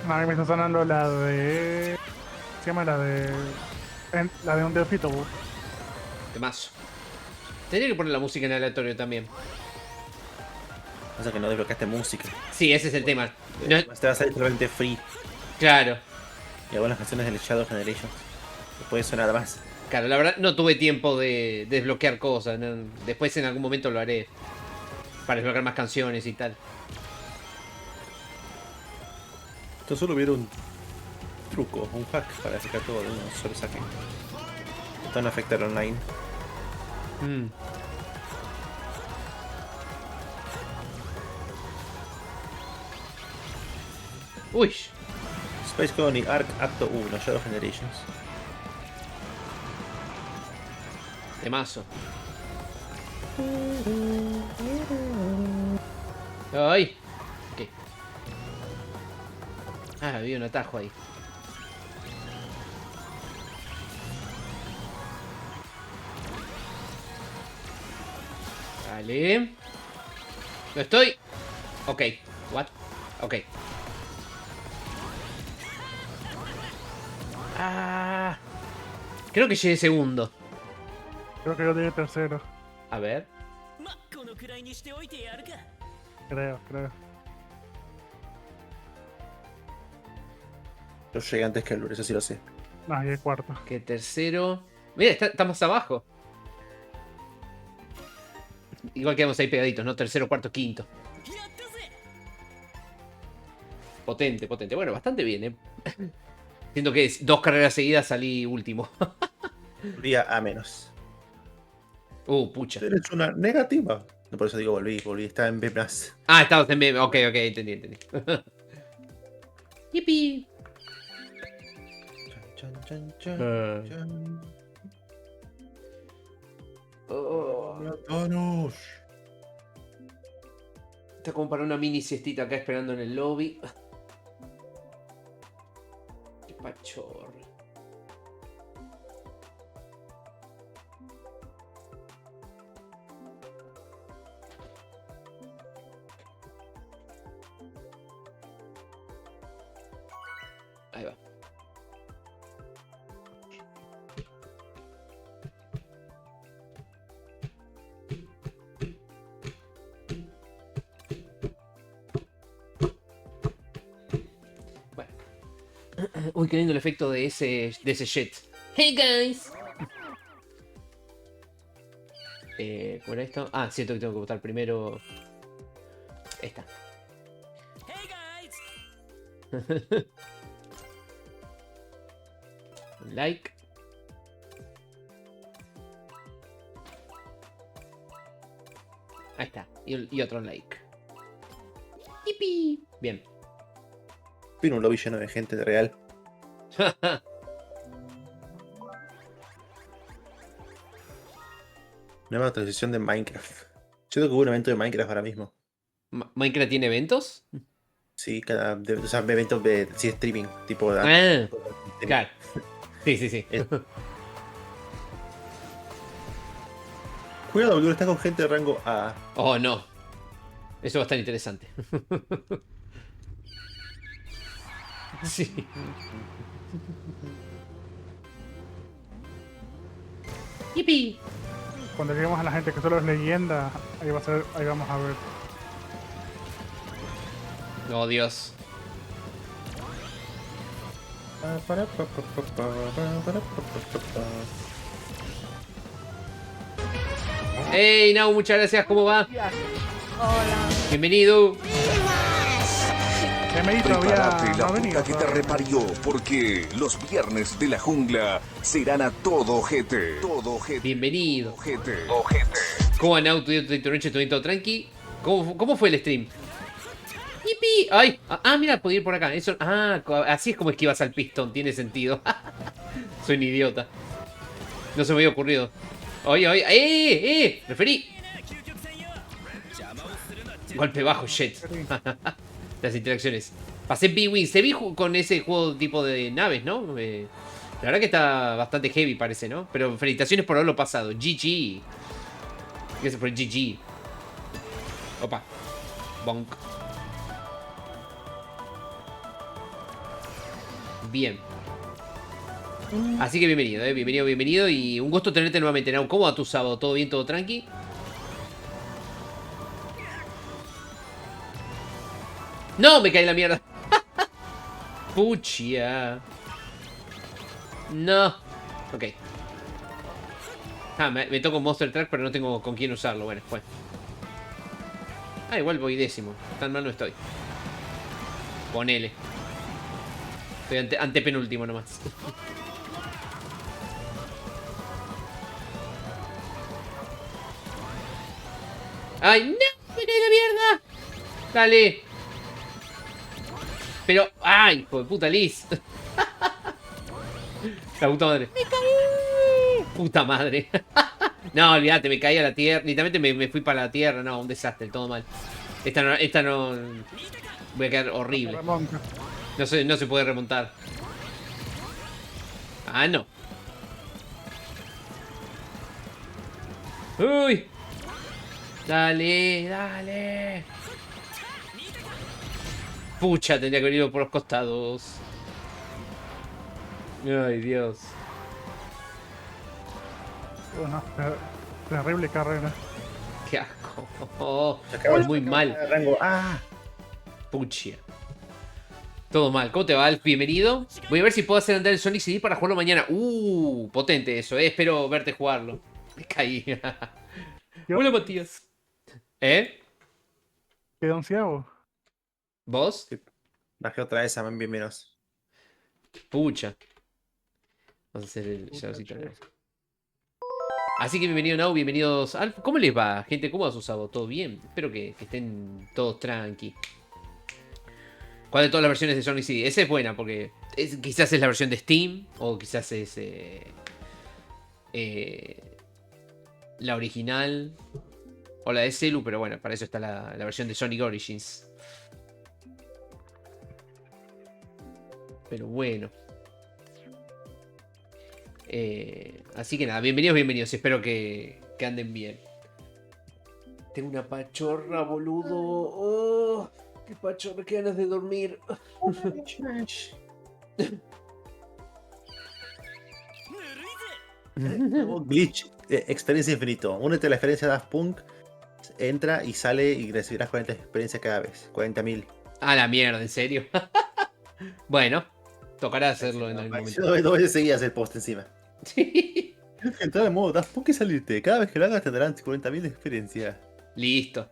A mí me está sonando la de... ¿Qué se llama? La de... La de Undefeatable. Temazo. Tenía que poner la música en aleatorio también. Pasa que no desbloqueaste música. Sí, ese es el tema. No- Te va a salir totalmente free. Claro. Y algunas canciones del Shadow Generation. No puede sonar más. Claro, la verdad no tuve tiempo de desbloquear cosas. ¿no? Después en algún momento lo haré. Para desbloquear más canciones y tal. Esto solo hubiera un truco, un hack para sacar todo de uno solo saque. Esto no afecta al online. Uy. Space Colony Arc Acto 1, Shadow Generations. Temazo. Ay. Ok. Ah, había un atajo ahí. Vale. No estoy. Ok. What? Ok. Ah. Creo que llegué segundo. Creo que yo llegué tercero. A ver. Creo. Yo llegué antes que el Lure, eso sí lo sé. No, llegué cuarto. Que tercero. Mira, estamos abajo. Igual quedamos ahí pegaditos, ¿no? Tercero, cuarto, quinto. Potente, potente. Bueno, bastante bien, ¿eh? Siento que 2 carreras seguidas salí último. Día a menos. Pucha. Eres una negativa. No, por eso digo volví, estaba en B+. Ah, estabas en B. Ok, entendí. Yipi. Thanos. Está como para una mini siestita acá esperando en el lobby. Qué pachorro. Ahí va. Uy, qué lindo el efecto de ese jet. Hey guys. ¿Cuál era esto? Ah, cierto que tengo que votar primero. Esta. Un like. Ahí está. Y otro like. ¡Yipi! Bien. Vino un lobby lleno de gente de real. Nueva transición de Minecraft. Yo creo que hubo un evento de Minecraft ahora mismo. ¿Minecraft tiene eventos? Sí, o sea, eventos de streaming, tipo de... Ah, claro. Sí, sí, sí. Cuidado, boludo, está con gente de rango A. Oh, no. Eso va a estar interesante. Sí. ¡Yipi! Cuando lleguemos a la gente que solo es leyenda, ahí vamos a ver. Oh, Dios. Hey, Nau, muchas gracias. ¿Cómo va? Hola. Bienvenido. Prepárate la puta que te reparió, porque los viernes de la jungla serán a todo ojete. Todo ojete. Bienvenido. Ojete. ¿Cómo va, Nau? ¿Tu noche todo tranqui? ¿Cómo fue el stream? ¡Yipi! ¡Ay! Mira, podía ir por acá. Eso, así es como esquivas al pistón. Tiene sentido. Soy un idiota. No se me había ocurrido. ¡Oye! ¡Referí! Golpe bajo, shit. Las interacciones. Pasé B-Wing. Se vi con ese juego tipo de naves, ¿no? La verdad que está bastante heavy, parece, ¿no? Pero felicitaciones por haberlo pasado. GG. Gracias por el GG. Opa. Bonk. Bien. Así que bienvenido, bienvenido. Y un gusto tenerte nuevamente, Nau. ¿Cómo va tu sábado? ¿Todo bien, todo tranqui? ¡No! Me caí en la mierda. Puchia. No. Ok. Me toca un Monster Truck, pero no tengo con quién usarlo. Bueno, pues. Igual voy 10º. Tan mal no estoy. Ponele. Estoy antepenúltimo nomás. ¡Ay, no! ¡Me caí en la mierda! ¡Dale! Pero... ¡ay, hijo de puta, Liz! La puta madre. ¡Me caí! Puta madre. No, olvídate, me caí a la tierra. Literalmente me fui para la tierra. No, un desastre, todo mal. Esta no... Voy a quedar horrible. No se puede remontar. No. ¡Uy! Dale. Pucha, tendría que venir por los costados. Ay, Dios. Bueno, terrible carrera. Qué asco. Muy mal. Pucha. Todo mal. ¿Cómo te va, Alf? Bienvenido. Voy a ver si puedo hacer andar el Sonic CD para jugarlo mañana. Potente eso, Espero verte jugarlo. Me caí. Hola, Matías. Quedó onceavo. ¿Vos? Bajé otra vez a bien menos. Pucha. Vamos a hacer el shadowcito. Así que bienvenido, Nau, bienvenidos. Alf, ¿cómo les va, gente? ¿Cómo va su sábado? ¿Todo bien? Espero que estén todos tranqui. ¿Cuál de todas las versiones de Sonic CD? Esa es buena porque quizás es la versión de Steam o quizás es la original. O la de Celu, pero bueno, para eso está la versión de Sonic Origins. Pero bueno. Así que nada, bienvenidos. Espero que anden bien. Tengo una pachorra, boludo. Oh, qué pachorra, qué ganas de dormir. Glitch, experiencia infinito. Únete a la experiencia Daft Punk, entra y sale y recibirás 40 experiencias cada vez. 40.000. A la mierda, ¿en serio? Bueno, tocará hacerlo en algún momento. 2 veces seguidas el post encima. Sí. Tienes que entrar en modo Daft Punk y salirte. Cada vez que lo hagas tendrán 40.000 de experiencia. Listo.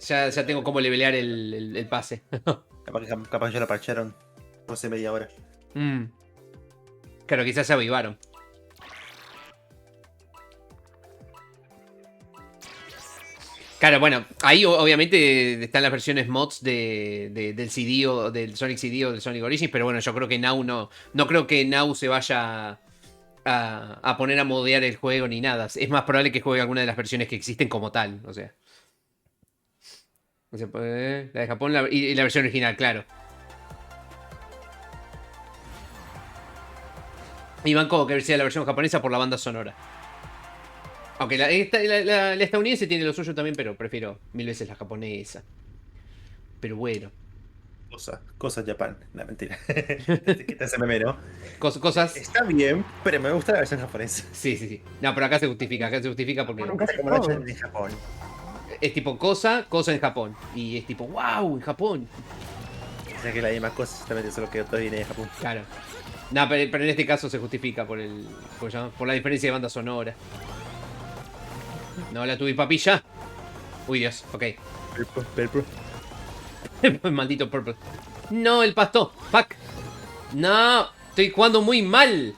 Ya tengo cómo levelear el pase. Capaz ya lo parcharon hace media hora. Claro, quizás se avivaron. Claro, bueno, ahí obviamente están las versiones mods del CD o del Sonic CD o del Sonic Origins, pero bueno, yo creo que Now no creo que Now se vaya a poner a modear el juego ni nada. Es más probable que juegue alguna de las versiones que existen como tal, o sea. La de Japón y la versión original, claro. Y banco que sea la versión japonesa por la banda sonora. Aunque la estadounidense tiene lo suyo también, pero prefiero 1000 veces la japonesa. Pero bueno. Cosas Japan. No, mentira. Quita ese meme, ¿no? Cosas. Está bien, pero me gusta la versión japonesa. Sí. No, pero acá se justifica. Porque nunca se como la versión en Japón. Es tipo cosa en Japón. Y es tipo, wow, en Japón. O sea que la misma cosa, justamente solo que todo viene de Japón. Claro. No, pero en este caso se justifica por la diferencia de banda sonora. No la tuve, papilla. Uy, Dios, ok. Purple. Maldito Purple. No, el pasto. Fuck. No, estoy jugando muy mal.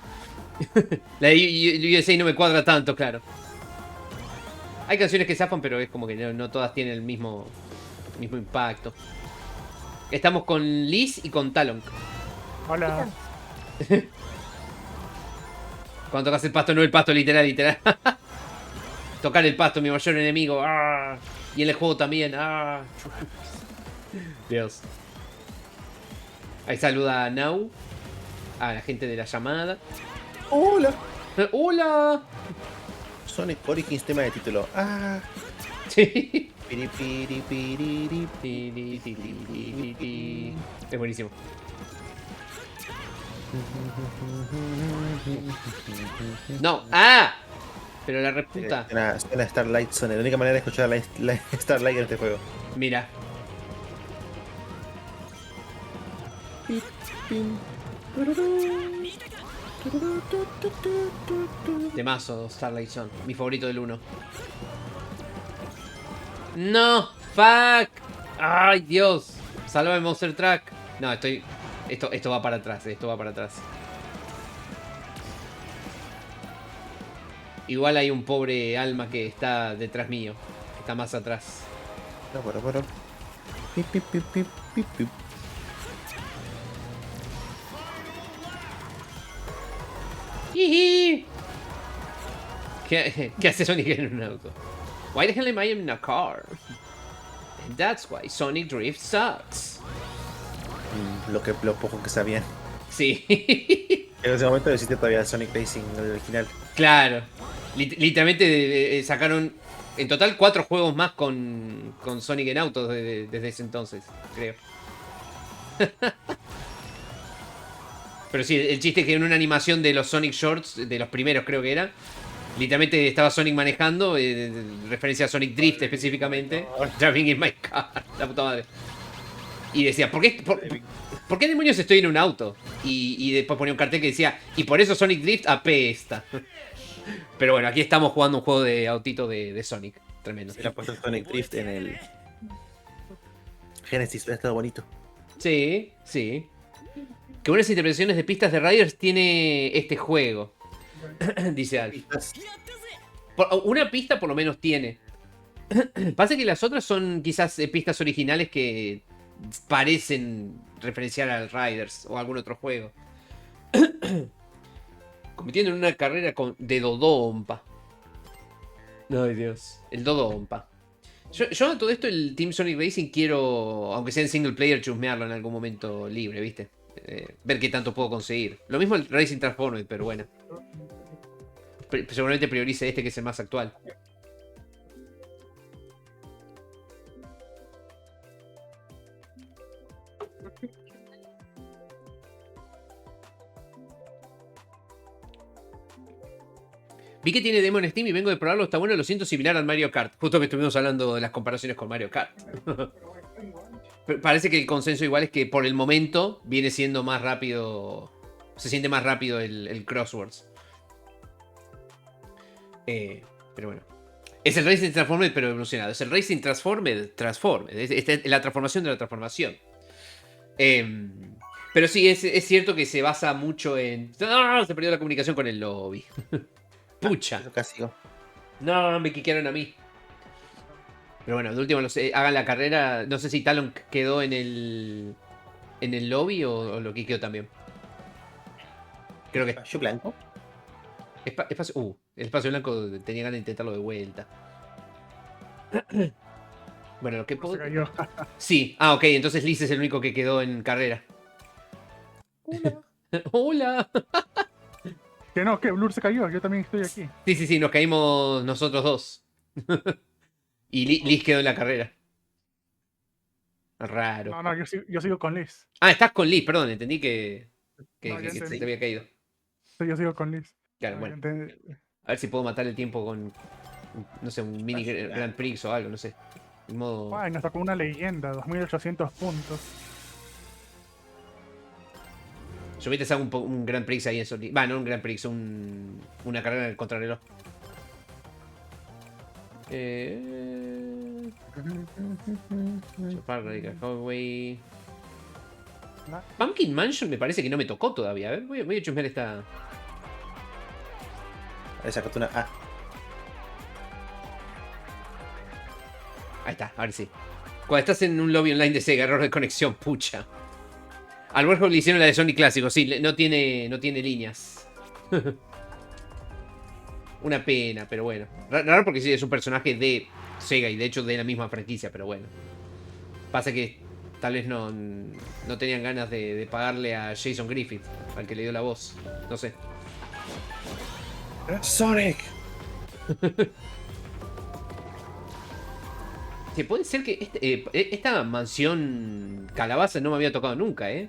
La USA no me cuadra tanto, claro. Hay canciones que zafan, pero es como que no todas tienen el mismo impacto. Estamos con Liz y con Talon. Hola. Cuando tocas el pasto, no el pasto, literal. Tocar el pasto, mi mayor enemigo. ¡Ah! Y en el juego también. ¡Ah! Dios. Ahí saluda a Now. A la gente de la llamada. ¡Hola! ¡Hola! Sonic Origins tema de título. ¡Ah! Sí. Es buenísimo. No. ¡Ah! Pero la reputa. Suena Starlight Zone. La única manera de escuchar la Starlight en este juego. Mira. Temazo, Starlight Zone. Mi favorito del 1. No, fuck. Ay, Dios. Salva el Monster Truck. No, esto va para atrás. Igual hay un pobre alma que está detrás mío. Que está más atrás. Bueno. Pip. ¿Qué hace Sonic en un auto? Why the hell am I in a car? And that's why Sonic Drift sucks. Lo poco que sabían. Sí. En ese momento existe todavía Sonic Racing, el original. Claro. Literalmente sacaron en total 4 juegos más con Sonic en autos desde ese entonces, creo. Pero sí, el chiste es que en una animación de los Sonic Shorts, de los primeros creo que era, literalmente estaba Sonic manejando, referencia a Sonic Drift específicamente. Driving in my car, la puta madre. Y decía, ¿por qué demonios estoy en un auto? Y después ponía un cartel que decía, y por eso Sonic Drift apesta. Pero bueno, aquí estamos jugando un juego de autito de Sonic. Tremendo. Se le ha puesto el Sonic Drift en el Genesis, ha estado bonito. Sí. Qué buenas interpretaciones de pistas de Riders tiene este juego. Dice Alf. Una pista por lo menos tiene. Pasa que las otras son quizás pistas originales que parecen referenciar al Riders o a algún otro juego. Compitiendo en una carrera de Dodonpa. Ay, Dios. El Dodo Ompa. Yo a todo esto, el Team Sonic Racing, quiero, aunque sea en single player, chusmearlo en algún momento libre, ¿viste? Ver qué tanto puedo conseguir. Lo mismo el Racing Transformed, pero bueno. Seguramente priorice este, que es el más actual. Vi que tiene demo en Steam y vengo de probarlo, está bueno, lo siento similar al Mario Kart. Justo que estuvimos hablando de las comparaciones con Mario Kart. Parece que el consenso igual es que por el momento viene siendo más rápido. Se siente más rápido el Crosswords. Pero bueno. Es el Racing Transformed pero evolucionado. Es el Racing Transformed. Es la transformación de la transformación. Pero sí, es cierto que se basa mucho en... ¡Ah! Se perdió la comunicación con el lobby. Pucha. No, me quiquearon a mí. Pero bueno, de último hagan la carrera. No sé si Talon quedó en el lobby o lo quiqueó también. Creo que... ¿Espacio blanco? El espacio blanco tenía ganas de intentarlo de vuelta. Bueno, lo que puedo... Sí, ok, entonces Liz es el único que quedó en carrera. Hola. Hola. Que Blur se cayó, yo también estoy aquí. Sí, nos caímos nosotros dos. Y Liz quedó en la carrera. Raro. No, yo sigo con Liz. Ah, estás con Liz, perdón, entendí que se te había caído. Sí, yo sigo con Liz. Claro, bueno. A ver si puedo matar el tiempo con, no sé, un mini Grand Prix o algo, no sé. En modo... Ay, nos sacó una leyenda, 2800 puntos. Yo te saco un Grand Prix ahí en Sonic. Va, no un Grand Prix, una carrera en el contrarreloj. Highway. Pumpkin Mansion me parece que no me tocó todavía. A ver, voy a chusmear esta. Ahí sacaste una A. Ahí está, ahora sí. Cuando estás en un lobby online de Sega, error de conexión, pucha. Al Warhol le hicieron la de Sonic clásico, sí, no tiene líneas. Una pena, pero bueno. Raro porque sí, es un personaje de Sega y de hecho de la misma franquicia, pero bueno. Pasa que tal vez no tenían ganas de pagarle a Jason Griffith, al que le dio la voz. No sé. ¡Sonic! Sí, puede ser que esta mansión calabaza no me había tocado nunca, En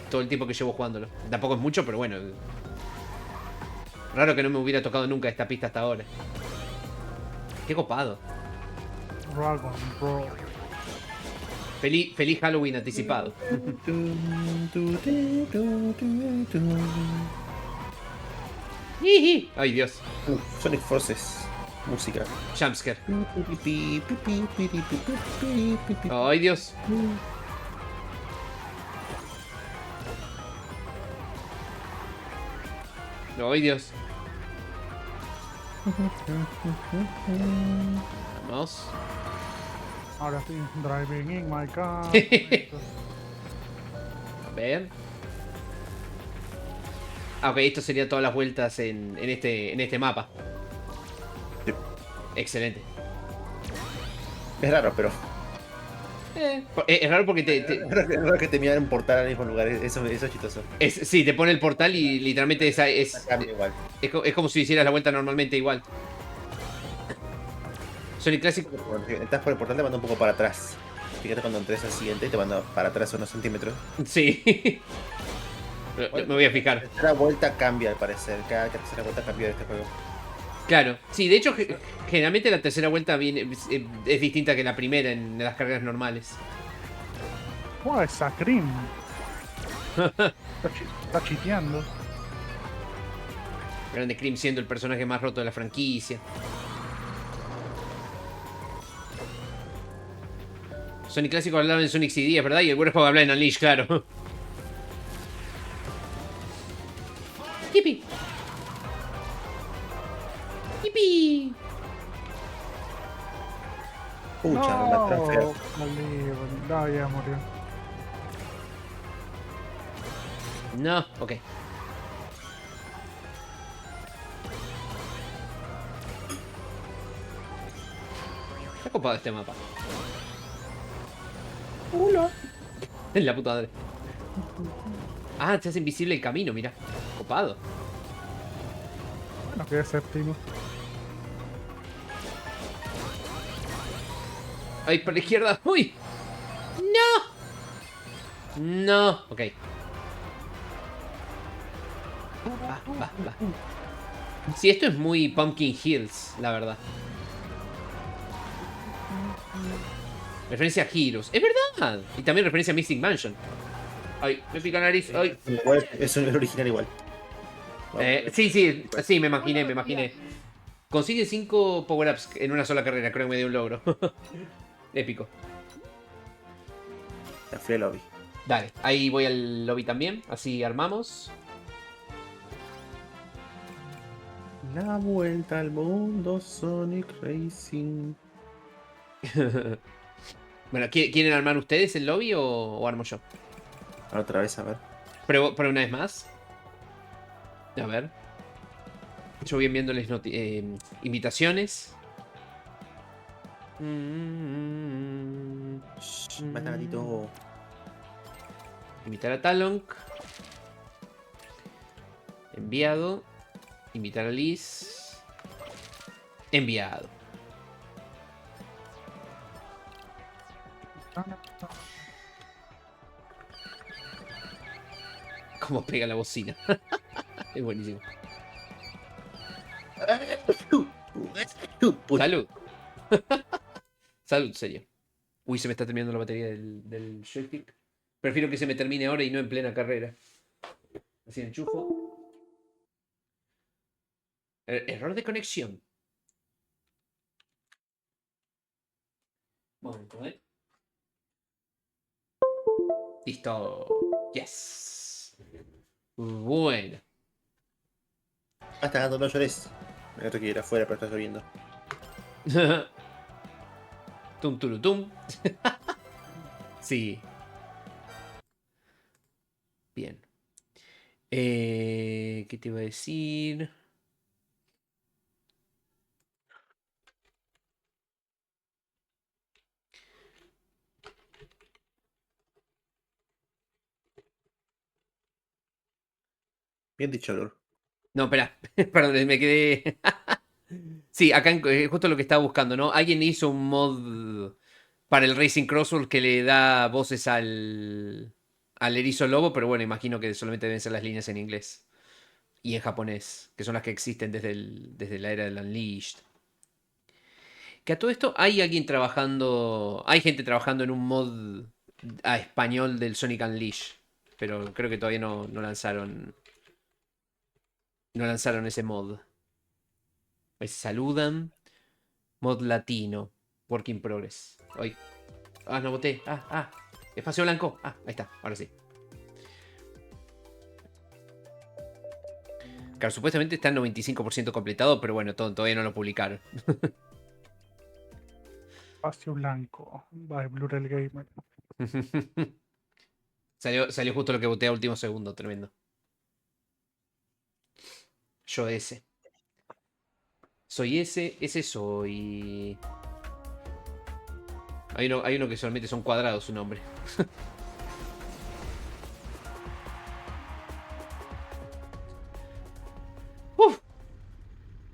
todo el tiempo que llevo jugándolo. Tampoco es mucho, pero bueno. Raro que no me hubiera tocado nunca esta pista hasta ahora. Qué copado. Dragon Ball. Feliz Halloween anticipado. Ay, Dios. Sonic Forces. Música. Jumpscare. Ay, Dios. Ay, Dios. Vamos. Ahora sí, driving in my car. A ver. Ah, ok, esto sería todas las vueltas en este mapa. Sí. Excelente. Es raro, pero... Es raro porque Es raro que te miran un portal al mismo lugar, eso es chistoso. Sí, te pone el portal y literalmente es igual. Es como si hicieras la vuelta normalmente igual. Sonic Classic. Cuando entras por el portal te manda un poco para atrás. Fíjate cuando entres al siguiente te manda para atrás unos centímetros. Sí. Me voy a fijar. La tercera vuelta cambia al parecer, cada tercera vuelta cambia de este juego. Claro, sí, de hecho generalmente la tercera vuelta es distinta que la primera en las carreras normales. ¡Wow! ¡Esa Cream! Está chiteando. Grande Cream siendo el personaje más roto de la franquicia. Sonic Clásico hablaba en Sonic CD, es verdad, y el Warhol habla en Unleash, claro. ¡Yipi! ¡Yipi! Pucha, no, la transfer. No, ya murió. No, ok. Está copado este mapa. Hola. En la puta madre. Ah, se hace invisible el camino, mira. Copado. Bueno, que es séptimo. Ay, por la izquierda. ¡Uy! ¡No! No. Ok. Va. Sí, esto es muy Pumpkin Hills, la verdad. Referencia a Heroes. ¡Es verdad! Y también referencia a Missing Mansion. Ay, me pica la nariz. Ay. Igual, es el original igual. Sí, me imaginé. Consigue 5 power-ups en una sola carrera, creo que me dio un logro. Épico. Ya fui al lobby. Dale, ahí voy al lobby también, así armamos. La vuelta al mundo, Sonic Racing. Bueno, ¿quieren armar ustedes el lobby o armo yo? Otra vez, a ver. Pero una vez más. A ver. Yo voy enviándoles invitaciones. Mata gatito. Invitar a Talonk. Enviado. Invitar a Liz. Enviado. Cómo pega la bocina. Es buenísimo. Salud. Salud, serio. Uy, se me está terminando la batería del joystick. Prefiero que se me termine ahora y no en plena carrera. Así enchufo. Error de conexión. Momento, Listo. Yes. Bueno. Hasta gato, no llores. Me otro que ir afuera, pero está lloviendo. Tum turutum. Sí. Bien. ¿Qué te iba a decir? Bien dicho, Lord. No, espera. Perdón, me quedé. Sí, acá justo lo que estaba buscando, ¿no? Alguien hizo un mod para el Racing Crossword que le da voces al erizo lobo, pero bueno, imagino que solamente deben ser las líneas en inglés y en japonés, que son las que existen desde la era del Unleashed. Que a todo esto hay alguien trabajando, hay gente trabajando en un mod a español del Sonic Unleashed, pero creo que todavía no lanzaron ese mod. Ahí se saludan. Mod latino. Work in progress. Ay. Ah, no boté. Espacio blanco. Ahí está. Ahora sí. Claro, supuestamente está en 95% completado, pero bueno, todavía no lo publicaron. Espacio blanco. By Blurel Gamer. Salió justo lo que boté a último segundo. Tremendo. Yo ese. Soy ese soy. Hay uno que solamente son cuadrados su nombre.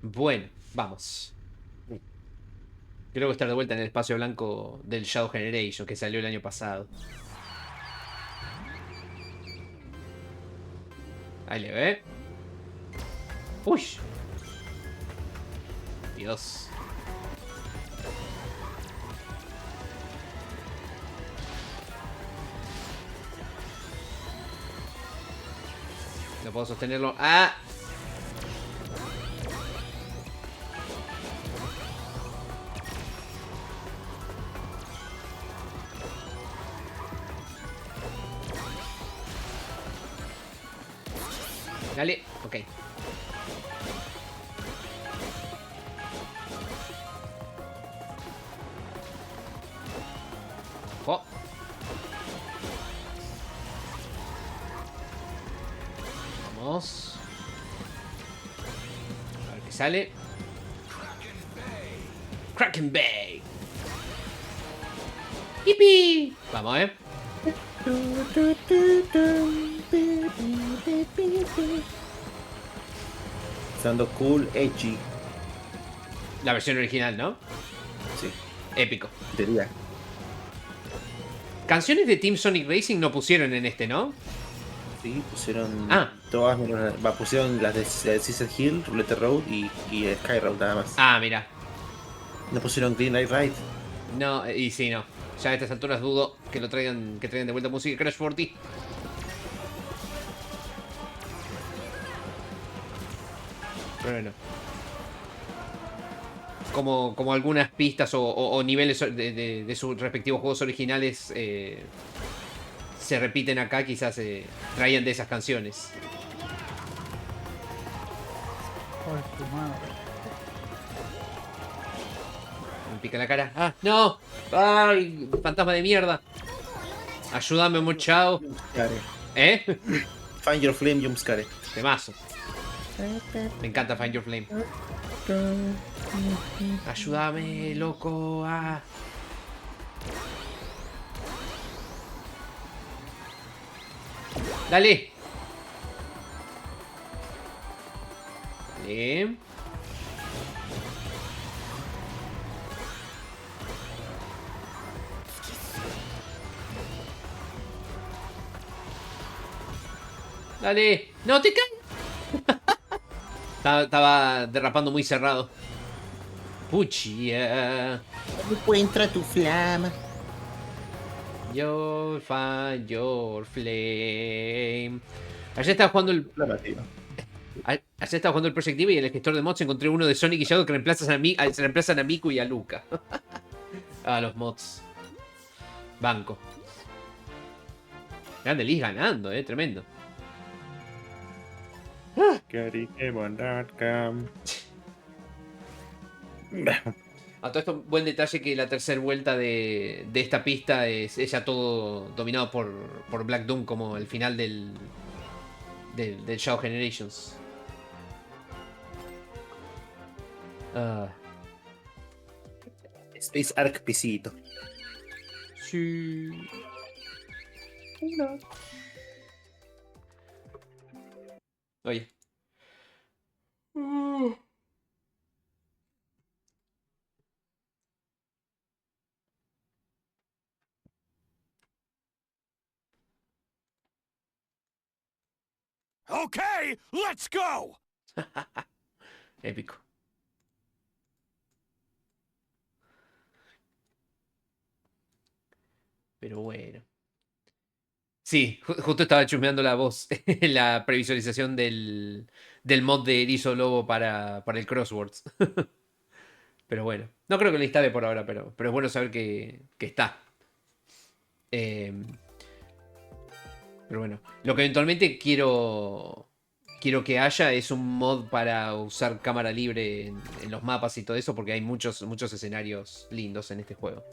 Bueno, vamos. Creo que estar de vuelta en el espacio blanco del Shadow Generation que salió el año pasado. Ahí le ve. Uy. Dios. No puedo sostenerlo. ¡Ah! Dale. Ok. Oh. Vamos. A ver qué sale. Kraken Bay. ¡Yipi! Vamos, Sound cool, edgy. La versión original, ¿no? Sí. Épico. Diría. Canciones de Team Sonic Racing no pusieron en este, ¿no? Sí, pusieron todas pusieron las de Caesar Hill, Roulette Road y Sky Road nada más. Ah, mira. No pusieron Green Light Ride. No, y sí, no. Ya a estas alturas dudo que lo traigan de vuelta música Crash 40. Pero bueno. Como algunas pistas o niveles de sus respectivos juegos originales se repiten acá, quizás traían de esas canciones. Ay, tu madre. Me pica la cara. ¡Ah, no! ¡Ay, fantasma de mierda! Ayúdame, muchao. ¿Eh? Find Your Flame, Jumpscare. Temazo. Me encanta Find Your Flame. Ayúdame, loco. Ah. Dale. Bien. Dale. No te caes. Estaba derrapando muy cerrado. Puchia. Encuentra tu flama. You'll find your flame. Ayer estaba jugando el. Ayer estaba jugando el Project Diva y en el gestor de mods encontré uno de Sonic y Shadow que reemplazan a Miku y a Luca. Los mods. Banco. Grande Liz ganando, tremendo. A todo esto, buen detalle que la tercera vuelta de esta pista es ya todo dominado por Black Doom, como el final del Shadow Generations. Space Arc pisito. Sí. No. Oye. Okay, let's go. Épico. Pero bueno. Sí, justo estaba chusmeando la voz. La previsualización del mod de Erizo Lobo para el Crosswords. Pero bueno. No creo que lo instale por ahora, pero es bueno saber que está. Pero bueno. Lo que eventualmente quiero que haya es un mod para usar cámara libre en los mapas y todo eso, porque hay muchos escenarios lindos en este juego.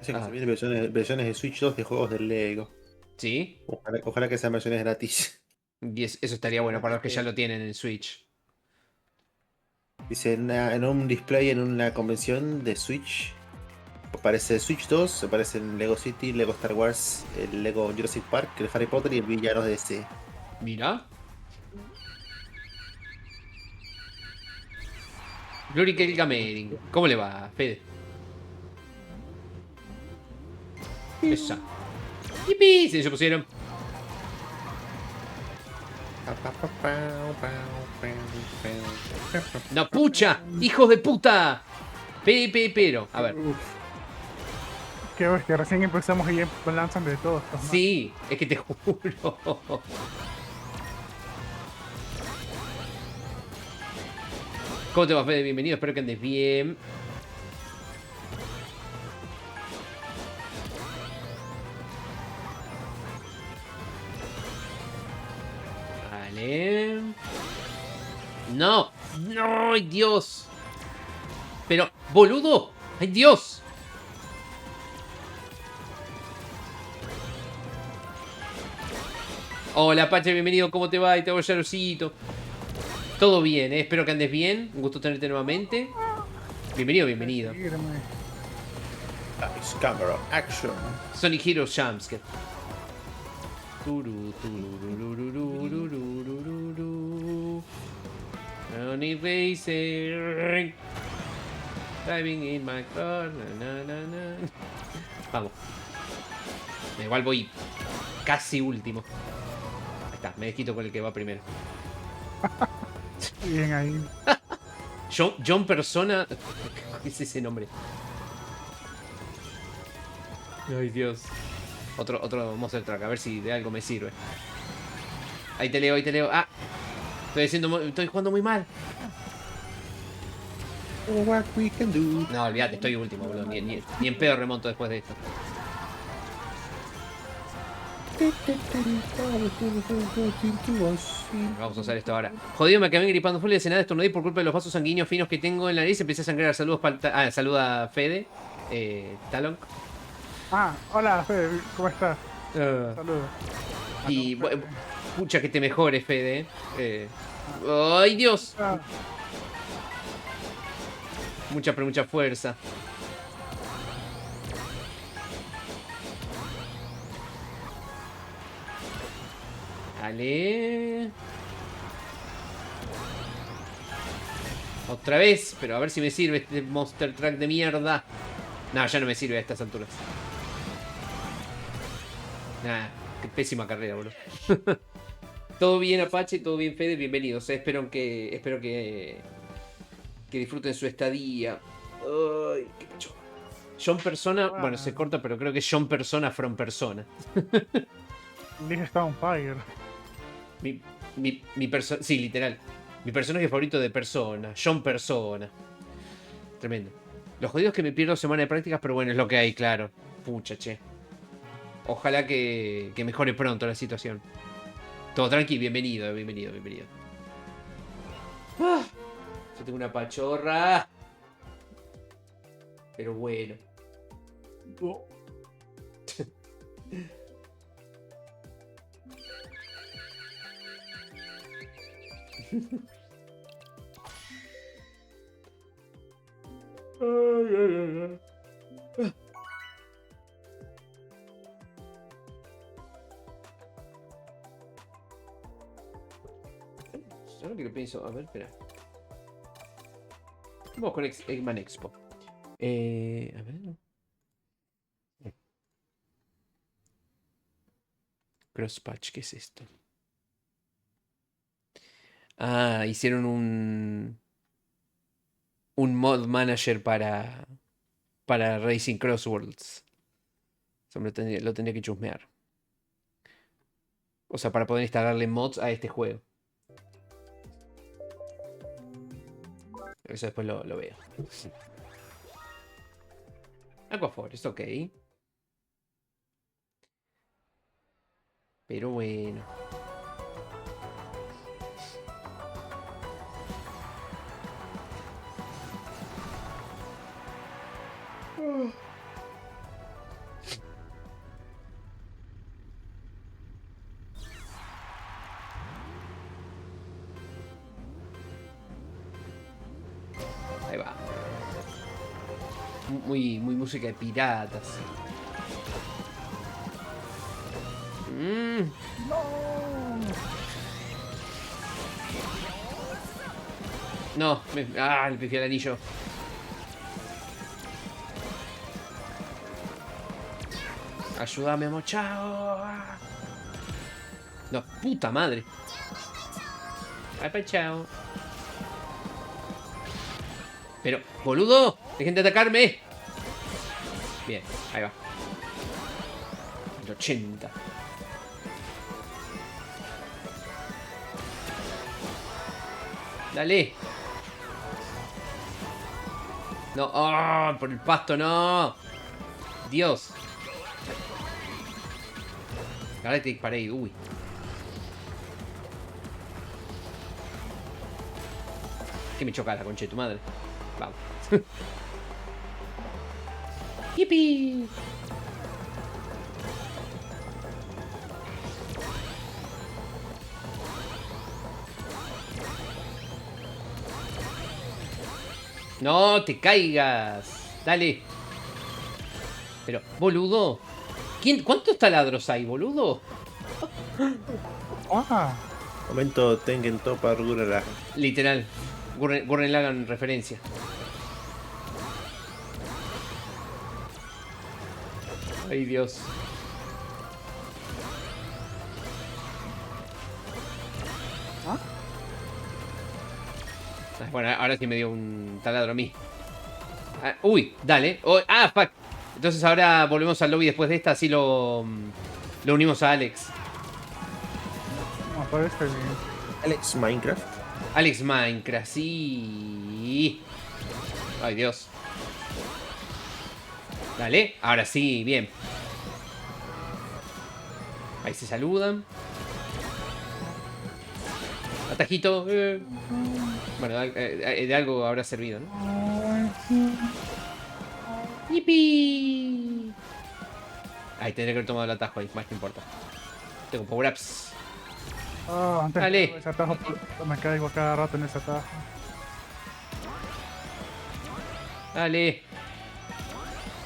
Se vienen versiones de Switch 2 de juegos del Lego. ¿Sí? Ojalá que sean versiones gratis. Y eso estaría bueno para los que ya lo tienen en Switch. Dice, en un display en una convención de Switch aparece Switch 2, aparecen Lego City, Lego Star Wars, el Lego Jurassic Park, el Harry Potter y el Villanos de ese. Mira. Glory Kill Gamering. ¿Cómo le va, Fede? Esa. ¡Yipi! Sí, se pusieron. ¡No, pucha! ¡Hijos de puta! Pero, a ver. Qué bestia, recién empezamos y lanzan de todo esto. Sí, es que te juro. ¿Cómo te va, Fede? Bienvenido, espero que andes bien. Vale. No, no, ay Dios. Pero, boludo, ay Dios. Hola, Pache, bienvenido, ¿cómo te va? Y te hago Yarosito. Todo bien, espero que andes bien. Un gusto tenerte nuevamente. Bienvenido. Nice camera action. Sonic Heroes Jumpscare. Sonic Racer. Driving in my car. Vamos. Igual voy casi último. Ahí está, me desquito con el que va primero. Bien ahí. John Persona. ¿Qué es ese nombre? Ay, Dios. Otro Monster Truck, a ver si de algo me sirve. Ahí te leo, ahí te leo. Ah, estoy jugando muy mal. What we can do. No, olvídate, estoy último, boludo. Ni en pedo remonto después de esto. Vamos a usar esto ahora. Jodido, me acabé gripando full de cenada, estornudé por culpa de los vasos sanguíneos finos que tengo en la nariz. Empecé a sangrar. Saludos para saluda a Fede. Talon. Ah, hola Fede, ¿cómo estás? Saludos. Y pucha que te mejores, Fede. ¡Ay, Dios! Mucha, pero mucha fuerza. Dale. Otra vez, pero a ver si me sirve este Monster Truck de mierda. No, ya no me sirve a estas alturas. Nah, qué pésima carrera, boludo. Todo bien, Apache, todo bien, Fede, bienvenidos. Espero que disfruten su estadía. Ay, qué pecho. John Persona, bueno, se corta, pero creo que es John Persona from Persona. Lee está on fire. Sí, literal. Mi personaje favorito de Persona, John Persona. Tremendo. Los jodidos que me pierdo semana de prácticas, pero bueno, es lo que hay, claro. Pucha, che. Ojalá que mejore pronto la situación. Todo tranqui, bienvenido. Ah, yo tengo una pachorra. Pero bueno. Oh. Ahora que lo pienso, a ver, espera. Vamos con Eggman Expo. A ver. Crosspatch, ¿qué es esto? Ah, hicieron un mod manager para Racing Cross Worlds. Eso lo tendría que chusmear. O sea, para poder instalarle mods a este juego. Eso después lo veo. Aquaforest, ok. Pero bueno. Ahí va. Muy música de piratas. No, le pifié el anillo. Ayúdame, mochao. No, puta madre. Ay, chao. Pero, boludo, dejen de atacarme. Bien, ahí va. El 80. Dale. No, oh, por el pasto, no. Dios. Galactic Parade, uy. Que me choca la concha de tu madre. Vamos. ¡Yipi! No te caigas. Dale. Pero, boludo. ¿Cuántos taladros hay, boludo? Momento Tengen Toppa Gurren Lagann. Literal. Gurren Lagann referencia. Ay, Dios. Bueno, ahora sí me dio un taladro a mí. Uy, dale. Fuck. Entonces ahora volvemos al lobby después de esta, así lo unimos a Alex. No, parece bien. Alex Minecraft. Alex Minecraft, sí. Ay, Dios. Dale, ahora sí, bien. Ahí se saludan. Atajito. Bueno, de algo habrá servido, ¿no? ¡Yipi! Ahí tendré que haber tomado el atajo ahí, más que importa. Tengo power-ups. Antes Dale. de ese atajo, me caigo a cada rato en ese atajo. Dale.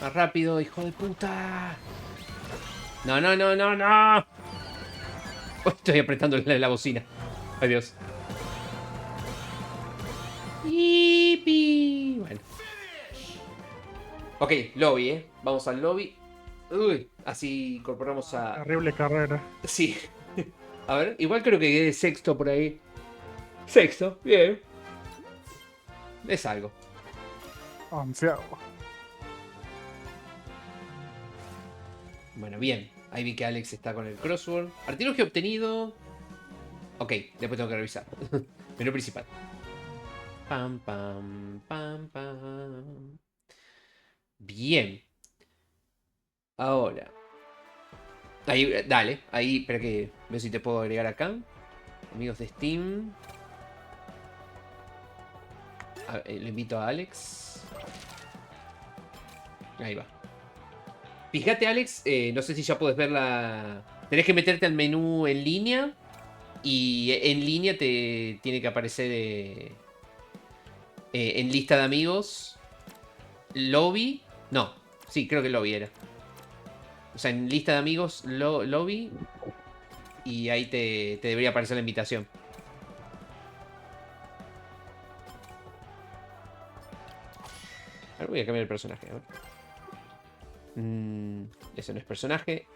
Más rápido, hijo de puta. No, no, no, no, no. Estoy apretando la bocina. Adiós. Yipi. Bueno. Ok, lobby, Vamos al lobby. Uy, así incorporamos a... Terrible carrera. Sí. A ver, igual creo que quedé sexto por ahí. Sexto, bien. Es algo. Onceavo. Bueno, bien. Ahí vi que Alex está con el crossword. Artilugio obtenido. Ok, después tengo que revisar. Menú principal. Pam, pam, pam, pam. Bien. Ahora. Ahí, dale. Ahí, espera que veo si te puedo agregar acá. Amigos de Steam. Le invito a Alex. Ahí va. Fíjate, Alex, no sé si ya puedes ver la... Tenés que meterte al menú en línea. Y en línea te tiene que aparecer en lista de amigos. Lobby. No, sí, creo que lobby era. O sea, en lista de amigos, lobby. Y ahí te debería aparecer la invitación. Ahora voy a cambiar el personaje. A ver. Ese no es personaje.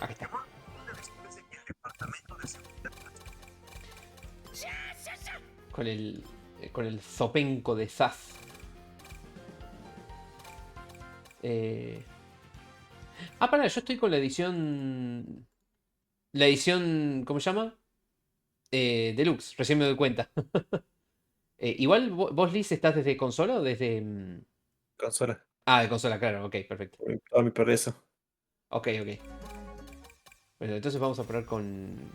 Aquí está. Con el zopenco de Zaz. Pará, yo estoy con la edición... La edición... ¿Cómo se llama? Deluxe, recién me doy cuenta. Igual, vos, Liz, ¿estás desde consola o desde...? Consola. De consola, claro, ok, perfecto. Todo mi progreso. Ok. Bueno, entonces vamos a probar con...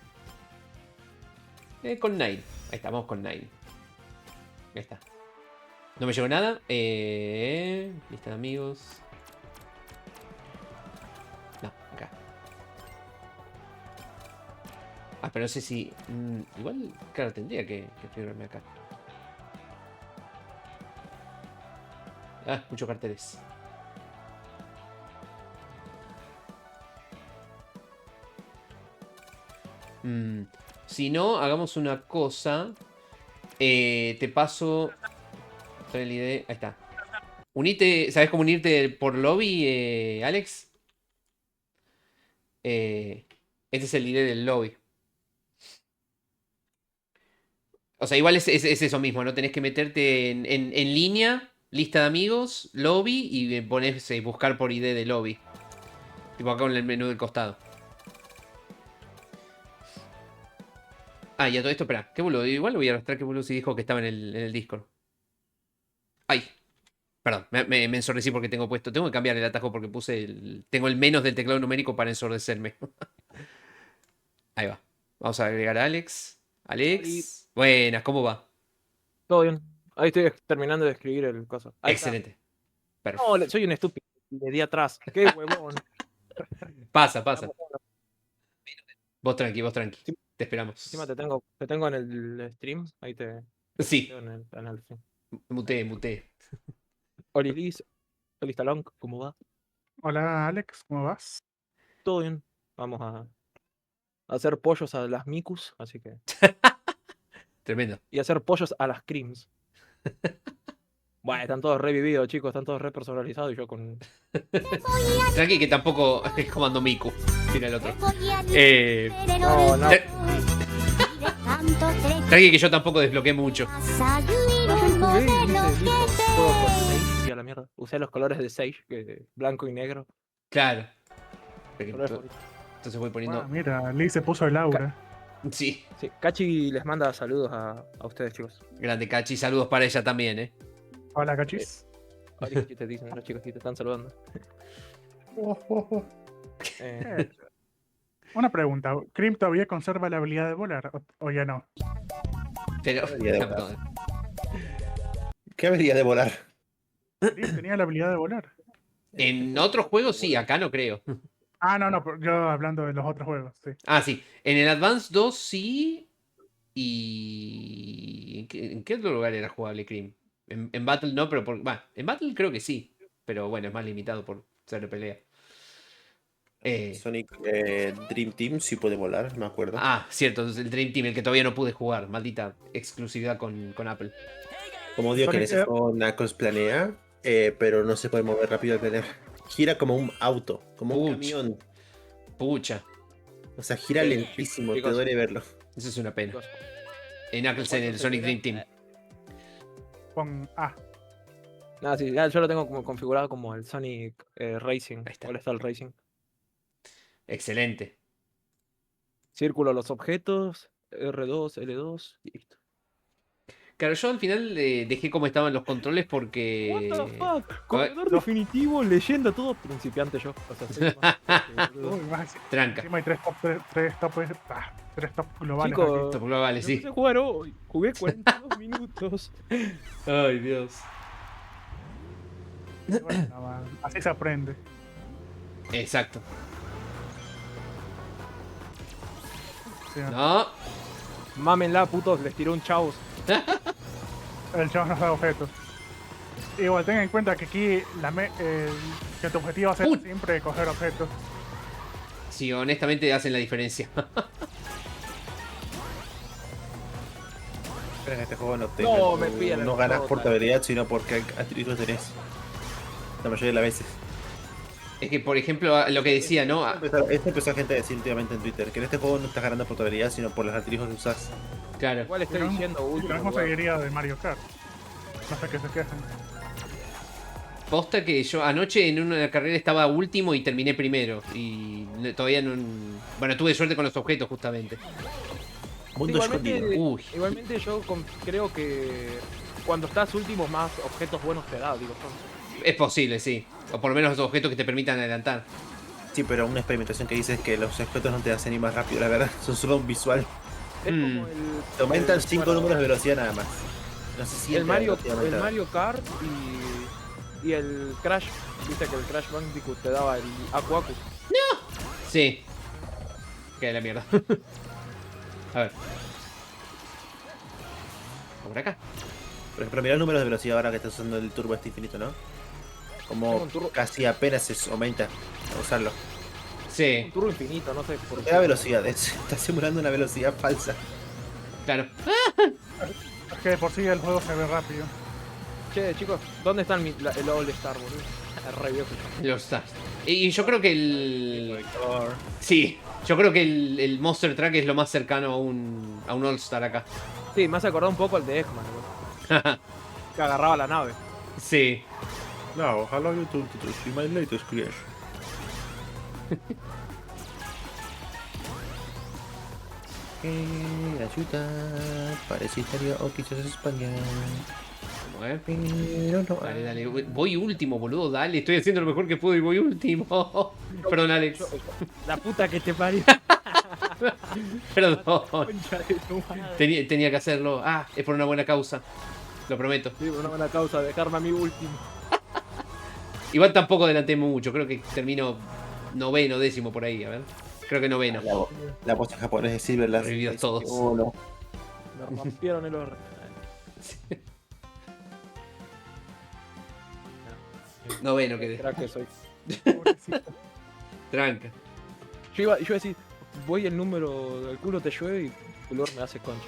con Nine. Ahí está, vamos con Nine. Ahí está. No me llegó nada. Lista de amigos. No, acá. Pero no sé si... igual, claro, tendría que figurarme acá. Muchos carteles. Si no, hagamos una cosa. Te paso... El ID. Ahí está. Unite. ¿Sabes cómo unirte por lobby, Alex? Este es el ID del lobby. O sea, igual es eso mismo, ¿no? Tenés que meterte en línea, lista de amigos, lobby y pones buscar por ID de lobby. Tipo acá en el menú del costado. Y a todo esto, espera, qué boludo. Igual lo voy a arrastrar, qué boludo si dijo que estaba en el Discord. Ay. Perdón, me ensordecí porque tengo puesto. Tengo que cambiar el atajo porque puse tengo el menos del teclado numérico para ensordecerme. Ahí va. Vamos a agregar a Alex. Alex. Buenas, ¿cómo va? Todo bien. Ahí estoy terminando de escribir el coso. Ahí excelente. Está. Perfecto. No, soy un estúpido. Le di atrás. Qué huevón. Pasa. Vos tranqui. Sí. Te esperamos. Encima te tengo en el stream. Ahí te... Sí. En el Muté. Oli Liz. Feliz Talón, ¿cómo va? Hola Alex, ¿cómo vas? Todo bien. Vamos a hacer pollos a las Mikus, así que. Tremendo. Y hacer pollos a las Creams. Bueno, están todos revividos, chicos, están todos re personalizados y yo con. Tranqui que tampoco es comando Miku. Tira el otro. No, no. Tranqui que yo tampoco desbloqueé mucho. Y a la mierda. Usé los colores de Sage, blanco y negro. Claro. Colores Entonces voy poniendo. Ah, mira, Lee se puso el aura. Sí. Sí, Cachi les manda saludos a ustedes, chicos. Grande Cachi, saludos para ella también, Hola, cachis. Hola, ¿qué te dicen los chicos que te están saludando? Una pregunta, ¿Cream todavía conserva la habilidad de volar o ya no? Pero. ¿Qué habilidad de volar? Cream tenía la habilidad de volar. En otros juegos sí, acá no creo. Ah, no, pero yo hablando de los otros juegos, sí. Ah, sí. En el Advance 2 sí. Y. ¿En qué otro lugar era jugable Cream? En Battle no, pero por. Bueno, en Battle creo que sí. Pero bueno, es más limitado por ser de pelea. Sonic Dream Team sí puede volar, me acuerdo. Ah, cierto, el Dream Team, el que todavía no pude jugar. Maldita exclusividad con Apple. Como digo, que en ese juego Knuckles planea, pero no se puede mover rápido al planear. Gira como un auto, como un camión. Pucha. O sea, gira lentísimo, te duele verlo. Eso es una pena. En Knuckles en el Sonic Dream Team. Con A. Nada, sí, ya yo lo tengo como configurado como el Sonic Racing. Ahí está el Racing. Excelente. Círculo los objetos, R2, L2, y listo. Claro, yo al final dejé como estaban los controles porque. What the fuck? Corredor definitivo, leyenda, todo principiante yo. O sea, Tranca. Encima hay tres top globales. Chicos, aquí. Top globales, sí. Empecé a jugar hoy, jugué 42 minutos. Ay, Dios. Bueno, man, así se aprende. Exacto. Sí, No. Mámenla, putos, les tiró un chavos. El chavo nos da objetos. Igual tengan en cuenta que aquí que tu objetivo va a ser siempre coger objetos. Sí, honestamente hacen la diferencia. Pero en este juego no ganas por tu habilidad, sino porque atributos tenés. La mayoría de las veces. Es que, por ejemplo, lo que decía, ¿no? Esto empezó gente a decir últimamente en Twitter, que en este juego no estás ganando por tu habilidad, sino por los atributos que usas. Claro. Igual estoy diciendo Lo último. mismo seguiría de Mario Kart. No sé qué se quejan. Posta que yo anoche en una carrera estaba último y terminé primero. Y todavía no. Bueno, tuve suerte con los objetos, justamente. Igualmente yo creo que cuando estás último más objetos buenos te da, digo. Es posible, sí. O por lo menos objetos que te permitan adelantar. Sí, pero una experimentación que dice es que los objetos no te hacen ir más rápido, la verdad. Son solo un visual. Es como te aumentan 5 números de velocidad nada más. No sé si el Mario Kart y el Crash. Viste que el Crash Bandicoot te daba el Aku Aku. ¡No! Sí. Queda la mierda. A ver. ¿Por acá? Pero mira los números de velocidad ahora que estás usando el turbo este infinito, ¿no? Como casi apenas se aumenta a usarlo. Sí. Un turbo infinito, no sé por qué. Da velocidad, está simulando una velocidad falsa. Claro. Es que de por sí el juego se ve rápido. Che, chicos, ¿dónde está el All Star, boludo? Es re viejo. Los Stars. Y yo creo que el. Sí, yo creo que el Monster Truck es lo más cercano a un All Star acá. Sí, me hace acordar un poco al de Eggman, boludo. Que agarraba la nave. Sí. No, ojalá yo to see my latest creation. Ayuda, parece Italia o quizás España. Pero no. Dale, dale. Voy último, boludo. Dale, estoy haciendo lo mejor que puedo y voy último. Perdón, Alex. La puta que te parió. Perdón. Tenía que hacerlo. Ah, es por una buena causa. Lo prometo. Sí, por una buena causa, dejarme a mí último. Igual tampoco adelanté mucho. Creo que termino noveno, décimo por ahí. A ver. Creo que noveno. La voz en japonés de Silver las revividos todos. Oh, no. Me rompieron el orden. Noveno quedé. Crack que soy. Tranca. Yo iba a decir, voy el número del culo te llueve y Blur me hace concha.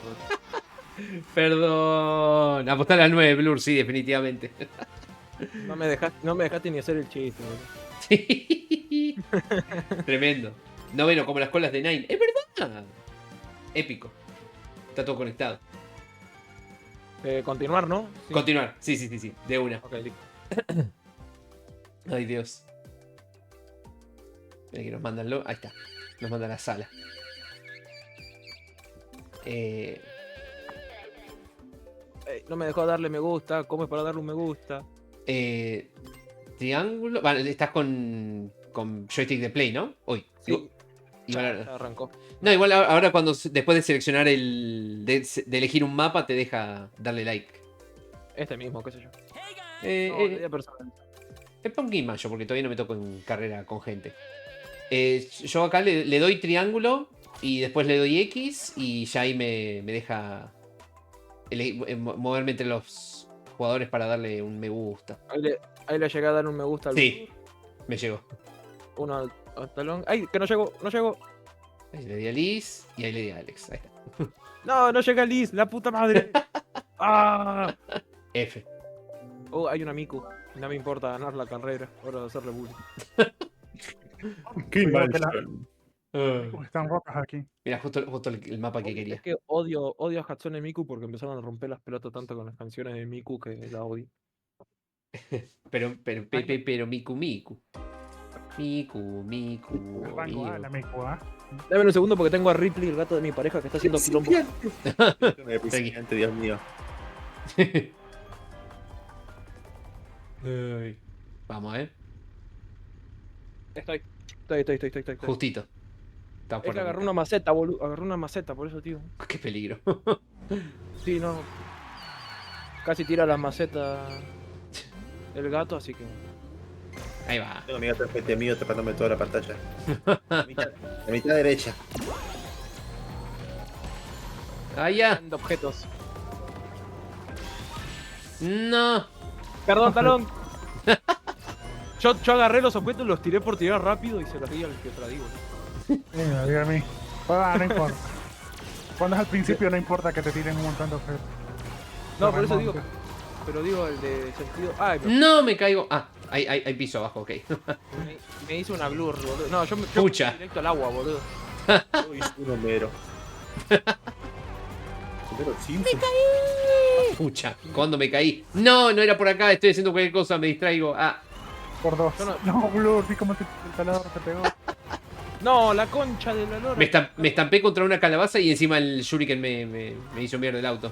Perdón. Apostar al 9, Blur, sí, definitivamente. No me dejaste ni hacer el chiste, boludo. Sí. Tremendo. Noveno, como las colas de Nine. Es verdad. Épico. Está todo conectado. Continuar, ¿no? Sí. Continuar. Sí. De una. Ok, listo. Ay, Dios. Mira que nos mandan ahí está. Nos mandan a la sala. No me dejó darle me gusta. ¿Cómo es para darle un me gusta? Triángulo. Vale, estás con joystick de play, ¿no? Uy. Sí. Igual, ya arrancó. No, igual ahora cuando después de seleccionar de elegir un mapa te deja darle like. Este mismo, qué sé yo. Es para un Game Mayo, porque todavía no me toco en carrera con gente. Yo acá le doy triángulo y después le doy X y ya ahí me deja moverme entre los jugadores para darle un me gusta. Ahí le llegué a dar un me gusta al Sí, me llegó. Uno al talón. ¡Ay, que no llegó! Ahí le di a Liz y ahí le di a Alex. Ahí está. No llega Liz, la puta madre. ¡Ah! F. Oh, hay una Miku. No me importa ganar la carrera. Hora de hacerle bullying. Qué mal. Están rotas aquí. Mira, justo el mapa que quería. Es que odio a Hatsune Miku porque empezaron a romper las pelotas tanto con las canciones de Miku que la odio. Pero Miku. La Miku, ¿ah? Dame un segundo porque tengo a Ripley, el gato de mi pareja, que está haciendo quilombo. Dios mío. Vamos, Estoy. Justito. Es que agarré una maceta, boludo. Agarré una maceta, por eso, tío. Qué peligro. Sí, no. Casi tira la maceta el gato, así que. Ahí va. Tengo mi gato enfrente mío tapándome toda la pantalla. La mitad derecha. Ahí ya. Objetos. No. Perdón, talón. Yo agarré los objetos, los tiré por tirar rápido y se los di al que te la digo. Diga a mí. No importa. Cuando es al principio no importa que te tiren un montón de objetos. No, por eso digo. Pero digo el de sentido. Ay, no me caigo. Ah, hay piso abajo, ok. me hizo una blur, boludo. No, yo Pucha. directo al agua, boludo. Uy, un Homero. ¡Me caí! Pucha, ¿cuándo me caí? No era por acá, estoy haciendo cualquier cosa, me distraigo. Por dos. No, Blur, vi cómo el taladro te pegó. No, la concha de la lora. Me estampé contra una calabaza y encima el Shuriken me hizo mierda el auto.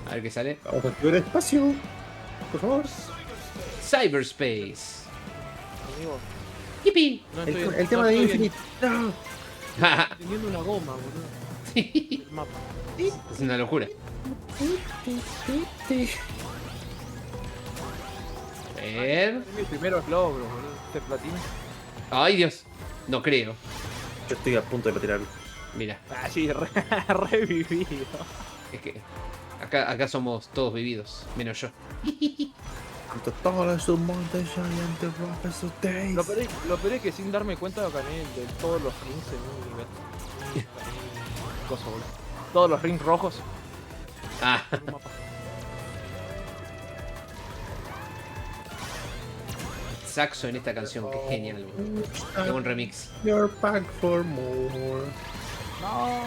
A ver qué sale. Vamos a activar el espacio. Por favor. Cyberspace. Amigo. ¡Yipi! No el tema de Infinite. No. Teniendo una goma, boludo. El mapa. Es una locura. A ver. Es mi primero logro, boludo. Este platino. Ay, Dios. No creo. Yo estoy a punto de retirarlo. Mira. Ah, sí, revivido. Es que acá somos todos vividos, menos yo. Lo peor es que sin darme cuenta gané de todos los rings en un nivel. Cosa, boludo. Todos los rings rojos. Ah. Saxo en esta canción, que genial, boludo. Qué buen remix. Your back for more.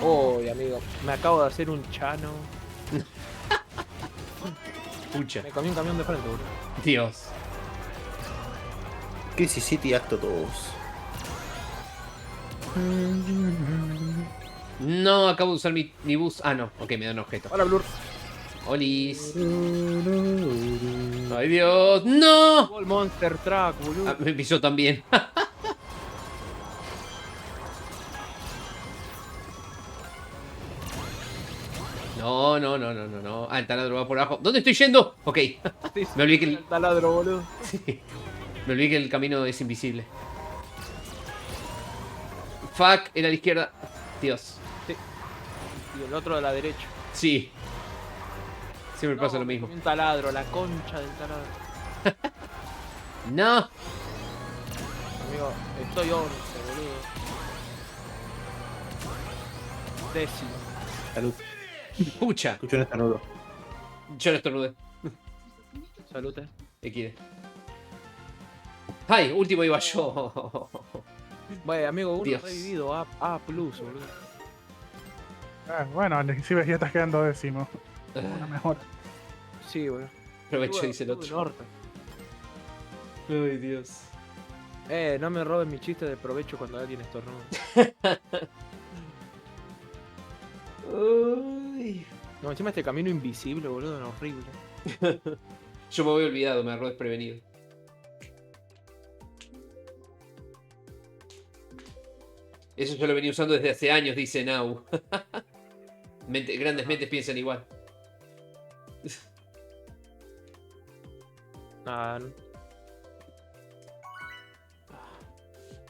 Oh, amigo, me acabo de hacer un chano. Pucha. Me comí un camión de frente, boludo. Dios. Crisis City acto 2. No, acabo de usar mi bus. Ah, no. Ok, me da un objeto. Hola, Blur. Olis. Ay, Dios. ¡No! El Monster Truck, boludo. Ah, me pisó también. No. Ah, el taladro va por abajo. ¿Dónde estoy yendo? Ok. Sí, Me olvidé que el taladro, boludo. Sí. Me olvidé que el camino es invisible. Fuck, era a la izquierda. Dios. Sí. Y el otro a la derecha. Sí. Siempre pasa lo mismo. Un taladro, la concha del taladro. No. Amigo, estoy 11, boludo. Décimo. Salud. Pucha. Escucho un estornudo. Yo no estornudé. Salud, Equide. Ay, último iba yo. Bueno, amigo, uno Dios. revivido A+, boludo. Bueno, si ves, ya estás quedando décimo. Una mejora. Sí, boludo. Aprovecho, dice el Estuve otro. norte. Ay, Dios. No me roben mi chiste de provecho cuando alguien estornuda. Uy. No, encima este camino invisible, boludo, es horrible. Yo me voy olvidado, me agarró desprevenido. Eso yo lo venía usando desde hace años, dice Nau. Grandes mentes piensan igual. Ah, no.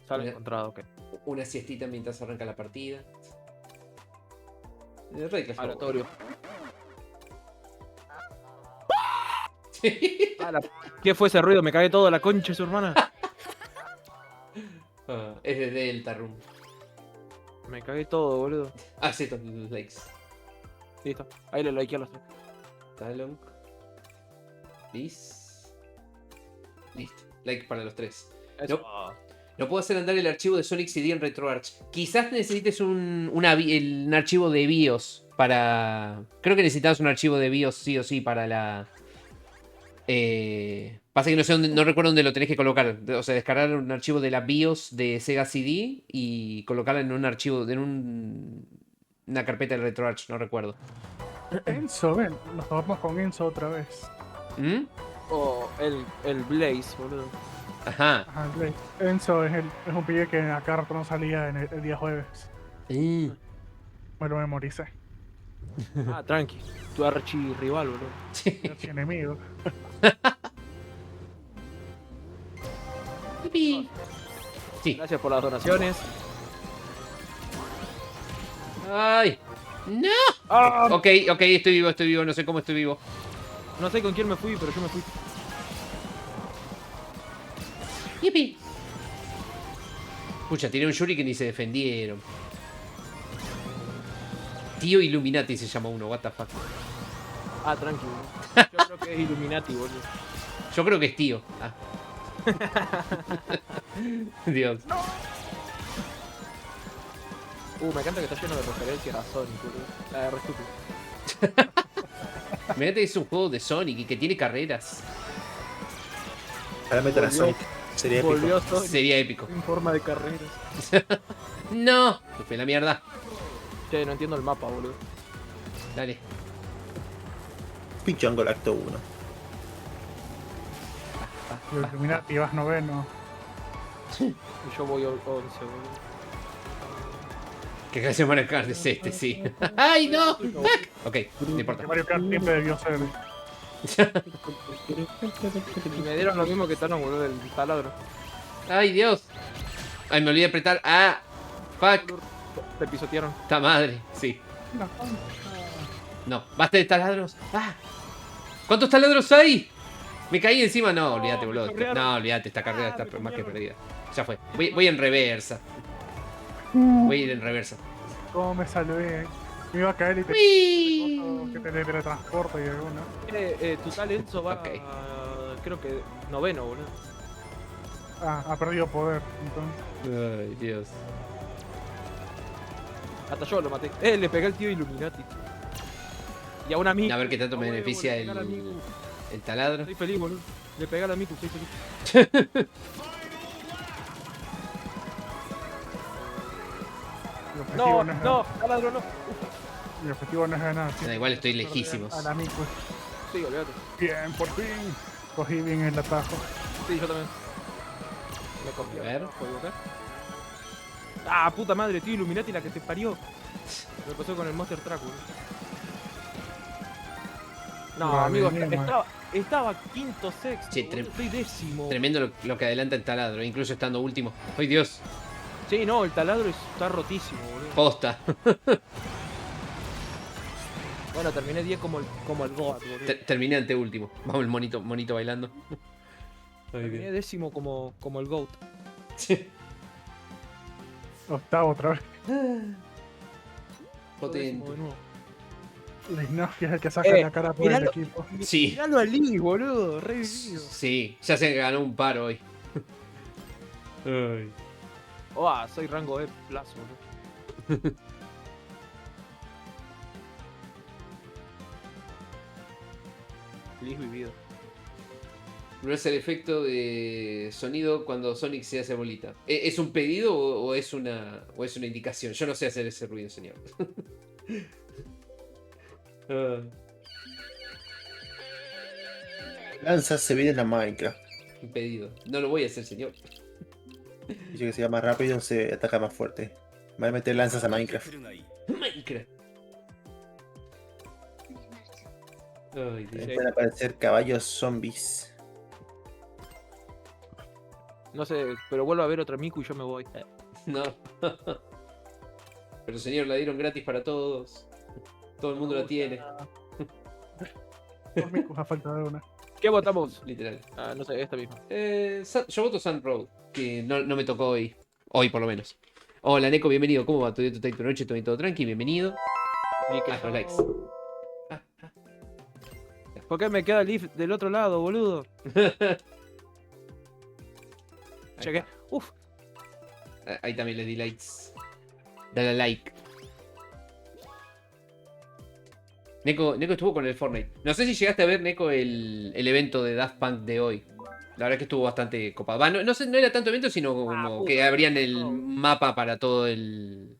Sale encontrado, ok. Una siestita mientras arranca la partida. Reglas. Aleatorio. ¿Qué fue ese ruido? Me cagué todo, la concha de su hermana. Es de Delta Room. Me cagué todo, boludo. Acepto los likes. Listo. Ahí le likeé a los tres. Talon. Listo. Like para los tres. No puedo hacer andar el archivo de Sonic CD en RetroArch. Quizás necesites un archivo de BIOS para... Creo que necesitas un archivo de BIOS sí o sí para la... Pasa que no sé no recuerdo dónde lo tenés que colocar. O sea, descargar un archivo de la BIOS de Sega CD y colocarla en un archivo, una carpeta de RetroArch, no recuerdo. Enzo, ven, nos vamos con Enzo otra vez. ¿Mm? O el Blaze, boludo. Ajá. Blaze. Enzo es un pibe que acá rato no salía en el día jueves. Me lo memoricé. Ah, tranqui. Tu archi rival, boludo. Archi enemigo. Sí. Gracias por las donaciones. ¡Ay! ¡No! Ok, estoy vivo, no sé cómo estoy vivo. No sé con quién me fui, pero yo me fui. ¡Yipi! Pucha, tiré un Yuri que ni se defendieron. Tío Illuminati se llama uno, what the fuck. Ah, tranqui, boludo. Yo creo que es Illuminati, boludo. Yo creo que es tío. Ah. Dios. Me encanta que está lleno de referencias a Sonic, boludo. Re estúpido. Mirá que es un juego de Sonic y que tiene carreras. Ahora meter a Sonic. Sería épico. Sonic. Sería épico. En forma de carreras. No. Me fue la mierda. Che, no entiendo el mapa, boludo. Dale. Jungle Acto 1. Illuminati, vas noveno. Y yo voy 11, boludo. ¿Qué clase de Mario Kart es este? Sí. ¡Ay, no! Ok, no importa. Mario Kart siempre debió ser. Y me dieron lo mismo que Thanos, boludo, del taladro. ¡Ay, Dios! Ay, me olvidé de apretar. ¡Ah! ¡Fuck! Te pisotearon. ¡Ta madre! Sí. No, basta de taladros. ¡Ah! ¿Cuántos taladros hay? Me caí encima. No, olvídate, boludo. No, olvídate, esta carrera está más que perdida. Ya fue. Voy en reversa. Voy a ir en reversa. ¿Cómo me salvé? Me iba a caer y te... que te teletransporta y alguna. Tu tal Enzo va creo que noveno, boludo. Ha perdido poder, entonces. Ay, Dios. Hasta yo lo maté. Le pegué al tío Illuminati. Y a una Miku. A ver qué tanto me beneficia el taladro. Estoy feliz, boludo. Le pegué a la Miku, estoy feliz. No, taladro no. Mi objetivo no es ganar. Da igual, estoy lejísimos. A la Miku. Sí, olvídate. Bien, por fin. Cogí bien el atajo. Sí, yo también. Me copié. A ver. ¿Puedo equivocar? Ah, puta madre, tío Illuminati, la que te parió. Me pasó con el Monster Truck, boludo. No, amigo, estaba quinto, sexto. Che, estoy décimo. Tremendo lo que adelanta el taladro, incluso estando último. ¡Ay, Dios! Sí, no, el taladro está rotísimo, boludo. Posta. Bueno, terminé 10 como el Goat, boludo. Terminé ante último. Vamos, el monito bailando. Terminé décimo como el GOAT. Octavo otra vez. Potente. Lignafi es el que saca la cara por el equipo. Sí. Miralo a Lee, boludo, revivido. Sí, ya se ganó un par hoy. Ay. Soy rango E+, boludo. Lee vivido. No es el efecto de sonido cuando Sonic se hace bolita. ¿Es un pedido o es una indicación? Yo no sé hacer ese ruido, señor. Lanzas se viene en la Minecraft. Un pedido. No lo voy a hacer, señor. Dice que se va más rápido, se ataca más fuerte. Voy a meter lanzas a Minecraft. Minecraft. Ay, Pueden aparecer caballos zombies. No sé, pero vuelvo a ver otra Miku y yo me voy. No. Pero señor, la dieron gratis para todos. Todo el mundo la tiene. Dos Mikus a falta de una. ¿Qué votamos? Literal. No sé, esta misma. Yo voto Sun Road, que no me tocó hoy. Hoy por lo menos. Hola Neko, bienvenido. ¿Cómo va? ¿Tu día, tu noche? ¿Todo tranqui? Bienvenido. No likes. ¿Por qué me queda Leaf del otro lado, boludo? Chequé. Uf. Ahí también le di likes. Dale a like. Neko estuvo con el Fortnite. No sé si llegaste a ver, Neko, el evento de Daft Punk de hoy. La verdad que estuvo bastante copado. No era tanto evento, sino como que abrían el mapa para todo el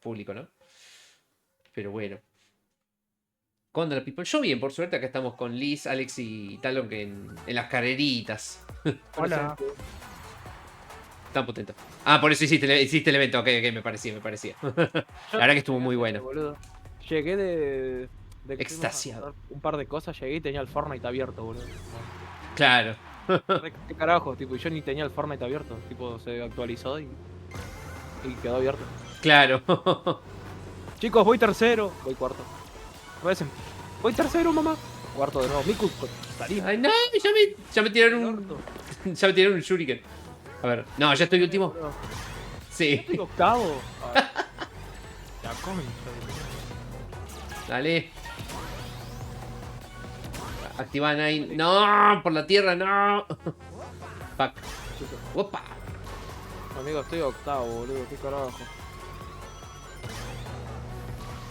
público, ¿no? Pero bueno. ¿Cómo anda la people? Yo bien, por suerte acá estamos con Liz, Alex y Talon que en las carreritas. Hola. Tan potente. Por eso hiciste el evento, ok, me parecía. La verdad que estuvo muy bueno. Boludo. Llegué de extasiado. Un par de cosas, llegué y tenía el Fortnite abierto, boludo. Claro. ¿Qué carajo? Tipo, yo ni tenía el Fortnite abierto. Tipo, se actualizó y quedó abierto. Claro. Chicos, voy tercero. Voy cuarto. Voy tercero, mamá. Cuarto de nuevo. Miku, Tarina. Ay, no, ya me tiraron ya me tiraron un shuriken. A ver, no, ya estoy último. Sí. Estoy octavo. La concha. Dale. Activan ahí. No, por la tierra, no. Fuck. Opa. Amigo, estoy octavo, boludo. ¿Qué carajo?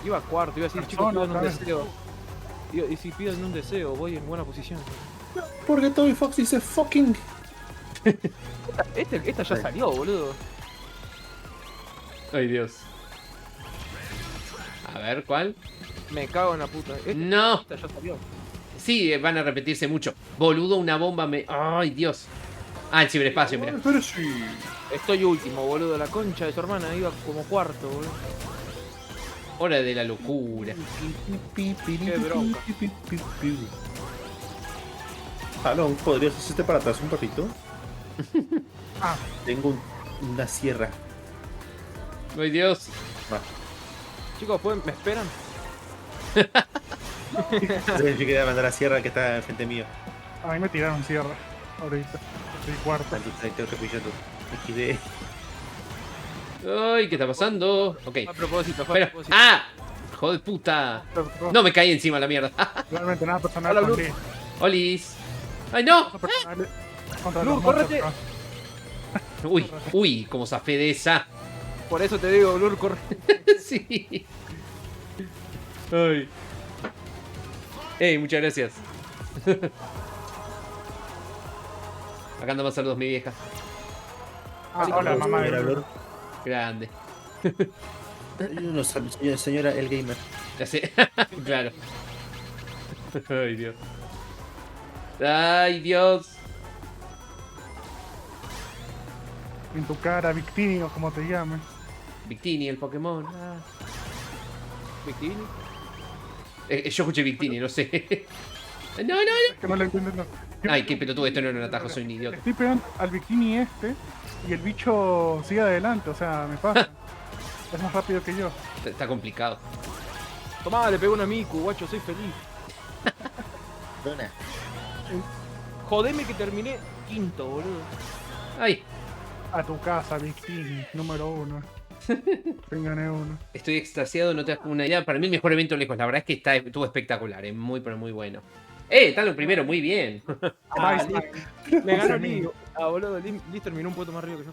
Iba cuarto, iba a decir, chicos, pidan un deseo. Y si piden un deseo, voy en buena posición. Porque Toby Fox dice fucking. Esta ya salió, boludo. Ay, Dios. A ver, ¿cuál? Me cago en la puta. No. Esta ya salió. Sí, van a repetirse mucho. Boludo, una bomba me... Ay, Dios. El ciberespacio, mira. Pero sí. Estoy último, boludo. La concha de su hermana iba como cuarto, boludo. Hora de la locura. Qué bronca. Talón, ¿podrías hacerte para atrás un ratito? Tengo una sierra. Ay, Dios. Chicos, ¿me esperan? Yo quería mandar a sierra que está enfrente mío. A mí me tiraron sierra. Ahorita. Estoy cuarto. Tengo que pillar XD. Ay, ¿qué está pasando? Ok. A propósito, Espera. Joder puta. No me caí encima la mierda. Realmente nada personal. Hola, con Blue. Lee. ¡Olis! ¡Ay, no! Contra Blue, los córrete. monstruos, Uy, como zafé de esa. Por eso te digo, Blur, corre. Sí. Ay. Ey, muchas gracias. Acá anda más saludos, mi vieja. hola, mamá. Grande. Señora El Gamer. Ya sé. Claro. Ay, Dios. Ay, Dios. En tu cara, Victini o como te llames. Victini, el Pokémon. ¿Victini? Yo escuché Victini, no sé. No. Es que no lo entiendo. No. Ay, qué pelotudo, esto no era un atajo, soy un idiota. Estoy pegando al Victini y el bicho sigue adelante, o sea, me pasa. Es más rápido que yo. Está complicado. Tomá, le pegó una Miku, guacho, soy feliz. Jodeme que terminé quinto, boludo. Ay. A tu casa, Victini, número 1. Gané uno. Estoy extasiado, no te das una idea. Para mí el mejor evento lejos. La verdad es que estuvo espectacular, muy pero muy bueno. Están los primeros, muy bien. Me ganó Lee. Boludo, Lee terminó un poco más arriba que yo.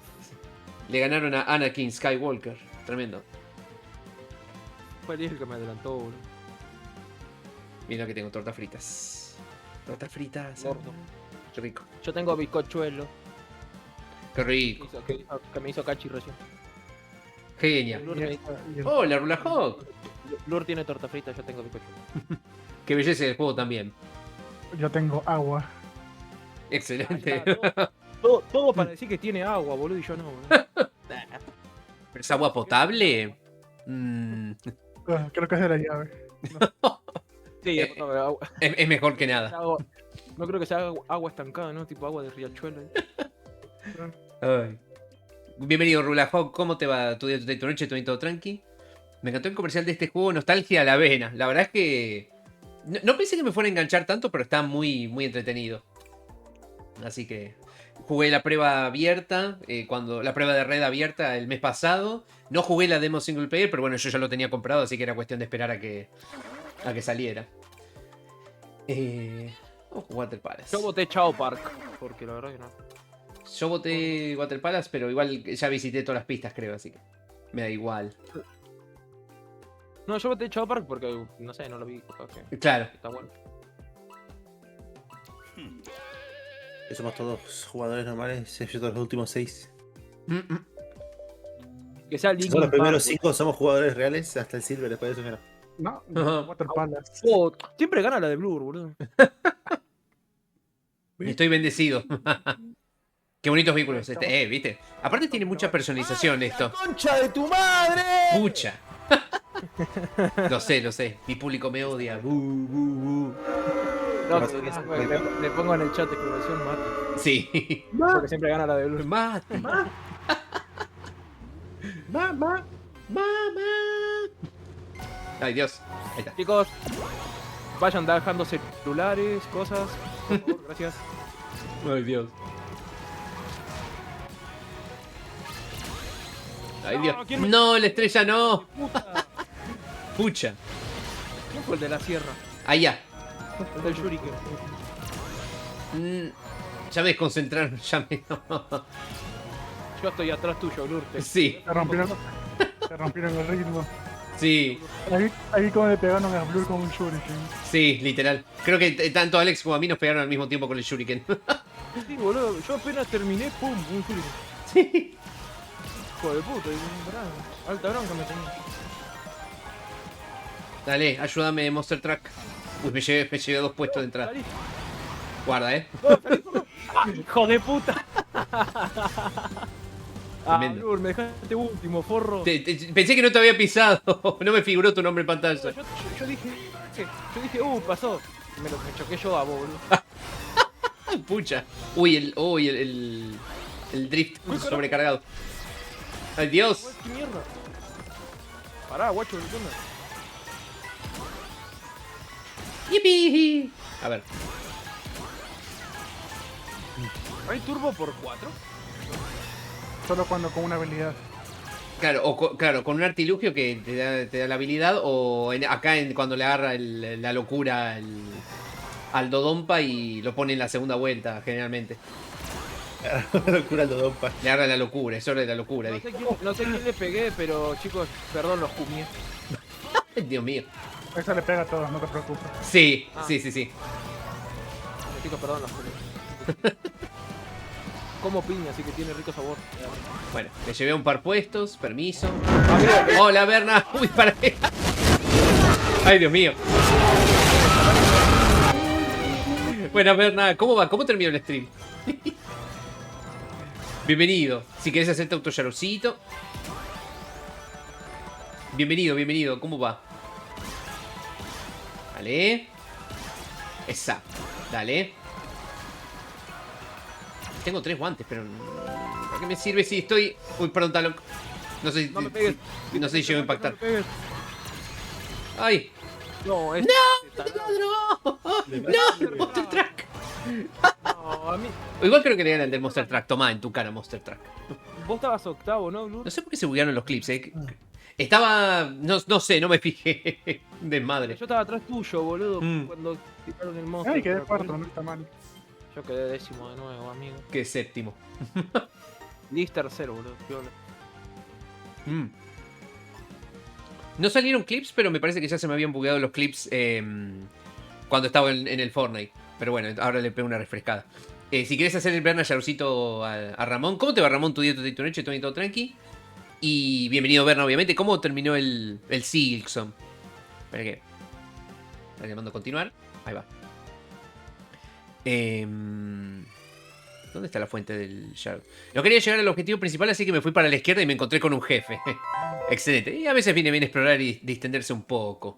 Le ganaron a Anakin Skywalker. Tremendo. Fue Lee el que me adelantó, boludo. Mira que tengo tortas fritas. Tortas fritas. Gordo. Qué rico. Yo tengo bizcochuelo. Qué rico. Que me hizo Cachi recién. Genial. Hola, Rula Hawk. Lur tiene torta frita, yo tengo bizcochuelo. Qué belleza del juego también. Yo tengo agua. Excelente. Todo para decir que tiene agua, boludo, y yo no, boludo. ¿Pero es agua potable? Creo que es de la llave. No. Sí, agua. Es mejor que nada. No creo que sea agua estancada, ¿no? Tipo agua de riachuelo. Ay. Bienvenido, Rula Hawk. ¿Cómo te va tu día, tu noche? ¿Todo bien, todo tranqui? Me encantó el comercial de este juego, nostalgia a la vena. La verdad es que no pensé que me fuera a enganchar tanto, pero está muy, muy entretenido. Así que jugué la prueba abierta, la prueba de red abierta el mes pasado. No jugué la demo single player, pero bueno, yo ya lo tenía comprado, así que era cuestión de esperar a que saliera. Water Palace. Yo voté Chao Park, porque la verdad que no. Yo voté Water Palace, pero igual ya visité todas las pistas, creo, así que me da igual. No, yo voté Chao Park porque, no sé, no lo vi. Okay. Claro. Está bueno. Somos todos jugadores normales, excepto los últimos 6. Que sea Linkin Son los primeros Park, 5 somos jugadores reales, hasta el Silver, después de eso no. Water Palace. Siempre gana la de Blur, boludo. Estoy bendecido. Qué bonitos vehículos ¿viste? Aparte tiene mucha personalización esto. ¡Concha de tu madre! Pucha. Lo sé. Mi público me odia. No, le pongo en el chat exclamación mate. Sí. Porque siempre gana la de Blur. Mate. Mamá. Ay, Dios. Ahí está. Chicos, vayan dejando celulares, cosas. Por favor, gracias. Ay, Dios. Ay, Dios. No, la estrella no. Pucha. ¿Quién fue el de la sierra? Allá. El del Shuriken. Ya me desconcentraron. Yo estoy atrás tuyo, Blur. Sí. Te rompieron el ritmo. Sí. Ahí como le pegaron a Blur con un shuriken. Sí, literal. Creo que tanto Alex como a mí nos pegaron al mismo tiempo con el shuriken. Sí, boludo. Yo apenas terminé, pum, un shuriken. Sí. Hijo de puta, alta bronca me tenía. Dale, ayúdame, Monster Truck. Uy, me llevé 2 puestos de entrada. Guarda, ¡Hijo de puta! Tremendo. Blur, me dejaste último, forro. Pensé que no te había pisado. No me figuró tu nombre en pantalla. Yo dije, pasó. Me choqué yo a vos, boludo. Pucha. Uy, el drift sobrecargado. ¡Ay, Dios! ¿Qué mierda? Pará, guacho, ¿qué onda? ¡Yipi! A ver. ¿Hay turbo por 4? Solo cuando con una habilidad. Claro, con un artilugio que te da la habilidad, o cuando le agarra la locura al Dodonpa y lo pone en la segunda vuelta, generalmente. La locura al Dodonpa. Le agarra la locura, es hora de la locura. No sé quién le pegué, pero chicos, perdón, los cumié. Dios mío. Eso le pega a todos, no te preocupes. Sí. Chicos, perdón, los cumié. Como piña, así que tiene rico sabor. Bueno, me llevé un par puestos, permiso. Hola, Berna. Uy, para. Ay, Dios mío. Buenas, Berna. ¿Cómo va? ¿Cómo terminó el stream? Bienvenido. Si querés hacerte autoyarocito. Bienvenido. ¿Cómo va? Dale. Esa. Dale. Tengo 3 guantes, pero ¿para qué me sirve si estoy...? Uy, perdón, Talon. No sé si llego a impactar. ¡Ay! No, ¡No! ¡No! ¡No! ¡Monster Truck! No, a mí. O igual creo que le ganan el del Monster Truck. Tomá en tu cara, Monster Truck. Vos estabas octavo, ¿no, Blue? No sé por qué se buguearon los clips, Estaba. No sé, no me fijé. Desmadre. Yo estaba atrás tuyo, boludo, cuando tiraron el monstruo. Ay, quedé cuarto, no está mal. Yo quedé décimo de nuevo, amigo. Que séptimo. Liz tercero, boludo. No salieron clips, pero me parece que ya se me habían bugueado los clips cuando estaba en el Fortnite. Pero bueno, ahora le pego una refrescada. Si quieres hacer el Berna Yarucito a Ramón. ¿Cómo te va, Ramón? Tu día, tu noche, todo tranqui. Y bienvenido, Berna, obviamente. ¿Cómo terminó el Silksong? Espera que... Está llamando a continuar. Ahí va. ¿Dónde está la fuente del Shadow? No quería llegar al objetivo principal, así que me fui para la izquierda y me encontré con un jefe. Excelente. Y a veces viene bien explorar y distenderse un poco.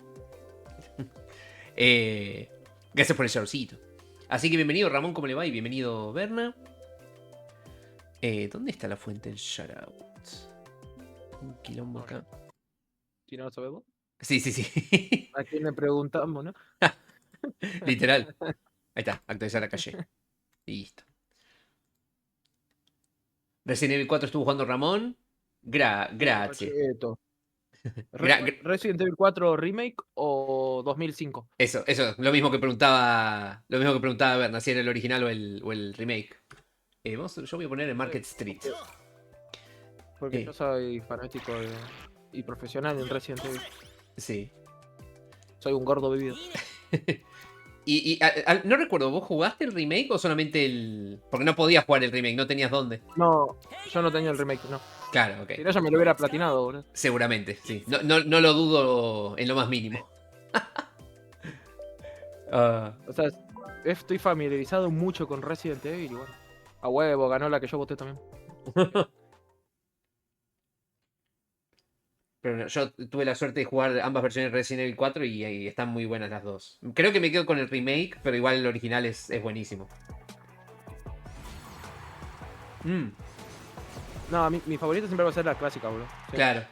Gracias por el shadowcito. Así que bienvenido, Ramón, ¿cómo le va? Y bienvenido, Berna. ¿Dónde está la fuente del Shoutout? Un quilombo acá. ¿Si no lo sabemos? Sí. ¿A quién le preguntamos, no? Literal. Ahí está, actualizar la calle. Listo. Resident Evil 4 estuvo jugando Ramón. Gracias. ¿Resident Evil 4 Remake o 2005? Eso, lo mismo que preguntaba Berna, si era el original o el remake. Yo voy a poner en Market Street. Porque yo soy fanático y profesional en Resident Evil. Sí. Soy un gordo vivido. No recuerdo, ¿vos jugaste el remake o solamente el...? Porque no podías jugar el remake, no tenías dónde. No, yo no tenía el remake, no. Claro, ok. Si no, ya me lo hubiera platinado, boludo. Seguramente, sí. No lo dudo en lo más mínimo. O sea, estoy familiarizado mucho con Resident Evil y bueno. A huevo, ganó la que yo voté también. Pero no, yo tuve la suerte de jugar ambas versiones de Resident Evil 4 y están muy buenas las dos. Creo que me quedo con el remake, pero igual el original es buenísimo. No, mi favorita siempre va a ser la clásica, boludo. Sí. Claro.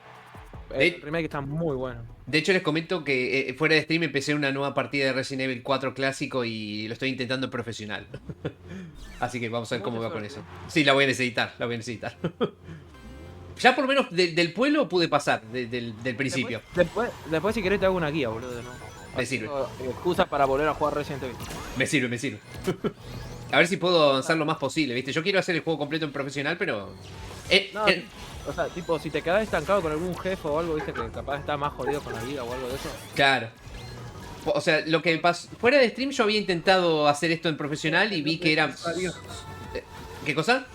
El remake está muy bueno. De hecho, les comento que fuera de stream empecé una nueva partida de Resident Evil 4 clásico y lo estoy intentando en profesional. Así que vamos a ver cómo va con eso. Sí, la voy a necesitar, Ya por lo menos del pueblo pude pasar, del principio. Después si querés te hago una guía, boludo. ¿No? Me sirve. Excusa para volver a jugar Resident Evil. Me sirve. A ver si puedo avanzar lo más posible, ¿viste? Yo quiero hacer el juego completo en profesional, pero... O sea, tipo, si te quedás estancado con algún jefe o algo, viste, que capaz está más jodido con la vida o algo de eso. Claro. O sea, lo que pasó... Fuera de stream yo había intentado hacer esto en profesional y vi que era... ¿Qué cosa?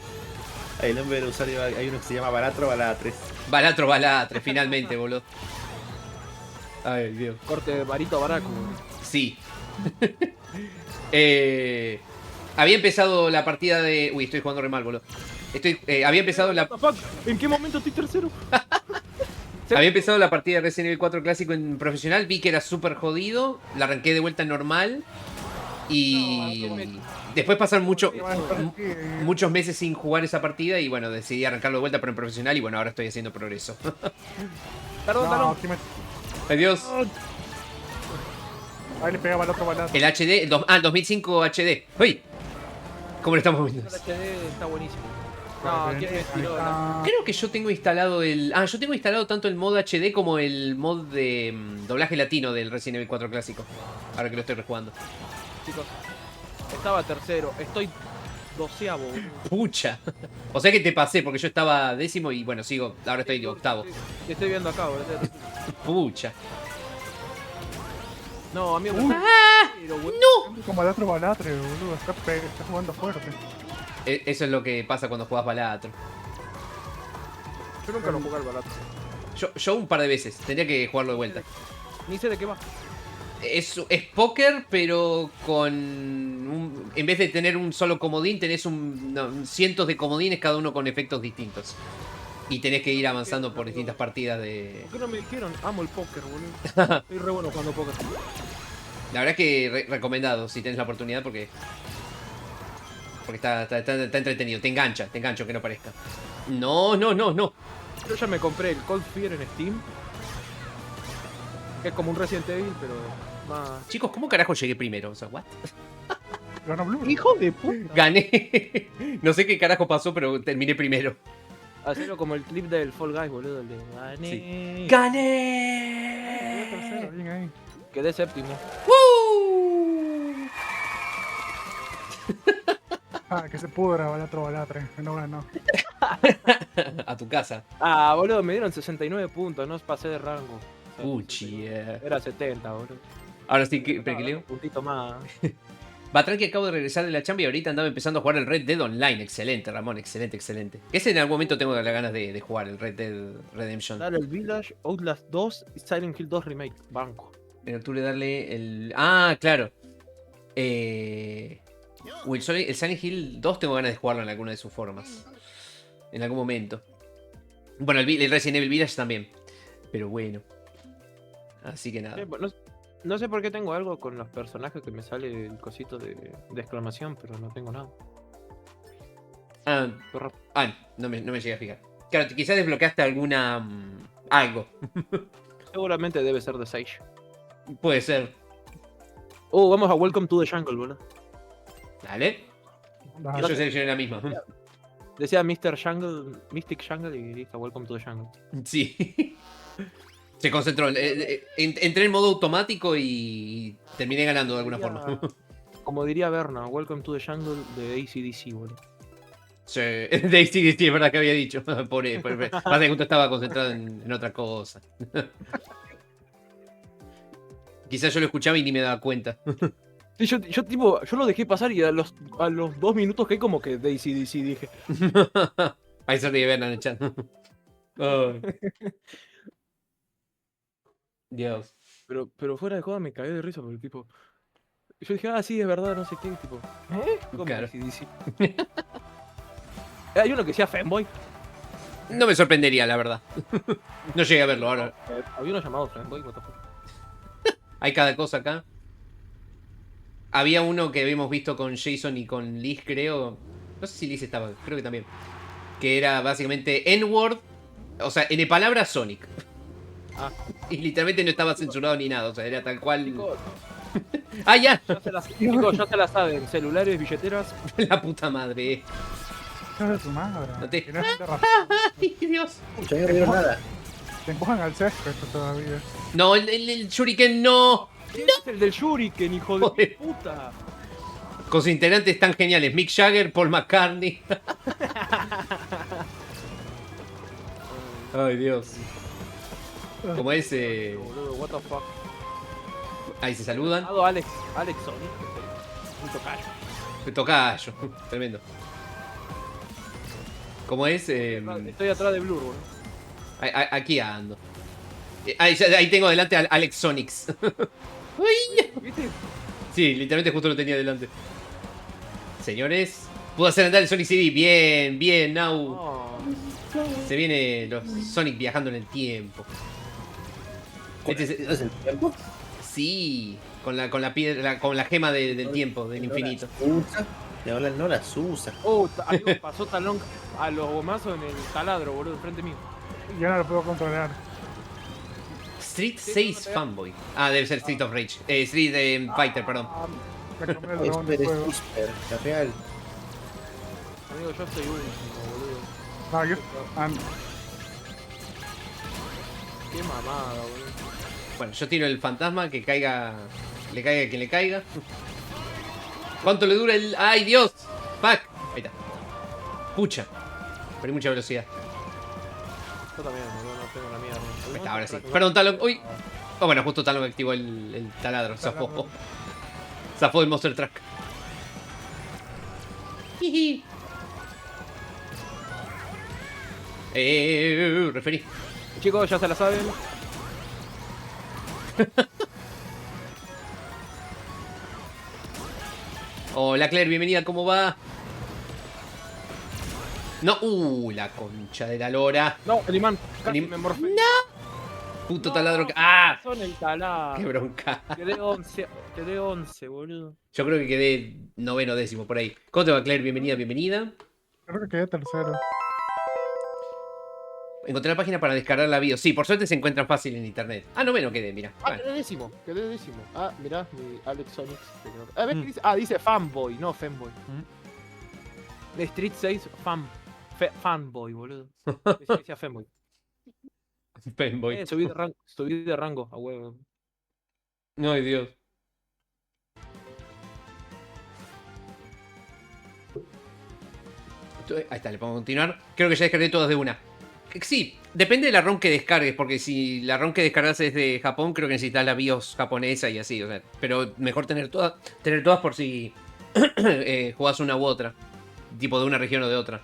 El nombre del usuario, hay uno que se llama Balatro Balatre. Balatre, finalmente, boludo. Ay, Dios. Corte Barito Baraco. Sí. Había empezado la partida de... Uy, estoy jugando re mal, boludo. Había empezado la... ¿En qué momento estoy tercero? Había empezado la partida de Resident Evil 4 clásico en profesional. Vi que era súper jodido. La arranqué de vuelta en normal. Y... Después pasaron muchos meses sin jugar esa partida. Y bueno, decidí arrancarlo de vuelta, pero en profesional. Y bueno, ahora estoy haciendo progreso. Perdón. Adiós. Ahí le pegaba el otro balazo. El HD, el 2005 HD. ¡Uy! ¿Cómo lo estamos viendo? El HD está buenísimo. No, creo que yo tengo instalado yo tengo instalado tanto el mod HD como el mod de doblaje latino del Resident Evil 4 clásico. Ahora que lo estoy rejugando. Chicos, estaba tercero, estoy 12avo. Pucha. O sea que te pasé porque yo estaba décimo y bueno, sigo. Ahora estoy octavo. Te estoy viendo acá, boludo. Pucha. No, amigo. ¡No! Como el otro Balatre, boludo. Está jugando fuerte. Eso es lo que pasa cuando juegas Balatro. Yo nunca lo jugué al Balatro. Yo un par de veces. Tendría que jugarlo de vuelta. Ni sé de qué va. Es póker, pero con... en vez de tener un solo comodín, tenés cientos de comodines, cada uno con efectos distintos. Y tenés que ir avanzando por distintas partidas de... ¿Por qué no me dijeron? Amo el póker, boludo. Estoy re bueno jugando póker. La verdad es que recomendado si tenés la oportunidad porque está entretenido. Te engancha, aunque no parezca. No. Yo ya me compré el Cold Fear en Steam. Que es como un Resident Evil, pero más... Chicos, ¿cómo carajo llegué primero? O sea, ¿what? Ganó Blue. ¡Hijo de puta! Gané. No sé qué carajo pasó, pero terminé primero. Hacerlo como el clip del Fall Guys, boludo. El de gané. Sí. ¡Gané! Tercero, bien ahí. Quedé séptimo. Que se pudra, Balatro Balatre. No ganó. A tu casa. Ah, boludo, me dieron 69 puntos, no pasé de rango. Puchi. Era 70, boludo. Ahora sí, ¿Perquileo? Un puntito más. Va tranqui, acabo de regresar de la chamba y ahorita andaba empezando a jugar el Red Dead Online. Excelente, Ramón, excelente. Ese en algún momento tengo las ganas de jugar, el Red Dead Redemption. Dale el Village, Outlast 2 y Silent Hill 2 Remake. Banco. En octubre darle el... Ah, claro. El Silent Hill 2 tengo ganas de jugarlo en alguna de sus formas. En algún momento. Bueno, el Resident Evil Village también. Pero bueno. Así que nada. No sé por qué tengo algo con los personajes que me sale el cosito de exclamación, pero no tengo nada. No me llegué a fijar. Claro, quizás desbloqueaste alguna... algo. Seguramente debe ser de Sage. Puede ser. Vamos a Welcome to the Jungle, boludo. Dale. Yo seleccioné la misma. Decía Mystic Jungle y listo, Welcome to the Jungle. Sí. Se concentró. Entré en modo automático y terminé ganando de alguna forma. Como diría Berna, Welcome to the Jungle de AC/DC, boludo. Sí, de AC/DC, es verdad que había dicho. Pasa que justo estaba concentrado en otra cosa. Quizás yo lo escuchaba y ni me daba cuenta. Sí, yo lo dejé pasar y a los 2 minutos que como que de AC/DC dije. Ahí se ríe Berna en el chat. Dios. Pero fuera de joda me cagué de risa por el tipo. Yo dije, sí, es verdad, no sé qué, tipo. ¿Cómo claro. Hay uno que decía Fanboy. No me sorprendería, la verdad. No llegué a verlo ahora. Había uno llamado Fanboy, what the fuck. Hay cada cosa acá. Había uno que habíamos visto con Jason y con Liz, creo. No sé si Liz estaba, creo que también. Que era básicamente N-word. O sea, N palabra Sonic. Y literalmente no estaba censurado ni nada, o sea, era tal cual. Ya. Chicos, ya se la saben, celulares, billeteras. La puta madre. No es tu madre. No te... Ay, Dios. Yo no vieron nada. Te empujan al césped todavía. No, el Shuriken no. Es el del Shuriken, hijo de puta. Con sus integrantes tan geniales, Mick Jagger, Paul McCartney. Ay, Dios. Como ese. What the fuck. Ahí se saludan. Alex Sonic. Un tocayo. Me tocayo. Tremendo. Como es. Estoy atrás de Blur, boludo. Aquí ando. Ahí tengo delante al Alex Sonics. ¿Viste? Sí, literalmente justo lo tenía delante. Señores, puedo hacer andar el Sonic CD. Bien, now. Se viene los Sonic viajando en el tiempo. ¿Es el tiempo? Sí, con la piedra, con la gema del tiempo, del infinito. Y ahora no las usa. Ahí pasó talón a los gomazos en el taladro, boludo, enfrente mío. Yo no lo puedo controlar. Street 6 Fanboy. Debe ser Street of Rage. Street Fighter, perdón. Super, la real. Amigo, yo soy último, boludo. No, yo. Qué mamada, boludo. Bueno, yo tiro el fantasma, que caiga. Le caiga a quien le caiga. ¿Cuánto le dura el...? ¡Ay, Dios! ¡Fuck! Ahí está. Pucha. Perdí mucha velocidad. Yo también, boludo, no tengo la mierda. Ahí está, ahora sí. Perdón, Talon. ¡Uy! Bueno, justo Talon activó el taladro. Zafó. Zafó el Monster Truck. Referí. Chicos, ya se la saben. Hola Claire, bienvenida, ¿cómo va? No, la concha de la lora. No, el imán, casi me morfé. No. Puto taladro. Son el taladro. Qué bronca. Quedé 11, boludo. Yo creo que quedé 9º, 10º por ahí. ¿Cómo te va, Claire? Bienvenida. Creo que quedé tercero. Encontré la página para descargar la BIOS. Sí, por suerte se encuentran fácil en internet. Ah, no quedé, mira. Ah, Bueno. quedé décimo. Ah, mirá, mi Alex Sonics. A ver, ¿qué dice? Ah, dice fanboy, no fanboy. De Street 6 fanboy, boludo. Decía fanboy. Fanboy. Subí de rango, a huevo. Ay, Dios. Ahí está, le pongo a continuar. Creo que ya descargué todas de una. Sí, depende de la ROM que descargues, porque si la ROM que descargas es de Japón, creo que necesitas la BIOS japonesa y así, o sea, pero mejor tener todas por si jugás una u otra, tipo de una región o de otra.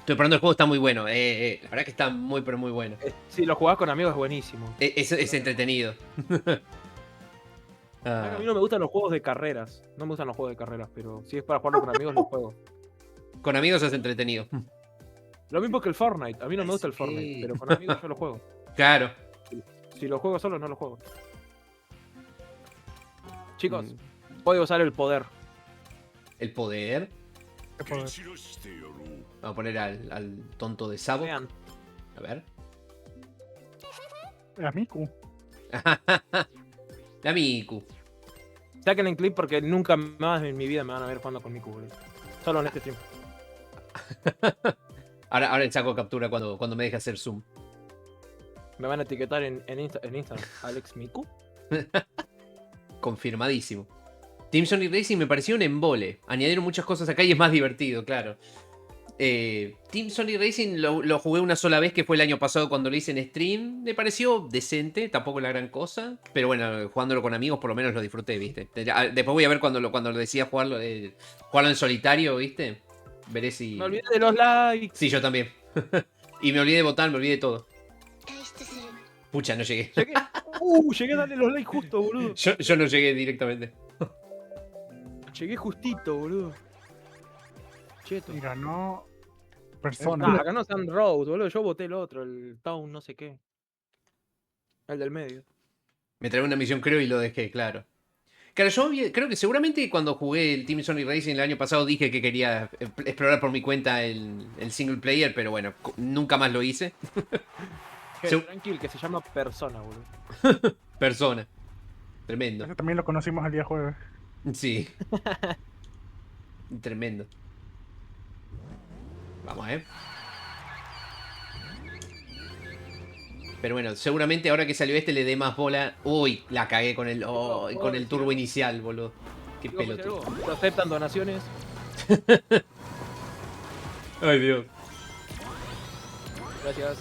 Estoy probando el juego, está muy bueno, la verdad que está muy pero muy bueno. Si lo jugás con amigos es buenísimo. Es entretenido. A mí no me gustan los juegos de carreras, no me gustan los juegos de carreras, pero si es para jugarlo con amigos, los juego. Con amigos es entretenido. Lo mismo que el Fortnite. A mí no me gusta el Fortnite, pero con amigos yo lo juego. Claro. Si lo juego solo, no lo juego. Chicos, puedo usar el poder. ¿El poder? ¿Qué poder? Vamos a poner al tonto de Sabo. Vean. A ver. A Miku. La Miku. Saquen el clip porque nunca más en mi vida me van a ver jugando con Miku, boludo. Solo en este stream. Ahora saco captura cuando me deje hacer zoom. Me van a etiquetar en Instagram. Alex Miku. Confirmadísimo. Team Sonic Racing me pareció un embole. Añadieron muchas cosas acá y es más divertido, claro. Team Sonic Racing lo jugué una sola vez, que fue el año pasado cuando lo hice en stream. Me pareció decente, tampoco la gran cosa. Pero bueno, jugándolo con amigos por lo menos lo disfruté, ¿viste? Después voy a ver cuando lo decía jugarlo en solitario, ¿viste? Veré si... Me olvidé de los likes. Sí, yo también. Y me olvidé de votar, me olvidé de todo. Pucha, no llegué. Llegué a darle los likes justo, boludo. Yo no llegué directamente. Llegué justito, boludo. Cheto. Y ganó Persona. Ganó Sand Road, boludo. Yo voté el otro, el Town no sé qué. El del medio. Me trae una misión, creo, y lo dejé, claro. Claro, yo creo que seguramente cuando jugué el Team Sonic Racing el año pasado dije que quería explorar por mi cuenta el single player, pero bueno, nunca más lo hice. Tranquil, que se llama Persona, boludo. Persona. Tremendo. Ese también lo conocimos el día jueves. Sí. Tremendo. Vamos, Pero bueno, seguramente ahora que salió este le dé más bola. Uy, la cagué con el turbo inicial, boludo. Qué pelotudo. ¿Te aceptan donaciones? Ay, Dios. Gracias.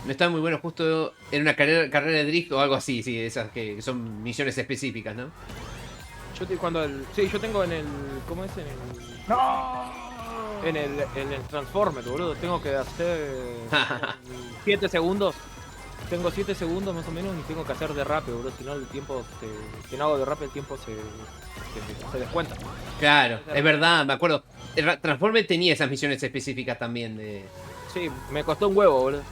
No está muy bueno, justo en una carrera de drift o algo así, sí, esas que son misiones específicas, ¿no? Yo tengo en el... ¿Cómo es? En el... ¡No! En el Transformer, boludo. Tengo que hacer 7 segundos. Tengo 7 segundos más o menos y tengo que hacer derrape, boludo. Si no el tiempo si no hago derrape el tiempo se descuenta. Claro, es verdad, me acuerdo. El Transformer tenía esas misiones específicas también de... Sí, me costó un huevo, boludo.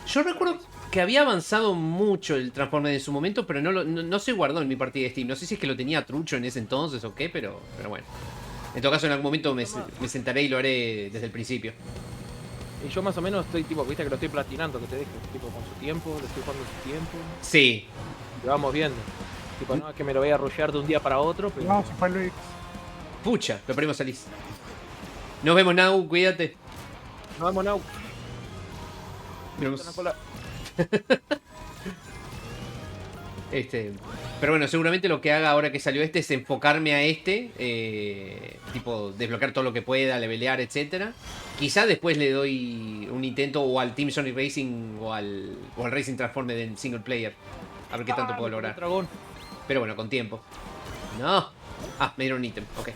Yo recuerdo que había avanzado mucho el Transformer en su momento, pero no se guardó en mi partida de Steam. No sé si es que lo tenía trucho en ese entonces o qué, pero bueno. En todo caso, en algún momento me sentaré y lo haré desde el principio. Y yo más o menos estoy tipo, viste que lo estoy platinando, que te dejo, tipo con su tiempo, lo estoy jugando su tiempo. Sí. Lo vamos viendo. Tipo, no es que me lo voy a rushear de un día para otro, pero... No, se fue Luis. Pucha, lo perdimos a Liz. Nos vemos, Nau, cuídate. Nos vemos, Nau. Pero bueno, seguramente lo que haga ahora que salió este es enfocarme a tipo desbloquear todo lo que pueda, levelear, etcétera. Quizá después le doy un intento o al Team Sonic Racing o al Racing Transformer en single player. A ver qué tanto puedo lograr. Pero bueno, con tiempo. No. Ah, me dieron un ítem, ok.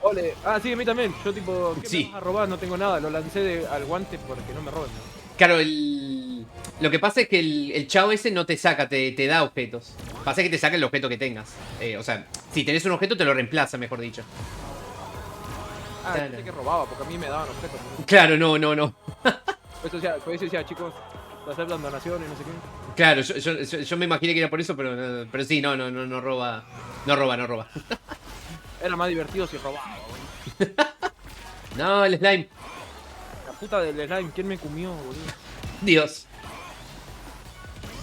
Ole. Ah, sí, a mí también. Yo tipo, ¿qué sí. me vas a robar? No tengo nada. Lo lancé al guante porque no me roben. Claro, lo que pasa es que el chao ese no te saca, te da objetos. Pasa que te saca el objeto que tengas. O sea, si tenés un objeto te lo reemplaza, mejor dicho. Ah, pensé que robaba, porque a mí me daban objetos. ¿No? Claro, no. Por eso decía, chicos, te aceptan donaciones, no sé qué. Claro, yo me imaginé que era por eso, pero sí, no roba. No roba. Era más divertido si robaba, No, el slime. La puta del slime, ¿quién me comió, boludo? Dios.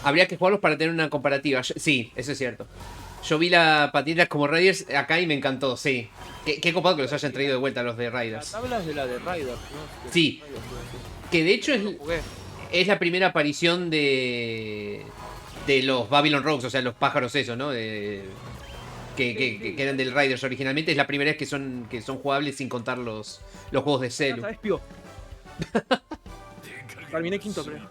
Habría que jugarlos para tener una comparativa. Sí, eso es cierto. Yo vi las patinetas como Raiders acá y me encantó, sí. Qué copado que los hayan traído de vuelta los de Raiders. Hablas de la de Raiders, ¿no? Sí. Que de hecho es la primera aparición de los Babylon Rogues, o sea, los pájaros esos, ¿no? Que eran del Raiders originalmente. Es la primera vez que son jugables sin contar los juegos de celu. Terminé quinto, creo.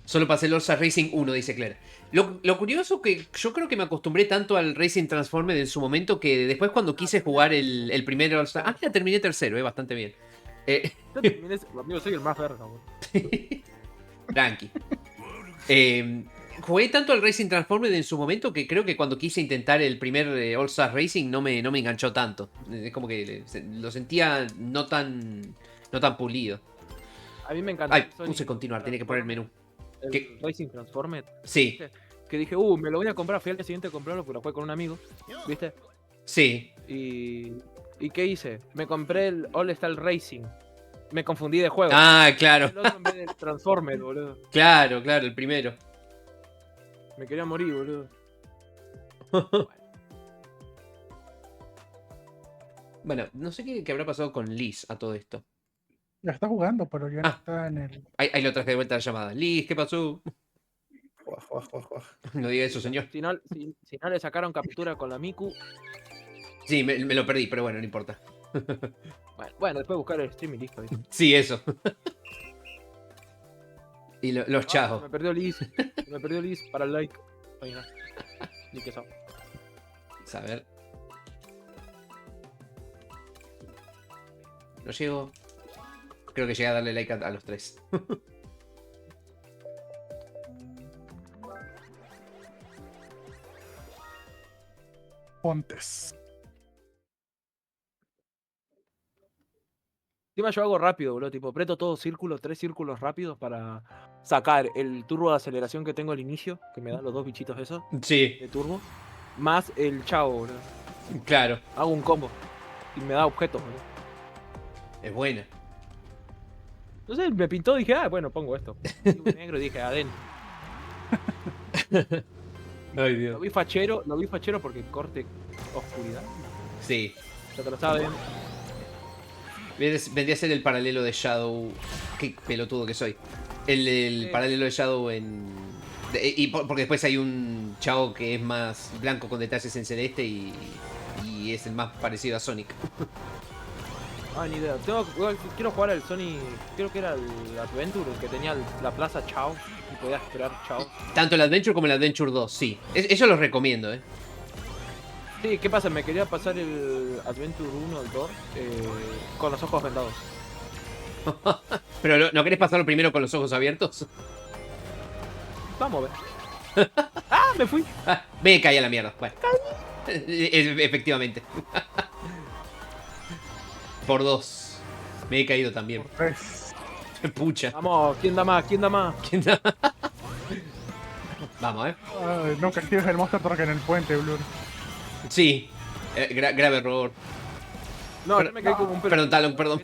Solo pasé el All-Star Racing 1, dice Claire. Lo curioso que yo creo que me acostumbré tanto al Racing Transformed en su momento que después cuando quise jugar el primer All-Star... Ah, ya terminé tercero, bastante bien. Yo terminé, amigo, soy el más verga, güey. Tranqui. Jugué tanto al Racing Transformed en su momento que creo que cuando quise intentar el primer All-Star Racing no me enganchó tanto. Es como que lo sentía no tan pulido. A mí me encanta. Ay, puse continuar, tenía que poner el menú. El Racing Transformed. Sí. Que dije, me lo voy a comprar. Fui al día siguiente a comprarlo porque lo jugué con un amigo. ¿Viste? Sí. ¿Y qué hice? Me compré el All Star Racing. Me confundí de juego. Ah, claro. El otro en vez del Transformed, boludo. Claro, el primero. Me quería morir, boludo. Bueno, no sé qué habrá pasado con Liz a todo esto. Ya está jugando, pero ya no está en el... Ahí lo traje de vuelta a la llamada. Liz, ¿qué pasó? No diga eso, señor. Si no le sacaron captura con la Miku. Sí, me lo perdí, pero bueno, no importa. Bueno, después buscar el stream y listo. ¿Viste? Sí, eso. Y los chavos. Me perdió Liz. Para el like. Ahí no. Ni que eso. A ver. No llego. Creo que llegué a darle like a los tres. Pontes. Encima yo hago rápido, boludo. Tipo, aprieto todo círculo, 3 círculos rápidos para sacar el turbo de aceleración que tengo al inicio, que me da los 2 bichitos esos. Sí. De turbo. Más el chavo, boludo. Claro. Hago un combo. Y me da objetos, boludo. Es buena. Entonces me pintó, dije, bueno, pongo esto. Negro, dije, adentro. Ay, Dios. Lo vi fachero porque corte oscuridad. Sí. Ya te lo saben. Vendría a ser el paralelo de Shadow. Qué pelotudo que soy. El paralelo de Shadow porque después hay un chavo que es más blanco con detalles en celeste y es el más parecido a Sonic. Ni idea. Quiero jugar al Sony. Creo que era el Adventure, el que tenía la plaza Chao. Y podías esperar Chao. Tanto el Adventure como el Adventure 2, sí. Eso los recomiendo, Sí, ¿qué pasa? Me quería pasar el Adventure 1, el 2, con los ojos vendados. ¿Pero no querés pasarlo primero con los ojos abiertos? Vamos a ver. ¡Ah! Me fui. Me caí a la mierda. Bueno. Efectivamente. Por 2. Me he caído también. Por 3. Pucha. Vamos, ¿quién da más? Vamos, no actives el Monster Truck en el puente, Blur. Sí. Grave error. No, yo me caí como un perro. Perdón, Talon, perdón.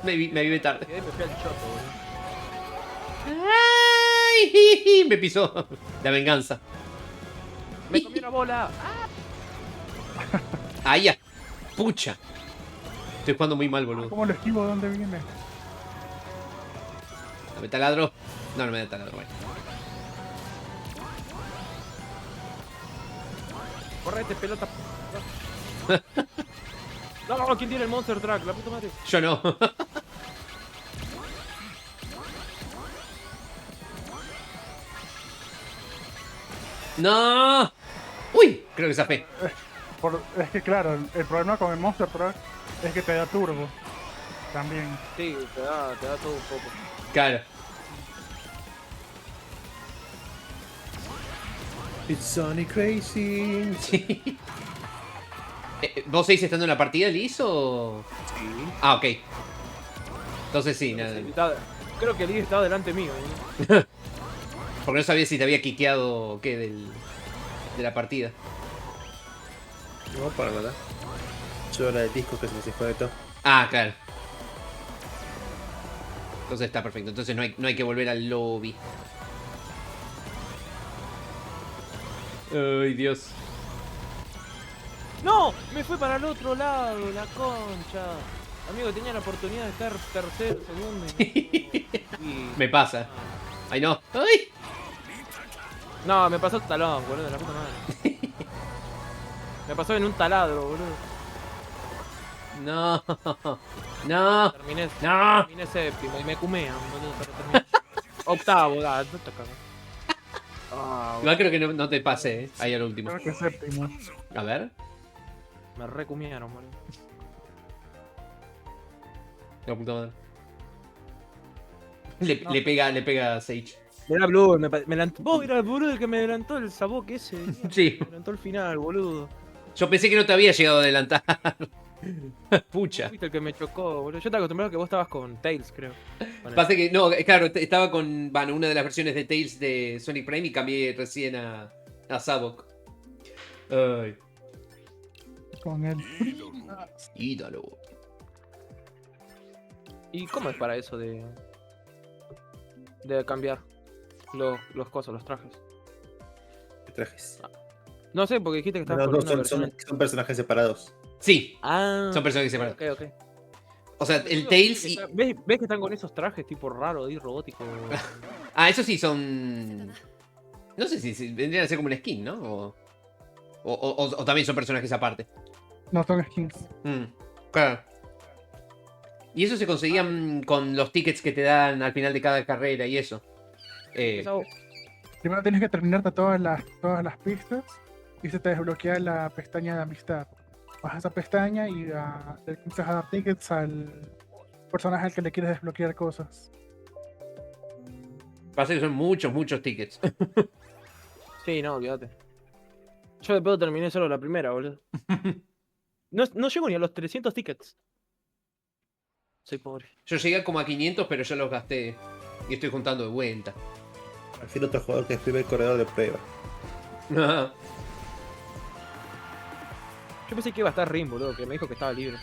Me vive tarde. Me fui al choto, boludo. ¡Ay! Me pisó. La venganza. Me comí una bola. Ahí ya. Pucha. Estoy jugando muy mal, boludo. ¿Cómo lo esquivo? ¿De dónde viene? ¿Me taladro? No me da taladro, bueno. Correte, pelota. No, ¿quién tiene el Monster Truck? La puta madre. Yo no. ¡No! ¡Uy! Creo que zafé. Es que claro, el problema con el Monster Truck es que te da turbo. También. Sí, te da todo un poco. Claro. It's Sonic Racing. Sí. ¿Vos seguís estando en la partida, Liz, o...? Sí. Ah, ok. Entonces sí, nada. Creo que Liz estaba delante mío. ¿Eh? Porque no sabía si te había quiqueado o qué de la partida. No, para nada. Solo la del disco que se me desconectó. Ah, claro. Entonces está perfecto. Entonces no hay que volver al lobby. Ay, Dios. ¡No! Me fui para el otro lado, la concha. Amigo, tenía la oportunidad de estar tercero, segundo. Y... Me pasa. Ay, no. ¡Ay! No, me pasó el talón, boludo, la puta madre. Me pasó en un taladro, boludo. No. No. Terminé séptimo y me cumean, boludo, para terminar. Octavo, no te cagas. Igual creo que no te pase, ahí al último. Creo que séptimo. A ver. Me recumearon, boludo. La puta madre. Le pega a Sage. Mirá, Blue, vos era el boludo el que me adelantó el sabok ese. Sí. Me adelantó el final, boludo. Yo pensé que no te había llegado a adelantar. Pucha. Vos fuiste el que me chocó, boludo. Yo te acostumbrado que vos estabas con Tails, creo. Pasa que, no, claro, estaba con una de las versiones de Tails de Sonic Prime y cambié recién a Sabok. Ay. Con el ídolo. ¿Y cómo es para eso de cambiar los cosas, los trajes? ¿Qué trajes? No sé, porque dijiste que estabas con una versión. Son personajes separados. Sí. Ah. Son personajes separados. Ok. O sea, el Tails y... ¿Ves que están con esos trajes tipo raro y robótico? Eso sí son... No sé si vendrían a ser como una skin, ¿no? O también son personajes aparte. No son skins. Claro. Y eso se conseguían con los tickets que te dan al final de cada carrera y eso. Primero tienes que terminarte todas las pistas y se te desbloquea la pestaña de amistad. Bajas esa pestaña y le empiezas a dar tickets al personaje al que le quieres desbloquear cosas. Pasa que son muchos tickets. Sí, no, olvídate. Yo después terminé solo la primera, boludo. No llego ni a los 300 tickets. Soy pobre. Yo llegué como a 500, pero ya los gasté. Y estoy juntando de vuelta. Al fin otro jugador que es primer corredor de prueba. Yo pensé que iba a estar Rim, boludo, que me dijo que estaba libre.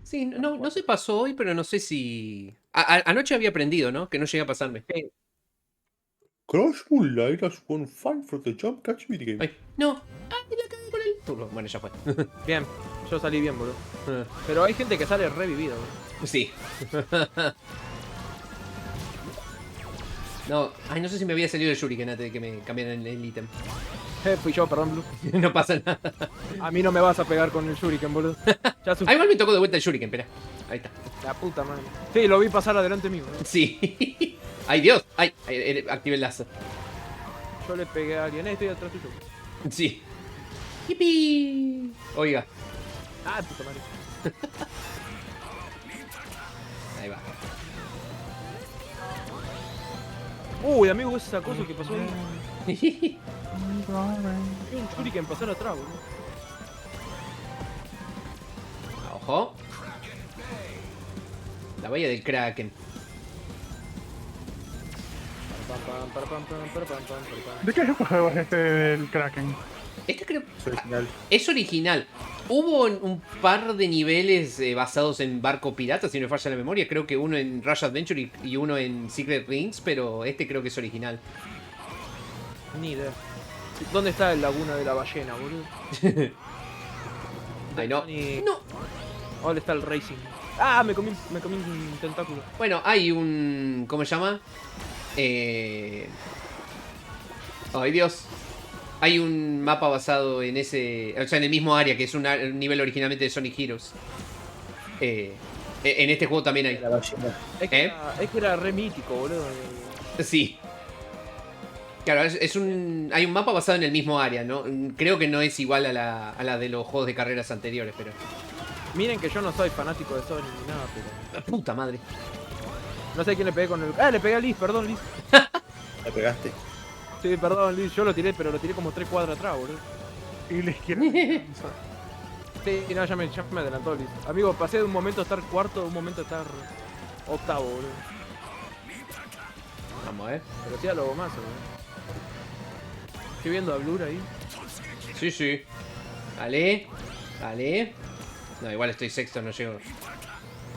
Sí, no se pasó hoy, pero no sé si... Anoche había aprendido, ¿no? Que no llegué a pasarme. Crash Moonlight has won fun for the jump catch minigame. Ay, no. Ay, la cagué con el turbo. Bueno, ya fue. Bien, yo salí bien, boludo. Pero hay gente que sale revivida, boludo. Sí. No, no sé si me había salido el Shuriken antes de que me cambiaran el ítem. Fui yo, perdón, Blue. No pasa nada. A mí no me vas a pegar con el Shuriken, boludo. Igual me tocó de vuelta el Shuriken, espera. Ahí está. La puta madre. Sí, lo vi pasar adelante mío. Sí. ¡Ay, Dios! ¡Ay! Activé el láser. Yo le pegué a alguien. Estoy atrás tuyo. Sí. ¡Yipi! Oiga. Puta madre. Ahí va. Uy, amigo, esa cosa que pasó ahí. Un Shuriken pasar atrás, boludo. Ojo. La valla del Kraken. ¿De qué juego es este del Kraken? Este creo Es original. Es original. Hubo un par de niveles basados en barco pirata, si no me falla la memoria. Creo que uno en Rush Adventure y uno en Secret Rings, pero este creo que es original. Ni idea. ¿Dónde está el laguna de la ballena, boludo? Ay, no. No. ¿Dónde está el racing? Me comí un tentáculo. Bueno, hay un... ¿Cómo se llama? Ay, Dios. Hay un mapa basado en ese... O sea, en el mismo área, que es un nivel originalmente de Sonic Heroes. En este juego también hay. Es que era re mítico, boludo. Sí. Claro, hay un mapa basado en el mismo área, ¿no? Creo que no es igual a la de los juegos de carreras anteriores, pero... Miren que yo no soy fanático de Sonic ni nada, pero... La puta madre. No sé quién le pegué con el... le pegué a Liz, perdón, Liz. ¿Le pegaste? Sí, perdón, Liz, yo lo tiré, pero lo tiré como 3 cuadras atrás, boludo. Y la izquierda. Sí, no, ya me adelantó, Liz. Amigo, pasé de un momento a estar cuarto a un momento a estar octavo, boludo. Vamos, Pero sí a lo más, boludo. Estoy viendo a Blur ahí. Sí. Dale. No, igual estoy sexto, no llego.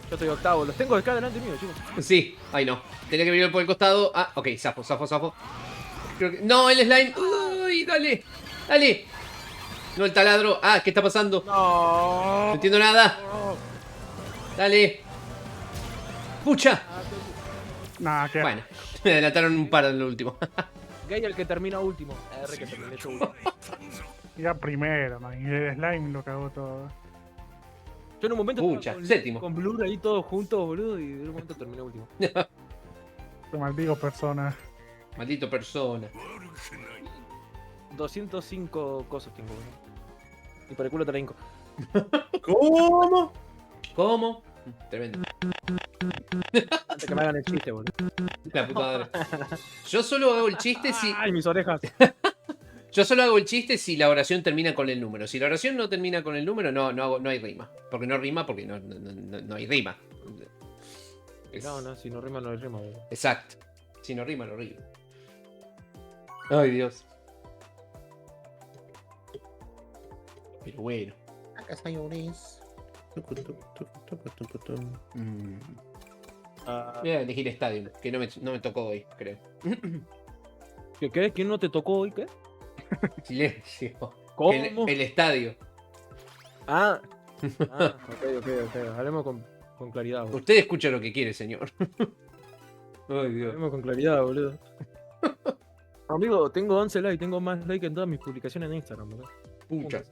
Yo estoy octavo, los tengo acá delante mío, chicos. Sí, ay no. Tenía que venir por el costado. Ah, ok, zafo. Creo que... No, el slime. Uy, dale. No, el taladro. Ah, ¿qué está pasando? No entiendo nada. Dale. Pucha. Nah, que... Bueno, me adelantaron un par en lo último. Gay el que termina último. R que terminé yo último. Ya primero, man. Y el slime lo cagó todo. Yo en un momento Pucha, séptimo. Con Blur ahí todos juntos, boludo, y en un momento terminé último. Te maldigo, persona. Maldito persona. 205 cosas tengo, boludo. Y por el culo te la hinco. ¿Cómo? Tremendo. Antes que me hagan el chiste, boludo. La puta madre. Yo solo hago el chiste si... Ay, mis orejas. Yo solo hago el chiste si la oración termina con el número. Si la oración no termina con el número, no hay rima. Porque no rima, porque no hay rima. No, si no rima, no hay rima, boludo. Exacto. Si no rima, no rima. Ay, Dios. Pero bueno. Acá hay unis. Voy a elegir Stadium, que no me tocó hoy, creo. ¿Qué? ¿Quién no te tocó hoy? ¿Qué? Silencio. ¿Cómo? El estadio. Ok. Hablemos con claridad, boludo. Usted escucha lo que quiere, señor. Ay, Dios. Hablemos con claridad, boludo. Amigo, tengo 11 likes, tengo más likes en todas mis publicaciones en Instagram, boludo. Pucha.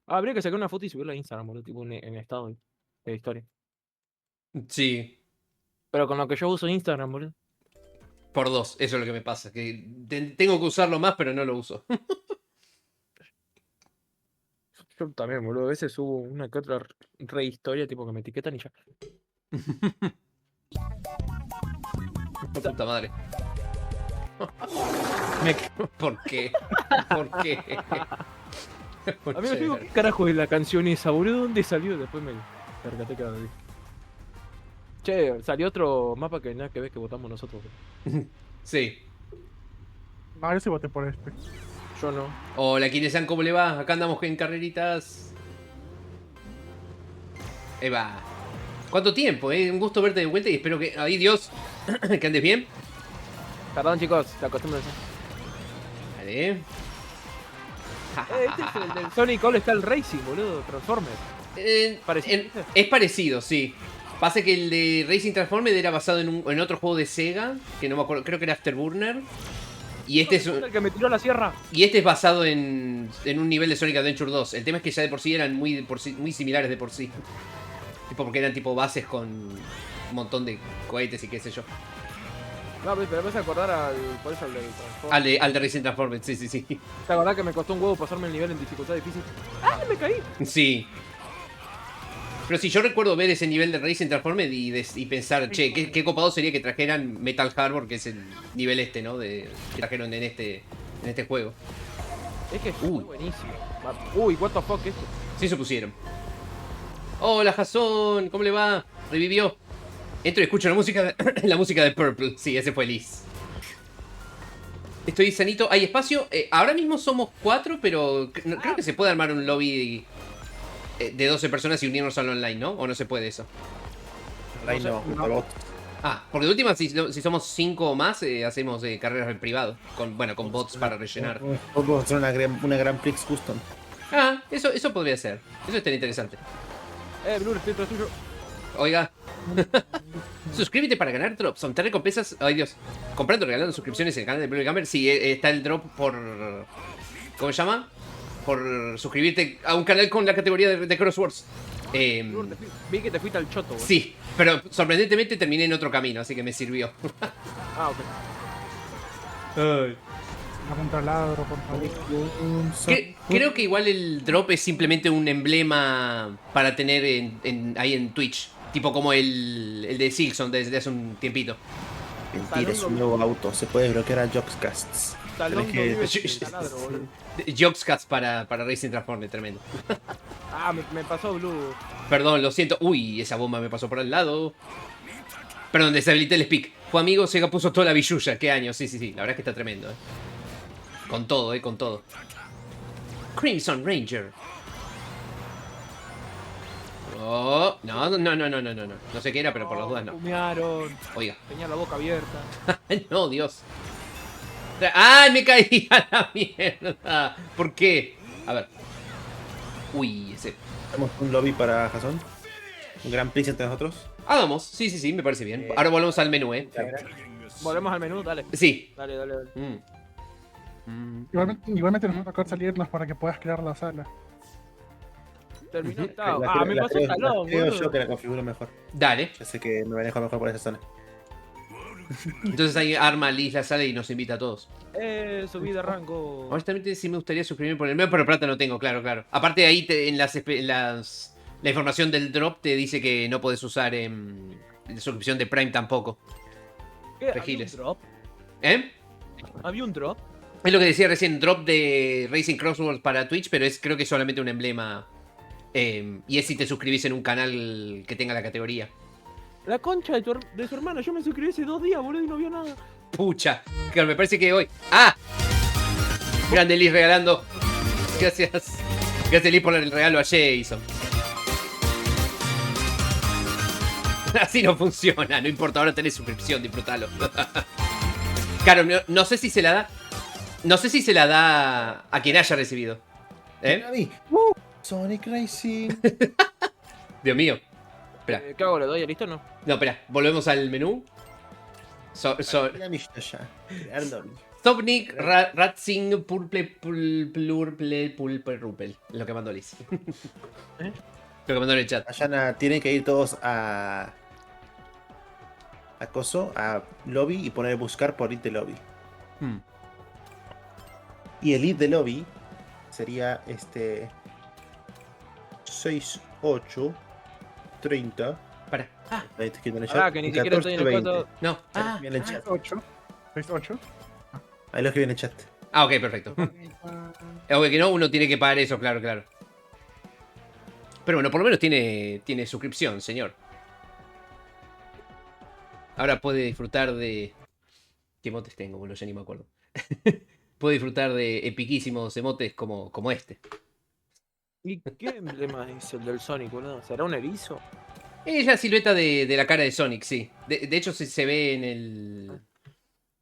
Habría que sacar una foto y subirla a Instagram, boludo, tipo en estado de historia. Sí. Pero con lo que yo uso Instagram, boludo. Por 2, eso es lo que me pasa. Que tengo que usarlo más, pero no lo uso. Yo también, boludo. A veces subo una que otra rehistoria, tipo que me etiquetan y ya. Puta madre. ¿Por qué? Amigo, digo, ¿qué carajo es la canción esa, boludo? ¿Dónde salió? Después me percaté que la vi. Che, salió otro mapa que nada que ver que votamos nosotros. Sí. No, yo sí voté por este. Yo no. Hola, Kinesan, ¿cómo le va? Acá andamos en carreritas. Eva. ¿Cuánto tiempo, Un gusto verte de vuelta y espero que... ¡Ay, Dios! ¿Que andes bien? Perdón, chicos, la costumbre. Vale. Este es el del Sonic All Star Racing, boludo. Transformers. Es parecido, sí. Pasa que el de Racing Transformers era basado en otro juego de Sega, que no me acuerdo, creo que era Afterburner. Y este es el que me tiró a la sierra. Y este es basado en un nivel de Sonic Adventure 2. El tema es que ya de por sí eran muy similares de por sí. Tipo porque eran tipo bases con un montón de cohetes y qué sé yo. No, pero me vas a acordar por eso al de Al de Racing Transformers, sí. ¿Te acordás que me costó un huevo pasarme el nivel en dificultad difícil? ¡Ah, me caí! Sí. Pero si yo recuerdo ver ese nivel de Racing Transformers y pensar, che, qué copado sería que trajeran Metal Harbor, que es el nivel ¿no? Que trajeron en este juego. Es que es buenísimo. Uy, what the fuck esto. Sí, se pusieron. Hola, Jason, ¿cómo le va? Revivió. Entro y escucho la música de Purple. Sí, ese fue Liz. Estoy sanito. ¿Hay espacio? Ahora mismo somos 4, pero creo que se puede armar un lobby de 12 personas y unirnos al online, ¿no? ¿O no se puede eso? Online no. Porque de última, si somos 5 o más, hacemos carreras en privado. Con bots para rellenar. Podemos hacer una Grand Prix Custom. Eso podría ser. Eso estaría interesante. Blur, estoy tras tuyo. Oiga. Suscríbete para ganar drops. Son 3 recompensas. Ay, Dios. Comprando, regalando suscripciones en el canal de Blue Gamer. Sí, está el drop por... ¿Cómo se llama? Por suscribirte a un canal con la categoría de Crosswords. Vi que te fuiste al choto, boludo. Sí, pero sorprendentemente terminé en otro camino, así que me sirvió. Ok. Ay. Un taladro, por favor. Creo que igual el drop es simplemente un emblema para tener ahí en Twitch. Tipo como el de Silson desde hace un tiempito. Mentira, es un nuevo auto. Se puede bloquear a Joxcasts. Joxcast para Racing Transformers, tremendo. Me pasó Blue. Perdón, lo siento. Uy, esa bomba me pasó por al lado. Perdón, deshabilité el speak. Fue amigo, Sega puso toda la billulla. Qué año, sí. La verdad es que está tremendo, Con todo, con todo. Crimson Ranger. Oh, no. No sé qué era, pero por las dudas no. Fumearon. Oiga. Tenía la boca abierta. No, Dios. ¡Ay, me caí a la mierda! ¿Por qué? A ver. Uy, ese. Tenemos un lobby para Jason. Un gran prince entre nosotros. Hagamos. Sí, me parece bien. Ahora volvemos al menú, Volvemos al menú, dale. Sí. Dale. Igualmente nos va a tocar salirnos para que puedas crear la sala. Terminó. Me pasó el talón, creo boludo. yo que la configuro mejor. Dale. Yo sé que me manejo mejor por esa zona. Entonces ahí arma Liz la sala y nos invita a todos. Subí de rango. Honestamente sí me gustaría suscribirme por el medio, pero plata no tengo, claro. Aparte ahí la información del drop te dice que no puedes usar la suscripción de Prime tampoco. ¿Qué? Regiles. ¿Había un drop? ¿Eh? ¿Había un drop? Es lo que decía recién, drop de Racing Crosswords para Twitch, pero creo que es solamente un emblema. Y es si te suscribís en un canal que tenga la categoría. La concha de su hermana, yo me suscribí hace 2 días, boludo, y no vio nada. Pucha, claro, me parece que hoy. ¡Ah! Grande Liz regalando. Gracias Liz por el regalo a Jason. Así no funciona, no importa, ahora tenés suscripción, disfrútalo. Claro, no sé si se la da. No sé si se la da a quien haya recibido. Sonic Racing. Dios mío. Espera. ¿Qué hago? ¿Le doy a listo o no? No, espera, volvemos al menú. Sonic Racing Purple Rupel. Lo que mandó Liz. Lo que mandó en el chat. Ayana, tienen que ir todos a lobby y poner buscar por lead de lobby. Y el lead de lobby sería 6830. Para. Ahí te quedan en el Ah, chat. que ni siquiera estoy en el cuarto. No. En el chat. 68. Ahí lo escribí en el chat. Ah, ok, perfecto. Obvio que no, uno tiene que pagar eso, claro. Pero bueno, por lo menos tiene suscripción, señor. Ahora puede disfrutar de... ¿Qué emotes tengo? Bueno, ya ni me acuerdo. Puede disfrutar de epiquísimos emotes como este. ¿Y qué emblema es el del Sonic, boludo? ¿Será un erizo? Es la silueta de la cara de Sonic, sí. De hecho, se ve en el...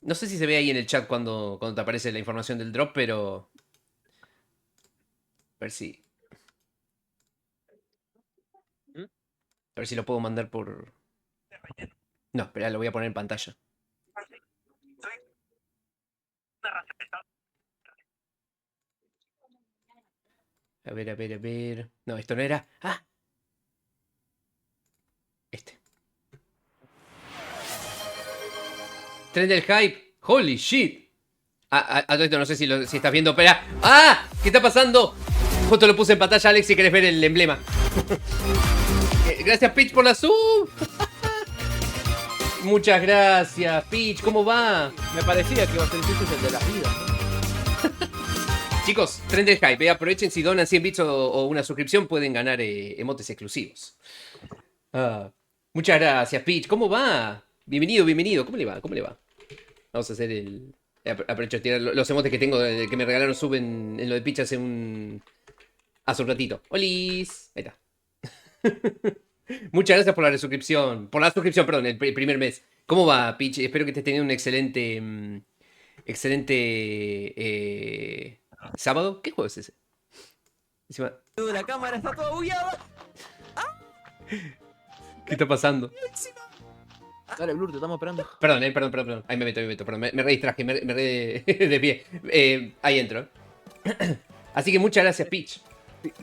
No sé si se ve ahí en el chat cuando te aparece la información del drop, pero... A ver si... A ver si lo puedo mandar por... No, espera, lo voy a poner en pantalla. A ver. No, esto no era... ¡Ah! Tren del hype. Holy shit. A todo esto no sé si estás viendo. Espera. ¡Ah! ¿Qué está pasando? Justo lo puse en pantalla, Alex, si querés ver el emblema. Gracias, Peach, por la sub. Muchas gracias, Peach. ¿Cómo va? Me parecía que iba a ser el de las vidas, ¿no? Chicos, Tren del hype. Aprovechen, si donan 100 bits o una suscripción, pueden ganar emotes exclusivos. Muchas gracias, Peach. ¿Cómo va? Bienvenido. ¿Cómo le va? Vamos a hacer el... Aprovecho de tirar los emotes que tengo que me regalaron suben en lo de Peach hace un ratito. ¡Olis! Ahí está. Muchas gracias por la suscripción. Perdón, el primer mes. ¿Cómo va, Peach? Espero que estés teniendo un excelente sábado. ¿Qué juego es ese? Encima... La cámara está toda bugueada. ¿Qué está pasando? Dale, Blur, te estamos esperando. Perdón. Ahí me meto. Perdón, me redistraje, me de pie. Ahí entro. Así que muchas gracias, Peach.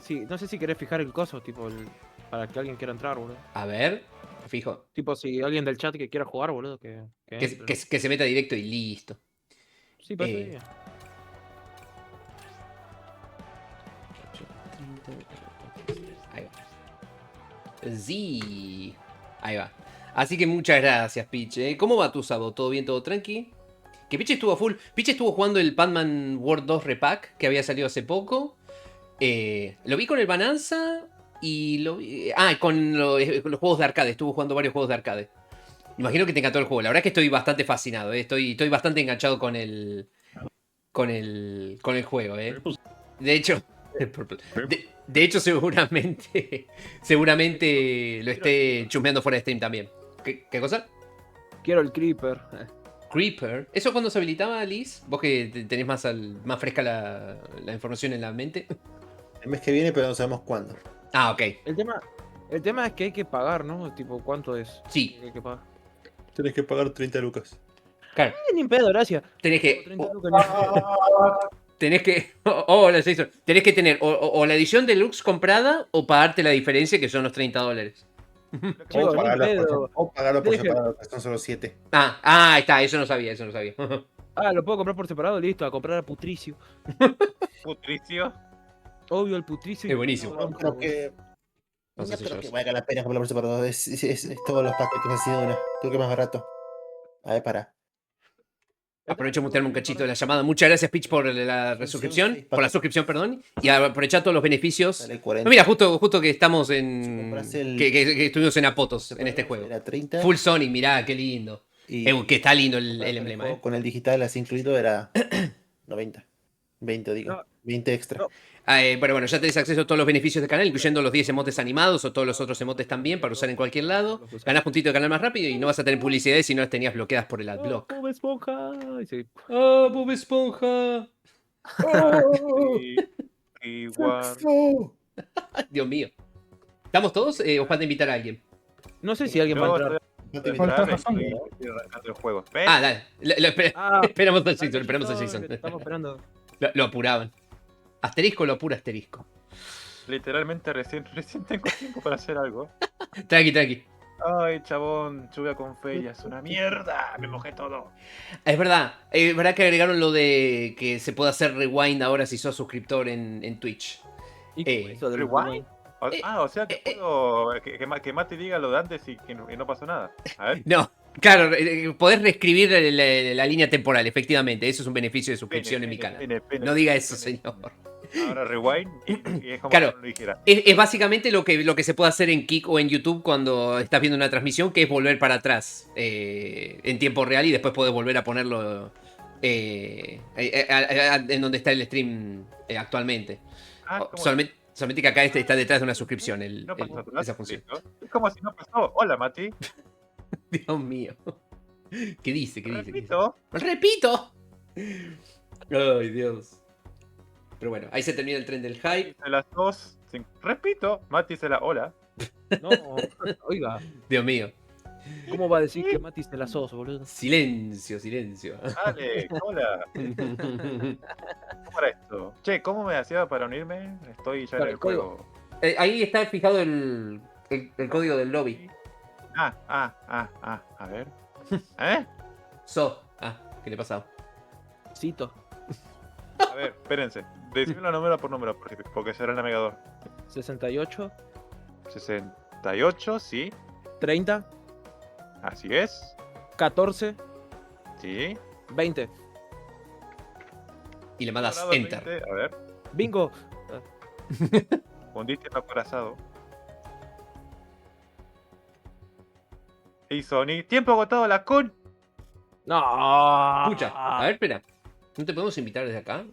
Sí, no sé si querés fijar el coso, tipo, para que alguien quiera entrar, boludo. A ver, fijo. Tipo, si alguien del chat que quiera jugar, boludo, que se meta directo y listo. Sí, parece Ahí va. Sí. Ahí va. Así que muchas gracias, Peach. ¿Cómo va tu sábado? ¿Todo bien? ¿Todo tranqui? Que Peach estuvo a full. Peach estuvo jugando el Pac-Man World 2 Repack, que había salido hace poco. Lo vi con el Bonanza y lo vi... con los juegos de arcade. Estuvo jugando varios juegos de arcade. Imagino que te encantó el juego. La verdad es que estoy bastante fascinado. Estoy bastante enganchado con el juego. De hecho... De hecho, seguramente lo esté chusmeando fuera de stream también. ¿Qué cosa? Quiero el Creeper. Creeper. ¿Eso cuando se habilitaba, Liz? Vos que tenés más fresca la información en la mente. El mes que viene, pero no sabemos cuándo. Ah, ok. El tema es que hay que pagar, ¿no? Tipo, ¿cuánto es? Sí. Hay que pagar. Tenés que pagar 30 lucas. Claro. Ni en pedo, gracias. Tenés que... 30 lucas, Tenés que... Hola, Jason. Tenés que tener o la edición deluxe comprada o pagarte la diferencia, que son los $30. O pagarlo por separado, que son solo 7. Ahí está, eso no sabía. Lo puedo comprar por separado, listo, a comprar a Putricio. ¿Putricio? Obvio, el Putricio. Es buenísimo. No creo que... No sé si creo yo que sé. valga la pena comprarlo por separado. Es todos los paquetes así de una. Creo que es más barato. A ver, para. Aprovecho de mutearme un cachito de la llamada. Muchas gracias, Pitch, por la suscripción. Por la suscripción, perdón. Y aprovechar todos los beneficios. Mira, justo que estamos en... Que estuvimos en Apotos en este juego. Era 30. Full Sonic, mirá, qué lindo. Que está lindo el emblema. Con el digital así incluido era 90. 20 digo. No. 20 extra. No. Pero bueno, ya tenés acceso a todos los beneficios del canal, incluyendo los 10 emotes animados o todos los otros emotes también para usar en cualquier lado. Ganás puntito de canal más rápido y no vas a tener publicidades si no las tenías bloqueadas por el adblock. Bob Esponja. Sí. ¡Oh, Bob Esponja! Dios mío. ¿Estamos todos o falta invitar a alguien? No sé si alguien va a entrar. Estoy arrancando el juego. Dale. Esperamos al Jason, Estamos esperando. Lo apuraban. Asterisco lo apura asterisco. Literalmente recién tengo tiempo para hacer algo. Tranqui. Ay, chabón, lluvia con fe, es una mierda. Me mojé todo. Es verdad que agregaron lo de que se puede hacer rewind ahora si sos suscriptor en Twitch. ¿Rewind? O sea que puedo que Mati diga lo de antes y no pasó nada. A ver. No, claro, podés reescribir la línea temporal, efectivamente. Eso es un beneficio de suscripción en mi canal. No diga eso, señor. Ahora rewind y es como claro, si no lo dijera. Es básicamente lo que se puede hacer en Kick o en YouTube cuando estás viendo una transmisión, que es volver para atrás en tiempo real y después podés volver a ponerlo en donde está el stream actualmente. Solamente que acá está detrás de una suscripción esa función. Es como si no pasó. Hola, Mati. Dios mío. ¿Qué dice? Repito. ¡Repito! Ay, Dios. Pero bueno, ahí se termina el tren del hype. De las dos. Repito, Mati se la hola. No, oiga. Dios mío. ¿Cómo va a decir que Mati se la sos, boludo? Silencio. Dale, hola. ¿Cómo era esto? Che, ¿cómo me hacía para unirme? Estoy ya en el juego. Ahí está fijado el código del lobby. A ver. ¿Qué le ha pasado? Cito. A ver, espérense. Decímelo número por número, porque será el navegador. 68. 68, sí. 30. Así es. 14. Sí. 20. Y le mandas Enter. 20, a ver. Bingo. Hundiste el acorazado. Y Sony. Tiempo agotado la con. No. Escucha, a ver, espera. ¿No te podemos invitar desde acá?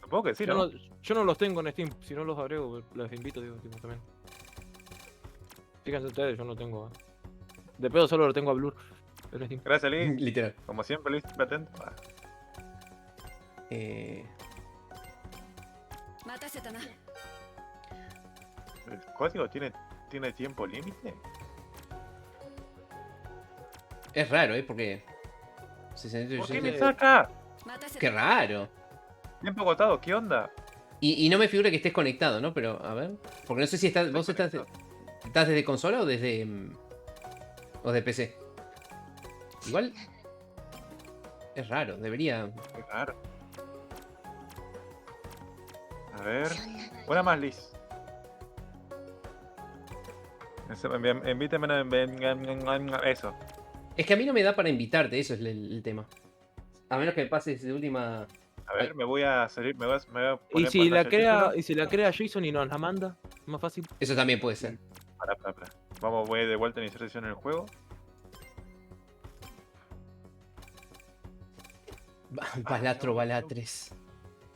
Supongo que sí, ¿no? Yo no los tengo en Steam. Si no los agrego, los invito, digo, también. Fíjense ustedes, yo no tengo. De pedo solo lo tengo a Blur. En Steam. Gracias, Lee. Literal. Como siempre, Lee, siempre atento. ¿El código tiene tiempo límite? Es raro, porque... ¿Por qué me saca? Qué raro. Tiempo agotado, ¿qué onda? Y no me figura que estés conectado, ¿no? Pero, a ver. Porque no sé si vos estás desde consola o desde PC. Igual... Es raro, debería... Qué raro. A ver... Una más, Liz. Invítame a... Eso. Es que a mí no me da para invitarte, eso es el tema. A menos que me pases de última... A ver, me voy a salir, me voy a poner ¿Y si la crea Jason y nos la manda? Más fácil. Eso también puede ser. Para. Voy de vuelta a iniciar sesión en el juego. Balatro, Balatres.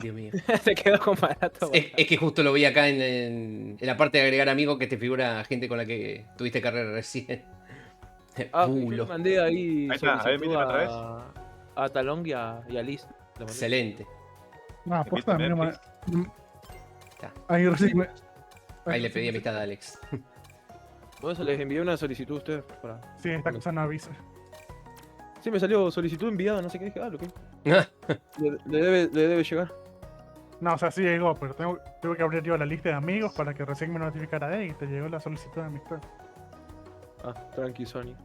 Dios mío. Se quedó con barato. Es que justo lo vi acá en la parte de agregar amigos que te figura gente con la que tuviste carrera recién. Yo Bulo. le mandé ahí, Ahí está, a ver, solicitud míteme otra vez. a Talong y a Liz. Le mandé. Excelente. No, aposta, a mí no me. Está. Ahí recién me. Ahí le pedí amistad a Alex. Por eso les envié una solicitud a ustedes. Sí, esta cosa no avisa. Sí, me salió solicitud enviada, no sé qué. Dije, lo que. le debe llegar. No, o sea, sí llegó, pero tengo que abrir yo la lista de amigos para que recién me notificara de y te llegó la solicitud de amistad. Ah, tranqui, Sony.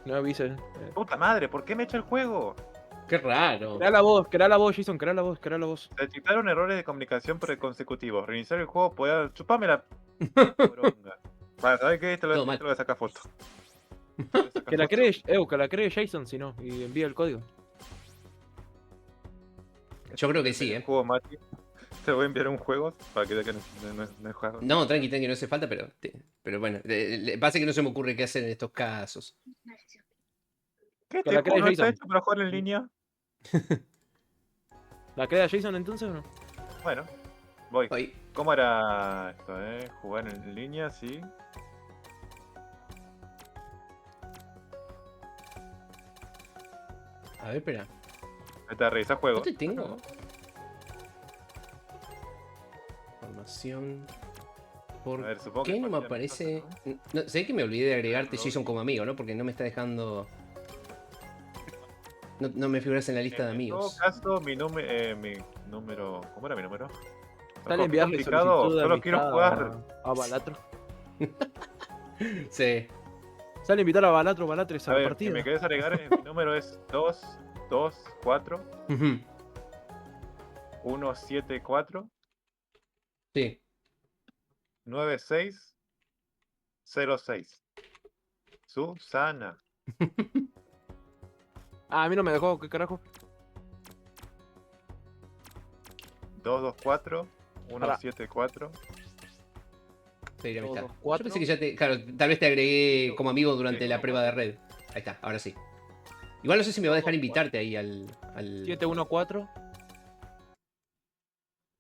No avisen. Puta madre, ¿por qué me echa el juego? Qué raro. Crea la voz, Jason, crea la voz. Detectaron errores de comunicación consecutivos. Reiniciar el juego, poder... Chupame la... poronga. Vale, ¿sabes qué? Te lo voy a sacar foto. Que la cree Jason, si no, y envía el código. Yo creo que sí, Juego, Mati. Te voy a enviar un juego para que vea que no he jugado. No, tranqui, no hace falta, pero bueno. Pasa que no se me ocurre qué hacer en estos casos. ¿Qué? ¿Este juego no está hecho para jugar en línea? ¿La crea Jason entonces o no? Bueno, voy. ¿Cómo era esto, Jugar en línea, sí. A ver, espera. Ahí te revisa juego. ¿Dónde tengo? Información. ¿Por A ver, supongo qué que no me aparece? No, sé que me olvidé de agregarte Jason como amigo, ¿no? Porque no me está dejando... No me figuras en la lista de amigos. En todo caso, mi número... ¿Cómo era mi número? Sale enviarle complicado, solicitud de solo quiero jugar. a Balatro. Sí. Sale invitar a Balatro a a ver, partida. si me querés agregar, mi número es 224 174 Sí. 9606. Susana. A mí no me dejó, ¿qué carajo? 224 174. Pedir amistad. Yo pensé que ya te... Claro, tal vez te agregué como amigo durante la prueba de red. Ahí está, ahora sí. Igual no sé si me va a dejar invitarte ahí al... 714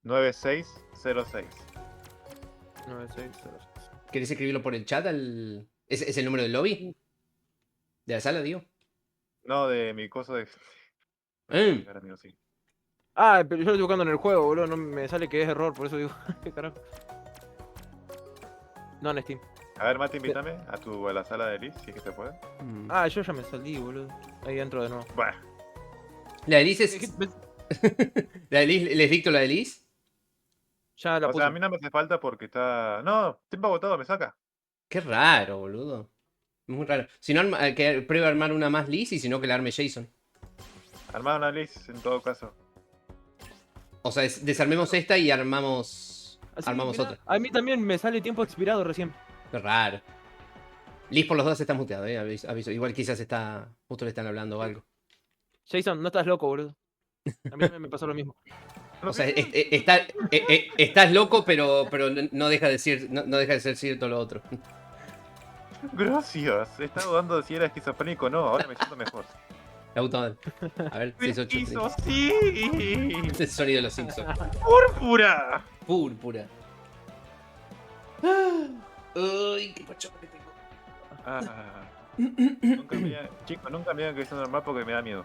9606. 9606. ¿Querés escribirlo por el chat? ¿Es el número del lobby? ¿De la sala, digo? No, de mi cosa de... Amigo, sí. Ah, pero yo lo estoy buscando en el juego, boludo. No me sale que es error, por eso digo. ¿Qué carajo? No, en Steam. A ver, Mati, invítame a la sala de Liz, si es que se puede. Ah, yo ya me salí, boludo. Ahí entro de nuevo. Bueno. ¿La de Liz es...? ¿La de Liz? ¿Les dicto la de Liz? Ya la O puse. sea, a mí no me hace falta porque está... No, tiempo agotado, me saca. Qué raro, boludo. Muy raro. Si no, que pruebe a armar una más Liz y si no, que la arme Jason. Armar una Liz, en todo caso. O sea, desarmemos esta y armamos Mirá, otra. A mí también me sale tiempo expirado recién. Qué raro. Liz por los dos está muteado, aviso. Igual quizás justo le están hablando o algo. Jason, no estás loco, boludo. A mí también me pasó lo mismo. O sea, estás loco, pero no deja de ser cierto lo otro. Gracias. Estaba dudando de si era esquizofrénico o no. Ahora me siento mejor. Auto. A ver, 68. ¡Sí! El sonido de los Simpsons. ¡Púrpura! Púrpura. Uy, qué pachorra que tengo. Chicos, nunca me digan que es normal porque me da miedo.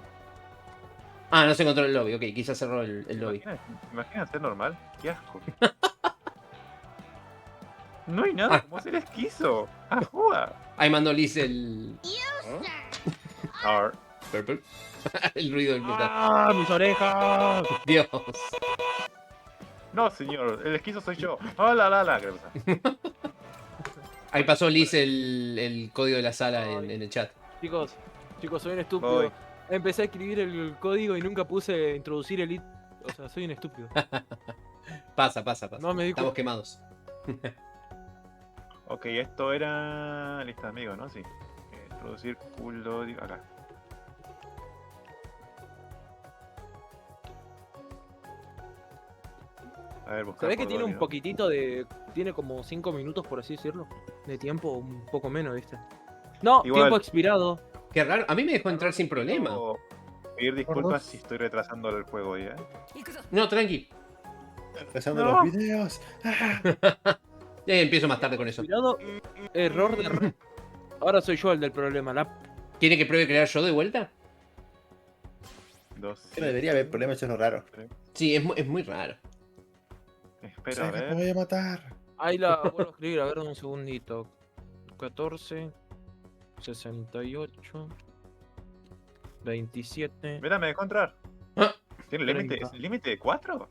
Ah, no se encontró el lobby. Ok, quizás cerró el lobby. ¿Imaginan ser normal? ¡Qué asco! No hay nada como ser esquizo. ¡Ajúa! Ahí mandó Liz el... Purple. El ruido del metal. ¡Ah, mis orejas! Dios. No, señor, el esquizo soy yo. ¡Hola, la! ¿Qué pasa? Ah, Ahí pasó Liz el código de la sala en el chat. Chicos, soy un estúpido. Voy. Empecé a escribir el código y nunca puse introducir el O sea, soy un estúpido. Pasa. No, me di Estamos quemados. Ok, esto era... Lista de amigos, ¿no? Sí. Introducir culo... Acá. A ver, buscar ¿Sabés que por tiene un Dolby, ¿no? poquitito de... Tiene como 5 minutos, por así decirlo, de tiempo, un poco menos, ¿viste? No, Igual. tiempo expirado. Qué raro. A mí me dejó entrar sin problema. Pedir disculpas si estoy retrasando el juego ya. No, tranqui. Empezando No. los videos. Y ahí empiezo más tarde con eso. Cuidado, error de red. Ahora soy yo el del problema. ¿Quiere que pruebe crear yo de vuelta? Que no debería haber problemas, eso es lo raro. Sí, es muy raro. Espera, a Te ver. voy a matar. Ahí la vuelvo a escribir, a ver un segundito. 14, 68, 27. Mira, me dejó entrar. Ah. ¿Tiene límite? ¿Es límite de 4?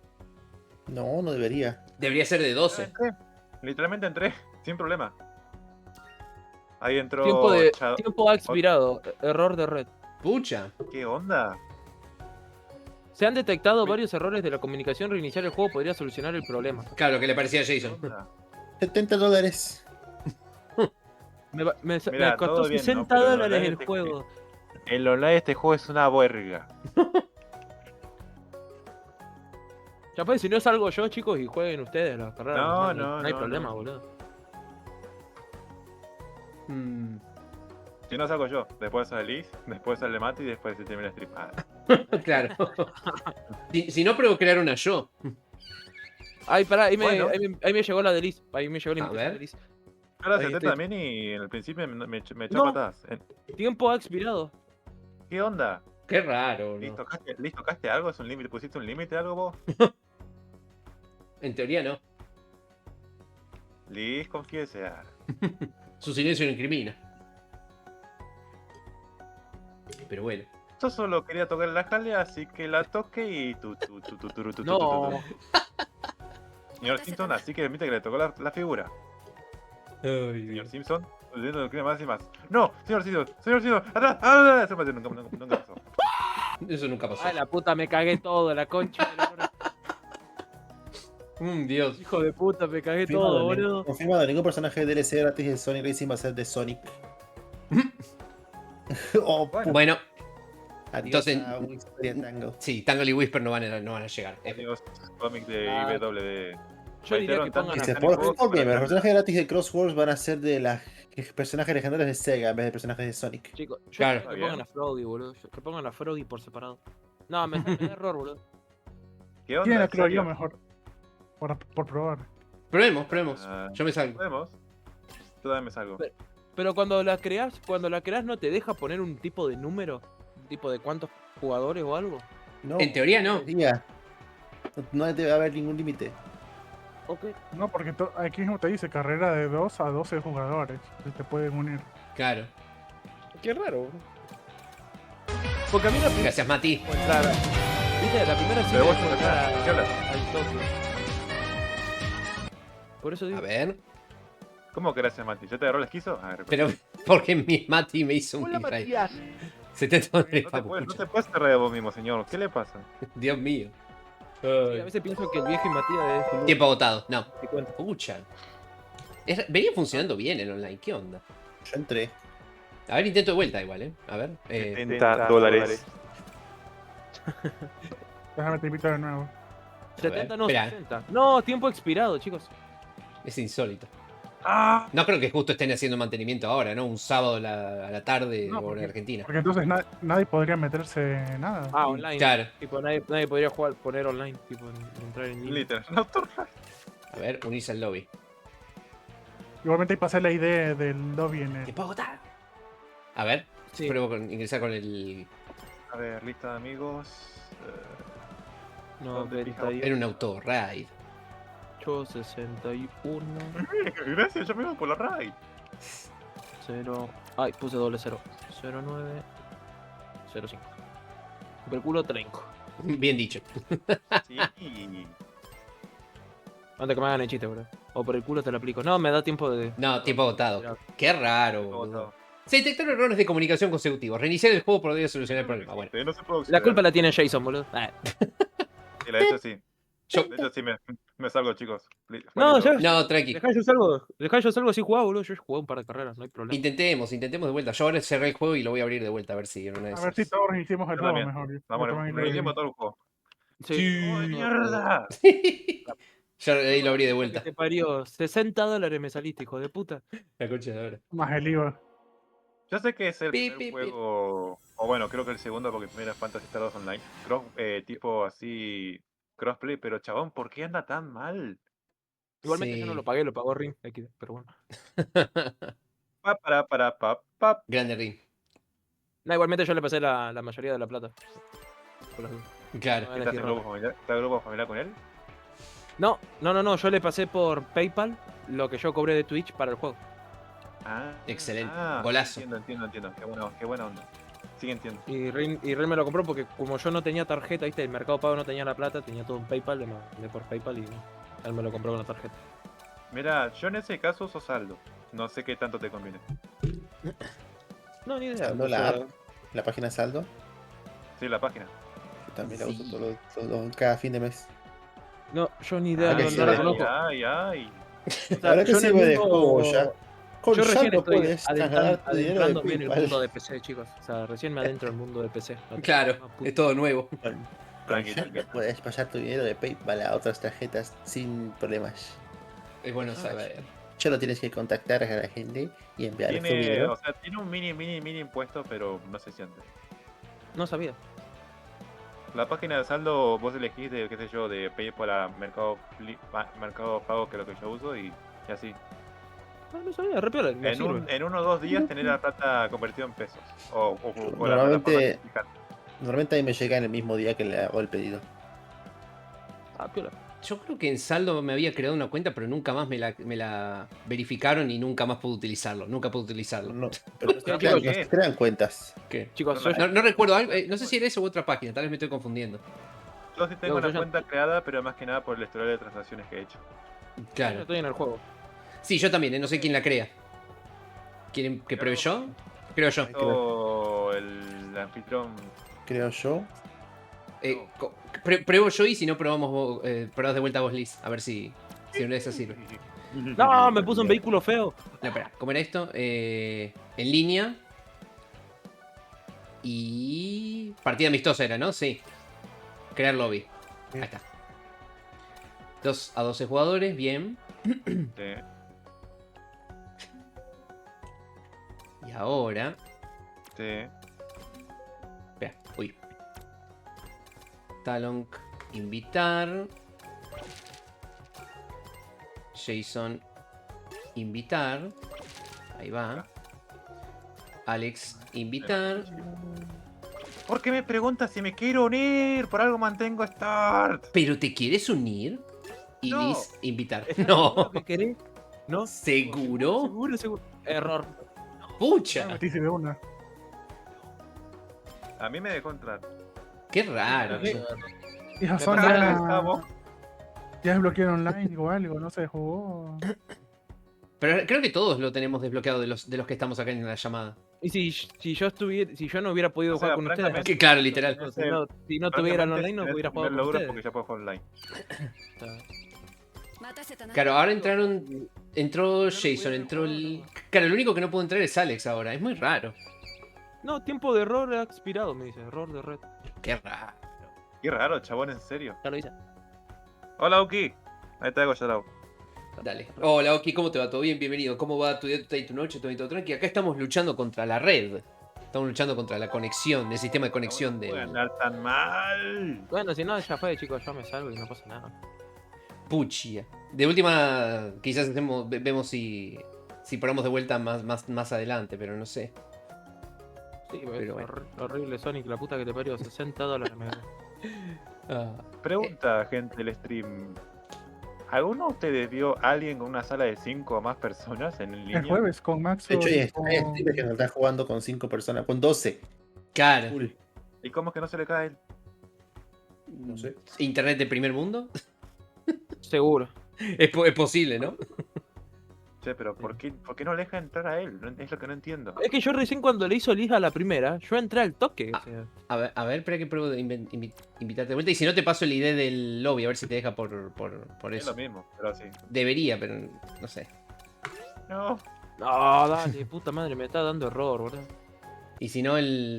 No, no debería. Debería ser de 12. Literalmente entré, sin problema. Ahí entró. Tiempo ha expirado. Error de red. Pucha. ¿Qué onda? Se han detectado varios errores de la comunicación. Reiniciar el juego podría solucionar el problema. Claro, lo que le parecía a Jason. $70. Me Mira, costó todo bien, $60 ¿no? Pero el online el este- juego. El online de este juego es una verga. Ya pues, si no salgo yo, chicos, y jueguen ustedes la carrera. No, no hay no, problema, no. boludo. Si no salgo yo, después sale Liz, después sale Mati y después se termina el stream. Claro. si no, pruebo crear una yo. Ay, pará, ahí Bueno. me llegó la de Liz. Ahí me llegó la A invitación ver. de Liz. Yo la Ahí acepté estoy. también y en el principio me echó No. patadas. Tiempo ha expirado. ¿Qué onda? Qué raro, ¿Liz, ¿no? tocaste algo? ¿Es un límite? ¿Pusiste un límite algo vos? En teoría no. Liz, confiese. Su silencio lo incrimina. Pero bueno. Yo solo quería tocar la jalea, así que la toqué y No. Señor Simpson, así que permite que le tocó la figura. Señor Simpson, lo quiere más y más. ¡No! Señor Simpson, atrás, ¡ah! Eso nunca pasó. Eso nunca pasó. Ay, la puta, me cagué todo, la concha de la hora. Dios. Hijo de puta, me cagué todo, boludo. Confirmado, ningún personaje de DLC gratis de Sonic Racing va a ser de Sonic. Oh, Bueno. Adiós Entonces, a Whisper y a Tango. Sí, Tangle y Whisper no van a llegar. Adiós, cómic de Ah. IWD. Yo diría que pongan Y a se Sonic por Gamer, los personajes gratis de Crosswords van a ser de los personajes legendarios de Sega en vez de personajes de Sonic. Chicos, yo Claro. quiero que pongan a Froggy, boludo. Que pongan a Froggy por separado. No, me da error, boludo. ¿Qué ¿Quién onda? la ¿En creo yo serio? mejor? Por probar. Probemos. Ah, Yo me salgo. ¿Podemos? Todavía me salgo. Pero cuando la creas no te deja poner un tipo de número, un tipo de cuántos jugadores o algo. No, En teoría no. debería. No debe haber ningún límite. Ok. No, porque aquí mismo te dice carrera de 2 a 12 jugadores. Que te pueden unir. Claro. Qué raro. Porque a mí la primera Gracias, Mati. entrar, viste, la primera sí Pero me vos dejó sos entrar acá, ¿qué hablas? al toque. Por eso digo. A ver. ¿Cómo que gracias, Mati? ¿Ya te agarró el esquizo? A ver, Pero, porque mi Mati me hizo un Hola, click ahí. Matías. 70 dólares, no papu, te escucha. puedes cerrar de vos mismo, señor. ¿Qué le pasa? Dios mío. Sí, a veces pienso que el viejo y Matías es Tiempo agotado. No. Te cuento. Pucha. Venía funcionando bien el online. ¿Qué onda? Yo entré. A ver, intento de vuelta igual, ¿eh? A ver. $70. Déjame te invito de nuevo. 70 no, espera. 60. No, tiempo expirado, chicos. Es insólito. ¡Ah! No creo que justo estén haciendo mantenimiento ahora, ¿no? Un sábado a la tarde No, por Argentina. Porque entonces nadie podría meterse nada. Ah, online. Claro. Tipo, nadie podría poner online, tipo, entrar en línea. Literal. No, A ver, unirse al lobby. Igualmente ahí pasé la idea del lobby en el. ¡Tiempo agotado! A ver. Sí. Pruebo ingresar con el. A ver, lista de amigos. No, ¿Dónde fija? 28, En un auto raid. 61, Gracias, yo me voy por la raid. 0. Ay, puse doble 0. 09, 05. Superculo trenco. Bien dicho. Sí. Antes que me hagan el chiste, bro. O por el culo te lo aplico. No, me da tiempo de. No, tiempo agotado. Qué raro, Tiempo boludo. agotado. Se detectaron errores de comunicación consecutivos. Reiniciar el juego podría solucionar el problema. Bueno. No se puede La acceder. culpa la tiene Jason, boludo. Ah. Sí, de hecho sí. Yo- De hecho sí me salgo, chicos. No, ya. No, tranqui. Dejá yo salgo así jugaba, boludo. Yo jugué un par de carreras, no hay problema. Intentemos de vuelta. Yo ahora cerré el juego y lo voy a abrir de vuelta a ver si en una de A ver si esas. todos reiniciamos el Yo juego también. mejor. Vamos, Yo también lo reiniciemos vi. todo el juego. Sí. ¡Oh, mierda! Ya ahí lo abrí de Que vuelta. te parió. $60 me saliste, hijo de puta. La concha de ahora. Más el IVA. Yo sé que es el Pi, primer pi, pi. juego, o bueno, creo que el segundo porque el primero es Fantasy Star 2 Online. Creo, tipo así, crossplay, pero chabón, ¿por qué anda tan mal? Igualmente yo no lo pagué, lo pagó Rim, pero bueno. Pap. Grande Rim. No, igualmente yo le pasé la mayoría de la plata. Por las dudas. Claro. No, ¿Estás en grupo familiar con él? No, yo le pasé por PayPal lo que yo cobré de Twitch para el juego. Excelente. Golazo. Entiendo. Qué buena onda. Sí, entiendo. Y Rim me lo compró porque como yo no tenía tarjeta, viste, el Mercado Pago no tenía la plata, tenía todo en PayPal, de por PayPal y él me lo compró con la tarjeta. Mira, yo en ese caso uso saldo. No sé qué tanto te conviene. No, ni idea. ¿Saldo la app? ¿La página Saldo? Sí, la página. Yo también la uso cada fin de mes. No, yo ni idea, que no la conozco. Ay. Ahora que sirve de juego ya. Con Yo recién saldo estoy puedes ganar tu dinero de adentrándome en el PayPal. mundo de PC, chicos. O sea, recién me adentro en el mundo de PC. Claro, es todo nuevo. Con saldo puedes pasar tu dinero de PayPal a otras tarjetas sin problemas. Es bueno saber. Solo tienes que contactar a la gente y enviar tu Tiene, dinero. o sea, tiene un mini impuesto, pero no se siente. No sabía. La página de saldo vos elegís de, qué sé yo, de PayPal a Mercado Pago, que es lo que yo uso, y así. No sabía, re piola, me sirve. En 1 o 2 días tener la plata convertida en pesos. O la plataforma Normalmente a mí me llega en el mismo día que le hago el pedido. Piola. Yo creo que en saldo me había creado una cuenta, pero nunca más me la verificaron y nunca más pude utilizarlo. No, pero no se crean cuentas. ¿Qué? Chicos, no recuerdo, no sé si era eso u otra página, tal vez me estoy confundiendo. Yo sí tengo una cuenta creada, pero más que nada por el historial de transacciones que he hecho. Claro. Yo estoy en el juego. Sí, yo también, no sé quién la crea. ¿Quieren que pruebe yo? Creo yo. O el anfitrión. Creo yo. Pruebo yo y si no probamos probás de vuelta vos, Liz. A ver si una de esas sirve. No, me puso un vehículo feo. No, espera, ¿cómo era esto? En línea. Y... partida amistosa era, ¿no? Sí. Crear lobby. Ahí está. 2 a 12 jugadores, bien. Sí. Y ahora... Sí. Espera, uy. Talon, invitar. Jason, invitar. Ahí va. Alex, invitar. ¿Por qué me preguntas si me quiero unir? Por algo mantengo Start. ¿Pero te quieres unir? Y No. Liz, invitar. No. ¿Qué querés? ¿No? ¿Seguro? Seguro. Error. Pucha. Metiste de una. A mí me dejó entrar. Qué raro. Y Jason ya desbloquearon online o algo, no se jugó. Pero creo que todos lo tenemos desbloqueado de los que estamos acá en la llamada. Y si yo no hubiera podido jugar con ustedes. Que claro, literal. Si no tuvieran online, no hubiera jugado con ustedes. Porque ya puedo jugar online. Claro, ahora entró Jason, entró el... Claro, el único que no pudo entrar es Alex ahora. Es muy raro. No, tiempo de error ha expirado, me dice. Error de red. Qué raro. Qué raro, chabón, en serio. Ya lo hice. Hola, Oki. Ahí te hago shout. Dale. Hola, Oki, ¿cómo te va? ¿Todo bien? Bienvenido. ¿Cómo va tu día, tu noche, todo tranqui? Acá estamos luchando contra la red. Estamos luchando contra la conexión, el sistema de conexión No del... puede andar tan mal. Bueno, si no, ya fue, chicos. Yo me salgo y no pasa nada. Puchia. De última, quizás vemos si probamos de vuelta más adelante, pero no sé. Sí, pero bueno. Horrible Sonic, la puta que te parió. $60 me Pregunta, gente del stream. ¿Alguno de ustedes vio a alguien con una sala de 5 o más personas en línea? El jueves con Max. De hecho, hay streamers que nos están jugando con 5 personas, con 12. Claro. Cool. ¿Y cómo es que no se le cae? No sé. ¿Internet de primer mundo? Seguro. Es posible, ¿no? Che, pero ¿por qué no le deja entrar a él? Es lo que no entiendo. Es que yo recién cuando le hizo Liz a la primera, yo entré al toque. O sea. A ver, espera que pruebo de invitarte de vuelta. Y si no, te paso el ID del lobby, a ver si te deja por eso. Es lo mismo, pero sí. Debería, pero no sé. No. No, dale, puta madre, me está dando error, boludo. Y si no,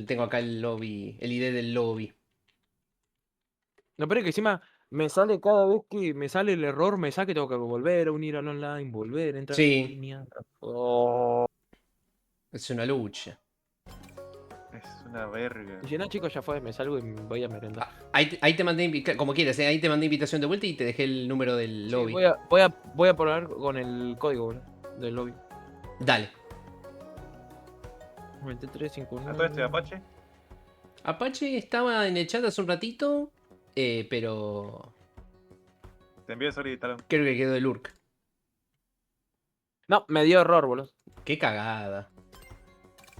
tengo acá el lobby, el ID del lobby. No, pero es que encima me sale cada vez que me sale el error, me saque, tengo que volver a unir al online, volver a entrar en línea. Oh. Es una lucha. Es una verga. Y si no, chicos, ya fue, me salgo y me voy a merendar. Ahí te mandé, como quieras, ahí te mandé invitación de vuelta y te dejé el número del Sí, lobby. voy a probar con el código, boludo, del lobby. Dale. 2359. ¿A todo este Apache? Apache estaba en el chat hace un ratito, pero Te envío eso ahorita. creo que quedó el Urk. No, me dio error, boludo. Qué cagada.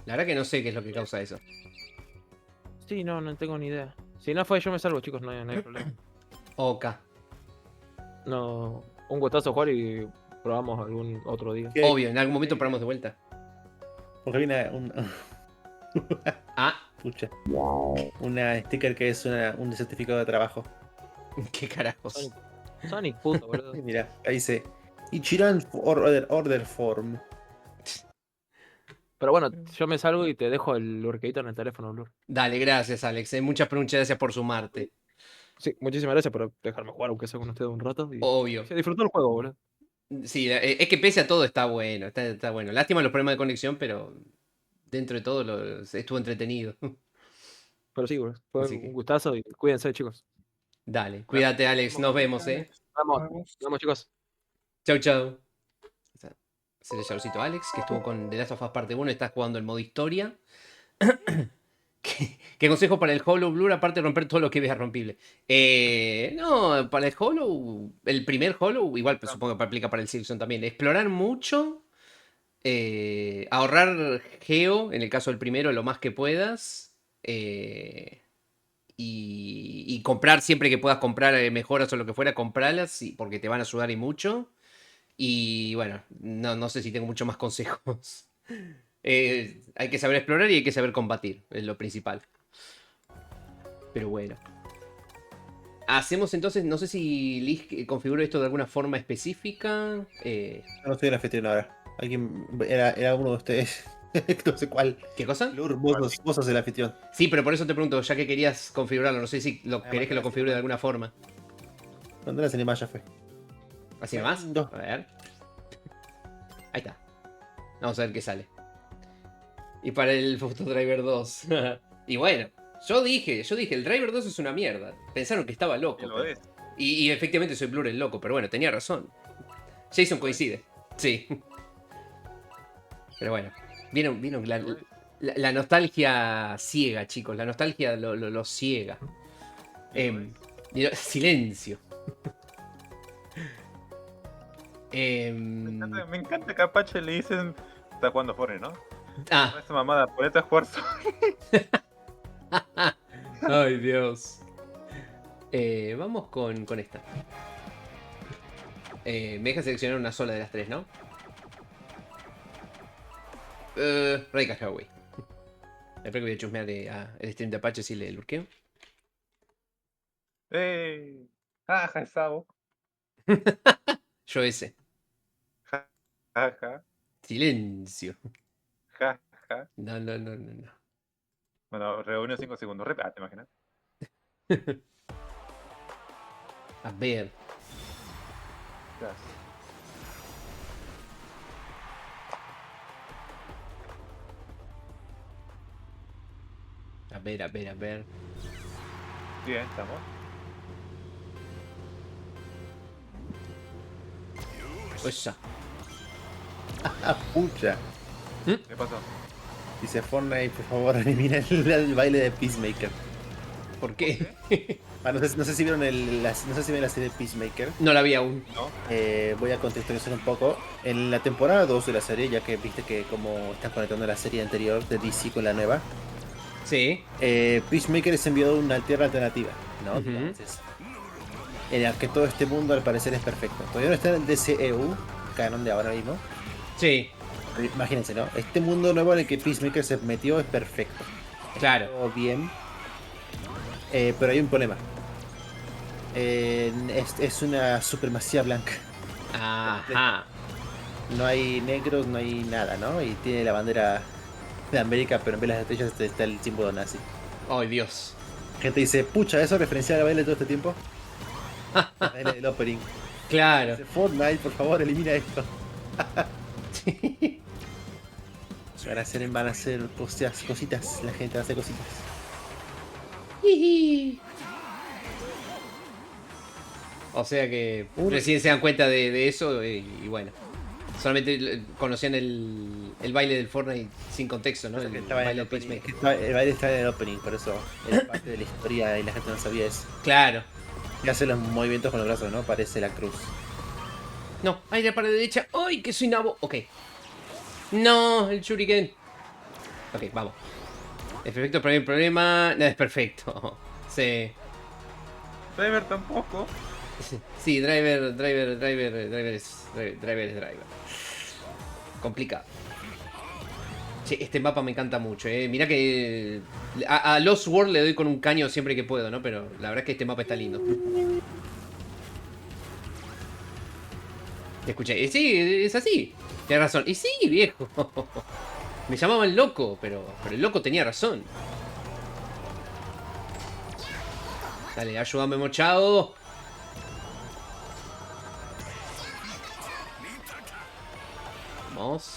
La verdad que no sé qué es lo que causa eso. Sí, no tengo ni idea. Si no fue yo me salvo, chicos, no hay problema. Ok. No, un gustazo jugar y probamos algún otro día. Obvio, en algún momento paramos de vuelta. Porque viene un. Pucha. Una sticker que es un certificado de trabajo. ¿Qué carajos? Sonic, puto, boludo. Mira, ahí dice. Ichiran order form. Pero bueno, yo me salgo y te dejo el lurqueito en el teléfono, Blur. Dale, gracias, Alex. Muchas gracias por sumarte. Sí, muchísimas gracias por dejarme jugar, aunque sea con ustedes un rato. Y Obvio. se disfrutó el juego, boludo. Sí, es que pese a todo está bueno, está bueno. Lástima los problemas de conexión, pero dentro de todo estuvo entretenido. Pero sí, boludo. Fue un gustazo y cuídense, chicos. Dale, cuídate, Alex. Nos vemos, Vamos, chicos. Chau, chau. Ese es el saludcito Alex, que estuvo con The Last of Us Parte 1, está jugando el modo historia. ¿Qué consejo para el Hollow, Blur, aparte de romper todo lo que veas rompible? No, para el Hollow, el primer Hollow, igual pues, supongo que aplica para el Silksong también. Explorar mucho, ahorrar geo, en el caso del primero, lo más que puedas. Y comprar siempre que puedas comprar mejoras o lo que fuera, comprarlas, porque te van a ayudar y mucho. Y bueno, no sé si tengo muchos más consejos. Hay que saber explorar y hay que saber combatir, es lo principal. Pero bueno. Hacemos entonces, no sé si Liz configuró esto de alguna forma específica. No estoy en la anfitrión ahora. Alguien era uno de ustedes. No sé cuál. ¿Qué cosa? Lur, vos sos el anfitrión. Sí, pero por eso te pregunto, ya que querías configurarlo, no sé si querés que lo configure de alguna forma. Cuando la cinema ya fue. ¿Así nomás? A ver. Ahí está. Vamos a ver qué sale. Y para el Photodriver 2. Y bueno, yo dije, el Driver 2 es una mierda. Pensaron que estaba loco. Y efectivamente soy Blur el loco, pero bueno, tenía razón. Jason coincide. Sí. Pero bueno. Vieron la nostalgia ciega, chicos. La nostalgia lo ciega. Silencio. Me encanta que a Apache le dicen. Está jugando Fortnite, ¿no? Esa mamada, ponete a jugar Ay, Dios. Vamos con esta. Me deja seleccionar una sola de las tres, ¿no? Radical Highway. Espero que voy a chusmear el stream de Apache si le lurqueo. Jaja, Sabo. Yo ese. Jaja. Silencio. Jaja. No. Bueno, reunión 5 segundos. ¿Te imaginas? A ver. Gracias. A ver. Bien, estamos. Oya. Pucha. ¿Qué pasó? Dice Fortnite, por favor, elimina el baile de Peacemaker. ¿Por qué? No sé si vieron la serie Peacemaker. No la vi aún. ¿No? Voy a contextualizar un poco. En la temporada 2 de la serie, ya que viste que como están conectando la serie anterior de DC con la nueva. Sí. Peacemaker es enviado a una tierra alternativa, ¿no? Entonces, en el que todo este mundo al parecer es perfecto. Todavía no está en el DCEU, canon de ahora mismo. Sí. Imagínense, ¿no? Este mundo nuevo en el que Peacemaker se metió es perfecto. Claro. Todo bien. Pero hay un problema. Es una supremacía blanca. Ajá. No hay negros, no hay nada, ¿no? Y tiene la bandera de América, pero en vez de las estrellas está el símbolo nazi. Ay, Dios. Gente dice, pucha, ¿eso referencia al baile todo este tiempo? El baile del opening. Claro. Dice, Fortnite, por favor, elimina esto. Van a hacer cositas. La gente va a hacer cositas. O sea que recién se dan cuenta de eso y bueno. Solamente conocían el baile del Fortnite sin contexto, ¿no? El baile del Peacemaker. El baile está en el opening, por eso era parte de la historia y la gente no sabía eso. Claro. Y hace los movimientos con los brazos, ¿no? Parece la cruz. No, aire para la derecha. ¡Ay, que soy nabo! Ok. No, el shuriken. Ok, vamos. Es perfecto, el primer problema. No es perfecto. Sí. Driver tampoco. Sí, driver es driver. Complicado. Che, este mapa me encanta mucho, Mirá que a Lost World le doy con un caño siempre que puedo, ¿no? Pero la verdad es que este mapa está lindo. Te escuché. Sí, es así. Tienes razón. Y sí, viejo. Me llamaban loco, pero el loco tenía razón. Dale, ayúdame, mochado. Vamos.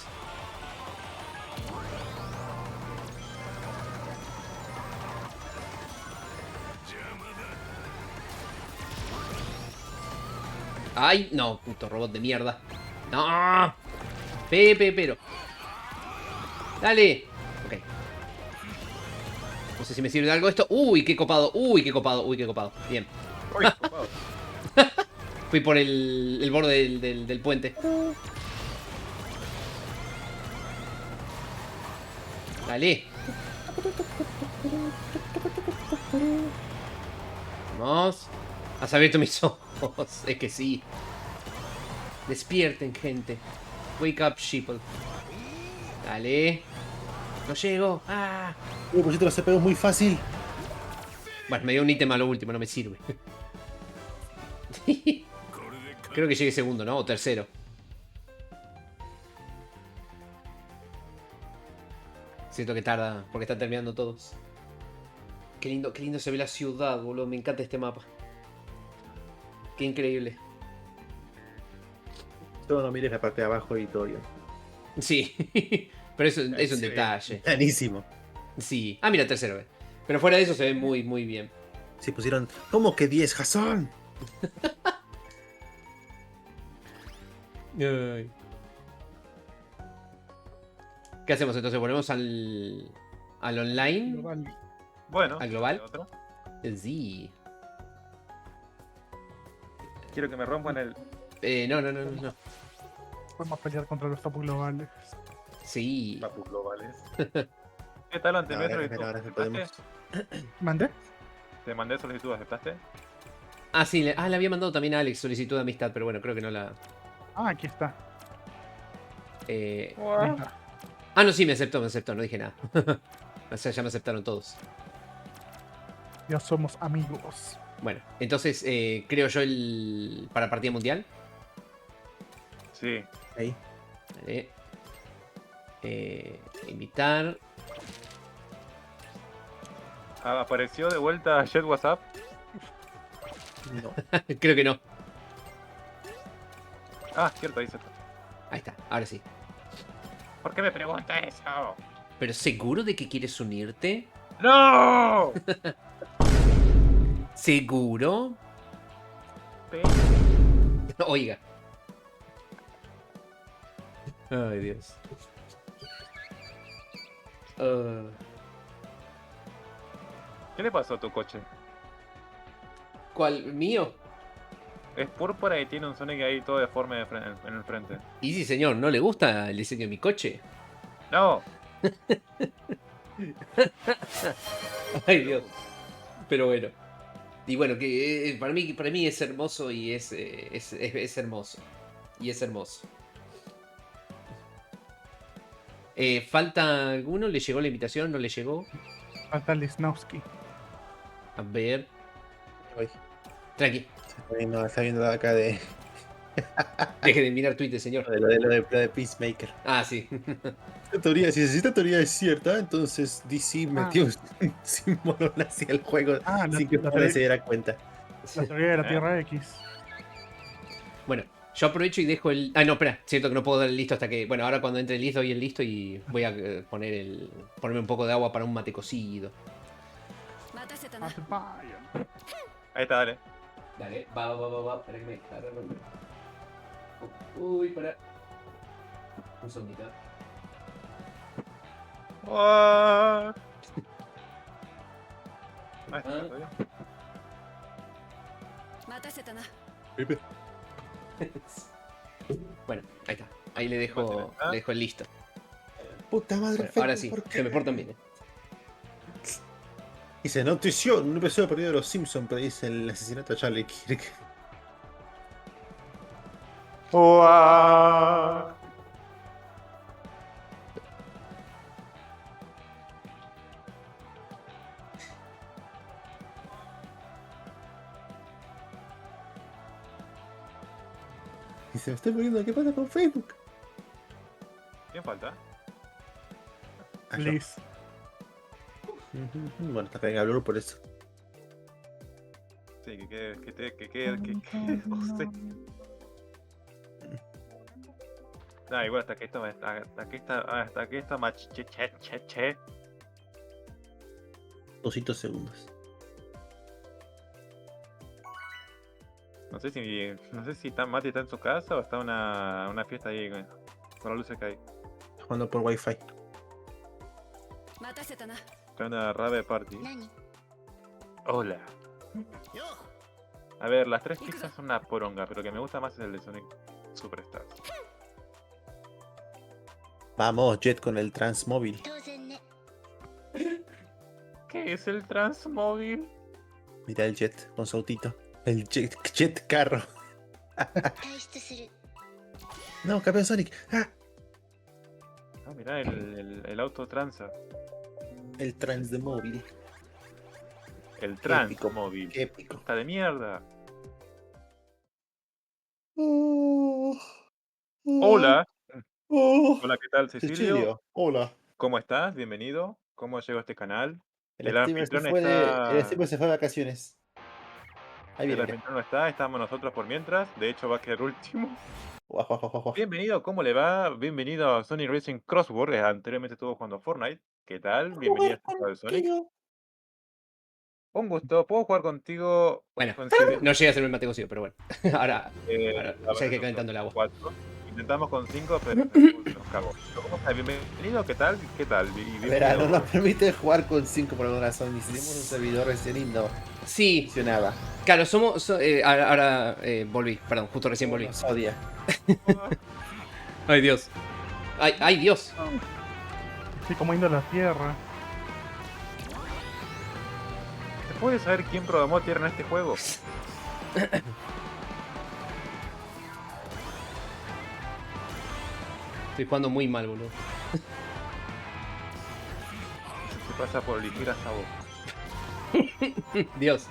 ¡Ay! No, puto robot de mierda. ¡No! Pero. ¡Dale! Ok. No sé si me sirve de algo esto. ¡Uy, qué copado! ¡Uy, qué copado! ¡Uy, qué copado! Bien. Uy, copado. Fui por el borde del puente. Dale. Vamos. Has abierto mis ojos. Es que sí. Despierten, gente. Wake up, sheeple. Dale. No llego. ¡Ah! Por cierto, se pegó muy fácil. Bueno, me dio un ítem a lo último, no me sirve. Creo que llegué segundo, ¿no? O tercero. Siento que tarda, porque están terminando todos. Qué lindo se ve la ciudad, boludo. Me encanta este mapa. Qué increíble. Solo no mires la parte de abajo y todo bien. Sí, pero es un detalle. Clarísimo. Sí. Ah, mira, tercero, Pero fuera de eso se ve muy, muy bien. Sí, pusieron. ¿Cómo que 10, Jason? Ay. ¿Qué hacemos entonces? ¿Volvemos al online? Global. Bueno. ¿Al global? Otro. Sí. Quiero que me rompan el... No. Podemos pelear contra los topos globales. Sí. Papus globales. ¿Qué tal antemetro? Ahora sí podemos. ¿Mandé? Te mandé solicitud, ¿aceptaste? Ah, sí. Le había mandado también a Alex solicitud de amistad, pero bueno, creo que no la... Ah, aquí está. Ahí está. Ah, no, sí, me aceptó, no dije nada. O sea, ya me aceptaron todos. Ya somos amigos. Bueno, entonces, creo yo para partida mundial. Sí. Ahí. Vale. Invitar. ¿Apareció de vuelta Jet WhatsApp? No. Creo que no. Ah, cierto, ahí se está. Ahí está, ahora sí. ¿Por qué me pregunta eso? ¿Pero seguro de que quieres unirte? ¡No! ¿Seguro? Oiga. Ay, Dios. ¿Qué le pasó a tu coche? ¿Cuál? ¿Mío? Es púrpura y tiene un Sonic ahí todo deforme en el frente. Y sí, señor, ¿no le gusta el diseño de mi coche? ¡No! Ay, Dios. Pero bueno. Y bueno, que para mí es hermoso y es hermoso. Y es hermoso. ¿Falta alguno? ¿Le llegó la invitación? ¿No le llegó? Falta Lisnowski. A ver. Voy. Tranqui. Está viendo acá de. Deje de mirar Twitter, señor. Lo de Peacemaker. Ah, sí. Si esta teoría es cierta, entonces DC metió un símbolo hacia el juego sin que nadie se diera cuenta. La teoría de la Tierra X. Bueno, Yo aprovecho y dejo el... Ah, no, espera, cierto que no puedo dar el listo hasta que... Bueno, ahora cuando entre el listo doy el listo y voy a ponerme un poco de agua para un mate cocido. Ahí está, dale. Dale, va, espera que me cargue. Uy, para. Un segundito. Ahí está, todavía. Bueno, ahí está. Ahí le dejo el listo. Puta madre. Bueno, ahora sí, se me portan bien. Dice, notición, un episodio perdido de los Simpsons predice el asesinato de Charlie Kirk. Y se me está muriendo, ¿qué pasa con Facebook? ¿Quién falta? Liz. Bueno, está cayendo hablar por eso. Sí, que José. Ah, igual hasta que esta che. 200 segundos. No sé si Mati está en su casa o está en una fiesta ahí con la luz que hay. Jugando por wifi. Está una rave party. Hola. A ver, las tres pistas son una poronga, pero lo que me gusta más es el de Sonic Superstars. Vamos, Jet con el Transmóvil. ¿Qué es el Transmóvil? Mira el Jet con su autito. El Jet carro. No, campeón Sonic. Ah, mirá, el auto transa. el Transmóvil. El Transmóvil. Épico. Está de mierda. Hola. Hola, ¿qué tal, Cecilio? Hola. ¿Cómo estás? Bienvenido. ¿Cómo llegó a este canal? El streamer se fue de vacaciones. Ahí El viene. anfitrión no está, estamos nosotros por mientras. De hecho, va a quedar último. Guau. Bienvenido, ¿cómo le va? Bienvenido a Sonic Racing Crossword. Anteriormente estuvo jugando Fortnite. ¿Qué tal? Bienvenido a este juego de Sonic. Un gusto. ¿Puedo jugar contigo? Bueno, con no llegué a hacerme el mate cocido, pero bueno. ahora ya que calentando el agua. 4. Intentamos con 5, pero nos cagó. ¿Cómo estás? Bienvenido, ¿qué tal? ¿Qué tal? Verá, no nos permite jugar con 5 por alguna razón. Hicimos un servidor recién y no sí. funcionaba. Claro, ahora volví, perdón, justo recién volví. Nos odia. Ay, Dios. Ay, Dios. Estoy comiendo la tierra. ¿Se puede saber quién programó tierra en este juego? Estoy jugando muy mal, boludo. Se pasa por elegir a Sabo. Dios.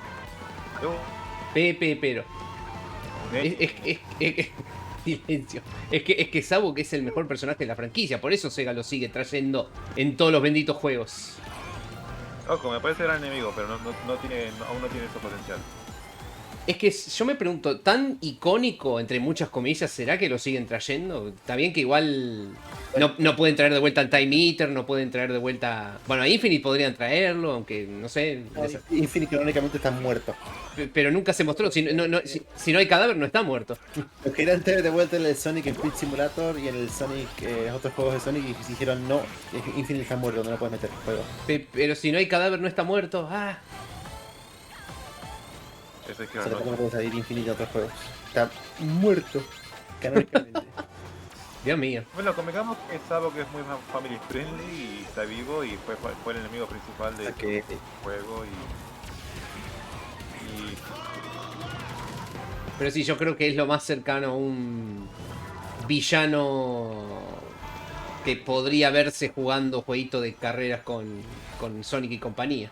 Pero. Silencio. Es que Sabo que es el mejor personaje de la franquicia, por eso Sega lo sigue trayendo en todos los benditos juegos. Ojo, me parece gran enemigo, pero aún no tiene su potencial. Es que yo me pregunto, ¿tan icónico, entre muchas comillas, será que lo siguen trayendo? Está bien que igual no pueden traer de vuelta al Time Eater, no pueden traer de vuelta... Bueno, a Infinite podrían traerlo, aunque no sé... No, Infinite canónicamente está muerto. Pero nunca se mostró, si no hay cadáver no está muerto. Lo querían traer de vuelta en el Sonic Speed Simulator y en el Sonic, otros juegos de Sonic y dijeron no, Infinite está muerto, no lo puedes meter en el juego. Pero si no hay cadáver no está muerto, ah... Se lo puede salir Infinite en otros juegos. Está muerto, canónicamente. Dios mío. Bueno, convengamos que Sabo que es muy family friendly y está vivo y fue el enemigo principal de este juego Pero sí, yo creo que es lo más cercano a un villano que podría verse jugando jueguito de carreras con Sonic y compañía.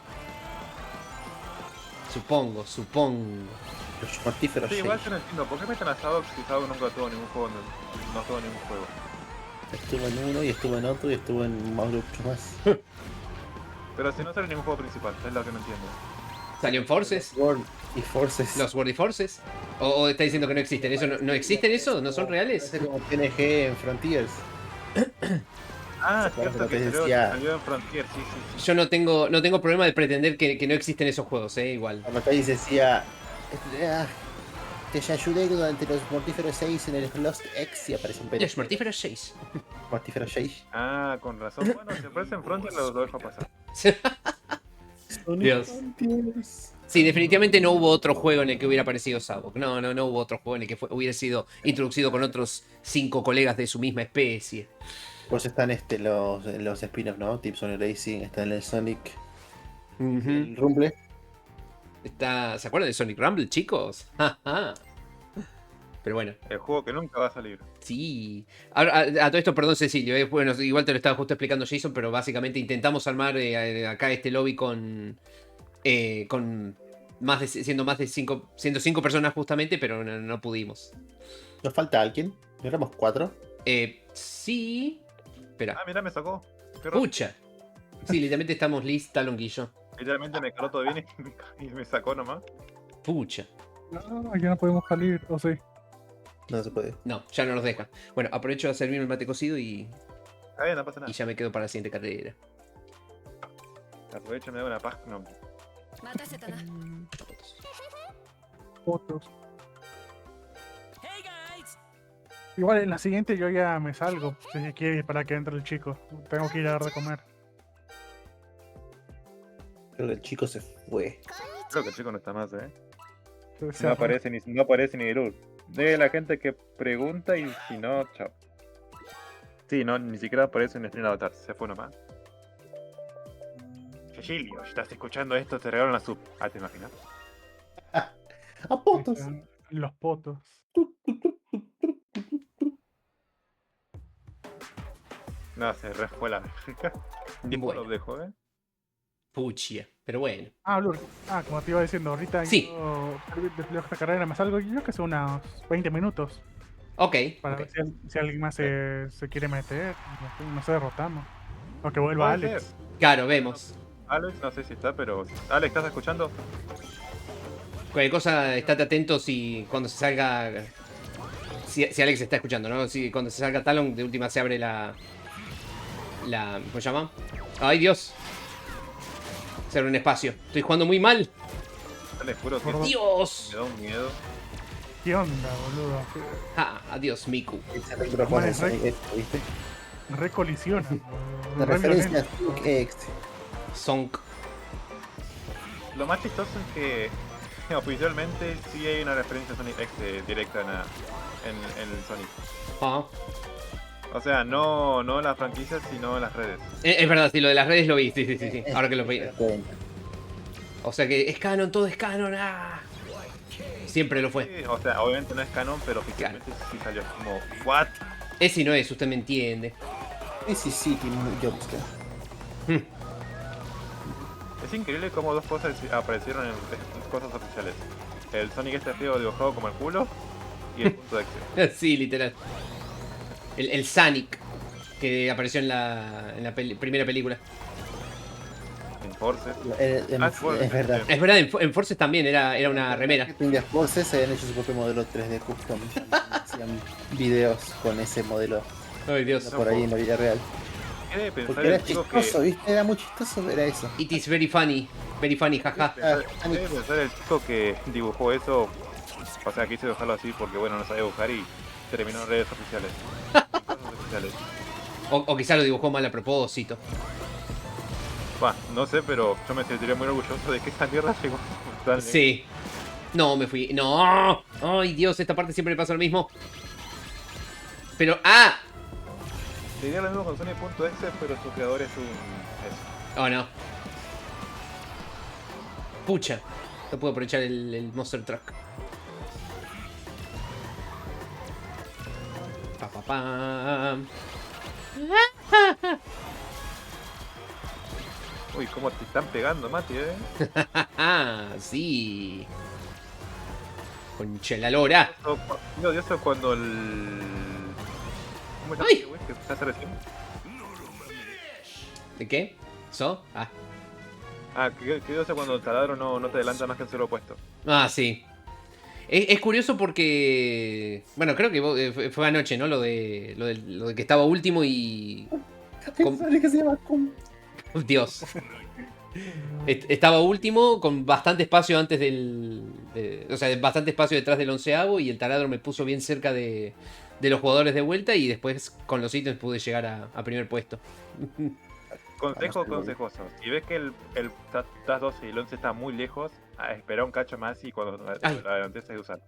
Supongo. Los mortíferos. Sí, igual yo no entiendo, ¿por qué meten a Sabo si Sabo nunca tuvo ningún juego? No tuvo ningún juego. Estuvo en uno y estuvo en otro y estuvo en mucho más. Pero si no sale ningún juego principal, es lo que no entiendo. ¿Salió en Forces? World y Forces. ¿Los World y Forces? ¿O está diciendo que no existen? ¿Eso no existen eso? ¿No son reales? Parece como TNG en Frontiers. Ah, ¿Se acuerdan cierto lo que que salió, decía? salió en Frontier, sí, sí. Yo no tengo problema de pretender que no existen esos juegos, igual. Cuando Callis decía, te ayudé durante los Mortíferos 6 en el Lost X y aparece un pedo. Los Mortíferos 6. Mortíferos 6. Ah, con razón. Bueno, si aparece en Frontier lo dejo pasar. Dios. Sí, definitivamente no hubo otro juego en el que hubiera aparecido Sabok. No hubo otro juego en el que hubiera sido introducido con otros 5 colegas de su misma especie. Pues están los spin-offs, ¿no? Team Sonic Racing, está en el Sonic. El Rumble. ¿Se acuerdan de Sonic Rumble, chicos? Pero bueno. El juego que nunca va a salir. Sí. Ahora, a todo esto, perdón, Cecilio. Bueno, igual te lo estaba justo explicando Jason, pero básicamente intentamos armar acá este lobby con siendo 5 personas justamente, pero no pudimos. ¿Nos falta alguien? ¿No éramos 4? Sí. Espera. Ah, mira, me sacó. Pucha. Sí, literalmente estamos Liz, Talon y yo. Literalmente me caló todo bien y me sacó nomás. Pucha. No, ya no podemos salir, ¿o sí? No se puede. No, ya no nos deja. Bueno, aprovecho de servirme el mate cocido y Está bien, no pasa nada. ya me quedo para la siguiente carrera. Aprovecho, me da una paz. No. Fotos. Igual en la siguiente yo ya me salgo, si quiere, para que entre el chico. Tengo que ir a dar de comer. Creo que el chico se fue. Creo que el chico no está más, ¿eh? Se No fue. aparece ni Irul. De la gente que pregunta y si no, chao. Sí, no, ni siquiera aparece en Stream Avatar. Se fue nomás. Cecilio, si estás escuchando esto, te regalo una sub. Ah, ¿te imaginas? ¡A potos! Los potos. No, se re fue la verga. Bueno. Lo dejó, ¿eh? Puchia. Pero bueno. Blur. Como te iba diciendo, ahorita Sí. yo desde esta carrera me salgo, yo que sé, unos 20 minutos. Ok. Para ok. ver si alguien más se quiere meter. No sé, derrotamos. O que vuelva Puede Alex. ser. Claro, vemos. Alex, no sé si está, pero... Alex, ¿estás escuchando? Cualquier cosa, estate atento si cuando se salga... Si Alex está escuchando, ¿no? Si cuando se salga Talon, de última se abre ¿cómo se llama? ¡Ay, Dios! Se abre un espacio. Estoy jugando muy mal. Les juro que ¡Dios! me da un miedo. ¿Qué onda, boludo? Adiós, Miku. ¿Viste? Recolisiona. La referencia a Sonic X. Zonk. Lo más chistoso es que oficialmente sí hay una referencia a Sonic X directa en el Sonic. Ah. O sea, no en la franquicia, sino en las redes. Es verdad, sí, lo de las redes lo vi. Sí. Ahora que lo vi. O sea que es canon, todo es canon. ¡Ah! Siempre lo fue. Sí, o sea, obviamente no es canon, pero oficialmente sí salió como, ¿what? Ese no es, usted me entiende. Sí, tiene un jumpscare. Es increíble cómo dos cosas aparecieron en cosas oficiales. El Sonic este feo dibujado como el culo y el punto de acción. Sí, literal. El Sonic que apareció en la primera película. En Forces. Es verdad. Es verdad, en Forces también era una remera. En las Forces se habían hecho su propio modelo 3D custom. Hacían videos con ese modelo. Ay, Dios. Por ahí en la vida real. ¿Qué debe pensar Porque era el chico chistoso, que... ¿viste? Era muy chistoso ver eso. It is very funny, jaja. Debe pensar el chico que dibujó eso, o sea, quiso dibujarlo así porque bueno, no sabía dibujar y terminó en redes oficiales. Cosas oficiales. O quizá lo dibujó mal a propósito. Bah, no sé, pero yo me sentiría muy orgulloso de que esta mierda llegó. Sí. No, me fui. No. Ay, Dios, esta parte siempre me pasa lo mismo. Pero, Sería lo mismo con Sonic.exe, pero su creador es un... eso. Oh, no. Pucha. No puedo aprovechar el Monster Truck. Pam. Uy, cómo te están pegando, Mati, Sí. Concha la lora. Yo odio eso cuando el... ¿Cómo se llama, güey? Que se hace recién. ¿De qué? Ah, ¿qué cosa cuando el taladro no te adelanta más que el suelo opuesto? Ah, sí. Es curioso porque. Bueno, creo que fue anoche, ¿no? Lo de que estaba último y. Que se llama Dios. Estaba último con bastante espacio antes o sea, bastante espacio detrás del 11avo y el taladro me puso bien cerca de los jugadores de vuelta y después con los ítems pude llegar a primer puesto. Consejo consejoso. Si ves que el TAS 12 y el 11 está muy lejos, espera un cacho más y cuando la adelantes hay que usar.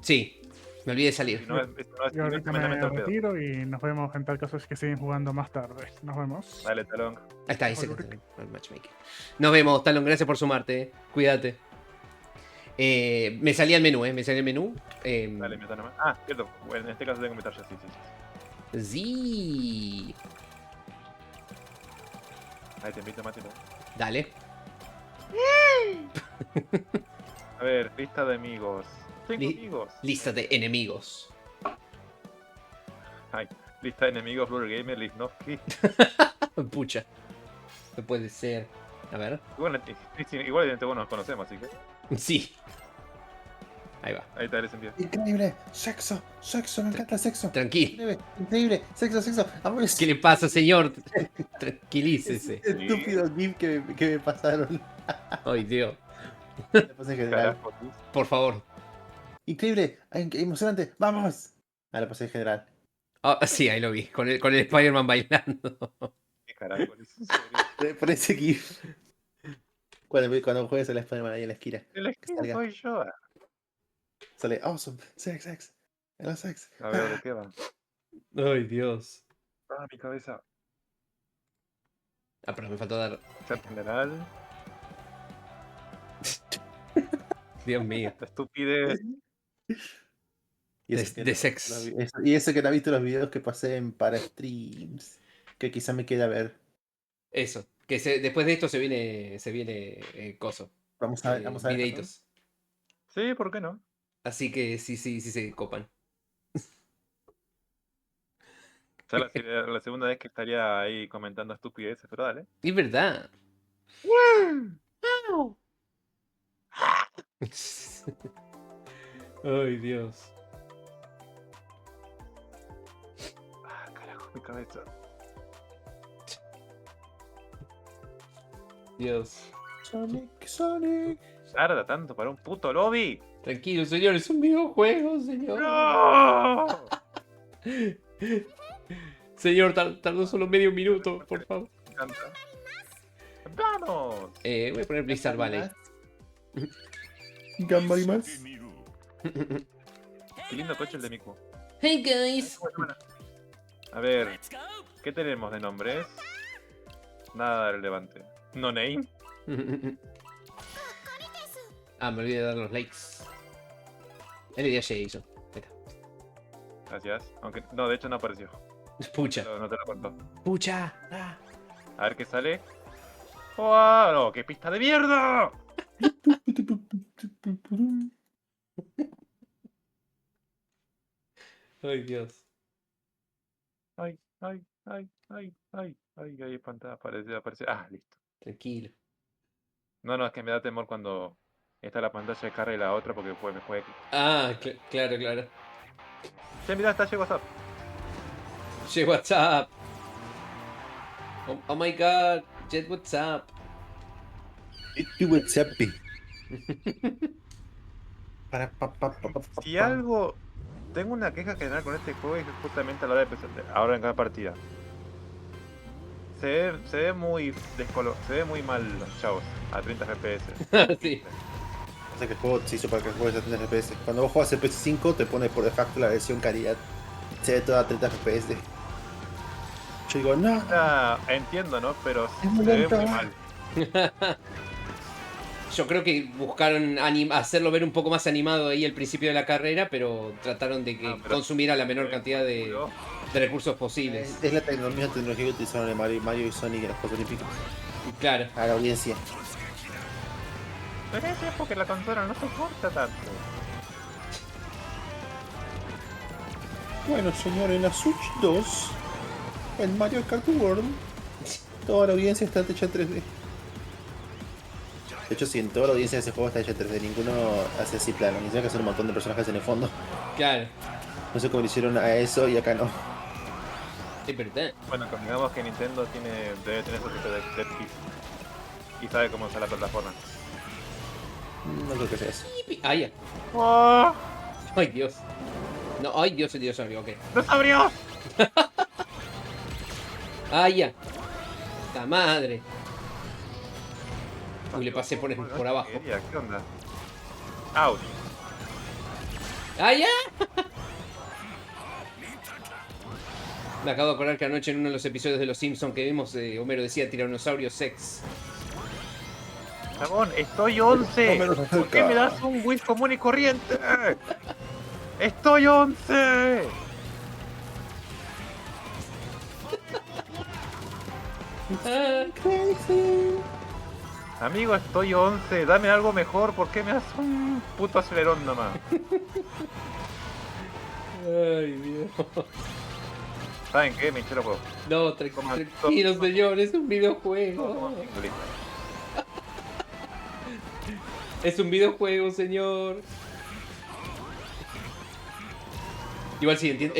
Sí, me olvidé de salir. Si no, Yo ahorita me retiro y nos vemos en tal caso es que siguen jugando más tarde. Nos vemos. Dale, Talón. Ahí está, ahí se el matchmaking. Nos vemos, Talón, gracias por sumarte. Cuídate. Me salía el menú, me salía el menú. Dale, meta nomás. Ah, cierto. Bueno, en este caso tengo que meter ya, sí. Sí. Ahí te invito, Matito. Dale. A ver, lista de amigos. Tengo amigos. Lista de enemigos. Ay, lista de enemigos, Blur Gamer, Lisnowski. Pucha. No puede ser. A ver. Igual evidentemente vos nos conocemos, así que. Sí. Ahí va. Ahí está el sentido. Increíble. Sexo, me encanta el sexo. Tranquilo. Increíble. Sexo. Amores. ¿Qué le pasa, señor? Tranquilícese. Estúpido GIF que me pasaron. Ay, Dios. Por favor. Increíble. Emocionante. Vamos. A la pose en general. Ah, sí, ahí lo vi. Con el Spider-Man bailando. Qué carajo. Por ese GIF. Cuando juegues el Spider-Man ahí en la esquina. En la esquina soy yo. Sale awesome. Sex. En los sex. A ver, ¿de qué va? Ay, Dios. Ah, mi cabeza. Ah, pero me faltó dar. Chat general. Dios mío. La estupidez. De sex. Y eso que no ha visto los videos que pasé para streams. Que quizá me quede a ver. Eso. Que después de esto se viene coso. Vamos a ver. Videitos. ¿No? Sí, ¿por qué no? Así que sí se copan. Ya la segunda vez que estaría ahí comentando estupideces, pero dale. Es verdad. Ay, Dios. Ah, carajo, mi cabeza. Dios. Sonic. Tarda tanto para un puto lobby. Tranquilo, señor, es un videojuego, señor. ¡No! Señor, tardó solo medio minuto, por favor. Me encanta. ¡Vamos! Voy a poner Blizzard Valley. Gambarimas. Qué lindo coche el de Miku. Hey, guys. A ver, ¿qué tenemos de nombres? Nada relevante. No name. Ah, me olvidé de dar los likes. El día ya hizo. Gracias. Aunque, no, de hecho no apareció. Pucha. No te lo contó. Pucha. Ah. A ver qué sale. ¡Oh, no! ¡Qué pista de mierda! Ay, Dios. Ay, espantada, aparece. Ah, listo. Tranquilo. No, es que me da temor cuando está la pantalla de carga y la otra porque me puede... Ah, claro. Che, mirá, está llegó WhatsApp. Che, WhatsApp. Oh my god, Jet WhatsApp. WhatsApp. Si algo... Tengo una queja general con este juego y es justamente a la hora de empezar, ahora en cada partida. Se ve muy mal los chavos a 30 FPS. Sí. O sea que el juego se hizo para que juegues a 30 FPS. Cuando vos juegas el PS5 te pone por defecto la versión calidad. Se ve toda a 30 FPS. Yo digo, no. Entiendo, ¿no? Pero se muy ve lento. muy mal. Yo creo que buscaron hacerlo ver un poco más animado ahí al principio de la carrera, pero trataron de que consumiera la menor cantidad de recursos posibles. Es la misma tecnología que utilizaron en Mario y Sonic en los Juegos Olímpicos. Claro. A la audiencia. Pero es porque la consola no soporta tanto. Bueno, señor, en la Switch 2, en Mario Kart World, toda la audiencia está hecha en 3D. De hecho, si en toda la audiencia de ese juego está hecha 3D, ninguno hace así plano. Ni siquiera que son un montón de personajes en el fondo. Claro. No sé cómo le hicieron a eso y acá no. Es verdad. Bueno, convengamos que Nintendo debe tener su tipo de kit. Y sabe cómo usar la plataforma. No creo que sea eso. Ah, ya. ¡Oh! Ay, Dios. No, ay, Dios, el Dios se abrió, ok. ¡No se abrió! Ah, ya. ¡La madre! Uy, le pasé por abajo. ¿Qué onda? ¡Auch! ¡Ah, ya! Me acabo de acordar que anoche en uno de los episodios de Los Simpsons que vimos, Homero decía Tiranosaurio Sex. Chabón, estoy 11. ¿Por qué me das un Wii común y corriente? ¡Estoy 11! Amigo, estoy 11. Dame algo mejor. ¿Por qué me das un puto acelerón nomás? Ay, Dios. ¿Saben qué? Me hinché los juegos. No, tranquilo, señor. Es un videojuego. Es un videojuego, señor. Igual sí, entiendo.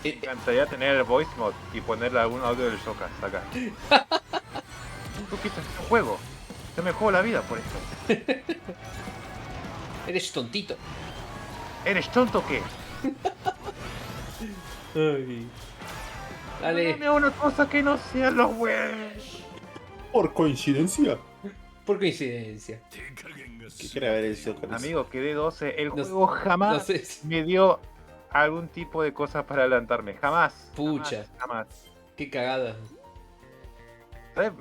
Me encantaría tener el voice mod y ponerle algún audio del Shocas acá. ¿Tú qué estás en el juego? Yo me juego la vida por esto. Eres tontito. ¿Eres tonto o qué? Ay. Dale. Dame una cosa que no sea los huevos. Por coincidencia. Por coincidencia. ¿Qué quiere ver el Shocas? Amigo, quedé 12. El juego jamás me dio algún tipo de cosas para adelantarme. Jamás. Pucha. Jamás. Qué cagada. ¿Sabes?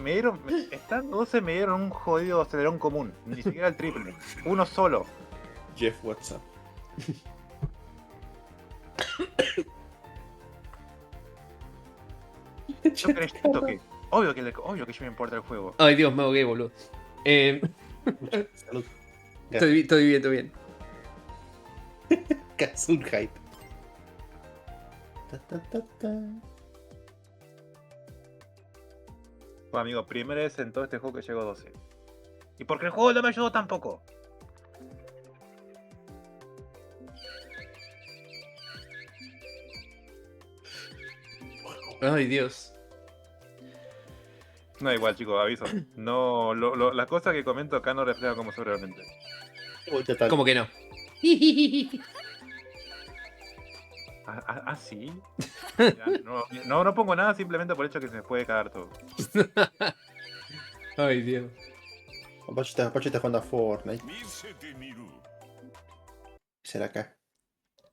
Estando 12 me dieron un jodido acelerón común. Ni siquiera el triple. Uno solo. Jeff WhatsApp. ¿Yo crees tanto que? Obvio que yo me importa el juego. Ay, Dios, me ahogué, boludo. Salud. Estoy bien. Kazun Hype. Bueno, amigo, primera vez en todo este juego que llego a 12. Y porque el juego no me ayudó tampoco. Ay, Dios. No, igual, chicos, aviso. No, las cosas que comento acá no reflejan cómo soy realmente. ¿Cómo que no? ¿Sí? Ya, no pongo nada simplemente por el hecho que se me puede cagar todo. Ay, Dios. Pacho está jugando a Fortnite. ¿Será acá?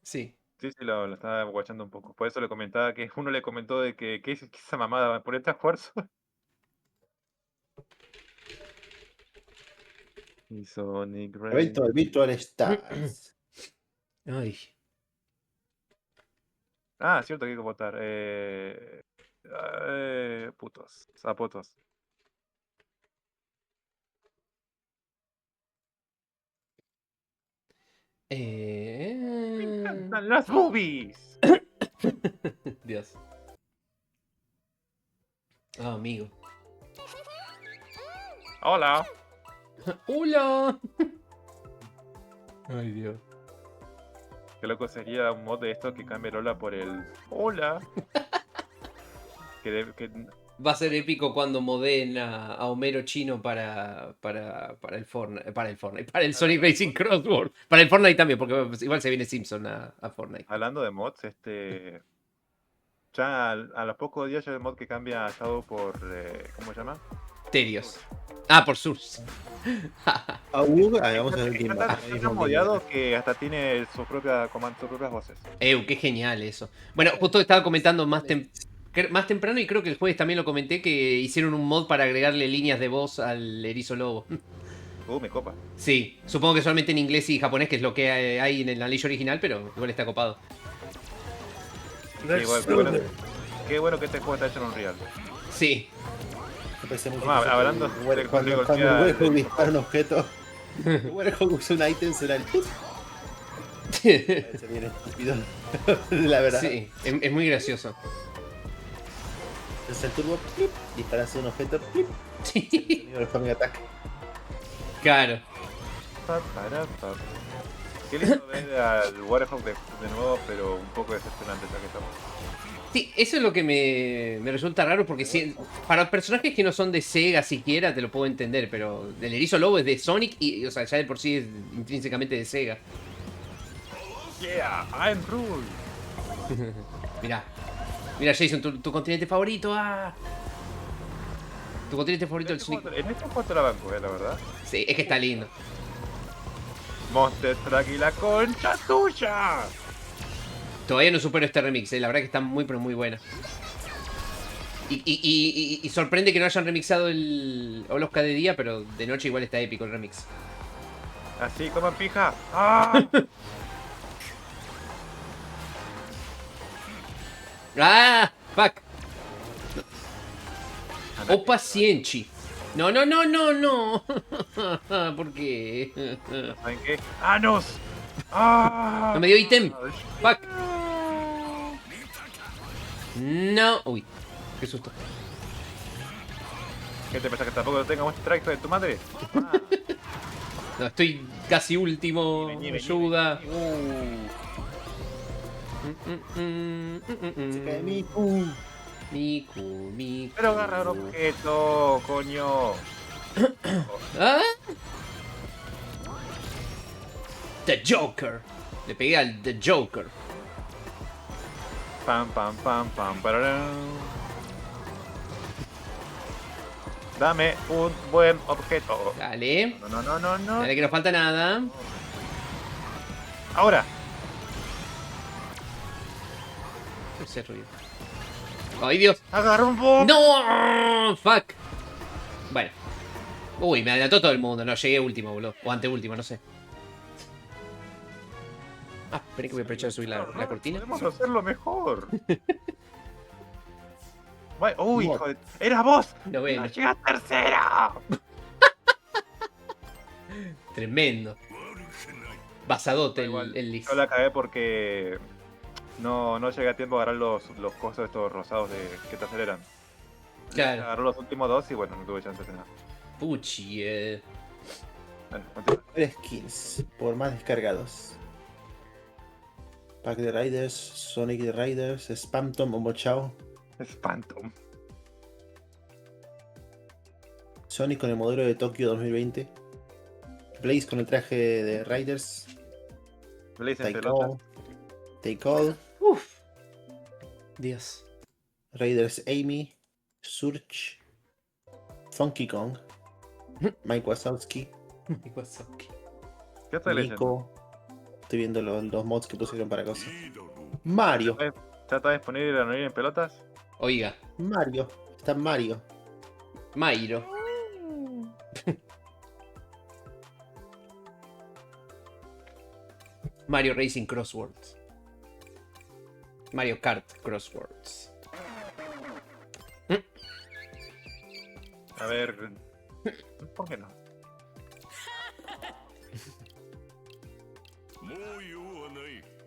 Sí. Sí, lo estaba guachando un poco. Por eso le comentaba que uno le comentó de que esa mamada, por este esfuerzo. Y Sonic Ray. Evento de Virtual Stars. Ay. Ah, cierto que hay que votar. Putos. Zapotos. Me encantan las boobies. Dios. Ah, amigo. Hola. Hola. Ay, Dios. Qué loco sería un mod de esto que cambie Lola por el hola. que Va a ser épico cuando modeen a Homero chino para el Fortnite, para el Sonic Racing Crossword. Para el Fortnite también, porque igual se viene Simpson a Fortnite. Hablando de mods, ya a los pocos días ya el mod que cambia a Shadow por ¿cómo se llama? Terios. Ah, por Source. Vamos a ver quién va. Está modiado que hasta tiene sus propias voces. Qué genial eso. Bueno, justo estaba comentando más temprano y creo que el jueves también lo comenté que hicieron un mod para agregarle líneas de voz al erizo lobo. Me copa. Sí, supongo que solamente en inglés y japonés, que es lo que hay en la ley original, pero igual está copado. Qué bueno que este juego está hecho en Unreal. Sí. Hablando de cuando el Werehog dispara un objeto, el Werehog usa un ítem, será el se viene estúpido. La verdad. Sí, es muy gracioso. Entonces el turbo, plip, disparas un objeto, plip, sí. el Family Attack. Claro. Qué lindo ver al Warhawk de nuevo, pero un poco decepcionante ya que estamos. Sí, eso es lo que me resulta raro porque para personajes que no son de Sega siquiera te lo puedo entender, pero el erizo lobo es de Sonic y, o sea, ya de por sí es intrínsecamente de Sega. Yeah, I'm rule. Mirá, Jason, tu continente favorito, tu continente favorito del Sonic. En este cuanto la banco, la verdad. Sí, es que está lindo. Monster Truck y la concha tuya. Todavía no supero este remix, la verdad que está muy pero muy buena. Y sorprende que no hayan remixado el Oloska de día, pero de noche igual está épico el remix. Así como pija. ¡Ah! ¡Ah! ¡Fuck! Opa Cienchi. No. ¿Por qué? ¿Saben qué? ¡Anos! ¡Ah! No me dio ítem. ¡Fuck! No. Uy, qué susto. ¿Qué te pasa que tampoco tengo un strike de tu madre? No, estoy casi último. Ayuda. Miku. Pero agarra un objeto, coño. ¿Ah? The Joker. Le pegué al The Joker. Pam, pararán. Dame un buen objeto. Dale. No. Dale que no falta nada. Ahora. Ese ruido. ¡Ay, Dios! ¡Agarra un poco! ¡No! ¡Fuck! Bueno. Uy, me adelantó todo el mundo. No, llegué último, boludo. O anteúltimo, no sé. Esperé que voy a aprovechar de subir la cortina. Podemos hacerlo mejor. ¡Uy, hijo de... ¡Era vos! No, bueno. ¡Llega tercera! Tremendo. Basadote el Liz. Yo la cagué porque no llegué a tiempo a agarrar los cosas estos rosados que te aceleran. Claro. Agarró los últimos dos y bueno, no tuve chance de nada. Puchi, Bueno, continúa. Skins por más descargados. Pack de Riders, Sonic de Riders, Spamtom o Mochao. Spamtom. Sonic con el modelo de Tokio 2020. Blaze con el traje de Riders. Blaze en Take pelota. All. Take All. Uf. Dios. Raiders Amy. Surge. Funky Kong. Mike Wazowski. ¿Qué estoy leyendo? Nico. Estoy viendo los mods que pusieron para cosas. Mario. ¿Ya está disponible la novia en pelotas? Oiga. Mario. Está Mario. Mairo. Mario Racing Crosswords. Mario Kart Crosswords. A ver... ¿Por qué no?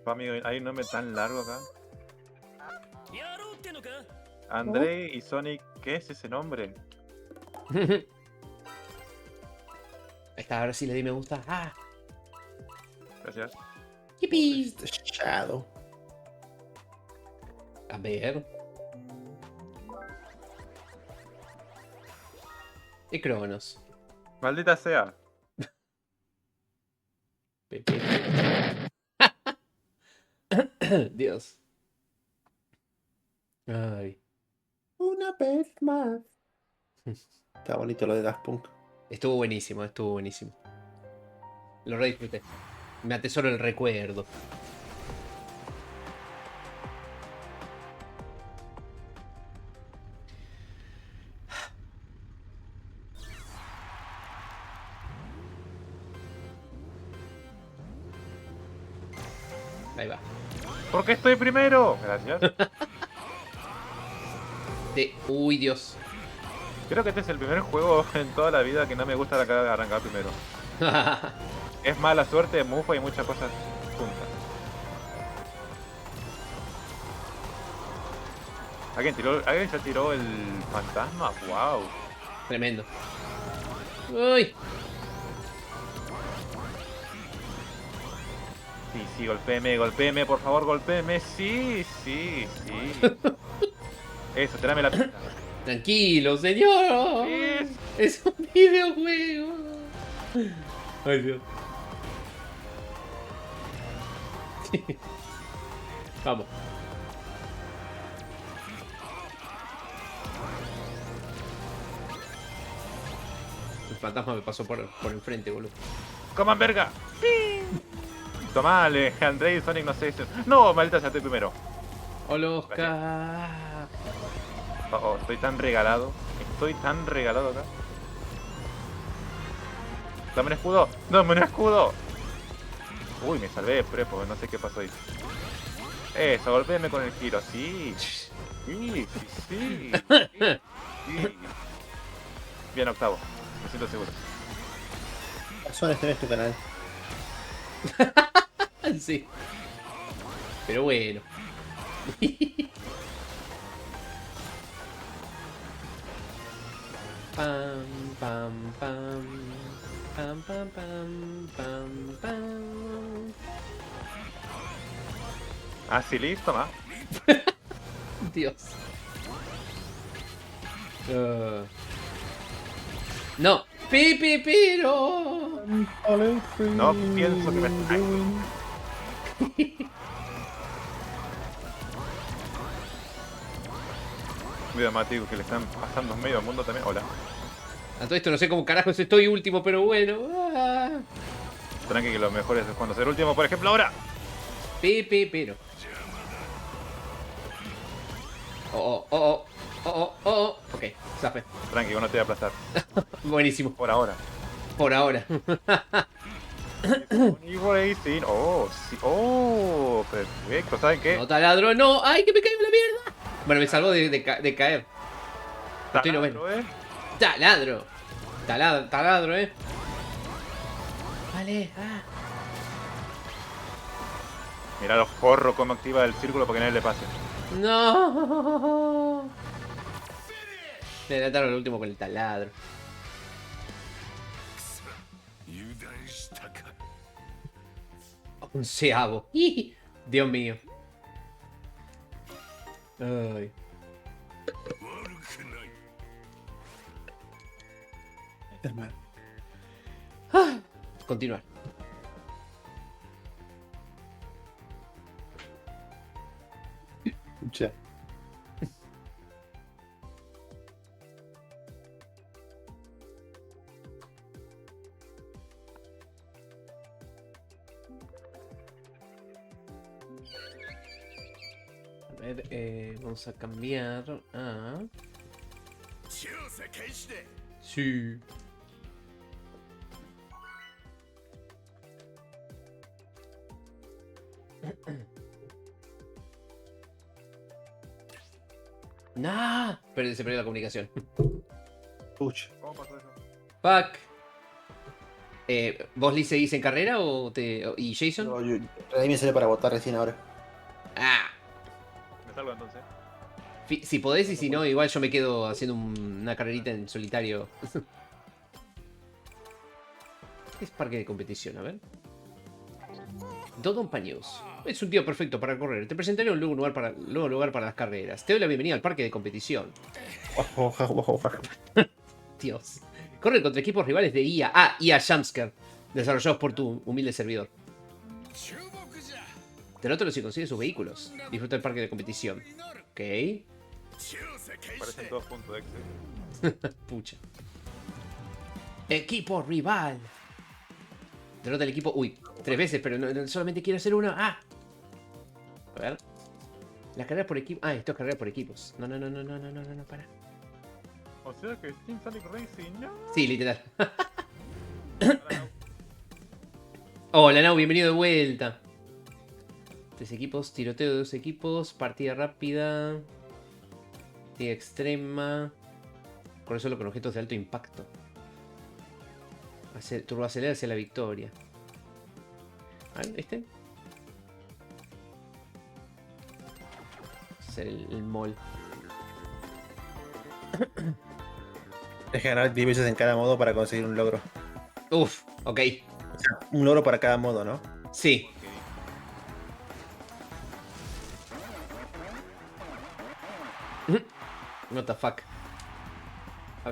Amigo, hay un nombre tan largo acá. André y Sonic, ¿qué es ese nombre? Ahí está, ahora sí le di me gusta. ¡Ah! Gracias. ¡Yipi! Shadow. A ver. Y Cronos. Maldita sea. Dios. Ay. Una vez más. Está bonito lo de Daft Punk. Estuvo buenísimo, estuvo buenísimo. Lo re disfruté. Me atesoro el recuerdo. Ahí va. ¿Por qué estoy primero? Gracias. Uy, Dios. Creo que este es el primer juego en toda la vida que no me gusta arrancar primero. Es mala suerte, mufa y muchas cosas juntas. ¿Alguien ya tiró el fantasma? ¡Wow! Tremendo. ¡Uy! Sí, golpéeme, por favor, golpéeme. Sí. Eso, tráeme la pista. Tranquilo, señor. Es un videojuego. Ay, Dios. Vamos. El fantasma me pasó por enfrente, boludo. ¡Coman verga! Tomá, Alejandré y Sonic no sé. No, maldita sea, estoy primero. Hola, Oscar. Oh, estoy tan regalado acá. Dame un escudo. Uy, me salvé, prepo, no sé qué pasó ahí. Eso, golpéame con el giro, sí. Bien, octavo. Me siento seguro. Son este es tu canal. Sí. Pero bueno. Pam, pam, pam. Pam, pam, pam, pam, pam. Ah, sí, listo, ma. Dios. No. Pero. No pienso que me... Cuidado, Mati, que le están pasando medio mundo también. Hola. A todo esto no sé cómo carajos estoy último, pero bueno. Tranqui, que lo mejor es cuando ser último, por ejemplo, ahora. Pero. Oh. Ok, zafe. Tranqui, no te voy a aplastar. Buenísimo. Por ahora. Y por ahí sí. Oh, sí. Oh, perfecto. ¿Saben qué? No, taladro, no. ¡Ay, que me caigo en la mierda! Bueno, me salvó de caer. Estoy noveno. Taladro. Taladro, Vale. Mirá los forros cómo activa el círculo para que nadie le pase. No. Me delataron el último con el taladro. Onceavo. Dios mío. Ay. Continuar. Ya. A ver, vamos a cambiar a... Sí. Nah, pero se perdió la comunicación. Puch. ¿Cómo pasó eso? Fuck. ¿Vos Lee seguís en carrera y Jason? No, ahí me sale para votar recién ahora. Ah. Me salgo entonces. Si podés y si no, igual yo me quedo haciendo una carrerita en solitario. ¿Qué es parque de competición? A ver. Dodon Paños. Es un tío perfecto para correr. Te presentaré un nuevo lugar para las carreras. Te doy la bienvenida al parque de competición. Dios. Corre contra equipos rivales de IA. Ah, IA Jumpscare. Desarrollados por tu humilde servidor. Derrótalo si consigues sus vehículos. Disfruta del parque de competición. Ok. Parecen todos puntos de Excel. Pucha. Equipo rival. Derrota el equipo. Uy, 3 veces, pero no, solamente quiero hacer una. ¡Ah! A ver. Las carreras por equipo. Ah, esto es carrera por equipos. No, para. O sea que Team Sonic Racing, ¿no? Sí, literal. Hola, Nau, bienvenido de vuelta. 3 equipos, tiroteo de 2 equipos, partida rápida. Partida extrema. Corre solo con objetos de alto impacto. Turboacelera hacia la victoria. A ver, ¿este? Vamos a hacer el mall. Tienes que ganar 10 veces en cada modo para conseguir un logro. Uf, ok. O sea, un logro para cada modo, ¿no? Sí. What the fuck.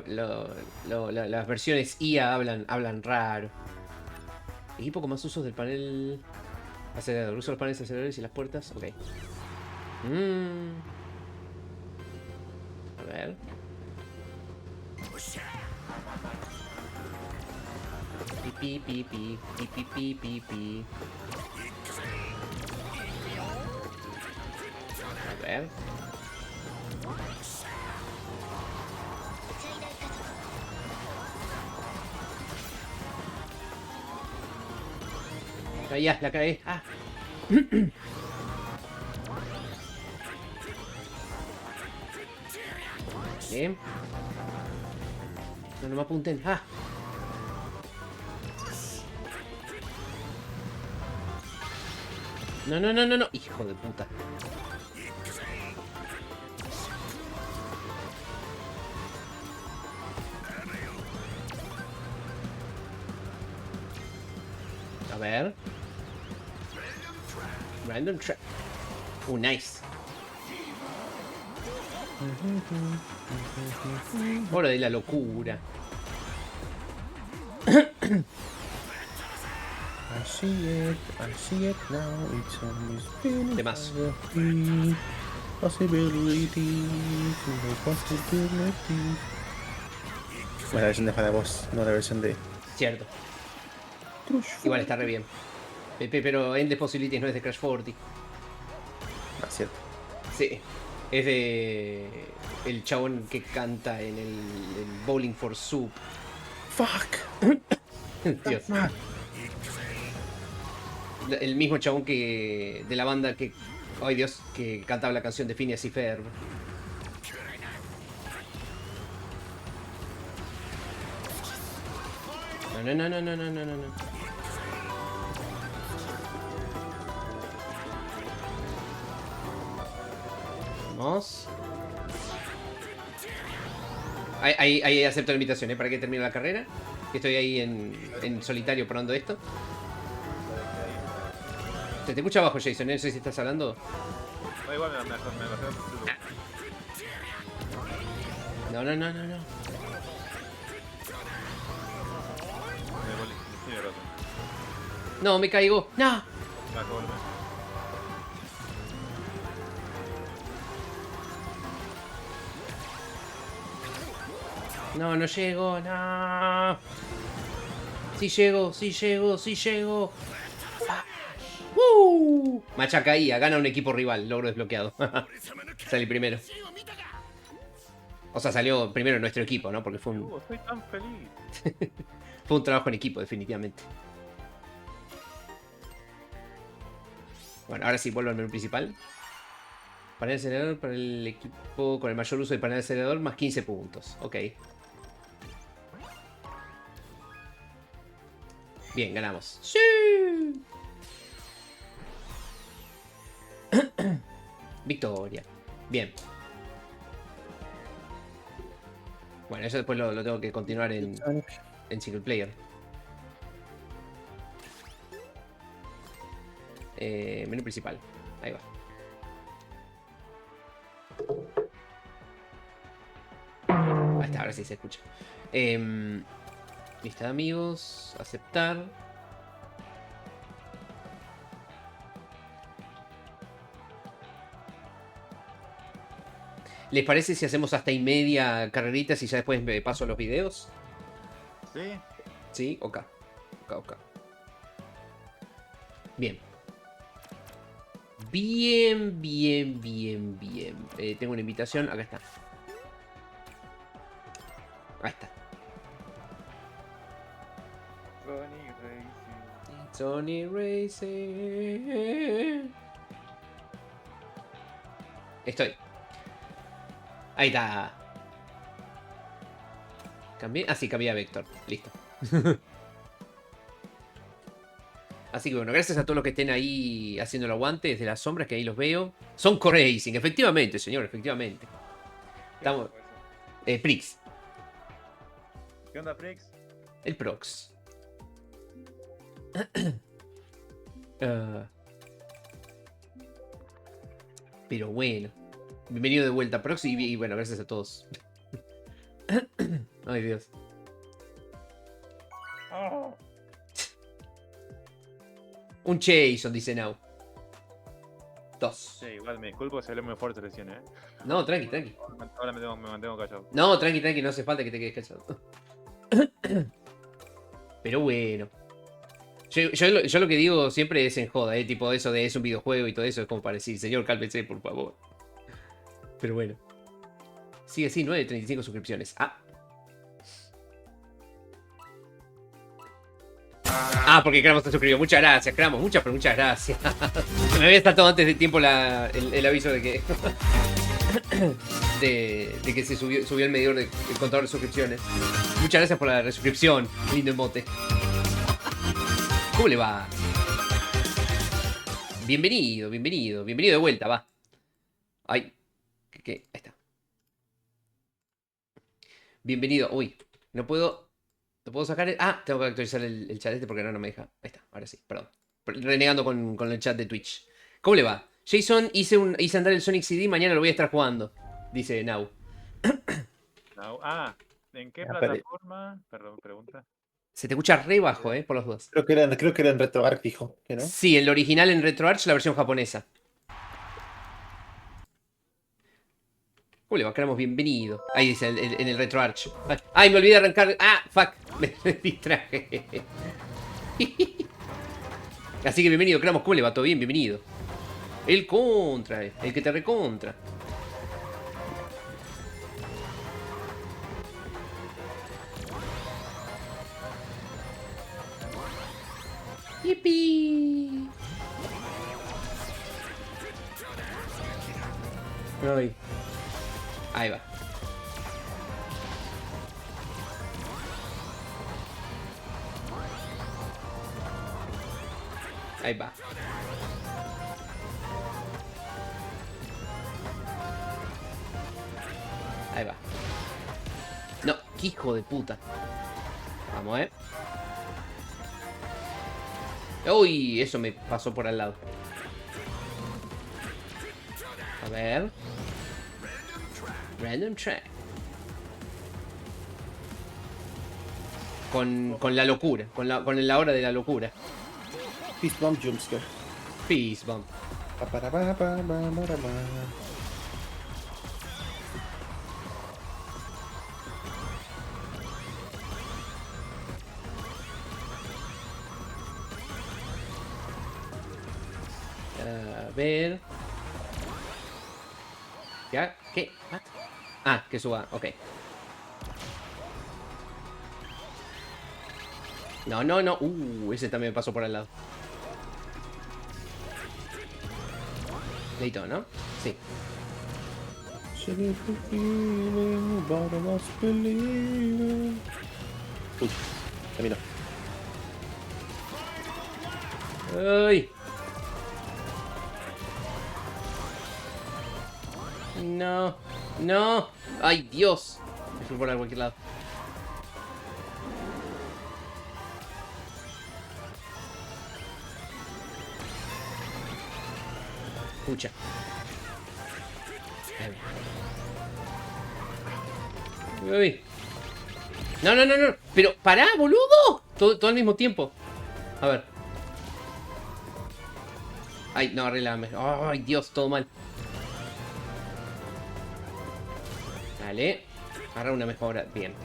Las versiones IA hablan raro. Equipo con más usos del panel acelerador. Uso los paneles aceleradores y las puertas. Ok. A ver. Pi, pi, pi, pi, pi, pi, pi, pi. A ver. Ya, la caí. Ah. Bien. No me apunten. Ah. No. Hijo de puta. A ver. Random track. Nice. Hora de la locura. I see it now, it's always been De más. Possibility, Bueno, la versión de Final Boss, no la versión de... Cierto. Igual está re bien. Pero Endless Possibilities no es de Crash 40. Ah, cierto. Sí. Es de... el chabón que canta en el Bowling for Soup. Fuck. Dios. El mismo chabón que... de la banda que... Ay Dios, que cantaba la canción de Phineas y Ferb. No. Vamos. Ahí acepto la invitación, para que termine la carrera. Que estoy ahí en solitario probando esto. Te escucha abajo, Jason, no sé si estás hablando. No, igual me bajé. No. No, me caigo. No. No llego, no. Sí llego. Machacaía, gana un equipo rival, logro desbloqueado. Salí primero. O sea, salió primero nuestro equipo, ¿no? Porque fue un... Soy tan feliz. Fue un trabajo en equipo, definitivamente. Bueno, ahora sí, vuelvo al menú principal. Panel acelerador para el equipo con el mayor uso de panel acelerador, más 15 puntos. Ok. Bien, ganamos. ¡Sí! Victoria. Bien. Bueno, eso después lo tengo que continuar en single player. Menú principal. Ahí va. Ahí está, ahora sí se escucha. Lista de amigos. Aceptar. ¿Les parece si hacemos hasta y media carreritas y ya después me paso a los videos? Sí. Sí, ok. Bien. Bien. Tengo una invitación. Acá está. Ahí está. Sony Racing. Estoy. Ahí está. ¿Cambié? Ah, sí, cambié a Vector. Listo. Así que bueno, gracias a todos los que estén ahí haciendo el aguante desde las sombras, que ahí los veo. Son Racing, efectivamente, señor, efectivamente. Estamos... Prix. ¿Qué onda, Prix? El Prox. Pero bueno. Bienvenido de vuelta, Proxy, y bueno, gracias a todos. Ay, Dios. Un Jason, dice Now. 2. Sí, igual me disculpo si hablé muy fuerte recién, No, tranqui, tranqui. Ahora me mantengo callado. No, tranqui, tranqui, no hace falta que te quedes callado. Pero bueno. Yo lo que digo siempre es en joda, tipo eso de es un videojuego y todo eso, es como para decir, señor, cálmese, por favor. Pero bueno. Sigue así, 9.35 suscripciones. Porque Cramos se suscribió. Muchas gracias, Cramos. Muchas gracias. Me había saltado antes de tiempo el aviso de que... de que se subió el medidor del contador de suscripciones. Muchas gracias por la resuscripción. Lindo emote. ¿Cómo le va? Bienvenido de vuelta, va. Ay, ¿qué? Ahí está. Bienvenido. Uy, no puedo sacar el... tengo que actualizar el chat porque no me deja. Ahí está, ahora sí, perdón. Renegando con el chat de Twitch. ¿Cómo le va? Jason, hice andar el Sonic CD, mañana lo voy a estar jugando. Dice Now. ¿En qué plataforma? Perdón, pregunta. Se te escucha re bajo, por los dos. Creo que era en RetroArch, dijo. ¿No? Sí, el original en RetroArch, la versión japonesa. ¿Cómo le va? Queremos bienvenido. Ahí dice, en el RetroArch. Ay, me olvidé de arrancar. Fuck. Me distraje. Así que bienvenido, Cramos. ¿Cómo le va? ¿Todo bien? Bienvenido. El contra, el que te recontra. ¡Yipi! Ay. Ahí va. Ahí va. Ahí va. No, qué hijo de puta. Vamos, Uy, eso me pasó por al lado. A ver. Random track. Con la locura. Con la hora de la locura. Fist bump jumpscare. Fist bump. A ver. ¿Ya? ¿Qué? Que suba, ok. No. Ese también me pasó por al lado. Leito, ¿no? Sí. Uy, camino. ¡Ay! No. ¡Ay, Dios! Me fui por a cualquier lado. Pucha. Uy. No. Pero, pará, boludo. Todo al mismo tiempo. A ver. Ay, no, arreglame. Ay, Dios, todo mal. Vale. Agarra una mejora. Bien.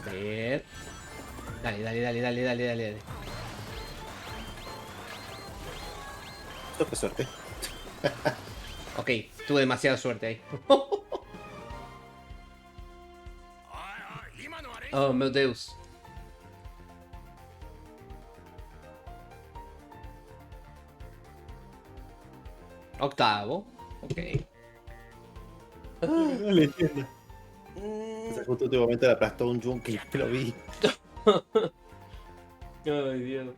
A ver. Dale. Qué suerte. Ok, tuve demasiada suerte ahí. Oh, meu Deus. Octavo. Ok. No le entiendo. Justo últimamente le aplastó un Junkie, lo vi. Ay, Dios.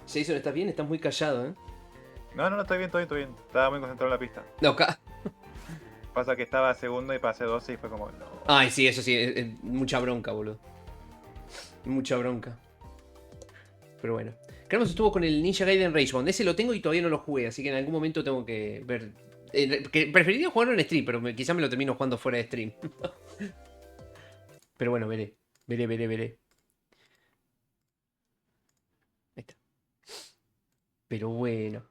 Jason, ¿estás bien? Estás muy callado, No, estoy bien. Estaba muy concentrado en la pista. No, Pasa que estaba segundo y pasé 12 y fue como... No. Ay, sí, eso sí, es mucha bronca, boludo. Mucha bronca. Pero bueno. Carlos estuvo con el Ninja Gaiden Rage Bond. Ese lo tengo y todavía no lo jugué, así que en algún momento tengo que ver. Que preferiría jugarlo en stream, pero quizá me lo termino jugando fuera de stream. Pero bueno, veré. Veré. Ahí está. Pero bueno.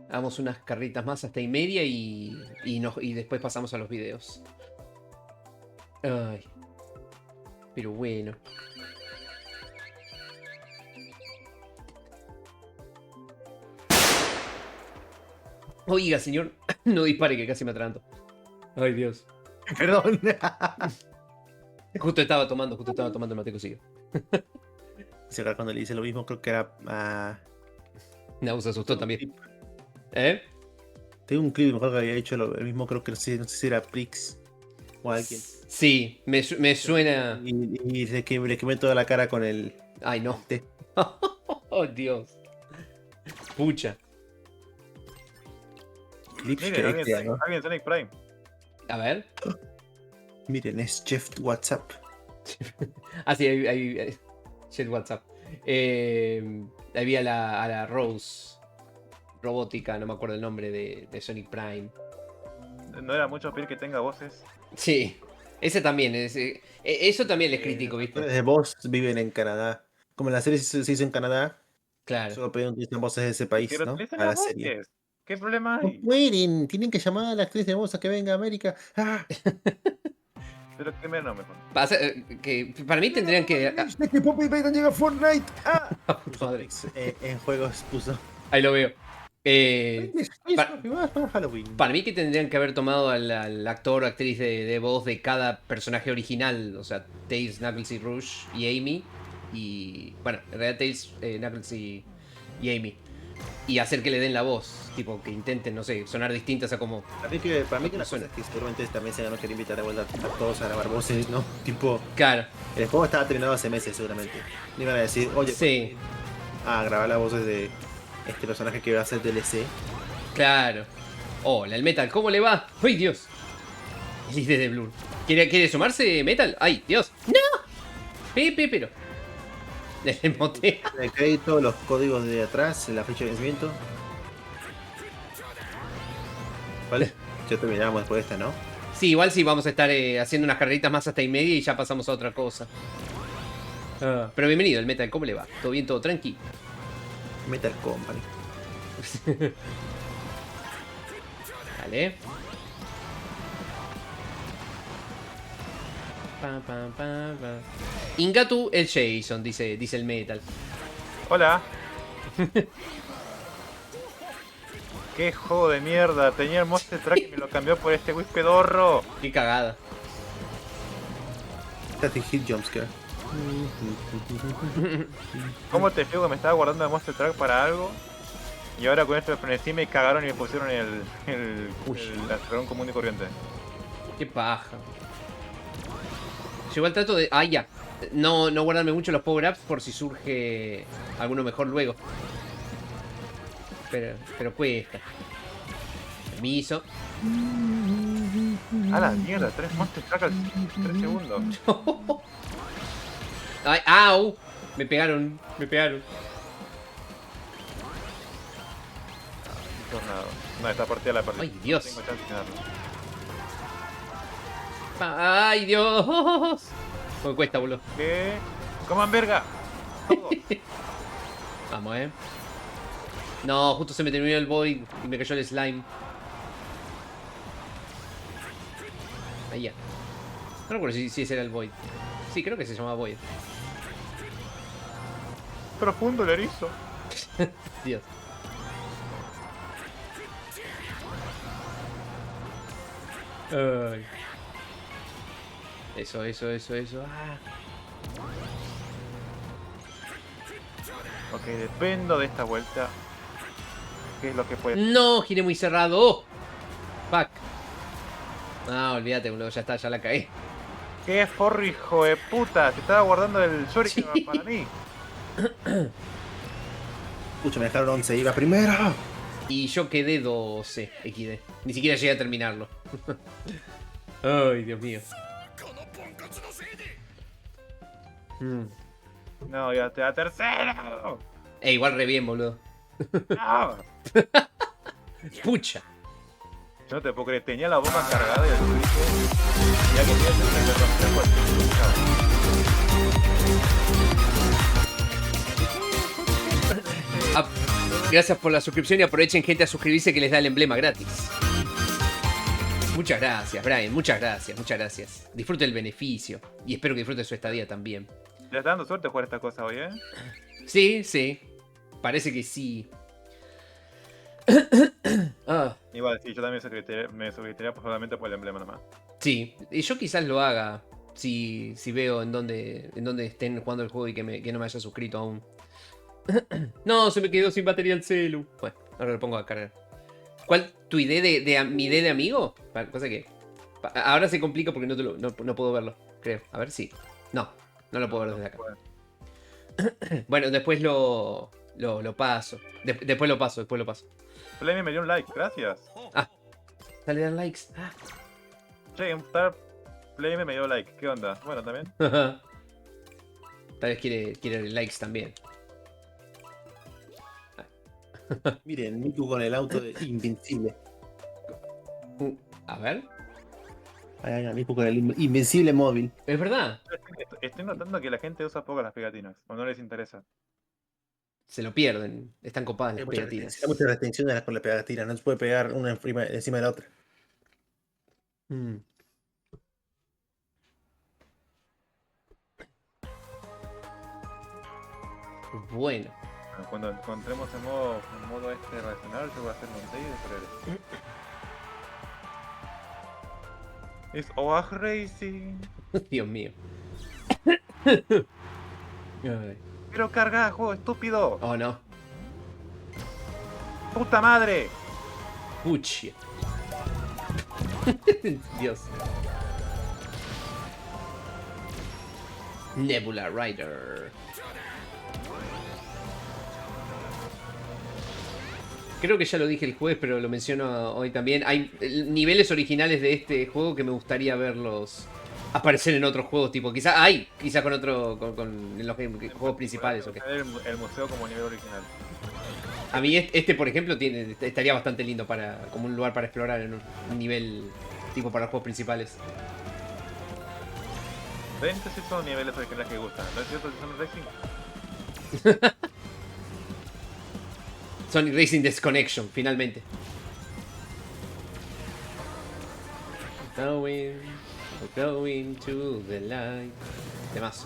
Hagamos unas carritas más hasta y media y después pasamos a los videos. Ay. Pero bueno. Oiga, señor, no dispare que casi me atraganto. Ay, Dios. Perdón. Justo estaba tomando el mate cocido. Sí, acá cuando le hice lo mismo, creo que era... No, se asustó también. ¿Eh? Tengo un clip, mejor que había hecho lo mismo, creo que no sé si era Prix o alguien. Sí, me suena... Y le quemé toda la cara con el... Ay, no. Oh, Dios. Pucha. Miren, alguien Sonic Prime. A ver. Miren, es Jeff WhatsApp. Ah, sí, hay Jeff WhatsApp. Había a la Rose robótica, no me acuerdo el nombre de Sonic Prime. No era mucho pedir que tenga voces. Sí, ese también. Eso también les critico, ¿viste? Los de voz viven en Canadá. Como en la serie se hizo en Canadá. Claro. Solo pedían utilizar voces de ese país, Pero ¿no? utilicen A la las serie. voces. ¿Qué problema hay? No pueden, tienen que llamar a la actriz de voz a que venga a América. ¡Ah! Pero que menos mejor. Que para mí tendrían que... que Poppy Payton llega a Fortnite. ¡Ah! Madre. En juegos puso. Ahí lo veo. Halloween. Para mí que tendrían que haber tomado al actor o actriz de voz de cada personaje original. O sea, Tails, Knuckles y Rouge y Amy. Y bueno, en realidad Tails, Knuckles y Amy. Y hacer que le den la voz. Tipo, que intenten, no sé, sonar distintas a como... Para mí que la cosa es que seguramente también se van a querer invitar de vuelta a todos a grabar voces, ¿no? Tipo... Claro. El juego estaba terminado hace meses seguramente. Le iban a decir, oye, sí, a grabar las voces de este personaje que va a ser DLC. claro. Hola, el Metal, ¿cómo le va? ¡Ay, Dios! El líder de Blur. ¿Quiere sumarse Metal? ¡Ay, Dios! ¡No! Pero... Le emotea. El crédito, los códigos de atrás, la fecha de vencimiento. Vale, ya terminamos después de esta, ¿no? Sí, igual sí vamos a estar haciendo unas carreritas más hasta y media y ya pasamos a otra cosa. Pero bienvenido, el Metal, ¿cómo le va? ¿Todo bien, todo tranqui? Metal Company. Vale. Ingatu el Jason, dice el Metal. Hola. Qué juego de mierda. Tenía el Monster Truck y me lo cambió por este Wii pedorro. Qué cagada. Static Hit Jumpscare. ¿Cómo te explico que me estaba guardando el Monster Truck para algo? Y ahora con esto lo ponen encima y cagaron y me pusieron el lanzador común y corriente. Qué paja. Yo igual trato de... Ah, ya. No guardarme mucho los power-ups por si surge alguno mejor luego. Pero cuesta. Permiso. A la mierda, 3 Monster Truck al 3 segundos. Ay, au. Me pegaron. Tornado. No, esta partida la perdí. Ay, Dios. No tengo chance de ganarlo. Ay, Dios. Me cuesta, boludo. ¿Qué? ¡Coman verga! Vamos, No, justo se me terminó el Void y me cayó el slime. Ahí ya. No recuerdo si ese era el Void. Sí, creo que se llamaba Void. Profundo el erizo. Dios. Ay. Eso. Ah. Ok, dependo de esta vuelta. ¿Qué es lo que puede? No, giré muy cerrado. Oh. Fuck. No, olvídate, boludo. Ya está, ya la caí. ¿Qué forro, hijo de puta? Se estaba guardando el Shuriken para mí. Escucha, me dejaron 11, iba primero. Y yo quedé 12 XD. Ni siquiera llegué a terminarlo. Ay, Dios mío. No, ya te da tercero. Igual re bien, boludo. No. Pucha. Yo no te puedo creer, tenía la bomba cargada y el y alguien tiene que romper Gracias por la suscripción y aprovechen, gente, a suscribirse que les da el emblema gratis. Muchas gracias, Brian. Muchas gracias, muchas gracias. Disfrute el beneficio. Y espero que disfrute su estadía también. ¿Le está dando suerte jugar esta cosa hoy, Sí, sí. Parece que sí. Igual, sí, yo también me suscribiría solamente por el emblema nomás. Sí, y yo quizás lo haga si veo en dónde estén jugando el juego y que no me haya suscrito aún. No, se me quedó sin batería el celu. Bueno, ahora lo pongo a cargar. ¿Cuál? ¿Tu idea mi idea de amigo? Cosa que ahora se complica porque no puedo verlo, creo. A ver si. No lo puedo ver desde acá. Bueno, después lo paso. Después lo paso. Flamey me dio un like, gracias. Dale, dan likes. Che, Flamey me dio like, ¿qué onda? Bueno, también. Tal vez quiere likes también. Miren, Miku con el auto invencible. A ver. Miku con el invencible móvil. Es verdad. Estoy notando que la gente usa poco las pegatinas, o no les interesa. Se lo pierden, están copadas las pegatinas. Hay muchas restricciones con las pegatinas, no se puede pegar una encima de la otra. Bueno. Cuando encontremos el modo racional, yo voy a hacer Montevideo de superhéroes. Es OAG Racing. Dios mío. Pero carga, juego estúpido. Oh, no. ¡Puta madre! Pucha. Dios. Nebula Rider. Creo que ya lo dije el jueves, pero lo menciono hoy también. Hay niveles originales de este juego que me gustaría verlos aparecer en otros juegos, tipo, quizá con otro, en los juegos principales. Okay. El museo como nivel original. A mí este por ejemplo, estaría bastante lindo como un lugar para explorar en un nivel tipo para los juegos principales. ¿Ven? Estos son niveles originales que gustan, ¿no es cierto que son Racing? Sonic Racing Disconnection, finalmente. Going to the light. Demás.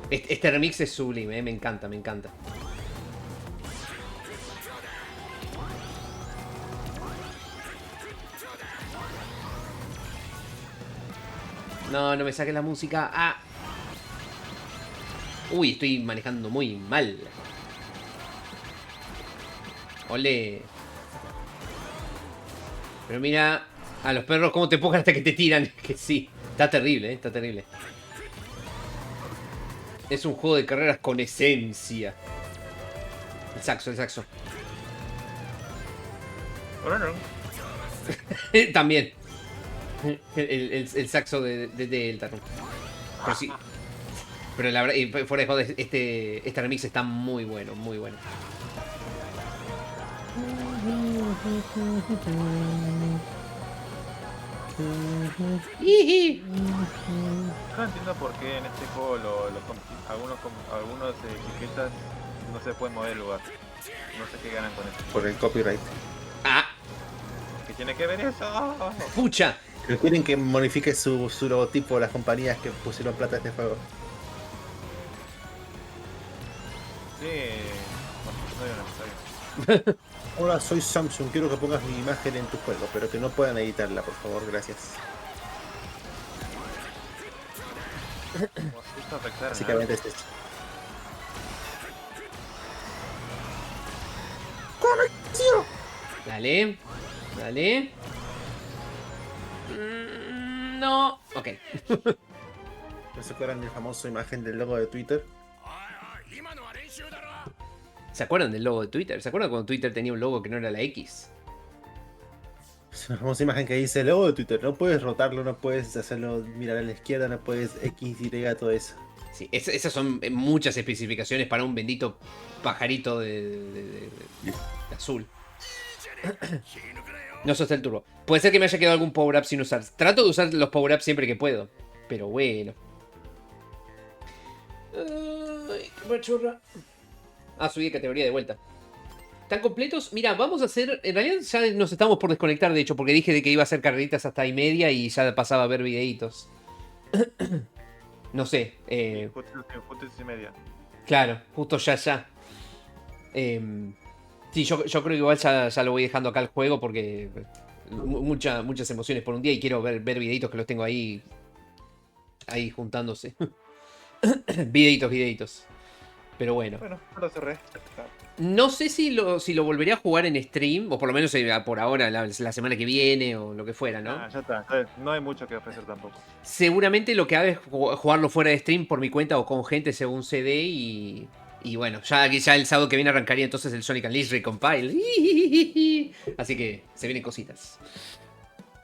Este remix es sublime, me encanta. No me saques la música. Uy, estoy manejando muy mal. Ole. Pero mira a los perros cómo te empujan hasta que te tiran. Que sí, está terrible, está terrible. Es un juego de carreras con esencia. El saxo. También. El saxo de Deltarune. Pero sí. Pero la verdad, fuera de joder, este remix está muy bueno, muy bueno. No entiendo por qué en este juego algunos etiquetas no se pueden mover el lugar. No sé qué ganan con eso. Por el copyright. ¿Qué tiene que ver eso? ¡Pucha! Pero quieren que modifique su logotipo las compañías que pusieron plata a este juego. Sí. No, está bien. Hola, soy Samsung, quiero que pongas mi imagen en tu juego, pero que no puedan editarla, por favor, gracias. Básicamente es esto. Dale. No. Ok. ¿No se acuerdan del famoso imagen del logo de Twitter? ¿Se acuerdan del logo de Twitter? ¿Se acuerdan cuando Twitter tenía un logo que no era la X? Famosa imagen que dice el logo de Twitter. No puedes rotarlo, no puedes hacerlo mirar a la izquierda, no puedes X, Y, todo eso. Sí, esas son muchas especificaciones para un bendito pajarito de azul. No sos el turbo. Puede ser que me haya quedado algún power-up sin usar. Trato de usar los power-ups siempre que puedo. Pero bueno. Ay, qué machorra. Ah, subí de categoría de vuelta. ¿Están completos? Mira, vamos a hacer... En realidad ya nos estamos por desconectar, de hecho, porque dije de que iba a hacer carreritas hasta y media y ya pasaba a ver videitos. No sé. Justo y media. Claro, justo ya. Sí, yo creo que igual ya lo voy dejando acá el juego porque muchas emociones por un día y quiero ver videitos que los tengo ahí juntándose. Videitos. Pero bueno. Bueno, lo cerré. No sé si lo volveré a jugar en stream, o por lo menos por ahora, la semana que viene, o lo que fuera, ¿no? Ah, ya está. No hay mucho que ofrecer tampoco. Seguramente lo que hago es jugarlo fuera de stream por mi cuenta o con gente según CD y bueno, ya el sábado que viene arrancaría entonces el Sonic Unleashed Recompile. Así que se vienen cositas.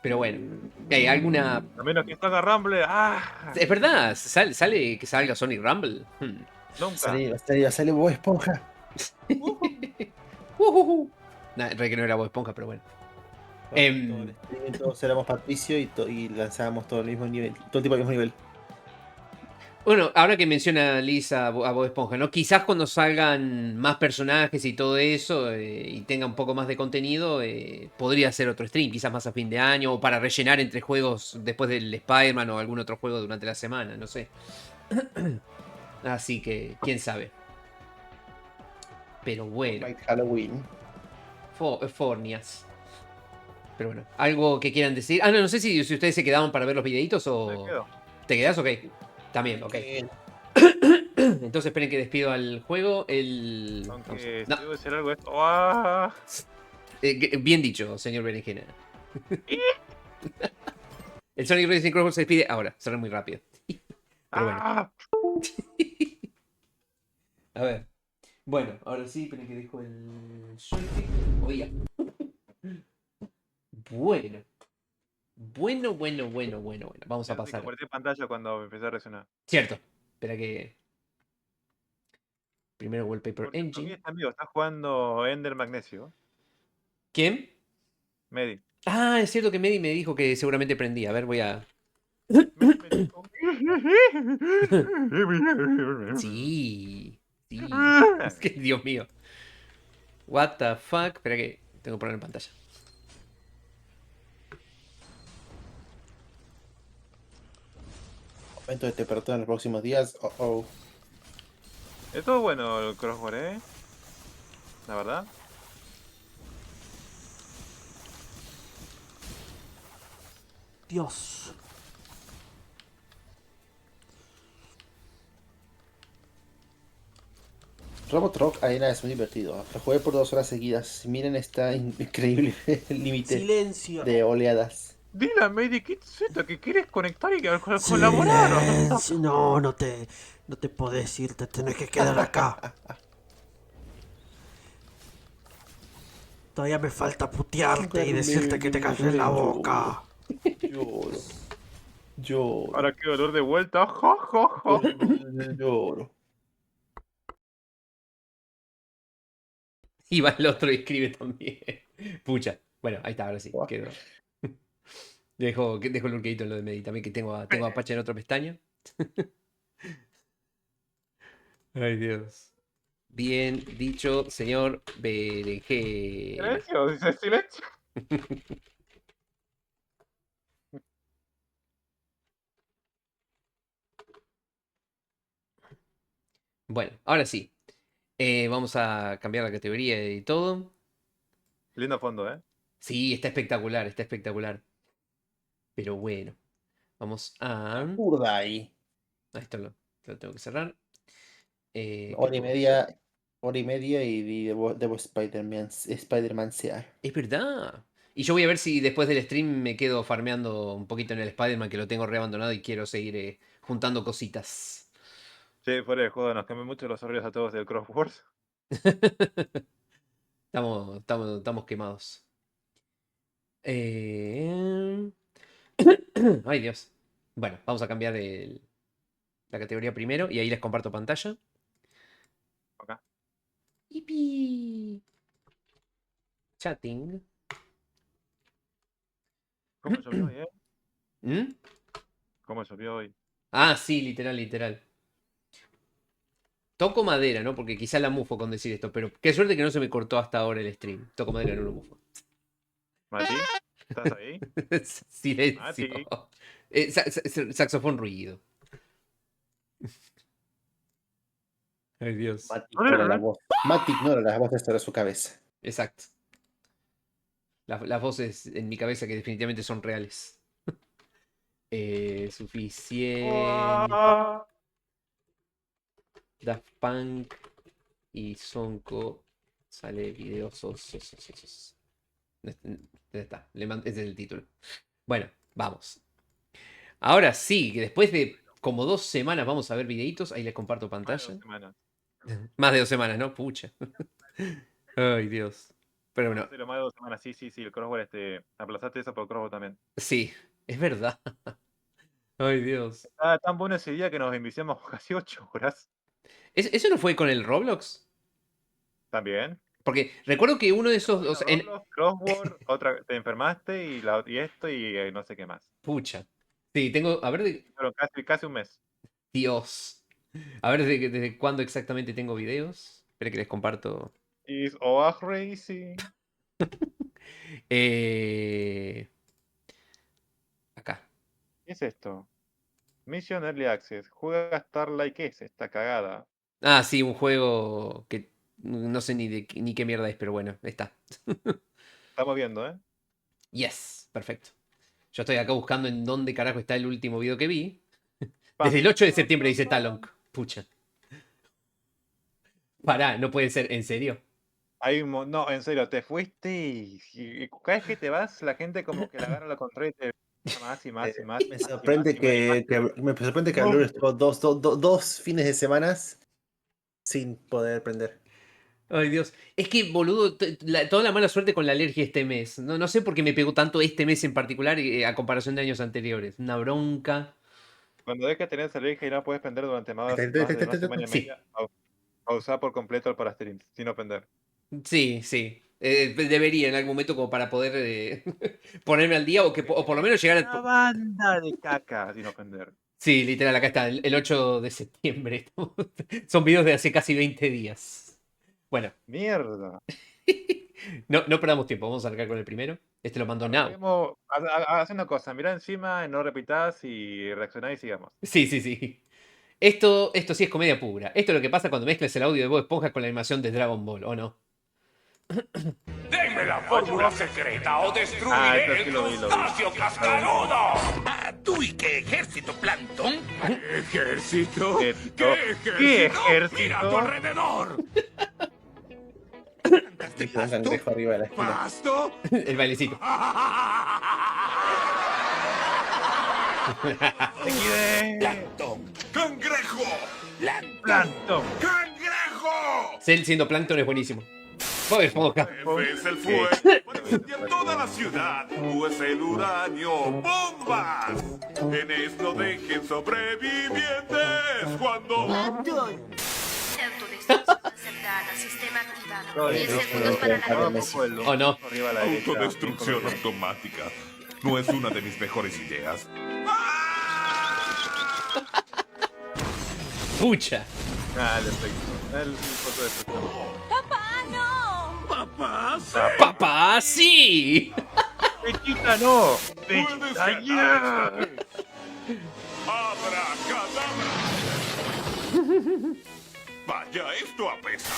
Pero bueno, ¿hay alguna...? A menos que salga Rumble. ¡Ah! Es verdad, sale que salga Sonic Rumble. Nunca. Sale Bob Esponja. Nah, re que no era Bob Esponja, pero bueno. Todos éramos Patricio y lanzábamos todo el mismo nivel, todo tipo de mismo nivel. Bueno, ahora que menciona Liz a Bob Esponja, ¿no? Quizás cuando salgan más personajes y todo eso y tenga un poco más de contenido, podría ser otro stream, quizás más a fin de año o para rellenar entre juegos después del Spider-Man o algún otro juego durante la semana, no sé. Así que, quién sabe. Pero bueno. Halloween. Fornias. Pero bueno, ¿algo que quieran decir? Ah, no sé si ustedes se quedaban para ver los videitos o... Me quedo. ¿Te quedás? Ok. También, ok. Entonces esperen que despido al juego. Aunque No. debo decir algo de esto. ¡Ah! Bien dicho, señor Berenjena. El Sonic Racing Crossbow se despide ahora. Será muy rápido. Pero bueno. A ver. Bueno, ahora sí, esperen que dejo el joystick. Oiga. Bueno. Vamos a pasar. Compartí pantalla cuando empecé a reaccionar. Cierto. Espera que... Primero Wallpaper Engine. Está amigo, está jugando Ender Magnesio. ¿Quién? Medi. Ah, es cierto que Medi me dijo que seguramente prendía. A ver, voy a... Sí. Es que, Dios mío. What the fuck. Espera que tengo que poner en pantalla. Momento de temperatura en los próximos días. Es todo bueno el crossbow, la verdad. Dios. Robot Rock Arena es muy divertido. Lo jugué por 2 horas seguidas. Miren esta increíble límite Silencio. de oleadas. Dile a Medi Kitsuta que quieres conectar y colaborar. Silencio. No te podés ir, te tenés que quedar acá. Todavía me falta putearte y decirte que te calles la boca. Lloro. Ahora qué dolor de vuelta. Ja, ja, ja. Lloro. Y va el otro y escribe también. Pucha. Bueno, ahí está, ahora sí. Quedó. Dejo el urquedito en lo de Medi también, que tengo a Apache en otra pestaña. Ay, Dios. Bien dicho, señor Berenjena. Silencio, dice silencio. Bueno, ahora sí. Vamos a cambiar la categoría y todo. Lindo fondo, Sí, está espectacular. Pero bueno. Vamos a... Urdai. Esto lo tengo que cerrar. Hora y media y debo Spider-Man sea. Es verdad. Y yo voy a ver si después del stream me quedo farmeando un poquito en el Spider-Man, que lo tengo reabandonado y quiero seguir juntando cositas. Sí, fuera de juego nos cambian mucho los horarios a todos del Crosswords. Estamos quemados. Ay, Dios. Bueno, vamos a cambiar la categoría primero y ahí les comparto pantalla. Acá. Yipi. Chatting. ¿Cómo llovió hoy, ¿Mm? ¿Cómo llovió hoy? Ah, sí, literal, literal. Toco madera, ¿no? Porque quizá la mufo con decir esto, pero qué suerte que no se me cortó hasta ahora el stream. Toco madera, no lo mufo. ¿Mati? ¿Estás ahí? Silencio. Mati. Saxofón ruido. Ay, Dios. Mati ignora las voces sobre su cabeza. Exacto. Las voces en mi cabeza que definitivamente son reales. Suficiente. Daft Punk y Sonko sale videosos. Ya está, ese es el título. Bueno, vamos. Ahora sí, que después de como 2 semanas vamos a ver videitos. Ahí les comparto pantalla. Más de 2 semanas, ¿no? Pucha. Ay, Dios. Pero bueno. Sí, más de 2 semanas. Sí, el crossbar, aplazaste eso por crossbar también. Sí, es verdad. Ay, Dios. Estaba tan bueno ese día que nos enviciamos casi 8 horas. ¿Eso no fue con el Roblox? También. Porque recuerdo que uno de esos... O sea, Roblox, crossword, otra, te enfermaste y esto y no sé qué más. Pucha. Sí, tengo... A ver... Pero casi un mes. Dios. A ver desde cuándo exactamente tengo videos. Espera que les comparto. Is OAG Racing. Acá. ¿Qué es esto? Mission Early Access. Juega Starlight. ¿Qué es esta cagada? Ah, sí, un juego que no sé ni qué mierda es, pero bueno, está. Estamos viendo, ¿eh? Yes, perfecto. Yo estoy acá buscando en dónde carajo está el último video que vi. Desde el 8 de septiembre dice Talonk. Pucha. Pará, no puede ser, ¿en serio? No, en serio, te fuiste y cada vez que te vas, la gente como que la agarra la contraria y te más y más y más. Me sorprende que Blur estuvo dos fines de semana sin poder prender. Ay, Dios. Es que, boludo, toda la mala suerte con la alergia este mes. No sé por qué me pegó tanto este mes en particular a comparación de años anteriores. Una bronca. Cuando ves que tenés alergia y no puedes prender durante más de una semana y media, pausar por completo el Parastream, sin no prender. Sí. Debería en algún momento como para poder ponerme al día o por lo menos llegar Una banda de caca sin ofender. Sí, literal, acá está, el 8 de septiembre. Son videos de hace casi 20 días. Bueno. Mierda. No perdamos tiempo, vamos a arrancar con el primero. Este lo mandó Now. Haz una cosa, mirá encima, no repitas y reaccioná y sigamos. Sí. Esto sí es comedia pura. Esto es lo que pasa cuando mezclas el audio de Bob Esponja con la animación de Dragon Ball, ¿o no? ¡Denme la fórmula secreta o destruiré el crustáceo cascarudo! ¿Tú y qué ejército, Plankton? ¿Ejército? ¿Qué ejército? ¡Mira a tu alrededor! Arriba de la esquina. ¿Pasto? El bailecito. ¡Plankton! ¡Cangrejo! ¡Plankton! ¡Cangrejo! Cell siendo Plankton es buenísimo. Bob Esponja. ¡Es el fuego! ¡Para incendiar toda la ciudad! ¡Es el uranio! ¡Bombas! En esto dejen sobrevivientes cuando... Sistema activado. 10 segundos para la Oh, no. Autodestrucción automática. No es una de mis mejores ideas. Pucha. El efecto. El foto de efecto. ¡Papá, no! ¡Papá! ¡Papá, sí! ¡Pechita, no! ¡Pechita, ya! ¡Abracadabra! Vaya, esto apesta.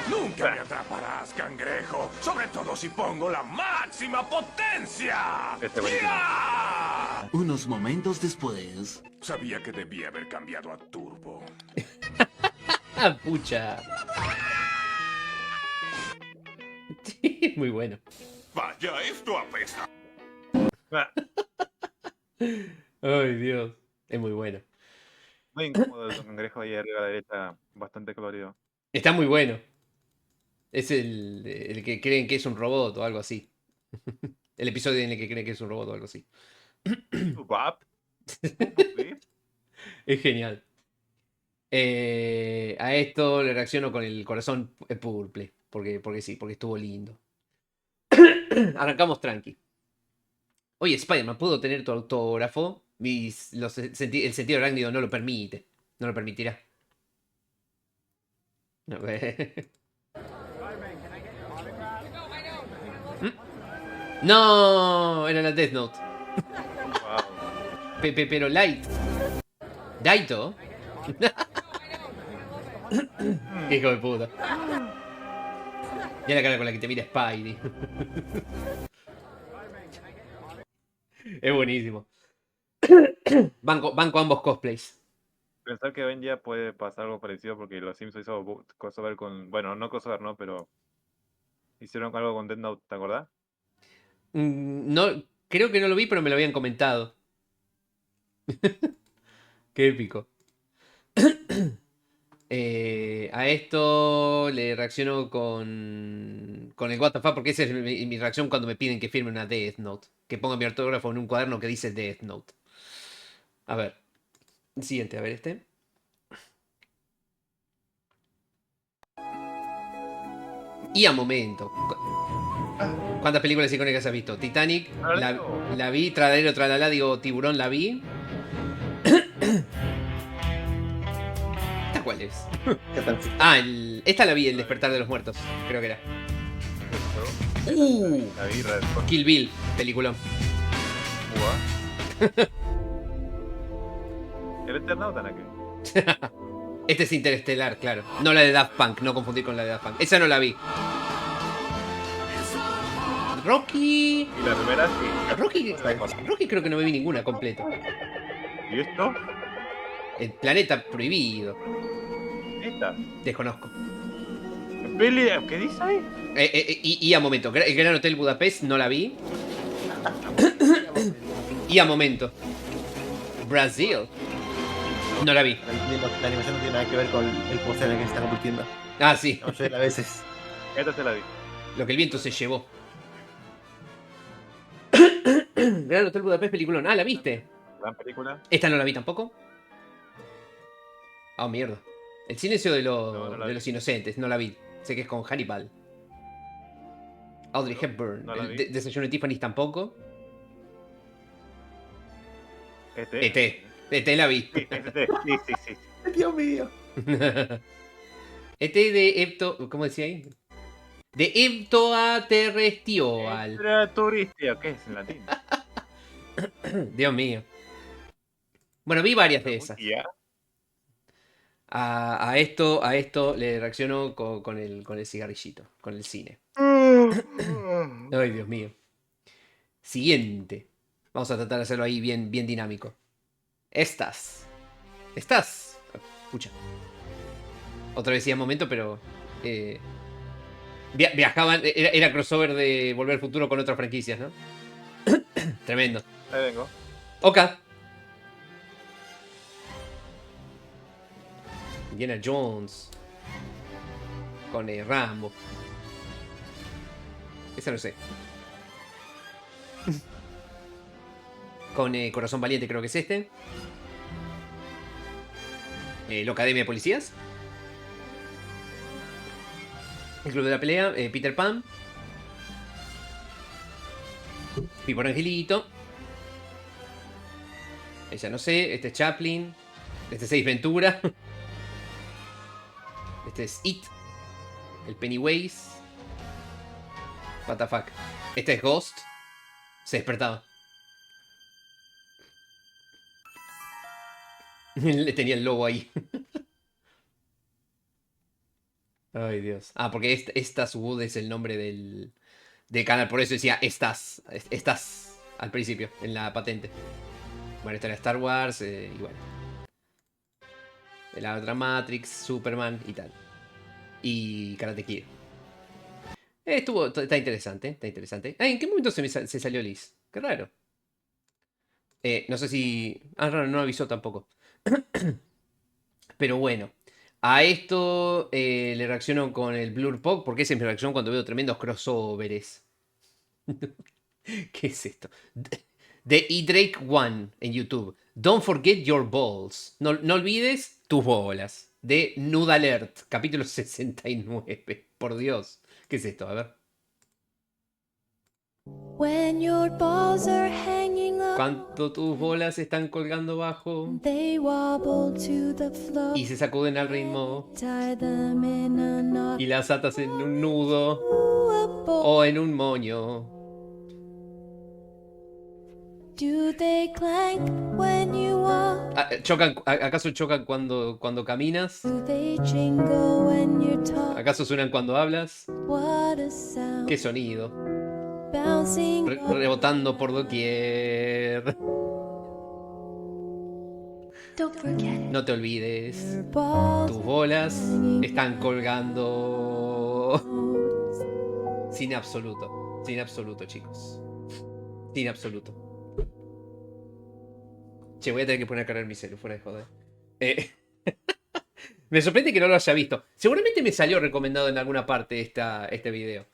Nunca me atraparás, cangrejo. Sobre todo si pongo la máxima potencia. ¡Ya! Unos momentos después. Sabía que debía haber cambiado a turbo. Pucha. Muy bueno. Vaya, esto apesta. Ay, Dios. Es muy bueno. Muy incómodo el cangrejo ahí arriba a la derecha, bastante colorido. Está muy bueno. Es el que creen que es un robot o algo así. El episodio en el que cree que es un robot o algo así. Es genial. A esto le reacciono con el corazón purple. Porque sí, porque estuvo lindo. Arrancamos tranqui. Oye, Spider-Man, ¿puedo tener tu autógrafo? El sentido arácnido no lo permite. No lo permitirá. No, no, era la Death Note. Pero Light. Daito. Qué hijo de puta. Ya la cara con la que te mira Spidey. Es buenísimo. Banco ambos cosplays. Pensar que hoy en día puede pasar algo parecido porque los Simpsons hizo crossover con... Bueno, no crossover, ¿no? Pero hicieron algo con Death Note, ¿te acordás? No, creo que no lo vi, pero me lo habían comentado. Qué épico. A esto le reacciono con el WTF, porque esa es mi reacción cuando me piden que firme una Death Note. Que ponga mi autógrafo en un cuaderno que dice Death Note. A ver. Siguiente, a ver este. Y a momento. ¿Cuántas películas icónicas has visto? Titanic, la vi. Tralalero, tralala, digo, Tiburón, la vi. ¿Esta cuál es? Esta la vi, El despertar de los muertos. Creo que era. Kill Bill, peliculón. ¿El Eternauta en qué? Este es Interestelar, claro. No la de Daft Punk, no confundir con la de Daft Punk. Esa no la vi. Rocky. Y la primera sí. Rocky creo que no me vi ninguna completa. ¿Y esto? El planeta prohibido. ¿Esta? Desconozco. ¿Qué dice ahí? Y a momento. El Gran Hotel Budapest no la vi. Y a momento. Brasil. No la vi. La animación no tiene nada que ver con el póster en el que se está convirtiendo. Ah, sí. No sé, a veces. Esta se la vi. Lo que el viento se llevó. Gran Hotel Budapest, peliculón. Ah, ¿la viste? Gran película. Esta no la vi tampoco. Ah, mierda. El silencio de los inocentes, no la vi. Sé que es con Hannibal. Audrey Hepburn. No la vi. Desayuno de Tiffany tampoco. ET la vi. Sí. Dios mío. ET de Epto... ¿Cómo decía ahí? De Eptoaterrestioal. Turistio, ¿qué es en latín? Dios mío. Bueno, vi varias de esas. A esto le reacciono con el cigarrillito, con el cine. Ay, Dios mío. Siguiente. Vamos a tratar de hacerlo ahí bien dinámico. Estás. Pucha. Otra vez decía momento, pero... viajaban... Era crossover de Volver al Futuro con otras franquicias, ¿no? Tremendo. Ahí vengo. Ok. Indiana Jones. Con Rambo. Esa no sé. Con Corazón Valiente creo que es este. La Academia de Policías. El Club de la Pelea. Peter Pan. Pipo Angelito. Ella no sé. Este es Chaplin. Este es Ace Ventura. Este es It. El Pennywise. What the fuck. Este es Ghost. Se despertaba. Le tenía el logo ahí. Ay, Dios. Ah, porque Estas Wood es el nombre del canal. Por eso decía Estas al principio, en la patente. Bueno, esta era Star Wars y bueno. La otra Matrix, Superman y tal. Y Karate Kid. Está interesante, está interesante. ¿En qué momento se salió Liz? Qué raro. No sé si... raro, no avisó tampoco. Pero bueno. A esto le reacciono con el Blur Pog, porque esa es mi reacción cuando veo tremendos crossovers. ¿Qué es esto? De eDrake One en YouTube. Don't forget your balls. No olvides tus bolas. De Nude Alert, capítulo 69. Por Dios. ¿Qué es esto? A ver. When your balls are hanging up, Cuando tus bolas están colgando bajo they wobble to the floor. y se sacuden al ritmo Tie them in a knot. y las atas en un nudo o en un moño. Do they clank when you walk? ¿Acaso chocan cuando caminas? Do they jingle when you talk? ¿Acaso suenan cuando hablas? What a sound. ¿Qué sonido? Bouncing Rebotando por doquier. Don't forget. No te olvides. Tus bolas están colgando. Sin absoluto. Sin absoluto, chicos. Sin absoluto. Che, voy a tener que poner a cargar mi celu, fuera de joder. Me sorprende que no lo haya visto. Seguramente me salió recomendado en alguna parte este video.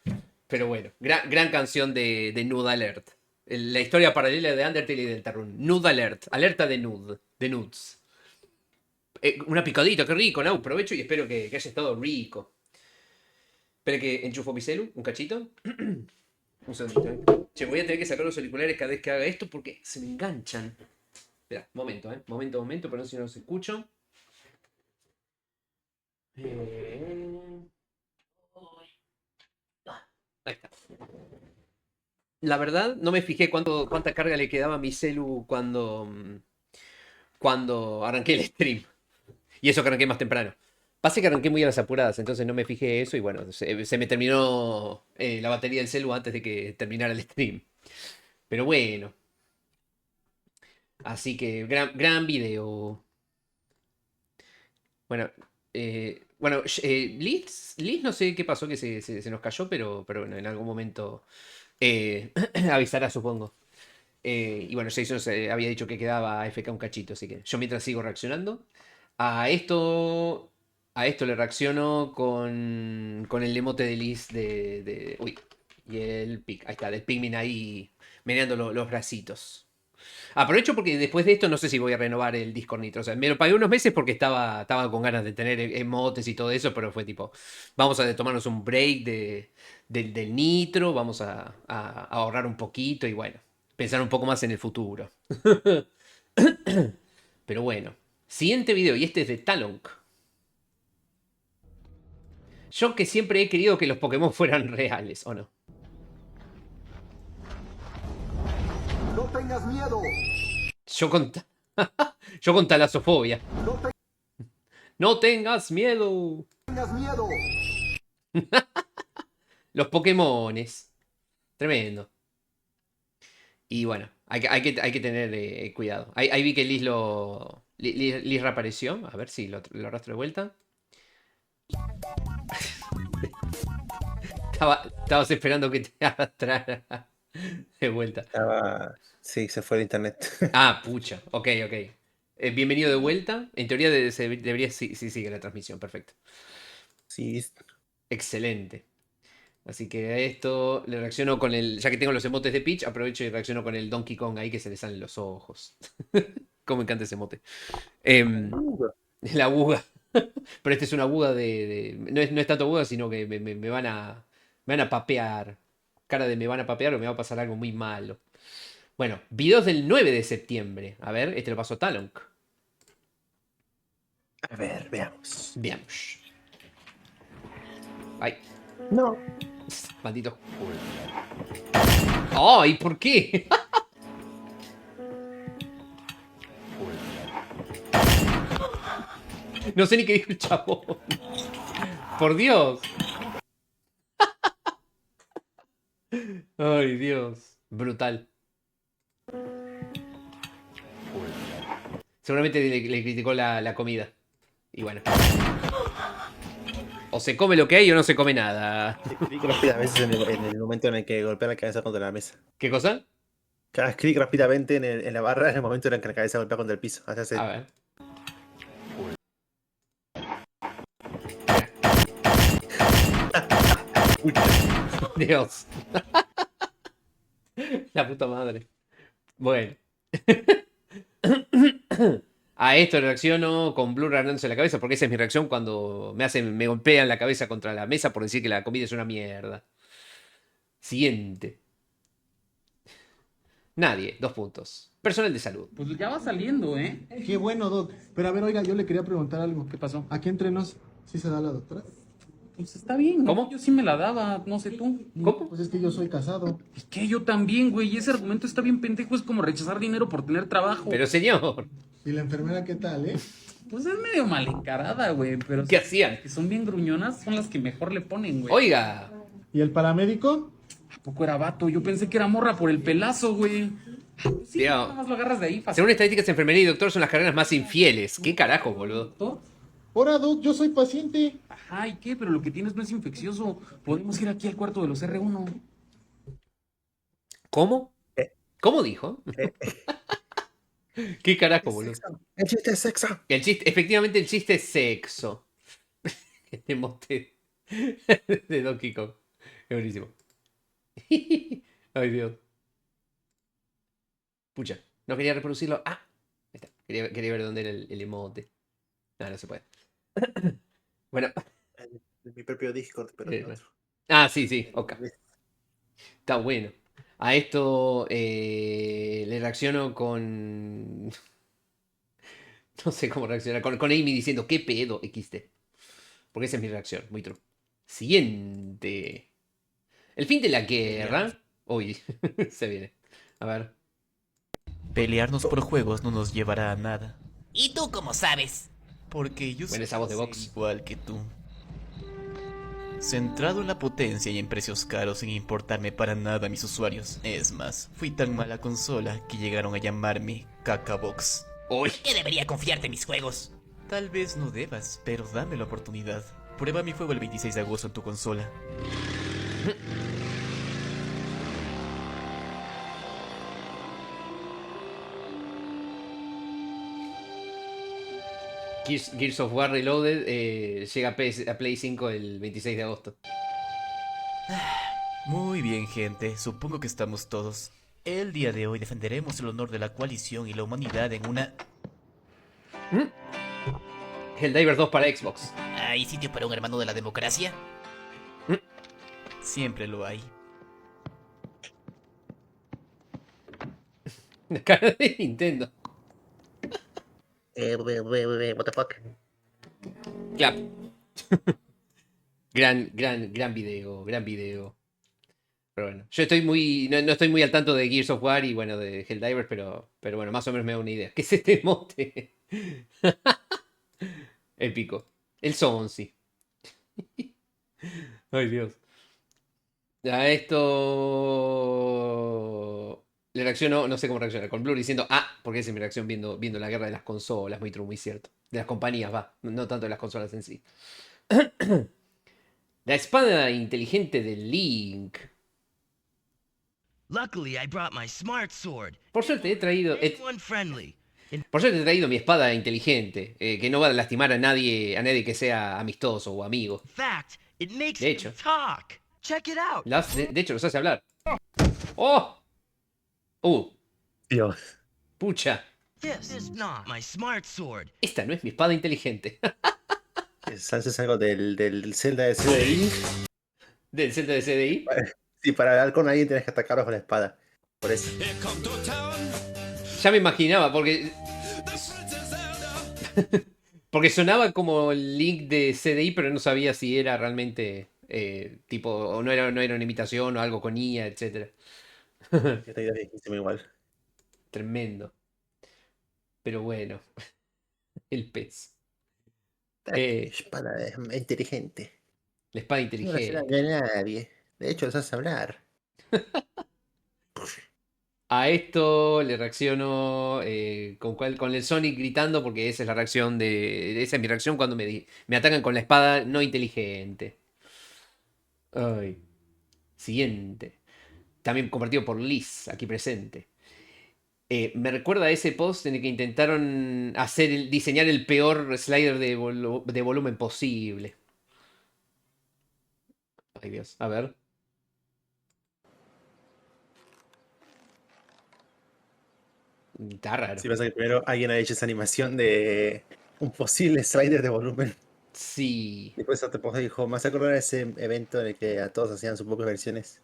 Pero bueno, gran canción de Nude Alert. La historia paralela de Undertale y Deltarune. Nude Alert. Alerta de nudes. Una picadita, qué rico, Nau. Provecho y espero que haya estado rico. Espera que enchufo mi celu, un cachito. Un segundito, Che, voy a tener que sacar los auriculares cada vez que haga esto porque se me enganchan. Espera, momento, Momento, pero no sé si no los escucho. Ahí está. La verdad, no me fijé cuánta carga le quedaba a mi celu cuando arranqué el stream. Y eso que arranqué más temprano. Pasa que arranqué muy a las apuradas, entonces no me fijé eso y bueno, se me terminó la batería del celu antes de que terminara el stream. Pero bueno. Así que gran video. Bueno, Liz no sé qué pasó que se nos cayó, pero bueno, en algún momento avisará, supongo. Y bueno, Jason había dicho que quedaba AFK un cachito, así que yo mientras sigo reaccionando. A esto le reacciono con el emote de Liz uy, y el pic, ahí está, del Pikmin ahí meneando los bracitos. Aprovecho porque después de esto no sé si voy a renovar el Discord Nitro. O sea, me lo pagué unos meses porque estaba con ganas de tener emotes y todo eso, pero fue tipo, vamos a tomarnos un break del Nitro, vamos a ahorrar un poquito y bueno, pensar un poco más en el futuro. Pero bueno, siguiente video y este es de Talonk. Yo que siempre he querido que los Pokémon fueran reales, ¿o no? No tengas miedo. Yo con talasofobia. No tengas miedo. Tengas miedo. Los Pokémones. Tremendo. Y bueno, hay que tener cuidado. Ahí vi que Liz reapareció. A ver si lo arrastro de vuelta. Estabas esperando que te arrastrara de vuelta. Sí, se fue el internet. Ah, pucha. Ok. Bienvenido de vuelta. En teoría debería... Sí, sigue la transmisión. Perfecto. Sí. Excelente. Así que a esto le reacciono con el... Ya que tengo los emotes de Peach, aprovecho y reacciono con el Donkey Kong ahí que se le salen los ojos. Cómo me encanta ese emote. La buga. Pero este es una buga no es tanto buga, sino que me van a papear. Cara de me van a papear o me va a pasar algo muy malo. Bueno, videos del 9 de septiembre. A ver, este lo pasó Talonk. A ver, veamos. Ay. No. Maldito. ¡Ay! ¿Por qué? No sé ni qué dijo el chabón. Por Dios. Ay, Dios. Brutal. Seguramente le criticó la comida. Y bueno. O se come lo que hay o no se come nada. Clic rápidamente en el momento en el que golpea la cabeza contra la mesa. ¿Qué cosa? Hagas clic rápidamente en la barra en el momento en el que la cabeza golpea contra el piso. A ver. Dios. La puta madre. Bueno. A esto reacciono con Blue rajándose la cabeza, porque esa es mi reacción cuando me golpean la cabeza contra la mesa por decir que la comida es una mierda. Siguiente. Nadie, 2 puntos. Personal de salud. Pues ya va saliendo, ¿eh? Qué bueno, Doc. Pero a ver, oiga, yo le quería preguntar algo. ¿Qué pasó? ¿Aquí entre nos sí se da la doctora? Pues está bien, ¿no? ¿Cómo? Yo sí me la daba, no sé tú. ¿Cómo? Pues es que yo soy casado. Es que yo también, güey. Y ese argumento está bien pendejo. Es como rechazar dinero por tener trabajo. Pero señor. ¿Y la enfermera qué tal, Pues es medio mal encarada, güey. Pero ¿Qué hacían? Que son bien gruñonas, son las que mejor le ponen, güey. Oiga. ¿Y el paramédico? ¿A poco era vato? Yo pensé que era morra por el pelazo, güey. Sí, Tío, nada más lo agarras de ahí. Fácil. según estadísticas, enfermería y doctor son las carreras más infieles. ¿Qué carajo, boludo? Ahora, Doc, yo soy paciente. Ajá, ¿y qué? Pero lo que tienes no es infeccioso. Podemos ir aquí al cuarto de los R1. ¿Cómo? ¿Cómo dijo? ¿Qué carajo, boludo? El chiste es sexo. Efectivamente, el chiste es sexo. Este mote de Donkey Kong. Es buenísimo. Ay, Dios. Pucha, no quería reproducirlo. Ah, ahí está. Quería ver dónde era el emote. No se puede. Bueno. En mi propio Discord, pero en otro. Sí, ok. Está bueno. A esto le reacciono con... No sé cómo reaccionar. Con Amy diciendo, ¿qué pedo XD? Porque esa es mi reacción, muy true. Siguiente. El fin de la guerra. Uy, se viene. A ver. Pelearnos por juegos no nos llevará a nada. ¿Y tú cómo sabes? Porque yo soy esa voz de Vox. igual que tú. Centrado en la potencia y en precios caros sin importarme para nada a mis usuarios. Es más, fui tan mala consola que llegaron a llamarme Cacabox. ¿Por qué debería confiarte en mis juegos? Tal vez no debas, pero dame la oportunidad. Prueba mi juego el 26 de agosto en tu consola. Gears of War Reloaded llega a Play 5 el 26 de agosto. Muy bien, gente. Supongo que estamos todos. El día de hoy defenderemos el honor de la coalición y la humanidad en una... Helldivers 2 para Xbox. ¿Hay sitio para un hermano de la democracia? Siempre lo hay. La cara de Nintendo. What the fuck. Clap. gran video, gran video. Pero bueno, yo estoy no estoy muy al tanto de Gears of War y bueno, de Helldivers, pero bueno, más o menos me da una idea. ¿Qué es este mote? Épico. El Sonsi. Ay, Dios. A esto le reacciono, no sé cómo reaccionar, con Blur diciendo, porque esa es mi reacción viendo la guerra de las consolas, muy true, muy cierto. De las compañías, no tanto de las consolas en sí. La espada inteligente de Link. Luckily, I brought my smart sword. Por suerte he traído... Anyone friendly. Por suerte he traído mi espada inteligente, que no va a lastimar a nadie que sea amistoso o amigo. Fact, it makes De hecho. them talk. Check it out. De hecho, los hace hablar. ¡Oh! Dios. Pucha. This is not my smart sword. Esta no es mi espada inteligente. ¿Sabes algo del Zelda de CDI? ¿Del Zelda de CDI? Sí, para hablar con alguien tienes que atacarlo con la espada. Por eso. Ya me imaginaba, porque... porque sonaba como el Link de CDI, pero no sabía si era realmente tipo... o no era una imitación o algo con IA, etc. Esta idea es viejísima igual. Tremendo. Pero bueno. El pez. Espada inteligente. La espada No inteligente. la hace a nadie. De hecho, los hace hablar. A esto le reacciono con el Sonic gritando, porque esa es la reacción esa es mi reacción cuando me atacan con la espada no inteligente. Ay. Siguiente. También compartido por Liz, aquí presente. Me recuerda a ese post en el que intentaron diseñar el peor slider de volumen posible. Ay, Dios. A ver. Está raro. Sí, pasa que primero alguien ha hecho esa animación de un posible slider de volumen. Sí. Después te dijo, me vas a acordar de ese evento en el que a todos hacían sus propias versiones.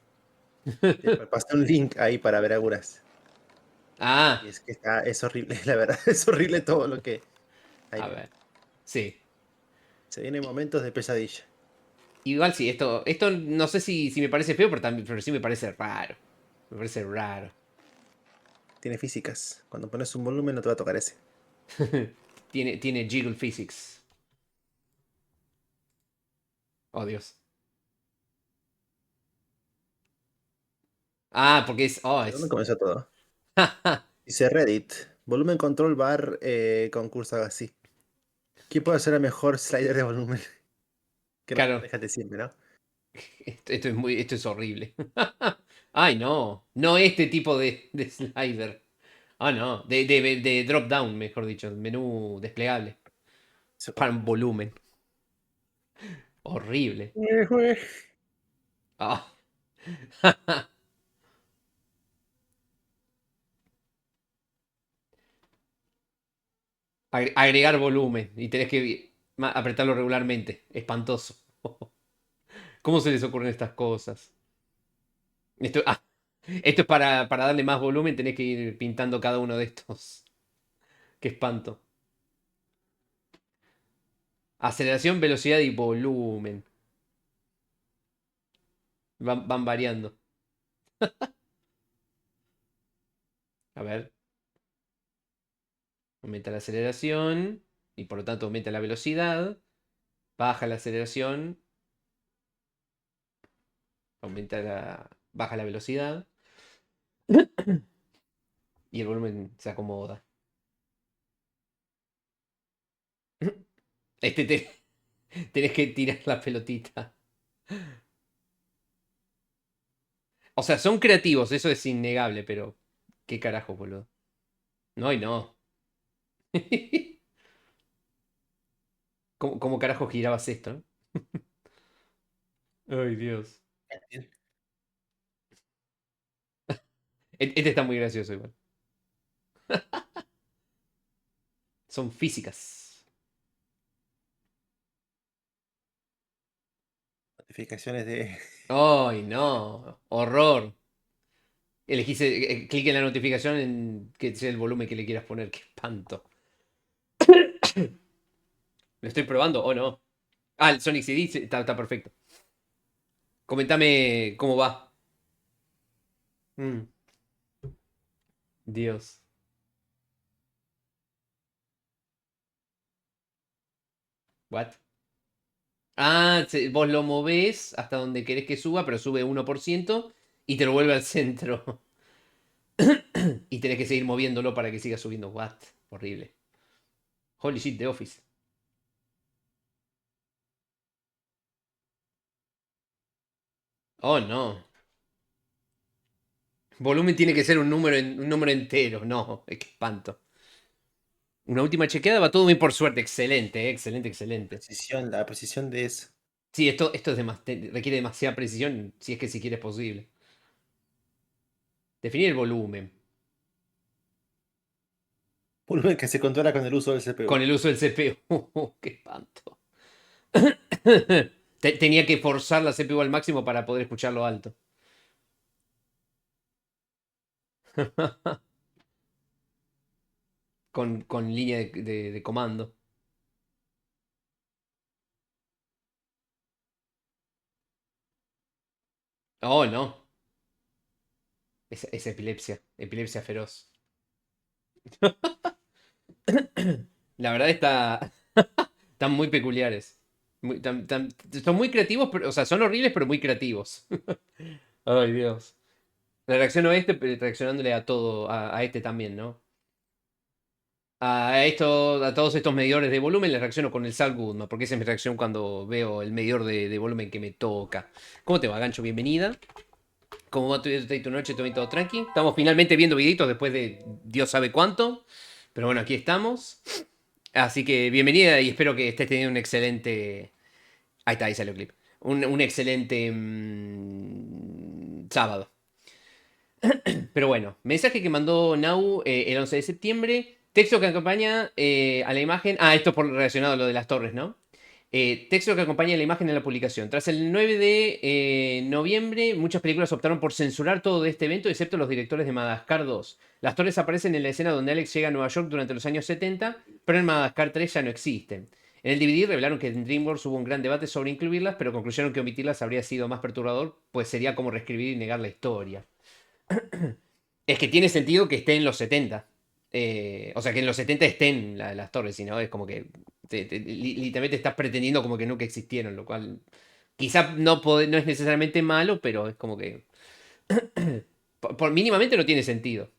Pasé un link ahí para ver Aguras. Ah. Y es que es horrible, la verdad. Es horrible todo lo que hay. A ver. Sí. Se vienen momentos de pesadilla. Igual sí, esto no sé si me parece feo, pero sí me parece raro. Me parece raro. Tiene físicas. Cuando pones un volumen no te va a tocar ese. tiene jiggle physics. Oh, Dios. Ah, porque es... ¿Dónde comenzó todo? Dice Reddit. Volumen control bar concurso así. ¿Quién puede hacer el mejor slider de volumen? Que claro. No, déjate siempre, ¿no? Esto es horrible. Ay, no. No este tipo de slider. Ah, no. De drop down, mejor dicho. Menú desplegable. Para un volumen. Horrible. Ah. Agregar volumen. Y tenés que apretarlo regularmente. Espantoso. ¿Cómo se les ocurren estas cosas? Esto es para darle más volumen. Tenés que ir pintando cada uno de estos. Qué espanto. Aceleración, velocidad y volumen. Van variando. A ver. Aumenta la aceleración. Y por lo tanto aumenta la velocidad. Baja la aceleración. Baja la velocidad. Y el volumen se acomoda. Tenés que tirar la pelotita. O sea, son creativos, eso es innegable, pero... ¿Qué carajo, boludo? No y no. ¿Cómo carajo girabas esto? Ay, Dios. Este está muy gracioso igual. Son físicas. Notificaciones de... ¡Ay, no! ¡Horror! Elegís, clic en la notificación en que sea el volumen que le quieras poner. ¡Qué espanto! ¿Lo estoy probando o no? Ah, el Sonic CD está perfecto. Comentame cómo va. Dios. What? Ah, vos lo movés hasta donde querés que suba, pero sube 1% y te lo vuelve al centro. Y tenés que seguir moviéndolo para que siga subiendo. What? Horrible. Holy shit, The Office. Oh, no. Volumen tiene que ser un número entero. No, qué espanto. Una última chequeada, va todo bien por suerte. Excelente, excelente, excelente. La precisión de eso. Sí, esto requiere demasiada precisión, si es que siquiera es posible. Definir el volumen. Volumen que se controla con el uso del CPU. Con el uso del CPU. ¡Qué espanto! Tenía que forzar la CPU al máximo para poder escucharlo alto. con línea de comando. Oh, no. Es epilepsia. Epilepsia feroz. La verdad están muy peculiares. Son muy creativos, pero, o sea, son horribles, pero muy creativos. Ay, Dios. Le reacciono a este, pero reaccionándole a todo, a este también, ¿no? A todos estos medidores de volumen les reacciono con el Sal Goodman, porque esa es mi reacción cuando veo el medidor de volumen que me toca. ¿Cómo te va, Gancho? Bienvenida. ¿Cómo va tu noche? ¿Todo tranqui? Estamos finalmente viendo videitos después de Dios sabe cuánto. Pero bueno, aquí estamos. Así que bienvenida y espero que estés teniendo un excelente... Ahí está, ahí salió el clip. Un excelente sábado. Pero bueno, mensaje que mandó Nau el 11 de septiembre. Texto que acompaña a la imagen. Ah, esto por relacionado a lo de las torres, ¿no? Texto que acompaña la imagen en la publicación. Tras el 9 de noviembre, muchas películas optaron por censurar todo de este evento, excepto los directores de Madagascar 2. Las torres aparecen en la escena donde Alex llega a Nueva York durante los años 70, pero en Madagascar 3 ya no existen. En el DVD revelaron que en DreamWorks hubo un gran debate sobre incluirlas, pero concluyeron que omitirlas habría sido más perturbador, pues sería como reescribir y negar la historia. Es que tiene sentido que esté en los 70. O sea, que en los 70 estén las torres, si no, es como que literalmente estás pretendiendo como que nunca existieron, lo cual quizás no es necesariamente malo, pero es como que mínimamente no tiene sentido.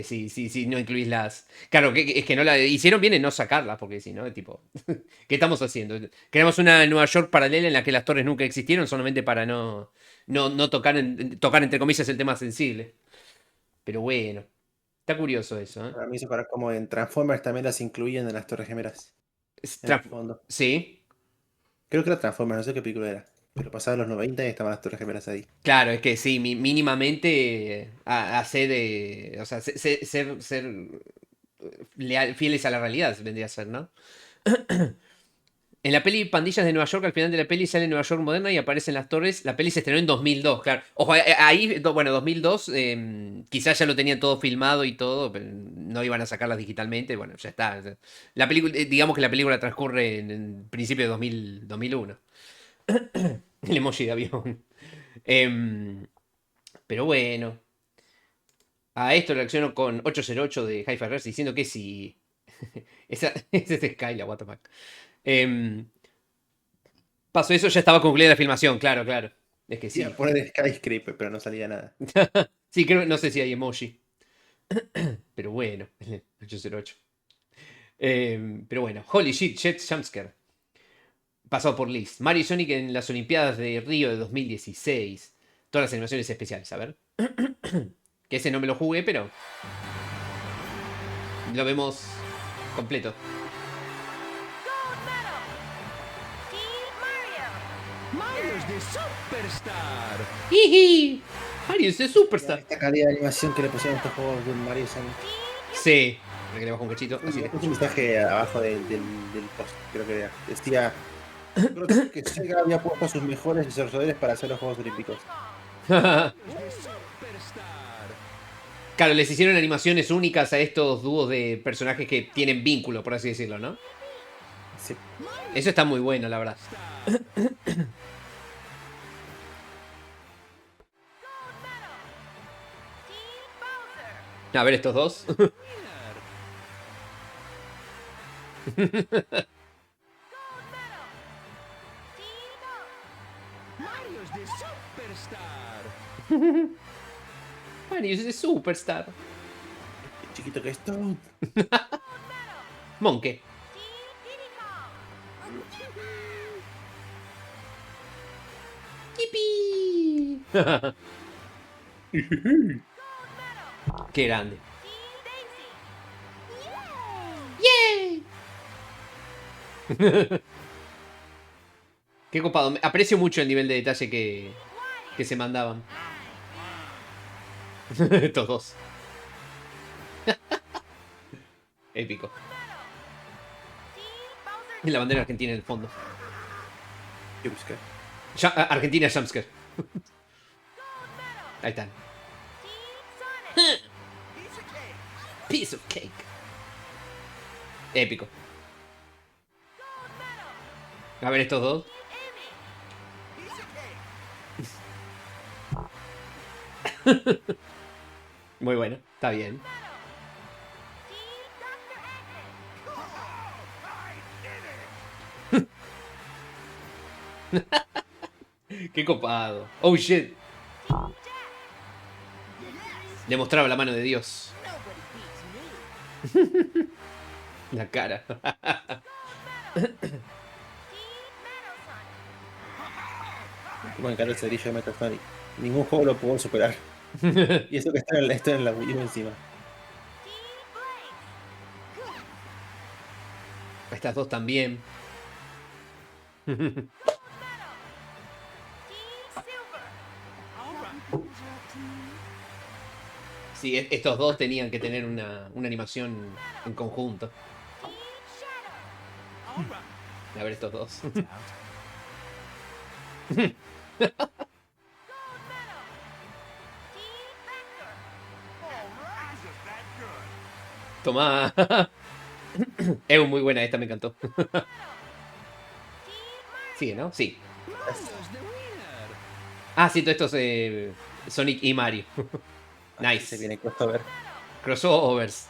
Si no incluís las... Claro, es que no la hicieron bien en no sacarlas, porque si no, es tipo, ¿qué estamos haciendo? Creamos una Nueva York paralela en la que las torres nunca existieron solamente para no tocar entre comillas el tema sensible. Pero bueno, está curioso eso, ¿eh? Para mí eso para como en Transformers también las incluyen en las Torres Gemelas. En el fondo. Sí. Creo que era Transformers, no sé qué película era. Pero pasaban los 90 y estaban las Torres Gemelas ahí. Claro, es que sí, mínimamente hacer o sea, ser fieles a la realidad vendría a ser, ¿no? En la peli Pandillas de Nueva York, al final de la peli sale Nueva York moderna y aparecen las torres. La peli se estrenó en 2002, claro. Ojo, ahí, bueno, 2002, quizás ya lo tenían todo filmado y todo, pero no iban a sacarlas digitalmente, bueno, ya está. La película, digamos que la película transcurre en principio de 2001. El emoji de avión. Pero bueno. A esto reacciono con 808 de Hi-Fi Rush diciendo que si... Ese es Skyla, what the fuck. Pasó eso, ya estaba concluida la filmación, claro. Es que sí. Iba a poner Skyscraper, pero no salía nada. Sí, creo, no sé si hay emoji. Pero bueno, 808. Pero bueno, holy shit, Jet Jumpscare. Pasado por Liz. Mario y Sonic en las Olimpiadas de Río de 2016. Todas las animaciones especiales, a ver. Que ese no me lo jugué, pero lo vemos completo. Mario's de Superstar. ¡Jiji! Mario's de Superstar. Esta calidad de animación que le pusieron a estos juegos de Mario Sonic. Sí. Que le bajo un cachito. Así Es un mensaje abajo del post, creo que decía que Sega había puesto a sus mejores desarrolladores para hacer los Juegos Olímpicos. Claro, les hicieron animaciones únicas a estos dúos de personajes que tienen vínculo, por así decirlo, ¿no? Sí. Eso está muy bueno, la verdad. A ver estos dos. Mario's de Superstar. Mario's de Superstar. Qué chiquito que esto. Monkey. ¡Yipi! Qué grande. ¡Yay! Qué copado. Aprecio mucho el nivel de detalle que se mandaban. Estos dos. Épico. Y la bandera argentina en el fondo. Argentina Jumpscare. Ahí están. Piece of cake. Épico. A ver estos dos. Muy bueno, está bien. Qué copado. Oh shit. Le mostraba la mano de Dios. La cara. Me encanta el cerillo de Metal Sonic. Ningún juego lo pudo superar. Y eso que está en la Wii U encima. Estas dos también. Sí, estos dos tenían que tener una animación en conjunto. A ver estos dos. Toma. Es muy buena esta, me encantó. Sigue, ¿no? Sí. Ah, sí, todo esto es Sonic y Mario. Nice. Se viene crossover. Crossovers.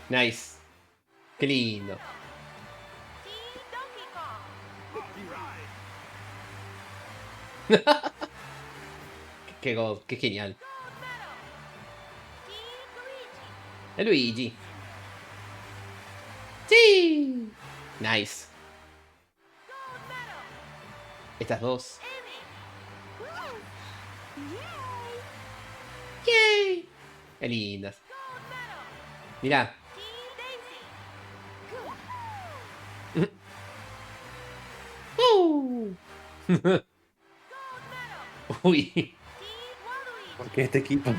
Nice. Qué lindo. Qué god, qué genial. El Luigi. Sí. Nice. Estas dos. Yay. Qué lindas. Mirá. Uy. ¿Por qué este equipo?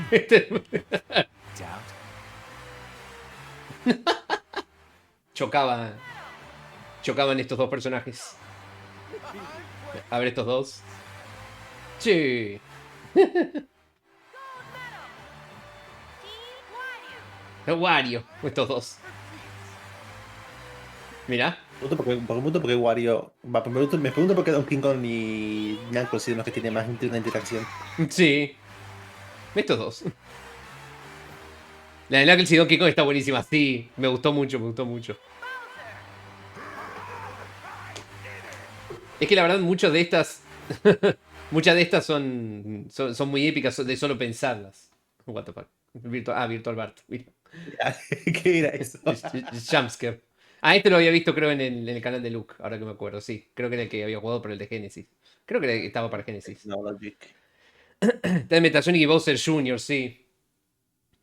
Chocaban estos dos personajes. A ver estos dos. Sí. Wario, estos dos. Mira. Porque Wario. Me pregunto por qué Donkey Kong y Knuckles son los que tienen más una interacción. Sí. Estos dos. La de Knuckles y Donkey Kong está buenísima. Sí, me gustó mucho, me gustó mucho. Es que la verdad, muchas de estas. Muchas de estas son muy épicas de solo pensarlas. What the fuck. Virtual Bart. ¿Qué era eso? Jumpscare. Ah, este lo había visto creo en el canal de Luke, ahora que me acuerdo, sí. Creo que era el que había jugado por el de Genesis. Creo que estaba para Genesis. No, Logic. Está en Metasonic y Bowser Jr., sí.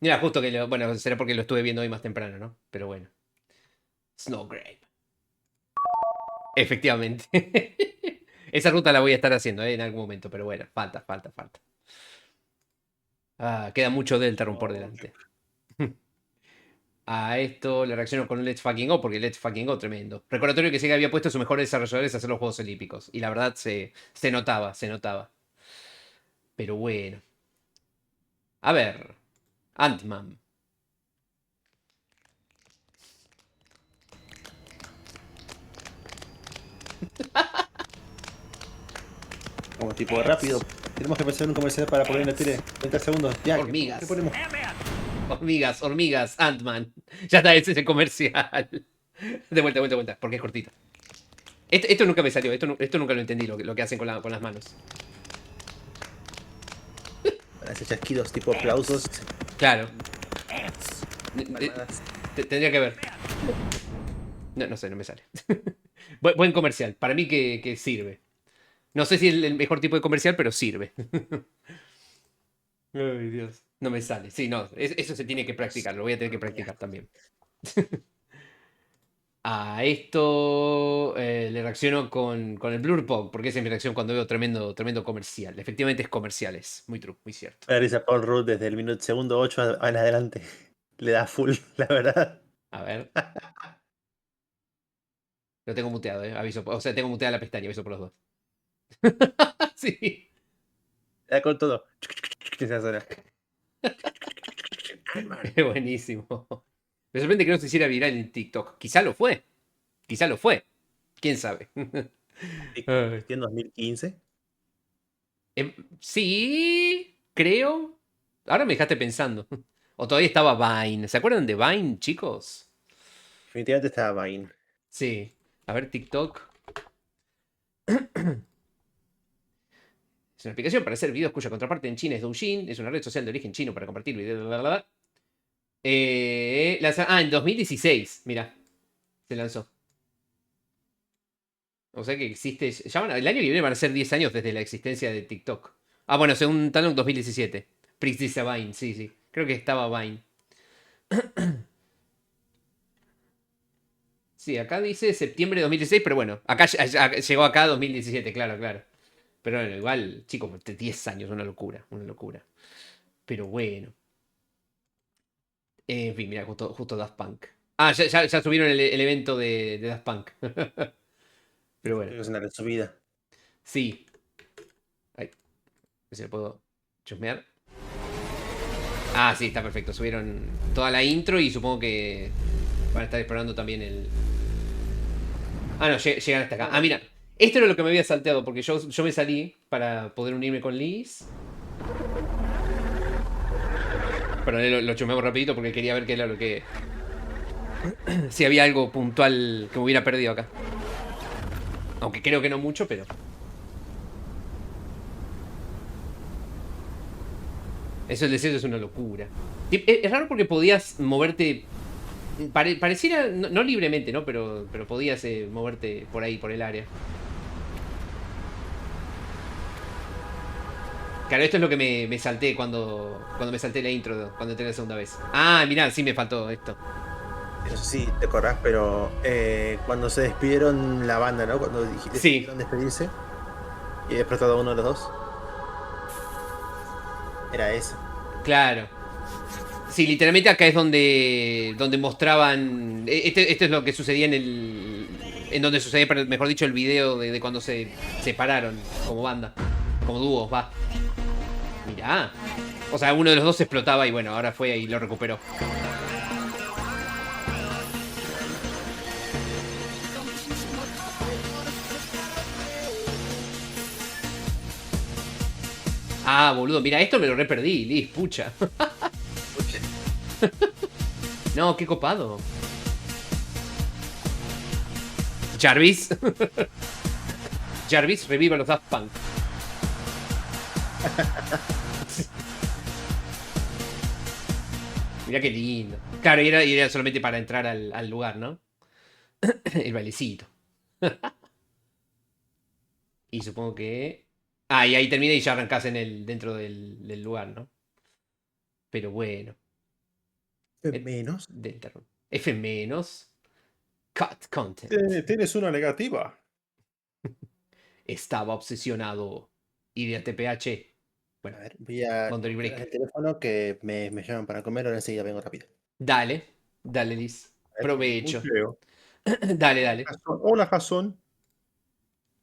Mira, justo que bueno, será porque lo estuve viendo hoy más temprano, ¿no? Pero bueno. Snowgrape. Efectivamente. Esa ruta la voy a estar haciendo, en algún momento, pero bueno, falta. Ah, queda mucho Deltarune por delante. A esto le reacciono con Let's Fucking Go, porque Let's Fucking Go tremendo. Recordatorio que Sega había puesto a sus mejores desarrolladores a hacer los Juegos Olímpicos. Y la verdad se notaba. Pero bueno. A ver. Ant-Man. Como tipo rápido. Tenemos que pensar en un comercial para poner en la tele. 30 segundos. Ya, Hormigas. ¿qué ponemos? Hormigas, Ant-Man. Ya está, ese es el comercial. De vuelta, porque es cortita. Esto nunca me salió, esto nunca lo entendí, lo que hacen con las manos. Hace chasquidos tipo aplausos. Claro. Tendría que ver. No sé, no me sale. Buen comercial, para mí que sirve. No sé si es el mejor tipo de comercial, pero sirve. Ay, Dios. No me sale. Sí, no. Eso se tiene que practicar. Lo voy a tener que practicar también. A esto le reacciono con el Blur Pog, porque esa es mi reacción cuando veo tremendo comercial. Efectivamente es comerciales. Muy true, muy cierto. Me dice Paul Rudd desde el segundo 8 en adelante. Le da full, la verdad. A ver. Lo tengo muteado, aviso. O sea, tengo muteada la pestaña, aviso por los dos. Sí. Ya con todo. Es buenísimo. Me sorprende que no se hiciera viral en TikTok. Quizá lo fue. ¿Quién sabe? ¿En 2015? Sí, creo. Ahora me dejaste pensando. O todavía estaba Vine. ¿Se acuerdan de Vine, chicos? Definitivamente estaba Vine. Sí. A ver, TikTok. Es una aplicación para hacer videos cuya contraparte en China es Douyin. Es una red social de origen chino para compartir videos. En 2016, mira. Se lanzó. O sea que existe. El año que viene van a ser 10 años desde la existencia de TikTok. Ah, bueno, según Talon 2017. Precisa Vine, sí. Creo que estaba Vine. Sí, acá dice septiembre de 2016, pero bueno, acá llegó acá 2017, claro. Pero bueno, igual, chicos, 10 años, una locura, una locura. Pero bueno. En fin, mira, justo Daft Punk. Ah, ya subieron el evento de Daft Punk. Pero bueno. Es una subida. Sí. Ay, a ver si lo puedo chusmear. Ah, sí, está perfecto. Subieron toda la intro y supongo que van a estar explorando también el... Ah, no, llegan hasta acá. Ah, mira. Esto era lo que me había salteado, porque yo me salí para poder unirme con Liz. Pero lo chusmeamos rapidito porque quería ver qué era lo que... si había algo puntual que me hubiera perdido acá. Aunque creo que no mucho, pero... Eso del desierto es una locura. Es raro porque podías moverte... Pareciera, no libremente, ¿no? Pero podías moverte por ahí, por el área. Claro, esto es lo que me salté cuando me salté la intro, cuando entré la segunda vez. Ah, mirá, sí me faltó esto. Eso sí, te acordás, pero cuando se despidieron la banda, ¿no? Cuando decidieron despedirse y había explotado uno de los dos. Era eso. Claro. Sí, literalmente acá es donde mostraban... Esto es lo que sucedía en donde sucedía, mejor dicho, el video de cuando se separaron como banda. Como dúos, va. Mirá. O sea, uno de los dos explotaba y bueno, ahora fue y lo recuperó. Ah, boludo, mira, esto me lo re perdí, Liz, pucha. No, qué copado. Jarvis. Jarvis, reviva los Daft Punk. Mira qué lindo. Claro, y era solamente para entrar al lugar, ¿no? El bailecito. Y supongo que... Ah, y ahí termina y ya arrancás dentro del lugar, ¿no? Pero bueno. F-. F-. Cut content. Tienes una negativa. Estaba obsesionado. Idea TPH. Bueno, a ver, voy a el teléfono que me llaman para comer, ahora enseguida vengo rápido. Dale, Liz. Provecho. Dale. Hola, Jason.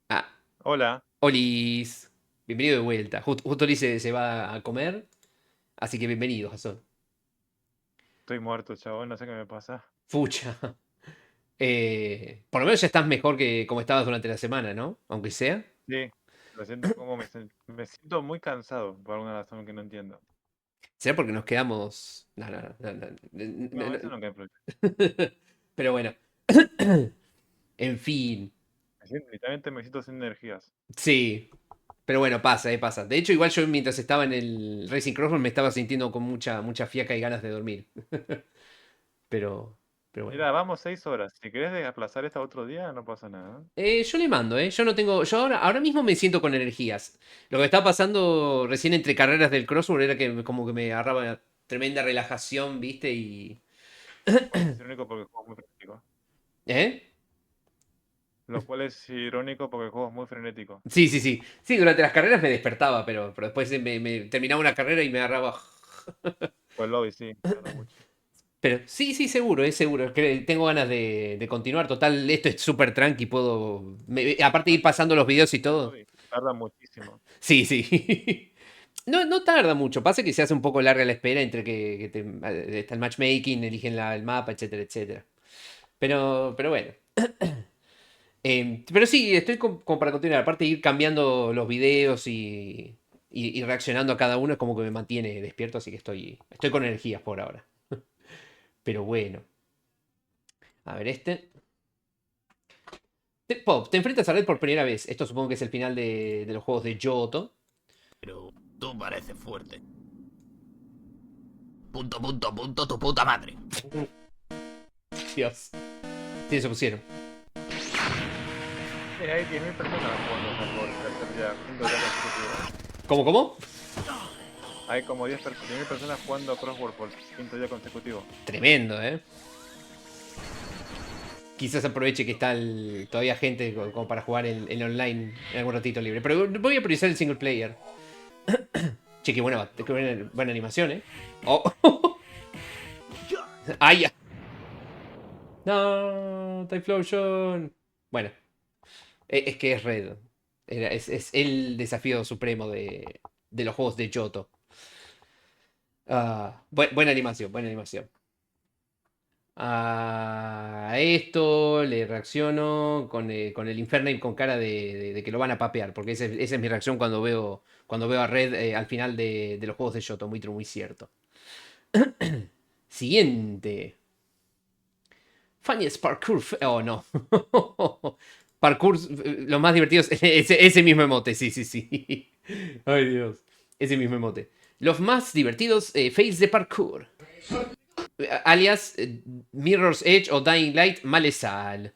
Ah. Hola. Olis. Bienvenido de vuelta. Justo Liz se va a comer. Así que bienvenido, Jason. Estoy muerto, chabón, no sé qué me pasa. Fucha. Por lo menos ya estás mejor que como estabas durante la semana, ¿no? Aunque sea. Sí, lo siento como me siento muy cansado por alguna razón que no entiendo. ¿Será porque nos quedamos...? No. Eso no influye. Pero bueno. En fin. Literalmente me siento sin energías. Sí. Pero bueno, pasa. De hecho, igual yo mientras estaba en el Racing Crossbow me estaba sintiendo con mucha fiaca y ganas de dormir. Pero bueno. Mira, vamos 6 horas. Si querés aplazar esta otro día, no pasa nada. Yo le mando, Yo no tengo... Yo ahora mismo me siento con energías. Lo que estaba pasando recién entre carreras del Crossbow era que como que me agarraba tremenda relajación, ¿viste? Y... Es irónico porque el juego es muy frenético. Lo cual es irónico porque el juego es muy frenético. Sí. Sí, durante las carreras me despertaba, pero después me terminaba una carrera y me agarraba... Pues lobby, sí. Mucho. Pero sí, seguro, es seguro. Tengo ganas de continuar. Total, esto es súper tranqui. Puedo... aparte de ir pasando los videos y todo. Tarda muchísimo. Sí. No tarda mucho. Pasa que se hace un poco larga la espera entre que está el matchmaking, eligen el mapa, etcétera. Pero bueno. Pero sí, estoy como para continuar. Aparte de ir cambiando los videos y reaccionando a cada uno, es como que me mantiene despierto. Así que estoy con energías por ahora. Pero bueno. A ver, Pop, te enfrentas a Red por primera vez. Esto supongo que es el final de los juegos de Johto. Pero tú pareces fuerte. Punto, tu puta madre. Dios. Sí, se pusieron. Hay 10.000 personas jugando por tercer día, quinto día consecutivo. ¿Cómo? Hay como 10.000 personas jugando Crossword por quinto día consecutivo. Tremendo, Quizás aproveche que está todavía gente como para jugar en online en algún ratito libre. Pero voy a priorizar el single player. Che, qué buena animación, ¿eh? Oh. ¡Ay, ya! No, Typhlosion. Bueno, es que es Red. Es el desafío supremo de los juegos de Johto. Buena animación, buena animación. A esto le reacciono con el Infernape con cara de que lo van a papear. Porque esa es mi reacción cuando veo a Red al final de los juegos de Johto. Muy true, muy cierto. Siguiente. Funniest Parkour. Oh, no. Parkour, los más divertidos. Ese mismo emote, sí. Ay, Dios. Ese mismo emote. Los más divertidos fails de parkour. Alias Mirror's Edge o Dying Light Malesal.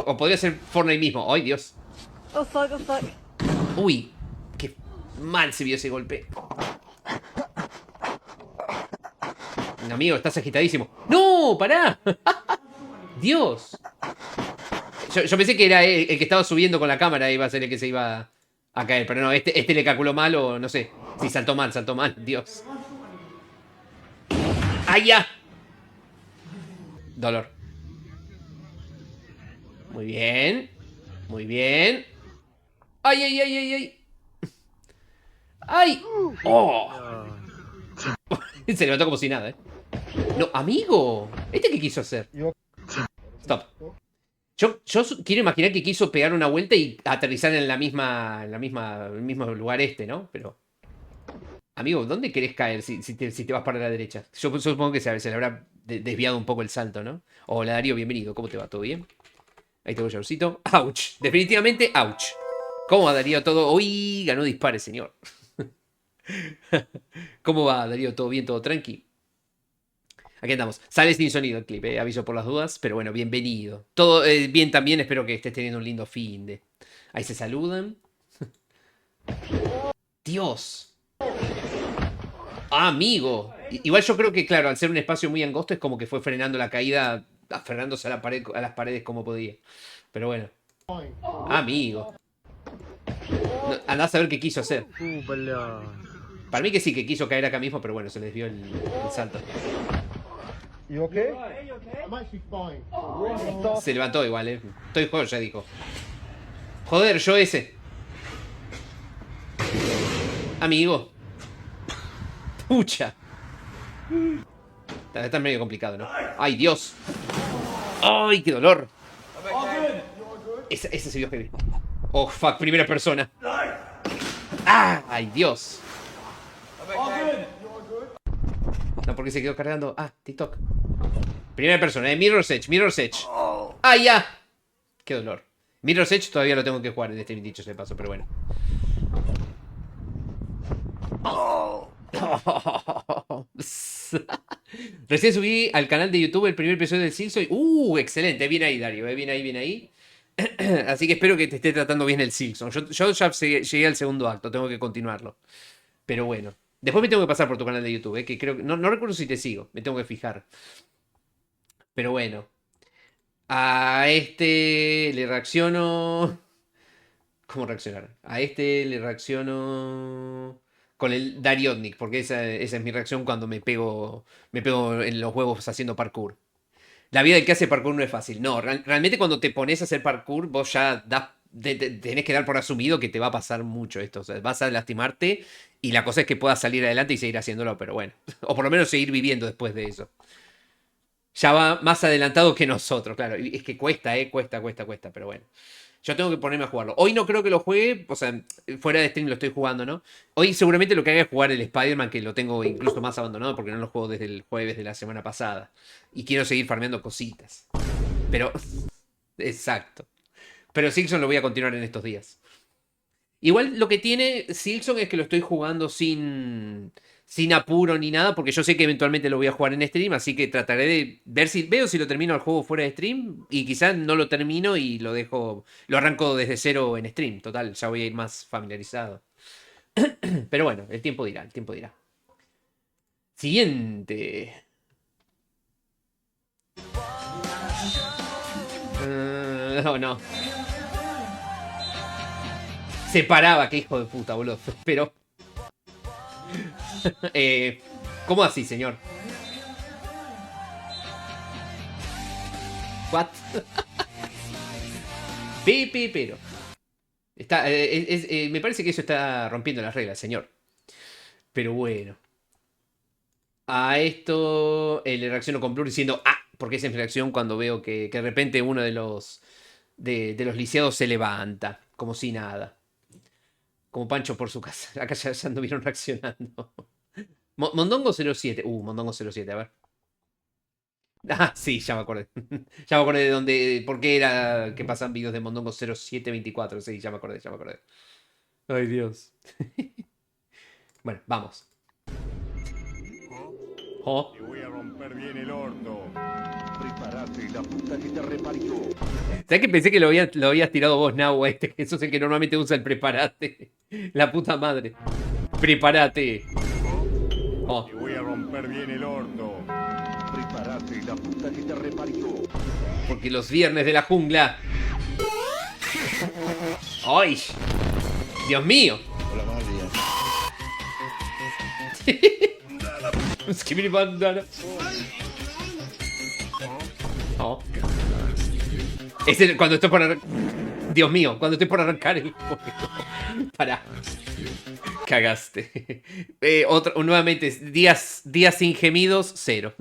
O podría ser Fortnite mismo. Ay, Dios. Oh, fuck. Uy, qué mal se vio ese golpe. Amigo, estás agitadísimo. ¡No! ¡Pará! ¡Dios! Yo pensé que era el que estaba subiendo con la cámara iba a ser el que se iba a caer. Pero no, este le calculó mal o no sé. Sí, saltó mal. Dios. ¡Ay, ya! Dolor. Muy bien. ¡Ay! ¡Ay! ¡Oh! Se levantó como si nada, ¿eh? No, amigo. ¿Este qué quiso hacer? Stop. Yo quiero imaginar que quiso pegar una vuelta y aterrizar en el mismo lugar ¿no? Pero... Amigo, ¿dónde querés caer si te vas para la derecha? Yo supongo que se le habrá desviado un poco el salto, ¿no? Hola, Darío, bienvenido. ¿Cómo te va? ¿Todo bien? Ahí tengo Jaurcito. ¡Auch! Definitivamente, ¡auch! ¿Cómo va, Darío? ¿Todo? Uy, ganó dispare, señor. ¿Cómo va, Darío? ¿Todo bien? ¿Todo tranqui? Aquí andamos. Sale sin sonido el clip, aviso por las dudas. Pero bueno, bienvenido. Todo bien también. Espero que estés teniendo un lindo fin de... Ahí se saludan. Dios. Amigo. Igual yo creo que, claro, al ser un espacio muy angosto es como que fue frenando la caída, aferrándose a las paredes como podía. Pero bueno. Amigo. Andá a saber qué quiso hacer. Para mí que sí, que quiso caer acá mismo, pero bueno, se le desvió el salto. Se levantó igual, Estoy joder, ya dijo. Joder, yo ese. Amigo. Pucha. Está medio complicado, ¿no? ¡Ay, Dios! ¡Ay, qué dolor! Ese se vio heavy. Oh, fuck, primera persona. ¡Ay, Dios! No, porque se quedó cargando. TikTok. Primera persona, Mirror's Edge. ¡Ah, ya! ¡Qué dolor! Mirror's Edge todavía lo tengo que jugar en este dicho de paso, pero bueno. Recién subí al canal de YouTube el primer episodio del Silksong. Excelente, bien ahí, Darío, bien ahí. Así que espero que te esté tratando bien el Silksong. Yo ya llegué al segundo acto, tengo que continuarlo. Pero bueno, después me tengo que pasar por tu canal de YouTube, que creo que no recuerdo si te sigo, me tengo que fijar. Pero bueno, a este le reacciono. ¿Cómo reaccionar? A este le reacciono con el Dariotnik, porque esa es mi reacción cuando me pego en los huevos haciendo parkour. La vida del que hace parkour no es fácil. No, realmente cuando te pones a hacer parkour, vos ya tenés que dar por asumido que te va a pasar mucho esto. O sea, vas a lastimarte y la cosa es que puedas salir adelante y seguir haciéndolo, pero bueno. O por lo menos seguir viviendo después de eso. Ya va más adelantado que nosotros, claro. Es que cuesta, cuesta, pero bueno. Yo tengo que ponerme a jugarlo. Hoy no creo que lo juegue, o sea, fuera de stream lo estoy jugando, ¿no? Hoy seguramente lo que haga es jugar el Spider-Man, que lo tengo incluso más abandonado porque no lo juego desde el jueves de la semana pasada. Y quiero seguir farmeando cositas. Pero... Exacto. Pero Silksong lo voy a continuar en estos días. Igual lo que tiene Silksong es que lo estoy jugando sin apuro ni nada, porque yo sé que eventualmente lo voy a jugar en stream, así que trataré de ver si lo termino el juego fuera de stream, y quizás no lo termino y lo arranco desde cero en stream. Total, ya voy a ir más familiarizado. Pero bueno, el tiempo dirá. Siguiente. No. Se paraba, qué hijo de puta, boludo. Pero... ¿Cómo así, señor? What? Pero... Está, me parece que eso está rompiendo las reglas, señor. Pero bueno. A esto le reacciono con Blur diciendo ¡ah! Porque esa es mi reacción cuando veo que de repente uno de los lisiados se levanta. Como si nada. Como Pancho por su casa. Acá ya anduvieron reaccionando. Mondongo 07. Mondongo 07, a ver. Ah, sí, ya me acordé. Ya me acordé de dónde. ¿Por qué era que pasan vídeos de Mondongo 0724? Sí, ya me acordé. Ay, Dios. Bueno, vamos. Oh. Te voy a romper bien el orto. Prepárate, la puta que te reparió. ¿Sabes que pensé que lo habías tirado vos, Nahua? Eso es el que normalmente usa el prepárate. La puta madre. Prepárate. Oh. Te voy a romper bien el orto. Prepárate, la puta que te reparió. Porque los viernes de la jungla. ¡Ay! ¡Dios mío! Hola, María. Skibidi bandana. Oh. Cuando estoy por arrancar. Dios mío, cuando estoy por arrancar el juego. Pará. Cagaste. Nuevamente, días sin gemidos, 0.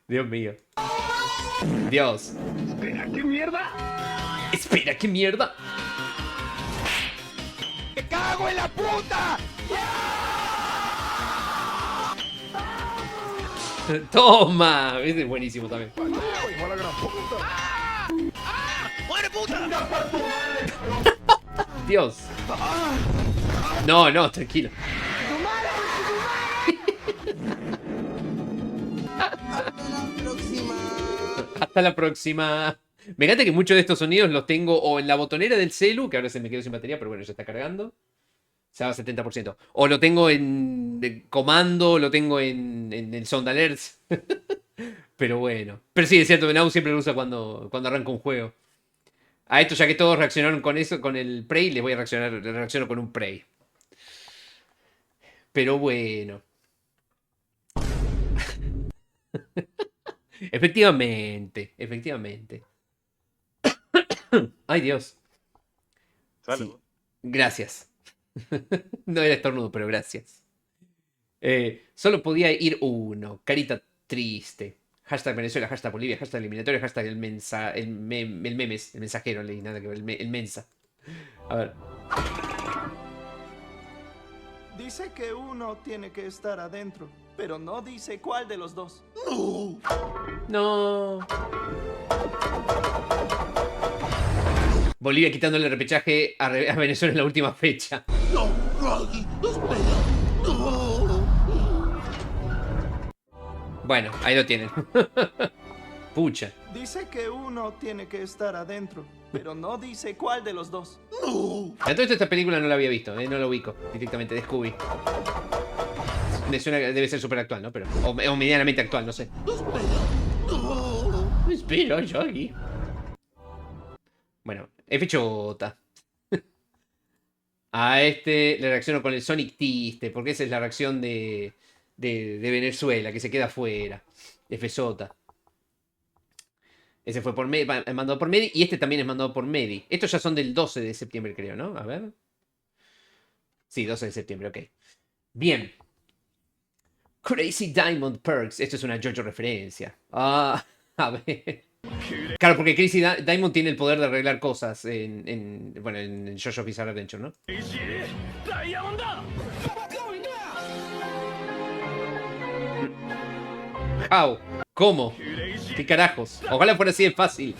Dios mío. Dios. Espera, ¿qué mierda? Espera, ¿qué mierda? ¡Me cago en la puta! Toma. Ese es buenísimo también. ¡Muere puta! Dios. No, tranquilo. Hasta la próxima. Me encanta que muchos de estos sonidos los tengo o en la botonera del celu, que ahora se me quedó sin batería, pero bueno, ya está cargando. Se va a 70%. O lo tengo en comando, lo tengo en el sound alerts. Pero bueno. Pero sí, es cierto, Nau siempre lo usa cuando arranca un juego. A esto, ya que todos reaccionaron con eso, con el Prey, les voy a reacciono con un Prey. Pero bueno. Efectivamente. Ay, Dios. Salud. Sí. Gracias. No era estornudo, pero gracias. Solo podía ir uno. Carita triste. Hashtag Venezuela, hashtag Bolivia, hashtag eliminatorio, hashtag el memes, el mensajero, leí nada que ver, el mensa. A ver. Dice que uno tiene que estar adentro, pero no dice cuál de los dos. No. Bolivia quitándole el repechaje a Venezuela en la última fecha. No, Rocky, espera. No. Bueno, ahí lo tienen. Pucha. Dice que uno tiene que estar adentro, pero no dice cuál de los dos. Entonces esta película no la había visto, no la ubico directamente de Scooby. Me suena que debe ser súper actual, ¿no? Pero, o medianamente actual, no sé. Espera, Yogi. Bueno, F8. A este le reacciono con el Sonic Tiste, porque esa es la reacción de Venezuela, que se queda afuera. FZ. Ese fue mandado por Medi. Y este también es mandado por Medi. Estos ya son del 12 de septiembre, creo, ¿no? A ver. Sí, 12 de septiembre, ok. Bien. Crazy Diamond Perks. Esto es una JoJo referencia. A ver. Claro, porque Crazy Diamond tiene el poder de arreglar cosas en JoJo Bizarre Adventure, ¿no? How? ¿Cómo? ¿Qué carajos? Ojalá fuera así de fácil.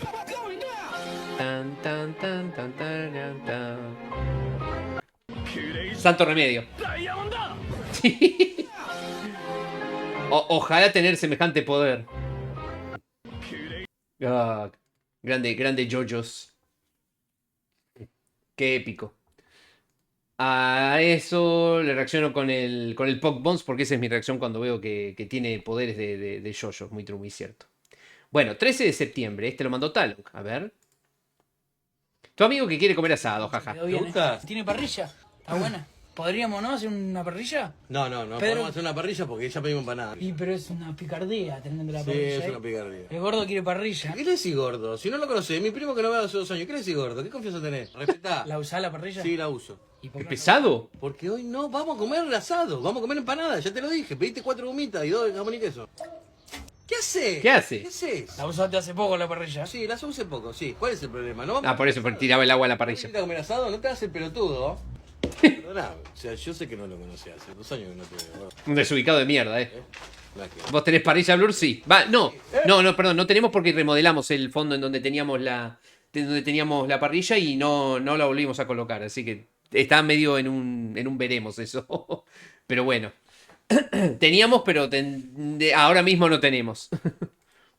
Santo remedio. Ojalá tener semejante poder. Ah, grande JoJo's. Qué épico. A eso le reacciono con el Pog Bones, porque esa es mi reacción cuando veo que tiene poderes de JoJo. Muy true, muy cierto. Bueno, 13 de septiembre. Este lo mandó Talok. A ver. Tu amigo que quiere comer asado, jaja. ¿Te gusta? ¿Tiene parrilla? Está buena. ¿Podríamos, no, hacer una parrilla? No Pedro- podemos hacer una parrilla porque ya pedimos empanada. Y pero es una picardía teniendo la Sí, parrilla. es ahí. una picardía. El gordo quiere parrilla. ¿Qué le decís gordo? Si no lo conocés, mi primo que no veo hace 2 años, ¿qué le decís gordo? ¿Qué confianza tenés? Respetá. ¿La usás la parrilla? Sí, la uso. ¿Qué pesado? Porque hoy no, vamos a comer asado, vamos a comer empanada, ya te lo dije. Pediste 4 gomitas y 2 de jamón y queso. ¿Qué haces? ¿Qué hace? ¿Qué haces? ¿La usaste hace poco la parrilla? Sí, la usé poco, sí. ¿Cuál es el problema? ¿No vamos Ah, por eso, porque tiraba el agua a la parrilla. a comer asado? No te hagas el pelotudo. Perdóname. O sea, yo sé que no lo conocía, hace 2 años que no te veo. Un desubicado de mierda, Gracias. ¿Vos tenés parrilla Blur? Sí. Va, no, perdón, no tenemos porque remodelamos el fondo en donde teníamos la parrilla y no la volvimos a colocar. Así que está medio en un veremos eso. Pero bueno. Teníamos, pero ahora mismo no tenemos.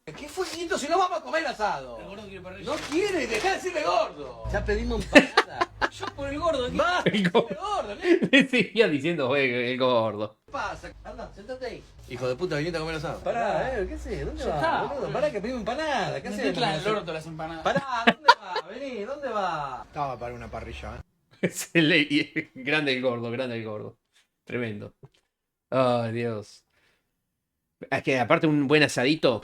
¿Qué fue, Nito, si no vamos a comer asado? El gordo quiere parrilla. No quiere, dejá de decirle gordo. Ya pedimos empanada. Yo por el gordo. ¿Qué Va, El gordo. gordo, Le seguía diciendo el gordo. ¿Qué pasa? Anda, sentate ahí. Hijo de puta, viniste a comer asado. Pará, ¿qué sé? ¿Dónde Ya va? está, Boludo? boludo. Pará que pedimos empanada. ¿Qué No haces? te clavan el orto las empanadas. Pará, ¿dónde va? Vení, ¿dónde va? Estaba para una parrilla, Grande el gordo. Tremendo. Ay, Dios. Es que aparte un buen asadito.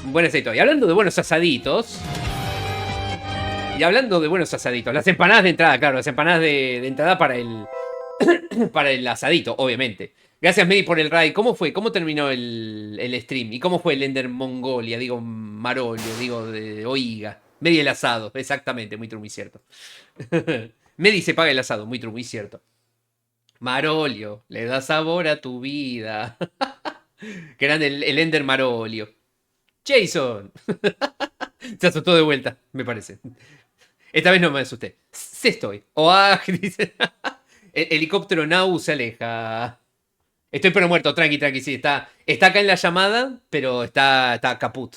Y hablando de buenos asaditos. Las empanadas de entrada, claro. Las empanadas de entrada para el asadito, obviamente. Gracias, Medi, por el raid. ¿Cómo fue? ¿Cómo terminó el stream? ¿Y cómo fue el Ender Mongolia? Digo, Marolio, digo, de Oiga. Medi el asado, exactamente, muy true, muy cierto. Medi se paga el asado, muy true, muy cierto. Marolio, le da sabor a tu vida. Qué grande el Ender Marolio. Jason. Se asustó de vuelta, me parece. Esta vez no me asusté. Sí estoy. Dice. El helicóptero Now se aleja. Estoy pero muerto, tranqui, sí. Está acá en la llamada, pero está caput.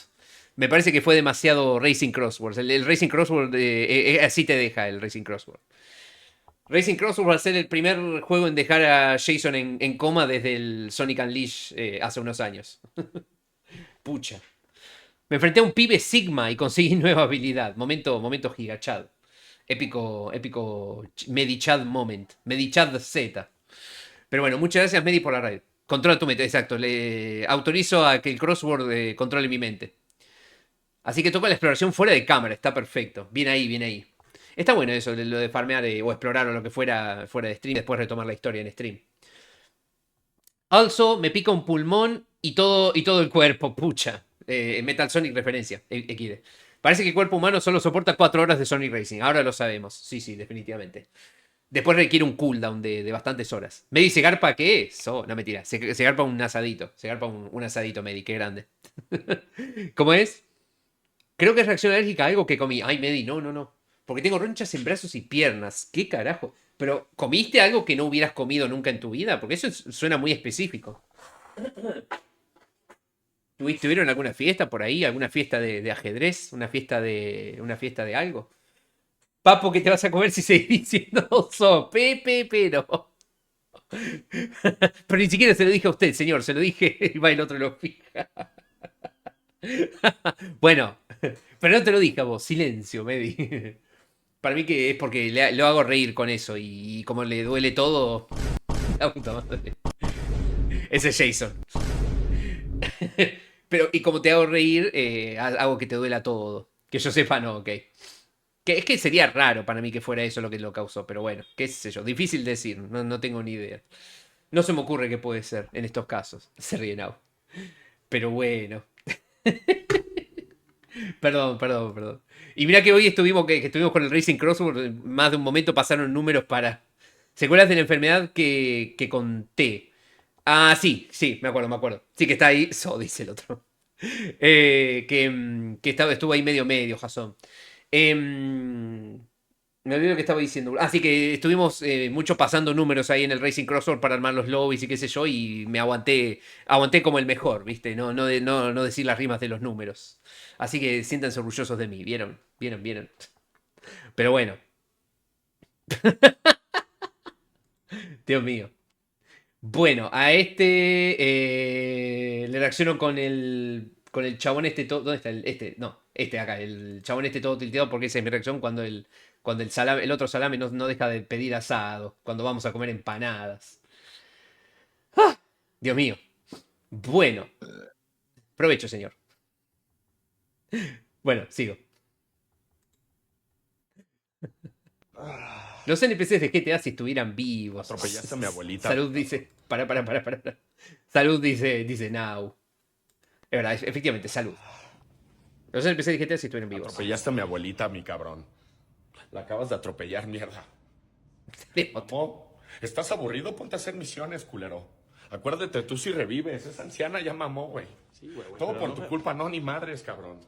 Me parece que fue demasiado Racing Crosswords. El Racing Crosswords, así te deja el Racing Crosswords. Racing Crosswords va a ser el primer juego en dejar a Jason en coma desde el Sonic Unleashed hace unos años. Pucha. Me enfrenté a un pibe Sigma y conseguí nueva habilidad. Momento gigachad. Épico Medichad moment. Medichad Z. Pero bueno, muchas gracias, Medi, por la raid. Controla tu mente, exacto. Le autorizo a que el crossword controle mi mente. Así que toca la exploración fuera de cámara. Está perfecto. Bien ahí. Está bueno eso, lo de farmear o explorar o lo que fuera de stream. Después retomar la historia en stream. Also, me pica un pulmón y todo el cuerpo. Pucha. Metal Sonic referencia. Equide. Parece que el cuerpo humano solo soporta 4 horas de Sonic Racing. Ahora lo sabemos. Sí, definitivamente. Después requiere un cooldown de bastantes horas. Medi, ¿se garpa qué es? No, mentira. Se garpa un asadito. Se garpa un asadito, Medi. Qué grande. ¿Cómo es? Creo que es reacción alérgica a algo que comí. Ay, Medi, no. Porque tengo ronchas en brazos y piernas. ¿Qué carajo? Pero, ¿comiste algo que no hubieras comido nunca en tu vida? Porque eso suena muy específico. ¿Tuvieron alguna fiesta por ahí? ¿Alguna fiesta de ajedrez? ¿Una fiesta de algo? Papo, ¿qué te vas a comer si seguís diciendo Pepe, pero... Pero ni siquiera se lo dije a usted, señor. Se lo dije y va el otro lo fija. Bueno, pero no te lo dije a vos. Silencio, Medi. Para mí que es porque lo hago reír con eso. Y como le duele todo... La puta madre. Ese es Jason. Pero, y como te hago reír, hago que te duela todo. Que yo sepa, no, ok. Es que sería raro para mí que fuera eso lo que lo causó. Pero bueno, qué sé yo. Difícil decir. No tengo ni idea. No se me ocurre qué puede ser en estos casos. Se ríe Now. Pero bueno. Perdón. Y mira que hoy estuvimos con el Racing Crossword. Más de un momento pasaron números para... ¿Secuelas de la enfermedad que conté? Ah, sí, me acuerdo. Sí, que está ahí. Dice el otro. Que estuvo ahí medio, Jason. Me olvidé lo que estaba diciendo. Así que estuvimos mucho pasando números ahí en el Racing Crossword para armar los lobbies y qué sé yo. Y me aguanté como el mejor, ¿viste? No decir las rimas de los números. Así que siéntanse orgullosos de mí. ¿Vieron? Pero bueno. Dios mío. Bueno, a le reacciono con el el chabón este todo. ¿Dónde está este acá, el chabón este todo tilteado, porque esa es mi reacción cuando el otro salame no deja de pedir asado. Cuando vamos a comer empanadas. ¡Ah! Dios mío. Bueno. Provecho, señor. Bueno, sigo. Los NPCs de GTA si estuvieran vivos. Atropellaste a mi abuelita. Salud dice. Para. Salud dice Now. Es verdad, efectivamente, salud. Los NPCs de GTA si estuvieran vivos. Atropellaste a mi abuelita, mi cabrón. La acabas de atropellar, mierda. ¿Mamó? ¿Estás aburrido? Ponte a hacer misiones, culero. Acuérdate, tú sí revives. Esa anciana ya mamó, güey. Sí, güey. Todo por tu culpa, no, ni madres, cabrón.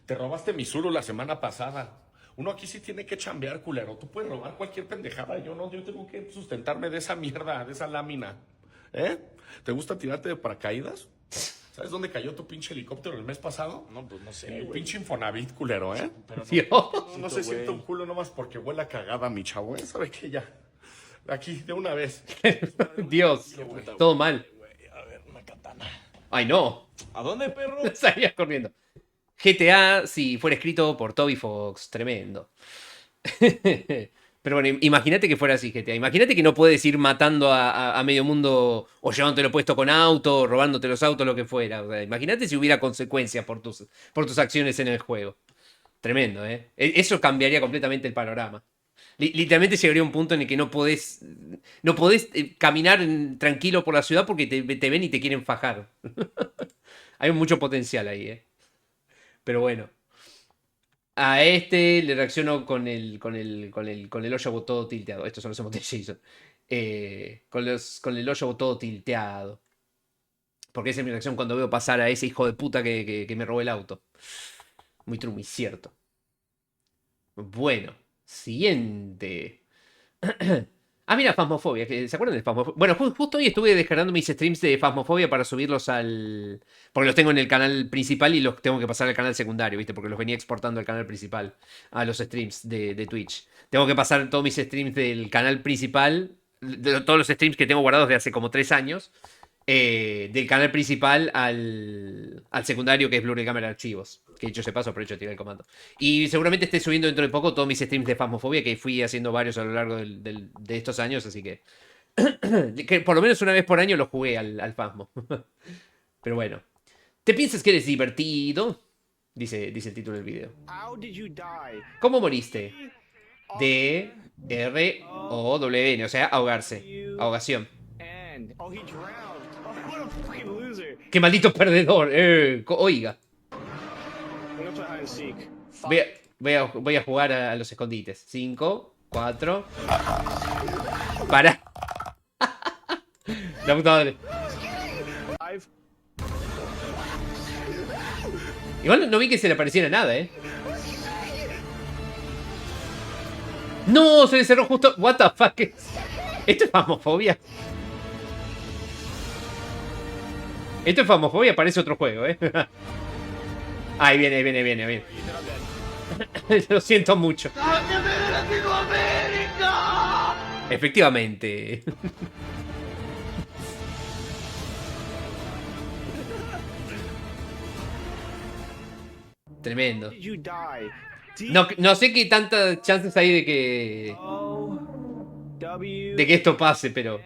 Te robaste mi Zuru la semana pasada. Uno aquí sí tiene que chambear, culero. Tú puedes robar cualquier pendejada. Yo no, yo tengo que sustentarme de esa mierda, de esa lámina. ¿Eh? ¿Te gusta tirarte de paracaídas? ¿Sabes dónde cayó tu pinche helicóptero el mes pasado? No, pues no sé, el güey. pinche Infonavit, culero, ¿eh? Pero no se siente un culo nomás porque huele a cagada, mi chavo, ¿eh? ¿Sabe qué? Ya. Aquí, de una vez. Dios, todo mal. A ver, una katana. Ay, no. ¿A dónde, perro? Salía corriendo. GTA, si fuera escrito por Toby Fox, tremendo. Pero bueno, imagínate que fuera así GTA. Imagínate que no puedes ir matando a medio mundo o llevándotelo puesto con auto, o robándote los autos, lo que fuera. O sea, imagínate si hubiera consecuencias por tus acciones en el juego. Tremendo, ¿eh? Eso cambiaría completamente el panorama. Literalmente llegaría a un punto en el que no podés caminar tranquilo por la ciudad porque te ven y te quieren fajar. Hay mucho potencial ahí, ¿eh? Pero bueno. A este le reacciono con el hoyo todo tilteado. Estos son los emotes de Jason. Con el hoyo todo tilteado. Porque esa es mi reacción cuando veo pasar a ese hijo de puta que me robó el auto. Muy true, muy cierto. Bueno. Siguiente. Mira, Phasmophobia. ¿Se acuerdan de Phasmophobia? Bueno, justo hoy estuve descargando mis streams de Phasmophobia para subirlos al... Porque los tengo en el canal principal y los tengo que pasar al canal secundario, ¿viste? Porque los venía exportando al canal principal, a los streams de Twitch. Tengo que pasar todos mis streams del canal principal, todos los streams que tengo guardados de hace como 3 años, del canal principal al secundario, que es Blu-ray Camera Archivos. Que dicho se paso, aprovecho de tirar el comando. Y seguramente esté subiendo dentro de poco todos mis streams de Phasmophobia, que fui haciendo varios a lo largo de estos años, así que... que por lo menos una vez por año lo jugué al Phasmo. Pero bueno. ¿Te piensas que eres divertido? Dice el título del video. ¿Cómo moriste? D-R-O-W-N, o sea, ahogarse. Ahogación. ¡Qué maldito perdedor! Oiga. Voy a jugar a los escondites. 5, 4. Para. La puta madre. Igual no vi que se le apareciera nada, ¿eh? ¡No! Se le cerró justo... What the fuck? ¿Esto es Phasmophobia? Esto es Phasmophobia, parece otro juego, ¿eh? Ahí viene. Lo siento mucho. Efectivamente. Tremendo. No sé qué tantas chances hay de que esto pase, pero...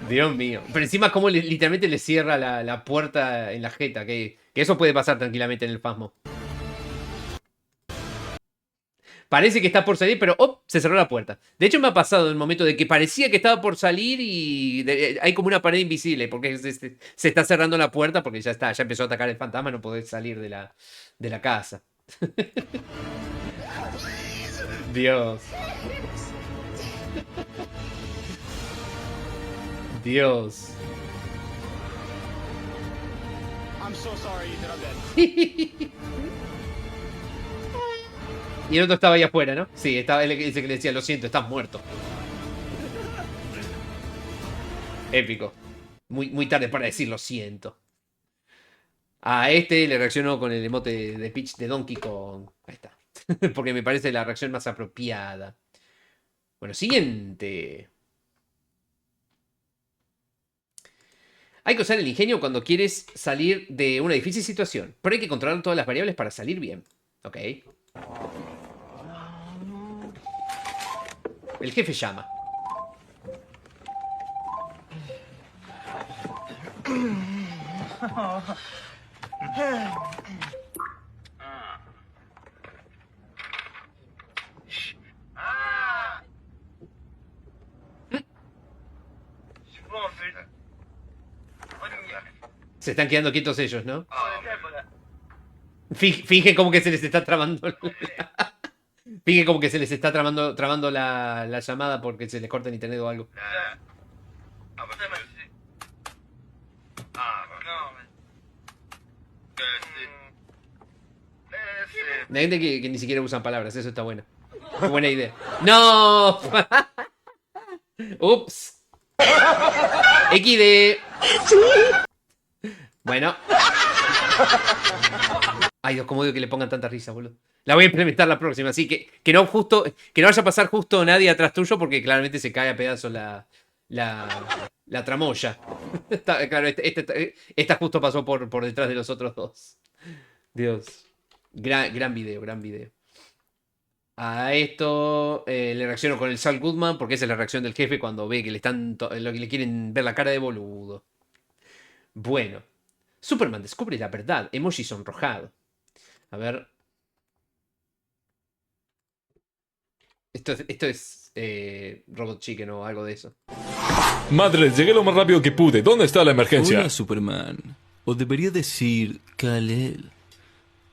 Dios mío. Pero encima como literalmente le cierra la puerta en la jeta. Que eso puede pasar tranquilamente en el Phasmo. Parece que está por salir, pero ¡op! Se cerró la puerta. De hecho me ha pasado el momento de que parecía que estaba por salir y hay como una pared invisible. Porque se está cerrando la puerta porque ya empezó a atacar el fantasma. No podés salir de la casa. Dios. Dios. Y el otro estaba ahí afuera, ¿no? Sí, estaba él que le decía, lo siento, estás muerto. Épico. Muy tarde para decir lo siento. A este le reaccionó con el emote de Peach de Donkey Kong. Ahí está. Porque me parece la reacción más apropiada. Bueno, siguiente. Hay que usar el ingenio cuando quieres salir de una difícil situación, pero hay que controlar todas las variables para salir bien. Ok. El jefe llama. Se están quedando quietos ellos, ¿no? Finge como que se les está trabando. Finge como que se les está trabando la llamada porque se les corta el internet o algo. Hay gente que ni siquiera usan palabras, eso está bueno. Qué buena idea. ¡No! Ups. XD. Bueno. Ay, Dios, cómo digo que le pongan tanta risa, boludo. La voy a implementar la próxima, así que no vaya a pasar justo nadie atrás tuyo porque claramente se cae a pedazos la tramoya. Claro, esta justo pasó por detrás de los otros dos. Dios. Gran video, gran video. A esto le reacciono con el Saul Goodman porque esa es la reacción del jefe cuando ve que le quieren ver la cara de boludo. Bueno. Superman descubre la verdad. Emoji sonrojado. A ver. Esto es Robot Chicken o algo de eso. Madre, llegué lo más rápido que pude. ¿Dónde está la emergencia? Hola, Superman. O debería decir Kal-El.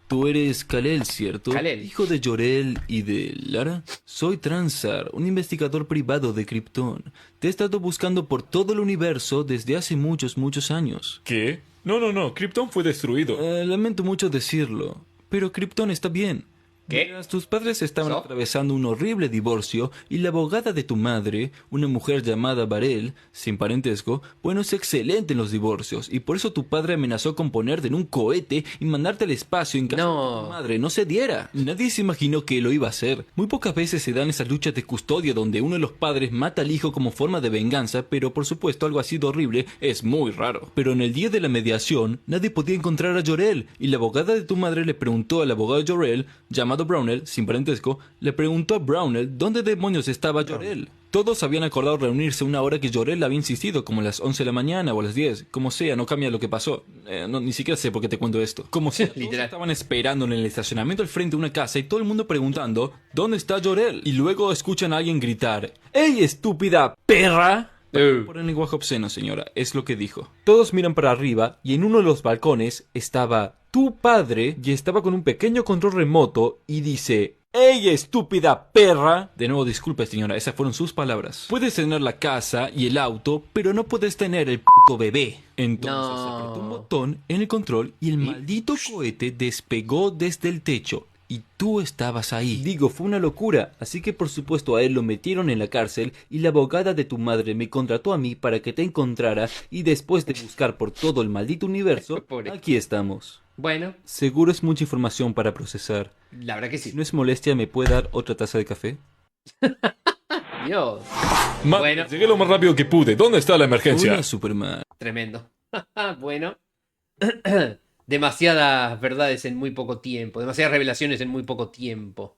Tú eres Kal-El, ¿cierto? Kal-El. Hijo de Jor-El y de Lara. Soy Transar, un investigador privado de Krypton. Te he estado buscando por todo el universo desde hace muchos años. ¿Qué? No. Krypton fue destruido. Lamento mucho decirlo, pero Krypton está bien. ¿Qué? Verás, tus padres estaban atravesando un horrible divorcio y la abogada de tu madre, una mujer llamada Varel, sin parentesco, bueno, es excelente en los divorcios y por eso tu padre amenazó con ponerte en un cohete y mandarte al espacio en caso de que tu madre no se diera. Nadie se imaginó que lo iba a hacer. Muy pocas veces se dan esas luchas de custodia donde uno de los padres mata al hijo como forma de venganza, pero por supuesto algo así de horrible es muy raro. Pero en el día de la mediación, nadie podía encontrar a Jor-El y la abogada de tu madre le preguntó al abogado de Jor-El, llamado Brownell, sin parentesco, le preguntó a Brownell dónde demonios estaba Jor-El. Todos habían acordado reunirse una hora que Jor-El había insistido, como a las 11 de la mañana o a las 10. Como sea, no cambia lo que pasó. Ni siquiera sé por qué te cuento esto. Como sea, todos estaban esperando en el estacionamiento al frente de una casa y todo el mundo preguntando ¿dónde está Jor-El? Y luego escuchan a alguien gritar ¡Ey, estúpida perra! Por el lenguaje obsceno, señora, es lo que dijo. Todos miran para arriba y en uno de los balcones estaba tu padre y estaba con un pequeño control remoto y dice ¡Ey, estúpida perra! De nuevo, disculpe, señora, esas fueron sus palabras. Puedes tener la casa y el auto, pero no puedes tener el puto bebé. Entonces apretó un botón en el control y el maldito cohete despegó desde el techo. Y tú estabas ahí. Digo, fue una locura. Así que por supuesto a él lo metieron en la cárcel y la abogada de tu madre me contrató a mí para que te encontrara y después de buscar por todo el maldito universo, aquí estamos. Bueno. Seguro es mucha información para procesar. La verdad que sí. Si no es molestia, ¿me puede dar otra taza de café? Dios. Bueno. Llegué lo más rápido que pude. ¿Dónde está la emergencia? Hola, Superman. Tremendo. Bueno. Demasiadas verdades en muy poco tiempo. Demasiadas revelaciones en muy poco tiempo.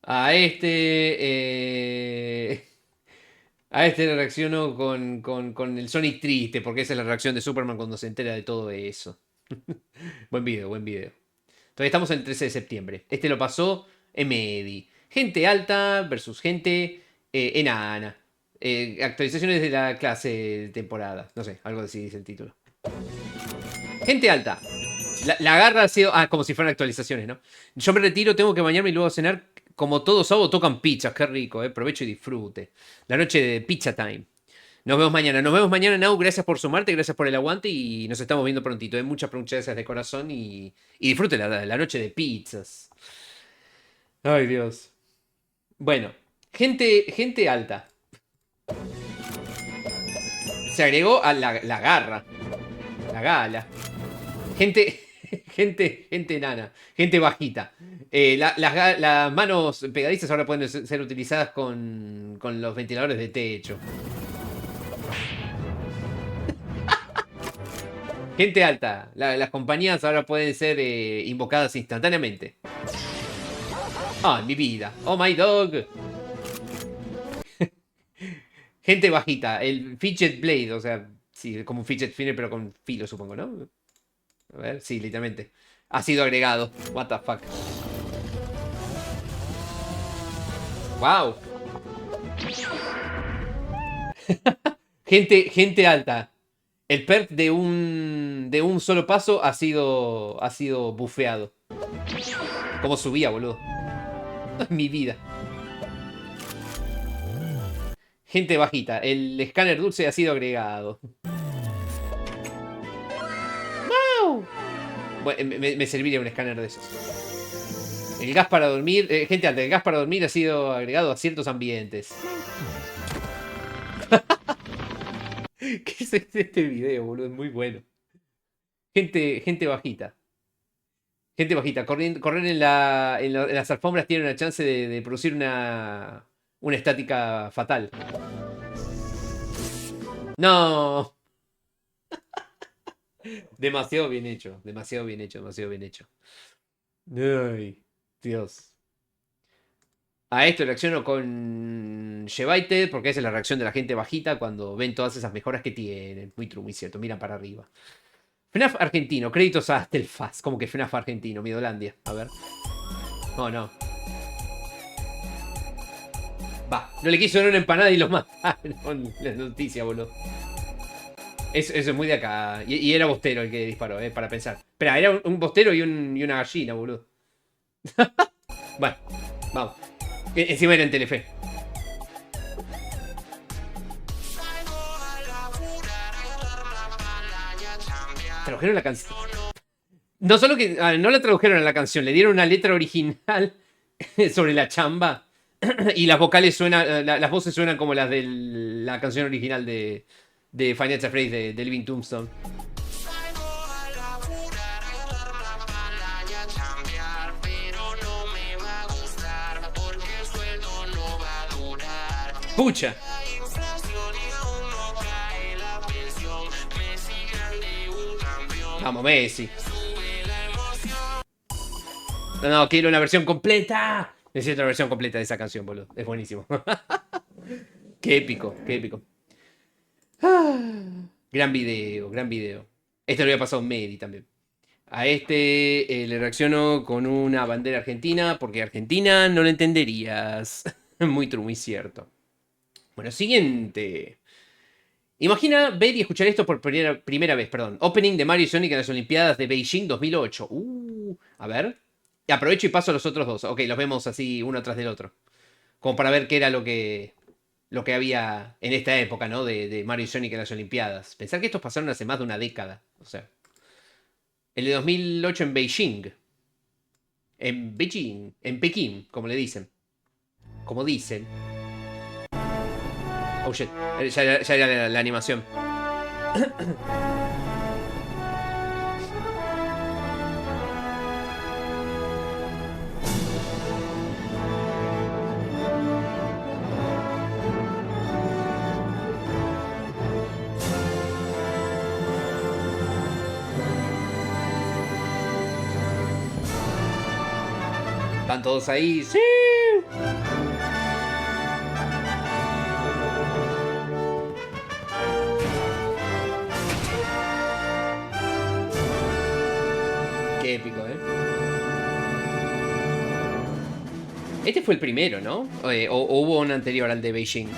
A este le reacciono con el Sonic triste, porque esa es la reacción de Superman cuando se entera de todo eso. Buen video, buen video. Todavía estamos en el 13 de septiembre. Este lo pasó Emedi. Gente alta versus gente enana. Actualizaciones de la clase de temporada. No sé, algo así dice el título. Gente alta. La garra ha sido... como si fueran actualizaciones, ¿no? Yo me retiro, tengo que bañarme y luego cenar. Como todo sábado tocan pizzas, qué rico, provecho y disfrute. La noche de pizza time. Nos vemos mañana, Nau. Gracias por sumarte, gracias por el aguante y nos estamos viendo prontito. Muchas gracias de corazón y disfrute la noche de pizzas. Ay, Dios. Bueno, gente alta. Se agregó a la garra. La gala. Gente Gente enana, gente bajita. Las manos pegadizas ahora pueden ser utilizadas con los ventiladores de techo. Gente alta. Las compañías ahora pueden ser invocadas instantáneamente. Ah, mi vida. Oh my dog. Gente bajita. El fidget blade, o sea, sí, como un fidget spinner pero con filo, supongo, ¿no? A ver, sí, literalmente. Ha sido agregado. What the fuck. Wow. Gente alta. El perk de un solo paso ha sido bufeado. ¿Cómo subía, boludo? Mi vida. Gente bajita. El escáner dulce ha sido agregado. ¡Wow! Bueno, me serviría un escáner de esos. El gas para dormir... gente alta, el gas para dormir ha sido agregado a ciertos ambientes. ¿Qué es este video, boludo? Es muy bueno. Gente bajita. Gente bajita. Correr en las alfombras tiene una chance de producir una estática fatal. ¡No! Demasiado bien hecho. Demasiado bien hecho. Demasiado bien hecho. Ay, Dios. A esto reacciono con Shevaite, porque esa es la reacción de la gente bajita cuando ven todas esas mejoras que tienen. Muy true, muy cierto. Miran para arriba. FNAF argentino. Créditos a Telfaz. Como que FNAF argentino. Miedolandia. A ver. Oh, no. Va. No le quiso dar una empanada y los mataron con la noticia, boludo. Eso es muy de acá. Y era Bostero el que disparó, para pensar. Espera, era un Bostero y una gallina, boludo. Bueno, vamos. Encima era en Telefe. Tradujeron la canción. No solo que no la tradujeron a la canción, le dieron una letra original sobre la chamba. Y las vocales suenan, las voces suenan como las de la canción original de Financial Phrase de Living Tombstone. ¡Pucha! Vamos, Messi. No, quiero una versión completa. Necesito una versión completa de esa canción, boludo. Es buenísimo. Qué épico, qué épico. Gran video, gran video. Este lo había pasado en Medi también. A este le reacciono con una bandera argentina, porque Argentina no lo entenderías. Muy true, muy cierto. Bueno, siguiente. Imagina ver y escuchar esto por primera vez, perdón. Opening de Mario y Sonic en las Olimpiadas de Beijing 2008. A ver. Aprovecho y paso a los otros dos. Ok, los vemos así uno tras del otro. Como para ver qué era lo que había en esta época, ¿no? De Mario y Sonic en las Olimpiadas. Pensar que estos pasaron hace más de una década. O sea. El de 2008 en Beijing. En Beijing. En Pekín, como le dicen. Como dicen. Oh shit. Ya era la animación. Están todos ahí. ¡Sí! Qué épico, ¿eh? Este fue el primero, ¿no? O hubo un anterior al de Beijing.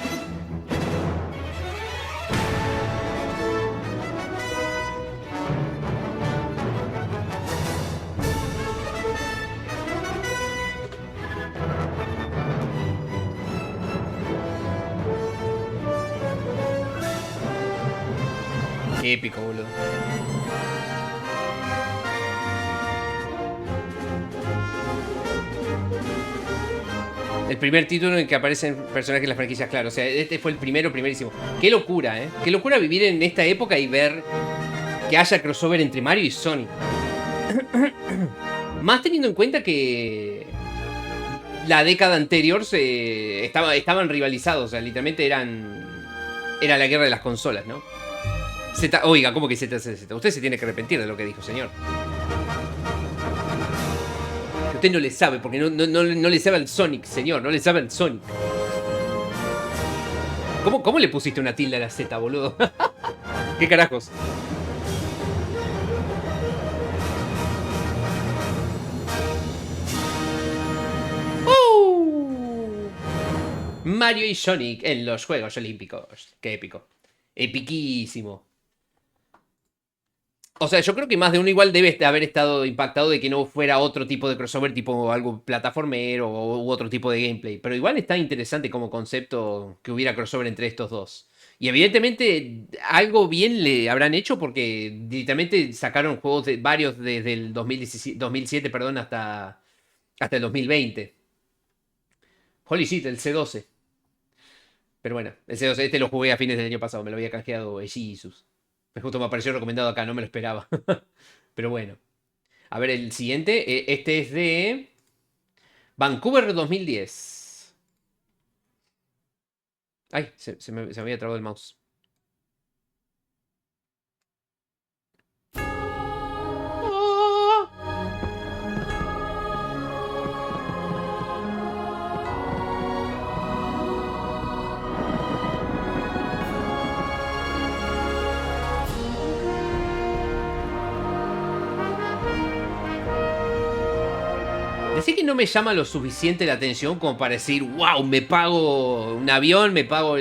Qué épico, boludo. El primer título en el que aparecen personajes de las franquicias, claro. O sea, este fue el primerísimo. Qué locura, ¿eh? Qué locura vivir en esta época y ver que haya crossover entre Mario y Sonic. Más teniendo en cuenta que la década anterior estaban rivalizados, o sea, literalmente era la guerra de las consolas, ¿no? Oiga, ¿cómo que ZZZ? Usted se tiene que arrepentir de lo que dijo, señor. Usted no le sabe, porque no le sabe al Sonic, señor, no le sabe al Sonic. ¿Cómo le pusiste una tilde a la Z, boludo? ¿Qué carajos? Mario y Sonic en los Juegos Olímpicos. Qué épico. Epiquísimo. O sea, yo creo que más de uno igual debe haber estado impactado de que no fuera otro tipo de crossover, tipo algo plataformero u otro tipo de gameplay. Pero igual está interesante como concepto que hubiera crossover entre estos dos. Y evidentemente algo bien le habrán hecho porque directamente sacaron juegos varios desde el 2007 perdón, hasta el 2020. Holy shit, el C12. Pero bueno, el C12 este lo jugué a fines del año pasado, me lo había canjeado Jesus. Justo me apareció recomendado acá, no me lo esperaba. Pero bueno. A ver, el siguiente. Este es de Vancouver 2010. Ay, se me había trabado el mouse. Decir que no me llama lo suficiente la atención como para decir, wow, me pago un avión, me pago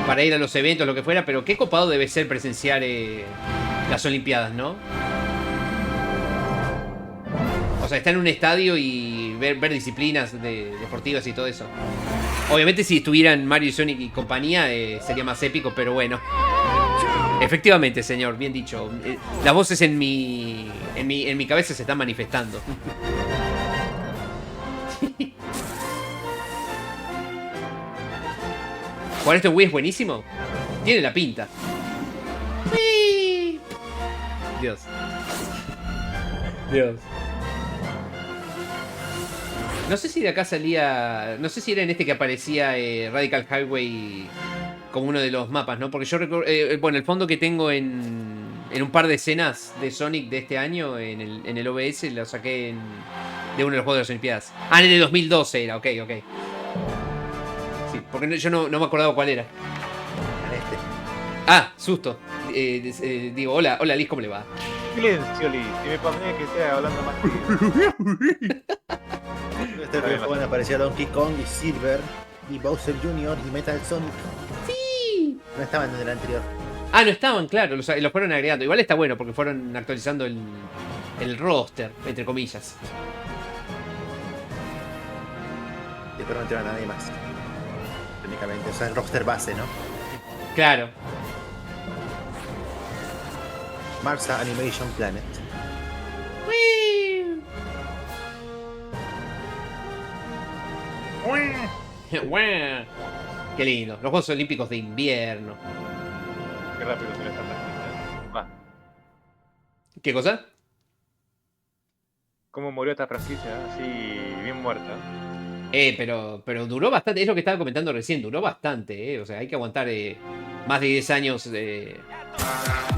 para ir a los eventos, lo que fuera, pero qué copado debe ser presenciar las Olimpiadas, ¿no? O sea, estar en un estadio y ver disciplinas deportivas y todo eso. Obviamente si estuvieran Mario y Sonic y compañía sería más épico, pero bueno. Efectivamente, señor, bien dicho. Las voces en mi cabeza se están manifestando. ¿Jugar esto en Wii es buenísimo? Tiene la pinta. ¡Wii! Dios. No sé si de acá salía... No sé si era en este que aparecía Radical Highway como uno de los mapas, ¿no? Porque yo recuerdo... bueno, el fondo que tengo en un par de escenas de Sonic de este año en el OBS lo saqué de uno de los juegos de las Olimpiadas. Ah, en el de 2012 era, ok. Sí, porque yo no me acordaba cuál era. Ah, susto. Digo, hola Liz, ¿cómo le va? Silencio, Liz, que me pone que esté hablando más que... Este juego aparecía Donkey Kong y Silver y Bowser Jr. y Metal Sonic. Sí. No estaban en el anterior. Ah, no estaban, claro, los fueron agregando. Igual está bueno porque fueron actualizando el roster, entre comillas. Y pero no metieron a nadie más. Técnicamente, o sea, el roster base, ¿no? Claro. Marsa Animation Planet. Qué lindo. Los Juegos Olímpicos de invierno. Qué rápido se le está franquicia. Va. ¿Qué cosa? ¿Cómo murió esta franquicia? Así, bien muerta. Pero duró bastante. Es lo que estaba comentando recién. Duró bastante, O sea, hay que aguantar más de 10 años.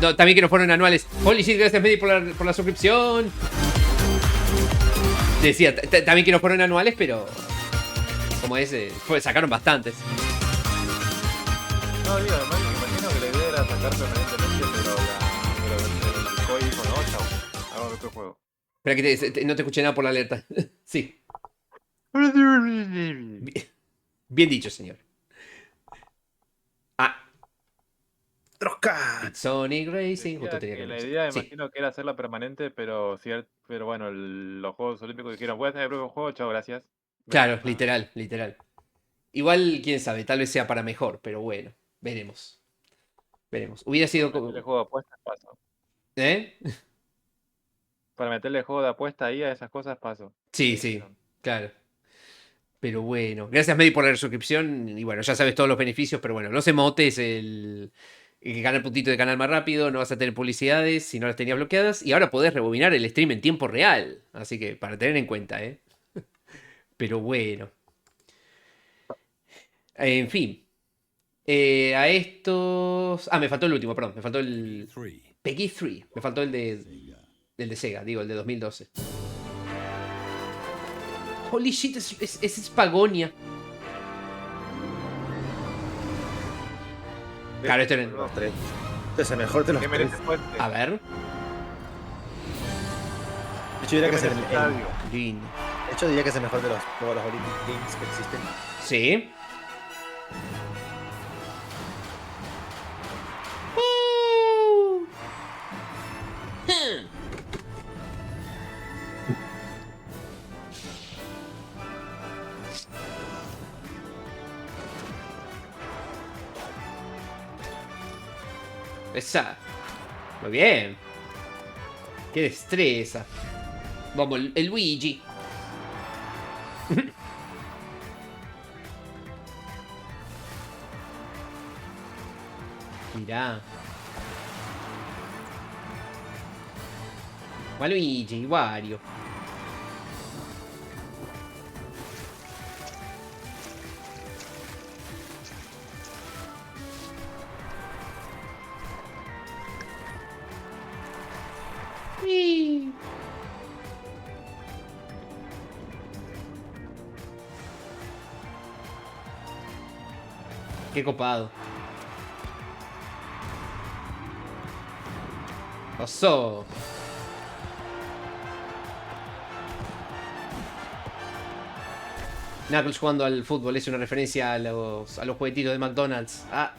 No, también que no fueron anuales. Holy shit, gracias Medi por la suscripción. Decía, también que no fueron anuales, pero... Como es, sacaron bastantes. No, digo, además me imagino que la idea era sacar permanentemente, pero el COI dijo, no, chao, hago otro juego. Espera que no te escuché nada por la alerta. Sí. Bien dicho, señor. ¡Trosca! Sonic Racing. La idea, imagino que era hacerla permanente, pero bueno, los Juegos Olímpicos dijeron, voy a hacer el propio juego, chao, gracias. Claro, literal. Igual, quién sabe, tal vez sea para mejor, pero bueno, veremos. Hubiera sido como... Meterle juego de apuestas, paso. Para meterle juego de apuesta ahí a esas cosas, paso. Sí, claro. Pero bueno, gracias Medi por la suscripción. Y bueno, ya sabes todos los beneficios, pero bueno, los emotes, ganar puntito de canal más rápido, no vas a tener publicidades si no las tenías bloqueadas. Y ahora podés rebobinar el stream en tiempo real. Así que para tener en cuenta, ¿eh? Pero bueno. En fin. A estos... Ah, me faltó el último, perdón. Me faltó el... Peggy 3. Me faltó el de Sega, digo, el de 2012. Holy shit, es Spagonia. Claro, este es los tres. Este es el mejor de los tres. A ver. De hecho, diría que es De hecho, diría que es el mejor de los Olympic Games que existen. Sí. Esa. Muy bien. Qué destreza. Vamos, el Luigi. Mirá. Waluigi, Wario. Qué copado. Pasó. Knuckles jugando al fútbol es una referencia a los juguetitos de McDonald's. Ah.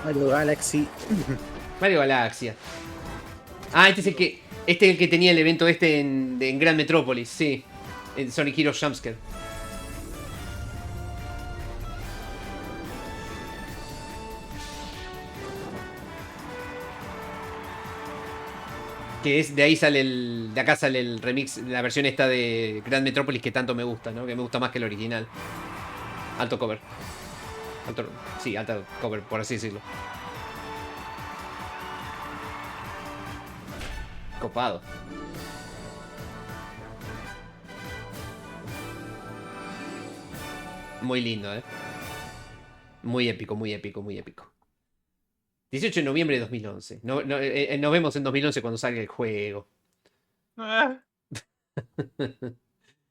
Mario Galaxy. Mario Galaxia. Ah, este es el que tenía el evento en Grand Metropolis, sí. En Sonic Heroes Jumpscare. Que es, de ahí sale de acá sale el remix, la versión esta de Grand Metropolis que tanto me gusta, ¿no? Que me gusta más que el original. Alto cover. Sí, alto cover, por así decirlo. Copado. Muy lindo, ¿eh? Muy épico, muy épico, muy épico. 18 de noviembre de 2011. Nos vemos en 2011 cuando salga el juego.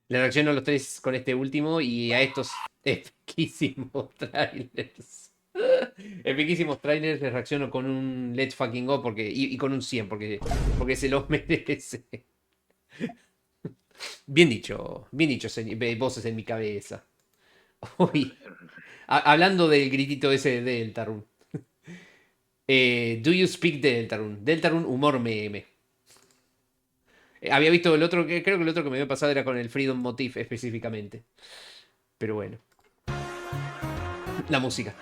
Le reacciono a los tres con este último y a estos epiquísimos trailers. Epiquísimos trailers les reacciono con un Let's Fucking Go y con un 100 porque se los merece. Bien dicho, voces en mi cabeza. Uy, hablando del gritito ese de Deltarune. Do you speak Deltarune? Deltarune, humor meme. Había visto el otro, creo que el otro que me había pasado era con el Freedom Motif específicamente. Pero bueno. La música.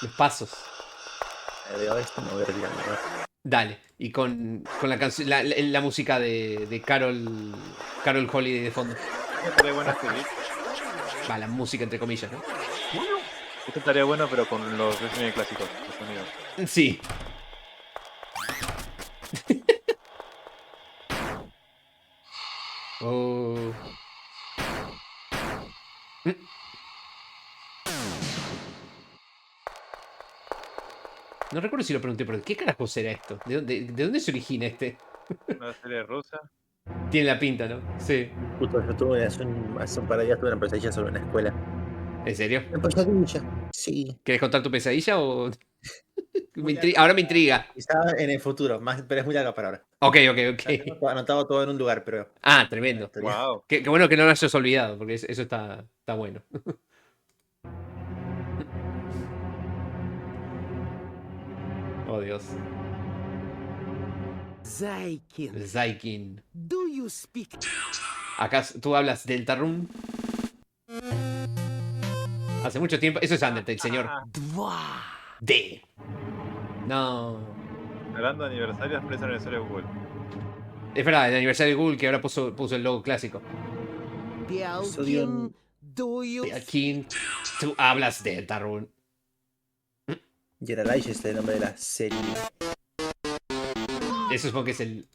Los pasos. Dale, y con la canción, la música de Carol Holiday de fondo. Va, la música entre comillas, ¿no? Esto estaría bueno, pero con los Resident Evil clásicos, los sonidos. Sí. Oh. No recuerdo si lo pregunté, pero ¿qué carajo será esto? ¿De dónde se origina este? Una serie rusa. Tiene la pinta, ¿no? Sí. Justo yo tuve hace un par de días tuve una pesadilla sobre una escuela. ¿En serio? Una pesadilla, sí. ¿Querés contar tu pesadilla o...? Ahora me intriga. Quizá en el futuro, pero es muy larga para ahora. Ok. Tengo anotado todo en un lugar, pero... Ah, tremendo. Wow. Qué bueno que no lo hayas olvidado, porque eso está bueno. Oh, Dios. Zaikin. Do you speak? Acá tú hablas Deltarune. Hace mucho tiempo. Eso es Undertale, señor. D. No. Hablando de aniversarios, precio aniversario de Google. Es verdad, el aniversario de Google que ahora puso el logo clásico. Episodio... King, tú hablas de Deltarune. Geralaish es el nombre de la serie. Eso supongo que es el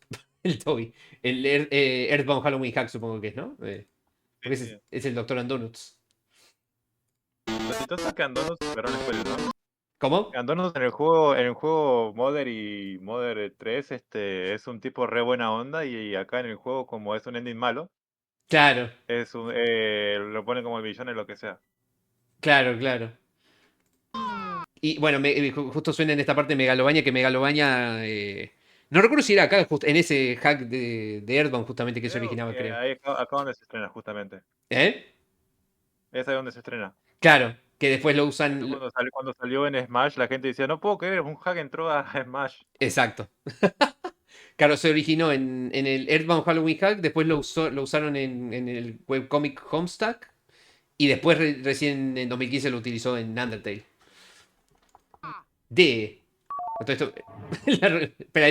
Toby. El Earthbound Halloween Hack supongo que es, ¿no? Porque es el Dr. Andonuts. Lo chistoso es que Andonuts, perdón, spoiler, ¿no? ¿Cómo? Andonuts en el juego Mother y Mother 3 es un tipo re buena onda y acá en el juego como es un ending malo. Claro. Es un, lo ponen como el villano y lo que sea. Claro. Y bueno, justo suena en esta parte Megalovania, que Megalovania... no recuerdo si era acá, en ese hack de Earthbound justamente que se originaba, creo. Ahí acá donde se estrena, justamente. ¿Eh? Es ahí donde se estrena. Claro, que después lo usan... Cuando salió en Smash, la gente decía, no puedo creer, un hack entró a Smash. Exacto. Claro, se originó en el Earthbound Halloween Hack, después lo usaron en el webcomic Homestuck, y después recién en 2015 lo utilizó en Undertale. Espera,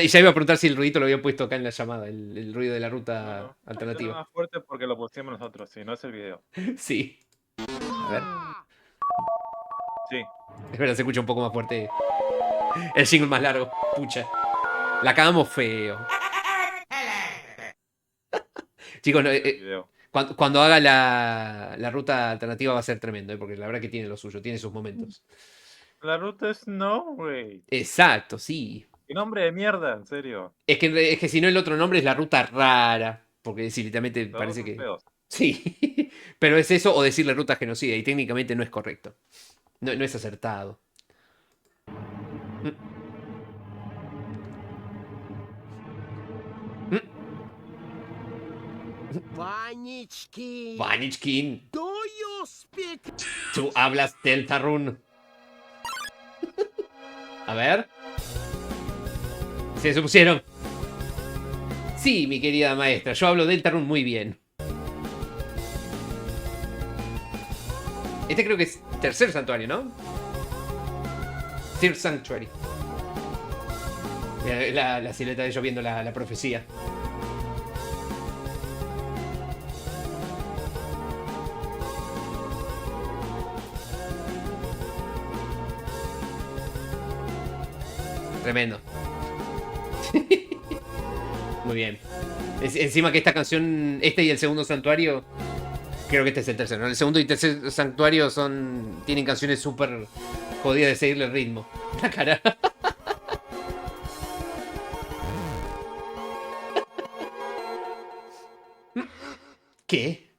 ya iba a preguntar si el ruidito lo había puesto acá en la llamada, el ruido de la ruta alternativa. Es más fuerte porque lo pusimos nosotros, si no es el video. Sí. A ver. Sí. Es verdad, se escucha un poco más fuerte. El single más largo. Pucha. La cagamos feo. Chicos, cuando haga la ruta alternativa va a ser tremendo, porque la verdad que tiene lo suyo, tiene sus momentos. La ruta es no, güey. Exacto, sí. ¿Qué nombre de mierda? En serio. Es que si no el otro nombre es la ruta rara. Porque sí, literalmente Los parece dos son que... feos. Sí. Pero es eso o decirle ruta genocida. Y técnicamente no es correcto. No es acertado. Vanichkin. Tú hablas Deltarune. A ver. Se supusieron. Sí, mi querida maestra. Yo hablo Deltarune muy bien. Este creo que es tercer santuario, ¿no? Third Sanctuary. La silueta de ellos viendo la profecía. Tremendo. Muy bien. Encima que esta canción, este y el segundo santuario, creo que este es el tercero, ¿no? El segundo y tercer santuario tienen canciones súper jodidas de seguirle el ritmo. La cara. ¿Qué?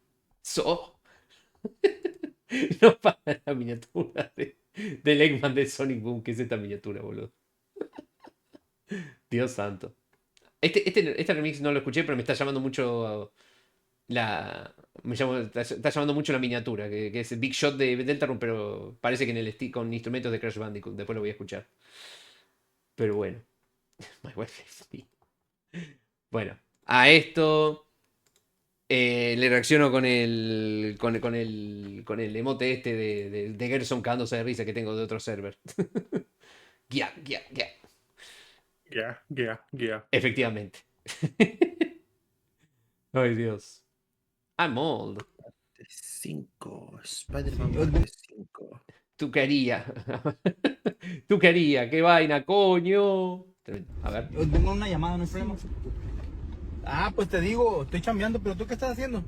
No para la miniatura del Eggman de Sonic Boom. ¿Qué es esta miniatura, boludo? Dios santo. Este remix no lo escuché, pero me está llamando mucho está llamando mucho la miniatura, que es Big Shot de Deltarune, pero parece que con instrumentos de Crash Bandicoot. Después lo voy a escuchar. Pero bueno. My wife is me. Bueno, a esto le reacciono con el emote este de Gerson cagándose de risa que tengo de otro server. Guía. Efectivamente. Ay, Dios. I'm old. 5. Spider-Man 5. Tú querías. Tú querías. Qué vaina, coño. A ver. Tengo una llamada, no hay problema. Ah, pues te digo, estoy chambeando, pero ¿tú qué estás haciendo?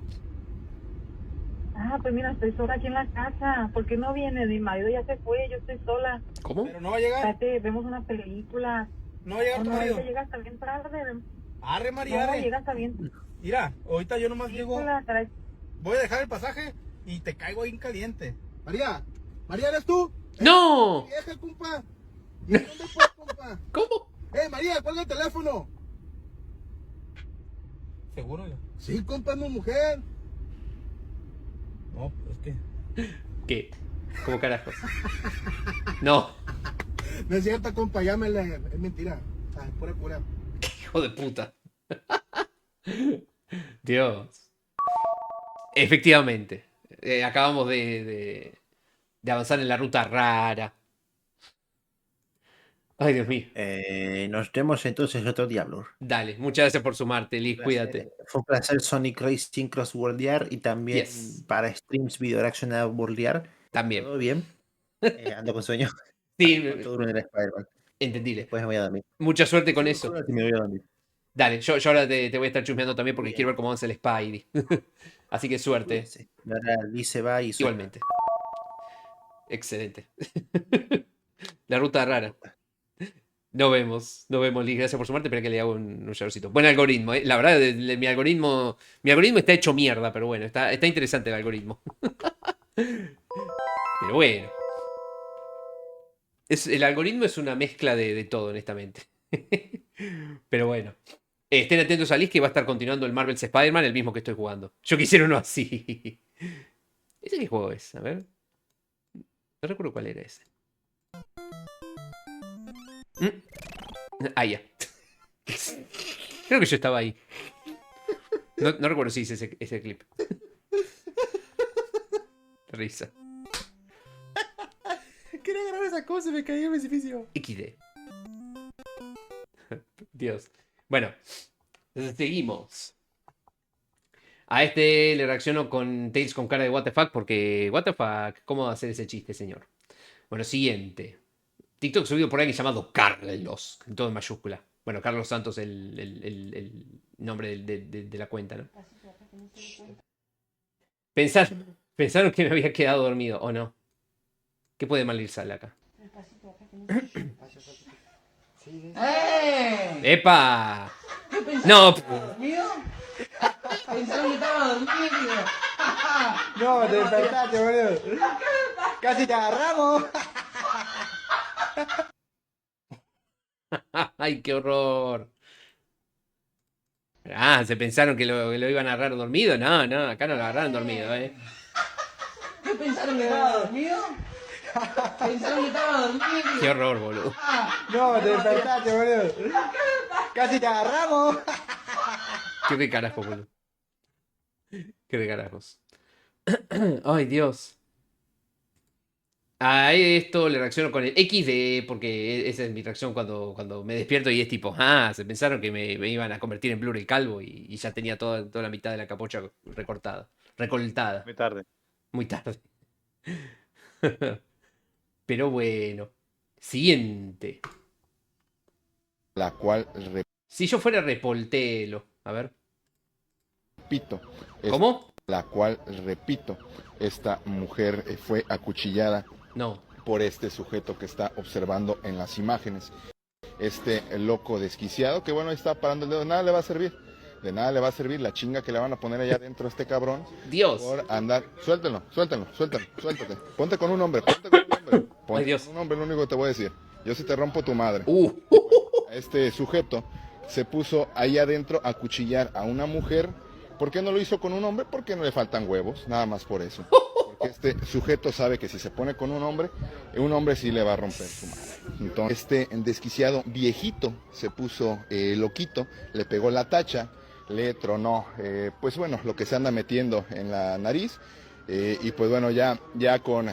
Ah, pues mira, estoy sola aquí en la casa. ¿Por qué no viene? Mi marido ya se fue, yo estoy sola. ¿Cómo? Pero no va a llegar. Espérate, vemos una película. No va a llegar tu marido. No, llega hasta bien tarde. Arre, María, no, arre. llega hasta bien. Mira, ahorita yo nomás llego. Caray. Voy a dejar el pasaje y te caigo ahí en caliente. María, ¿eres tú? ¡No! Vieja, compa. ¿Y dónde fue, compa? ¿Cómo? María, cuelga el teléfono. ¿Seguro ya? Sí, compa, es mi mujer. No, pues es que... ¿Qué? ¿Cómo carajos? No. No es cierto, compa, llámele. Es mentira. Ay, pura. Hijo de puta. Dios. Efectivamente. Acabamos de avanzar en la ruta rara. Ay, Dios mío. Nos vemos entonces otro día, Blur. Dale, muchas gracias por sumarte, Liz. Cuídate. Fue un placer Sonic Racing Cross Worldear y también para streams Video Reaction a Worldear. También. Todo bien. Ando con sueño. Sí. Todo duro en el Spider-Man. Entendible. Después me voy a dormir. Mucha suerte con eso. Me voy a dormir. Dale, yo ahora te voy a estar chusmeando también porque quiero ver cómo avanza el Spidey. Así que suerte. Ahora Liz se va y igualmente. Excelente. La ruta rara. Nos vemos, Liz. Gracias por sumarte. Espera que le hago un showercito. Buen algoritmo, ¿eh? La verdad, mi algoritmo está hecho mierda, pero bueno, está interesante el algoritmo. Pero bueno. El algoritmo es una mezcla de todo, honestamente. Pero bueno. Estén atentos a Liz que va a estar continuando el Marvel's Spider-Man, el mismo que estoy jugando. Yo quisiera uno así. ¿Ese qué juego es? A ver. No recuerdo cuál era ese. Ah, ya. Creo que yo estaba ahí. No recuerdo si hice ese clip. Risa. Quería grabar esa cosa y me caí en el precipicio. XD. Dios. Bueno, seguimos. A este le reacciono con Tails con cara de what the fuck, porque what the fuck, ¿cómo hacer ese chiste, señor? Bueno, siguiente. TikTok subido por alguien llamado Carlos, todo en mayúscula. Bueno, Carlos Santos, el nombre de la cuenta, ¿no? Pensaron que me había quedado dormido, ¿o no? ¿Qué puede mal ir sale acá? ¡Epa! No. ¿Dormido? Pensaron que estaba dormido. No, te despertaste, boludo. Casi te agarramos. ¡Ay, qué horror! Ah, ¿se pensaron que lo iban a agarrar dormido? No, acá no lo agarraron dormido, ¿eh? ¿Qué pensaron que estaba dormido? Pensaron que estaba dormido. Qué horror, boludo. No, te despertaste, boludo. Casi te agarramos. Qué carajo, boludo. Qué de carajos. Ay, Dios. A esto le reacciono con el XD, porque esa es mi reacción cuando me despierto y es tipo, se pensaron que me iban a convertir en Blur el calvo y ya tenía toda la mitad de la capucha recortada. Recoltada. Muy tarde. Muy tarde. Pero bueno. Siguiente. La cual... Si yo fuera Repoltelo. A ver. Repito. ¿Cómo? La cual, repito, esta mujer fue acuchillada por este sujeto que está observando en las imágenes. Este loco desquiciado que bueno, está parando el dedo, nada le va a servir. De nada le va a servir la chinga que le van a poner allá adentro a este cabrón. Dios. Por andar. Suéltalo, suéltate. Ponte con un hombre, ponte con un hombre, lo único que te voy a decir. Yo sí te rompo tu madre. Este sujeto se puso ahí adentro a acuchillar a una mujer. ¿Por qué no lo hizo con un hombre? Porque no le faltan huevos, nada más por eso. Porque este sujeto sabe que si se pone con un hombre sí le va a romper su madre. Entonces, este desquiciado viejito se puso loquito, le pegó la tacha, le tronó, pues bueno, lo que se anda metiendo en la nariz. Y pues bueno, ya con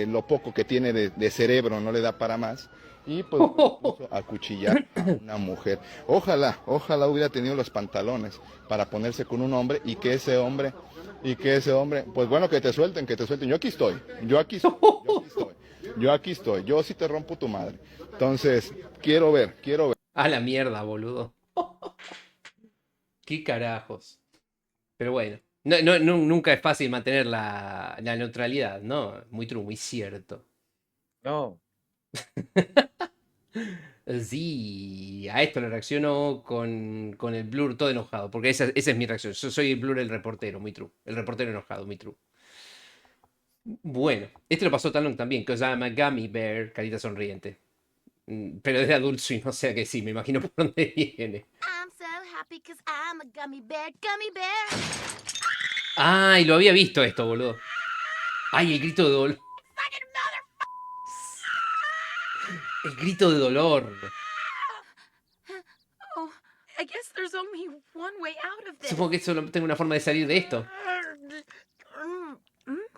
lo poco que tiene de cerebro no le da para más. Y pues puso a acuchillar a una mujer. Ojalá hubiera tenido los pantalones para ponerse con un hombre y que ese hombre, pues bueno, que te suelten. Yo aquí estoy. Yo sí te rompo tu madre. Entonces, quiero ver. A la mierda, boludo. Qué carajos. Pero bueno. Nunca es fácil mantener la neutralidad, ¿no? Muy true, muy cierto. No. Sí, a esto le reacciono con el Blur todo enojado, porque esa es mi reacción. Yo soy el Blur el reportero, muy true. El reportero enojado, muy true. Bueno, este lo pasó Talon también, que I'm a gummy bear, carita sonriente. Pero es de Adult Swim, o sea que sí, me imagino por dónde viene. I'm so happy 'cause I'm a gummy bear, gummy bear. Ay, lo había visto esto, boludo. Ay, el grito de dolor. El grito de dolor. Oh, I guess there's only one way out of this. Supongo que solo tengo una forma de salir de esto.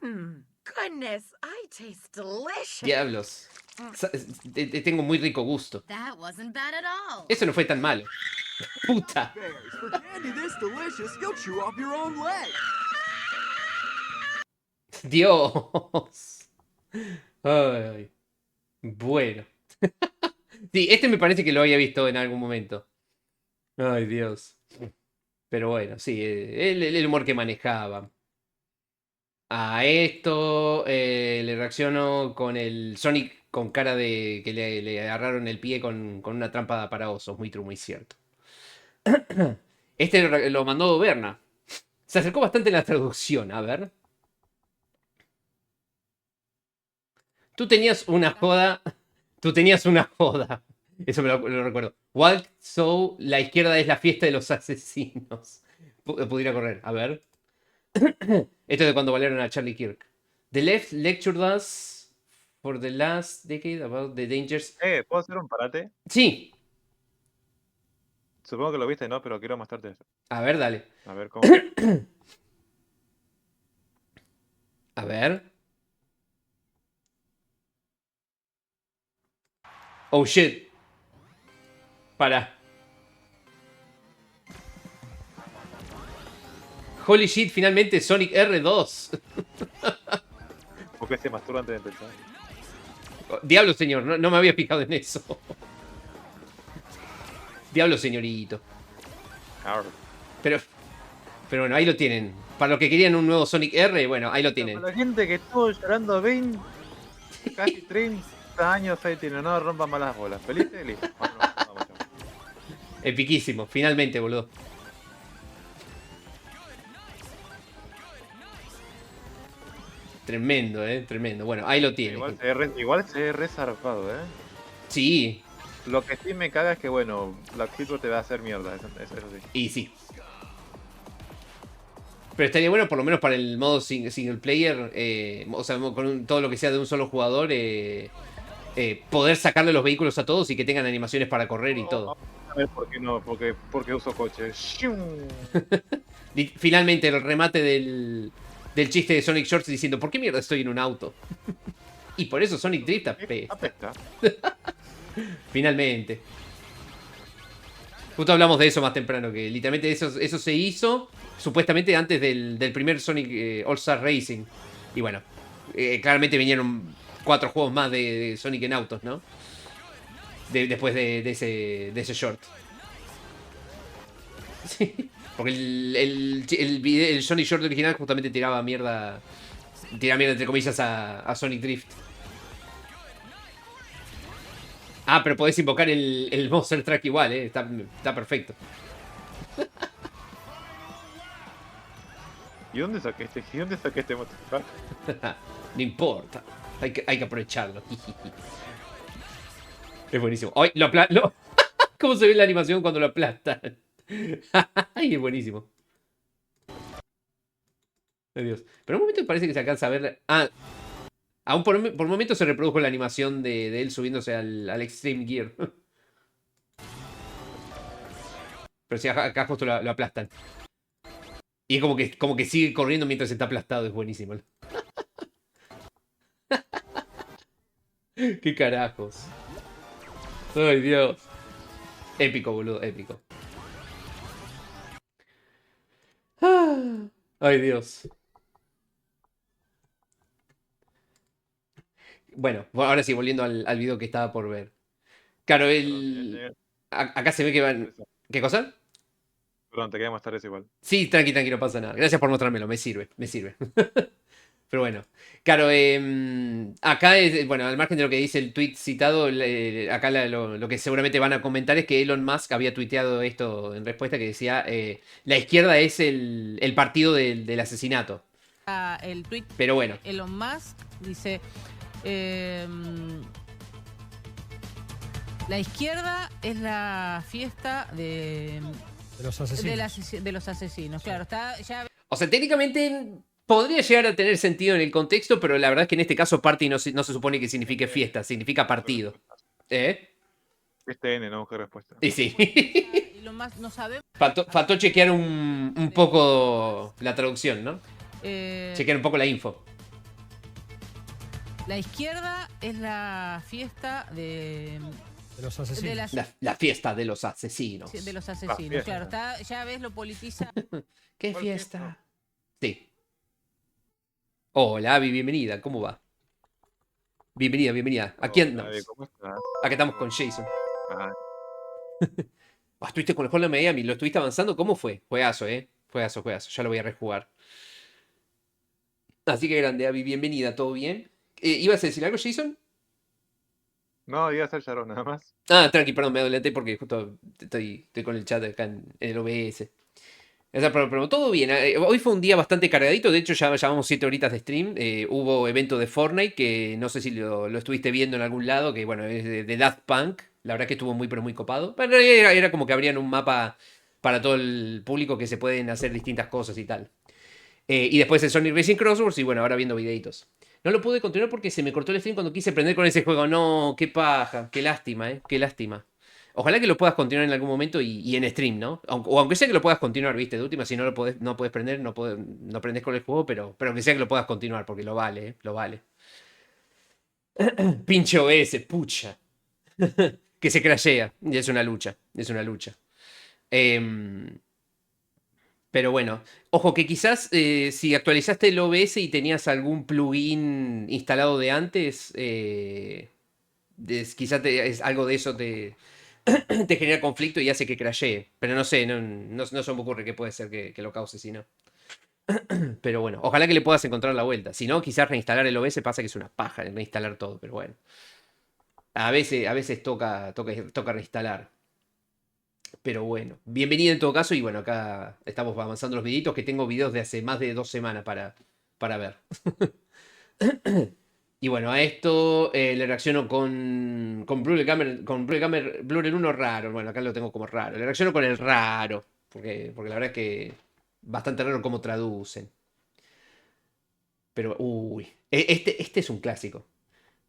Goodness, I taste delicious. Diablos. Tengo muy rico gusto. Eso no fue tan malo. Puta. Dios. Ay. Bueno. Sí, este me parece que lo había visto en algún momento. Ay, Dios. Pero bueno, sí, el humor que manejaba. A esto le reacciono con el Sonic con cara de que le agarraron el pie con una trampa para osos. Muy true, muy cierto. Este lo mandó Berna. Se acercó bastante en la traducción. A ver. Tú tenías una joda. Eso me lo recuerdo. Walk so, la izquierda es la fiesta de los asesinos. Pudiera correr. A ver. Esto es de cuando valieron a Charlie Kirk. The left lectured us for the last decade about the dangers. ¿Puedo hacer un parate? Sí. Supongo que lo viste, ¿no? Pero quiero mostrarte eso. A ver, dale. A ver cómo. A ver. Oh shit. Para. Holy shit, finalmente Sonic R2. ¿Por qué se masturba antes de empezar? Diablo, señor, no me había fijado en eso. Diablo, señorito. Pero bueno, ahí lo tienen. Para los que querían un nuevo Sonic R, bueno, ahí lo tienen. Para la gente que estuvo llorando 20, casi 30 años ahí tiene, no rompan malas bolas. ¿Feliz? Listo. Vamos. Epiquísimo, finalmente, boludo. Tremendo, tremendo. Bueno, ahí lo tiene. Igual se ve re zarpado, Sí. Lo que sí me caga es que, bueno, Black Hero te va a hacer mierda, eso sí. Y sí. Pero estaría bueno, por lo menos para el modo single player, o sea, con todo lo que sea de un solo jugador, poder sacarle los vehículos a todos y que tengan animaciones para correr y todo. A ver, ¿por qué no? Porque uso coche. Finalmente, el remate del chiste de Sonic Shorts diciendo, ¿por qué mierda estoy en un auto? Y por eso Sonic Drift apesta. Finalmente. Justo hablamos de eso más temprano, que literalmente eso se hizo supuestamente antes del primer Sonic All-Star Racing. Y bueno, claramente vinieron 4 juegos más de Sonic en autos, ¿no? Después de ese short. Sí, porque el Sonic Short original justamente tiraba mierda entre comillas a Sonic Drift. Ah, pero podés invocar el Monster Truck igual, está perfecto. ¿Y dónde saqué este Monster Truck? No importa, hay que aprovecharlo. Es buenísimo. ¡Ay, lo aplasta! ¿Cómo se ve la animación cuando lo aplastan? ¡Ay, es buenísimo! ¡Ay, Dios! Pero en un momento me parece que se alcanza a ver... Aún por momento se reprodujo la animación de él subiéndose al Extreme Gear. Pero si acá justo lo aplastan. Y es como que sigue corriendo mientras está aplastado. Es buenísimo. ¡Qué carajos! ¡Ay, Dios! Épico, boludo, épico. ¡Ay, Dios! Bueno, ahora sí, volviendo al video que estaba por ver. Claro, acá se ve que van... ¿Qué cosa? Perdón, te quería mostrar eso igual. Sí, tranqui, no pasa nada. Gracias por mostrármelo, me sirve. Pero bueno, claro, acá, bueno, al margen de lo que dice el tweet citado, acá lo que seguramente van a comentar es que Elon Musk había tuiteado esto en respuesta, que decía, la izquierda es el partido del asesinato. El tweet. Pero bueno. Elon Musk dice... la izquierda es la fiesta de los asesinos. Claro, está ya... O sea, técnicamente podría llegar a tener sentido en el contexto, pero la verdad es que en este caso party no se supone que signifique fiesta, significa partido. Este N, no busca respuesta. Y sí. Y lo más no sabemos. Faltó chequear un poco la traducción, ¿no? Chequear un poco la info. La izquierda es la fiesta de los asesinos. La fiesta de los asesinos. De los asesinos, claro. Ya ves, lo politiza. ¿Qué fiesta? Sí. Hola, Abby, bienvenida. ¿Cómo va? Bienvenida. Aquí andamos. ¿Cómo estás? Acá estamos con Jason. Ah. Estuviste con el Hall de Miami, lo estuviste avanzando. ¿Cómo fue? Juegazo, Juegazo. Ya lo voy a rejugar. Así que grande, Abby, bienvenida. ¿Todo bien? ¿Ibas a decir algo, Jason? No, iba a ser Sharon nada más. Ah, tranqui, perdón, me adelanté porque justo estoy con el chat acá en el OBS. O sea, pero todo bien. Hoy fue un día bastante cargadito. De hecho, ya llevamos 7 horitas de stream. Hubo evento de Fortnite que no sé si lo estuviste viendo en algún lado. Que bueno, es de Daft Punk. La verdad que estuvo muy, pero muy copado. Pero era como que abrían un mapa para todo el público que se pueden hacer distintas cosas y tal. Y después el Sonic Racing Crosswords. Y bueno, ahora viendo videitos. No lo pude continuar porque se me cortó el stream cuando quise prender con ese juego. No, qué paja. Qué lástima, Qué lástima. Ojalá que lo puedas continuar en algún momento y en stream, ¿no? O aunque sea que lo puedas continuar, ¿viste? De última, si no puedes prender, no prendes con el juego, pero que sea que lo puedas continuar, porque lo vale, Lo vale. Pinche OS, pucha. Que se crashea. Y es una lucha. Pero bueno, ojo que quizás si actualizaste el OBS y tenías algún plugin instalado de antes, quizás algo de eso te genera conflicto y hace que crashee. Pero no sé, no se me ocurre que puede ser que lo cause, si no. Pero bueno, ojalá que le puedas encontrar la vuelta. Si no, quizás reinstalar el OBS pasa que es una paja reinstalar todo, pero bueno. A veces toca reinstalar. Pero bueno, bienvenido en todo caso. Y bueno, acá estamos avanzando los videitos, que tengo videos de hace más de 2 semanas para ver. Y bueno, a esto le reacciono con Blur el 1 raro. Bueno, acá lo tengo como raro. Le reacciono con el raro. Porque la verdad es que bastante raro cómo traducen. Pero, uy. Este es un clásico.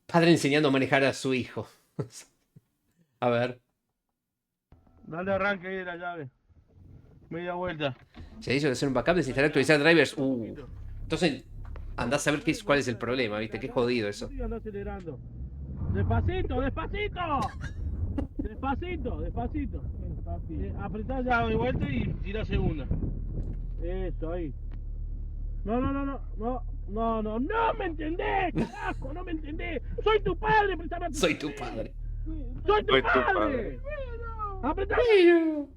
Padre enseñando a manejar a su hijo. A ver. Dale arranque ahí de la llave. Media vuelta. Se hizo de hacer un backup, desinstalar, actualizar drivers. Entonces, andás a ver cuál es el problema, ¿viste? Qué jodido eso. Anda acelerando. Despacito, despacito. Despacito. Apretá ya de vuelta y tira segunda. Eso, ahí. No me entendés, carajo, no me entendés. Soy tu padre, prestame atención. Soy tu padre. Soy tu padre. Apretá.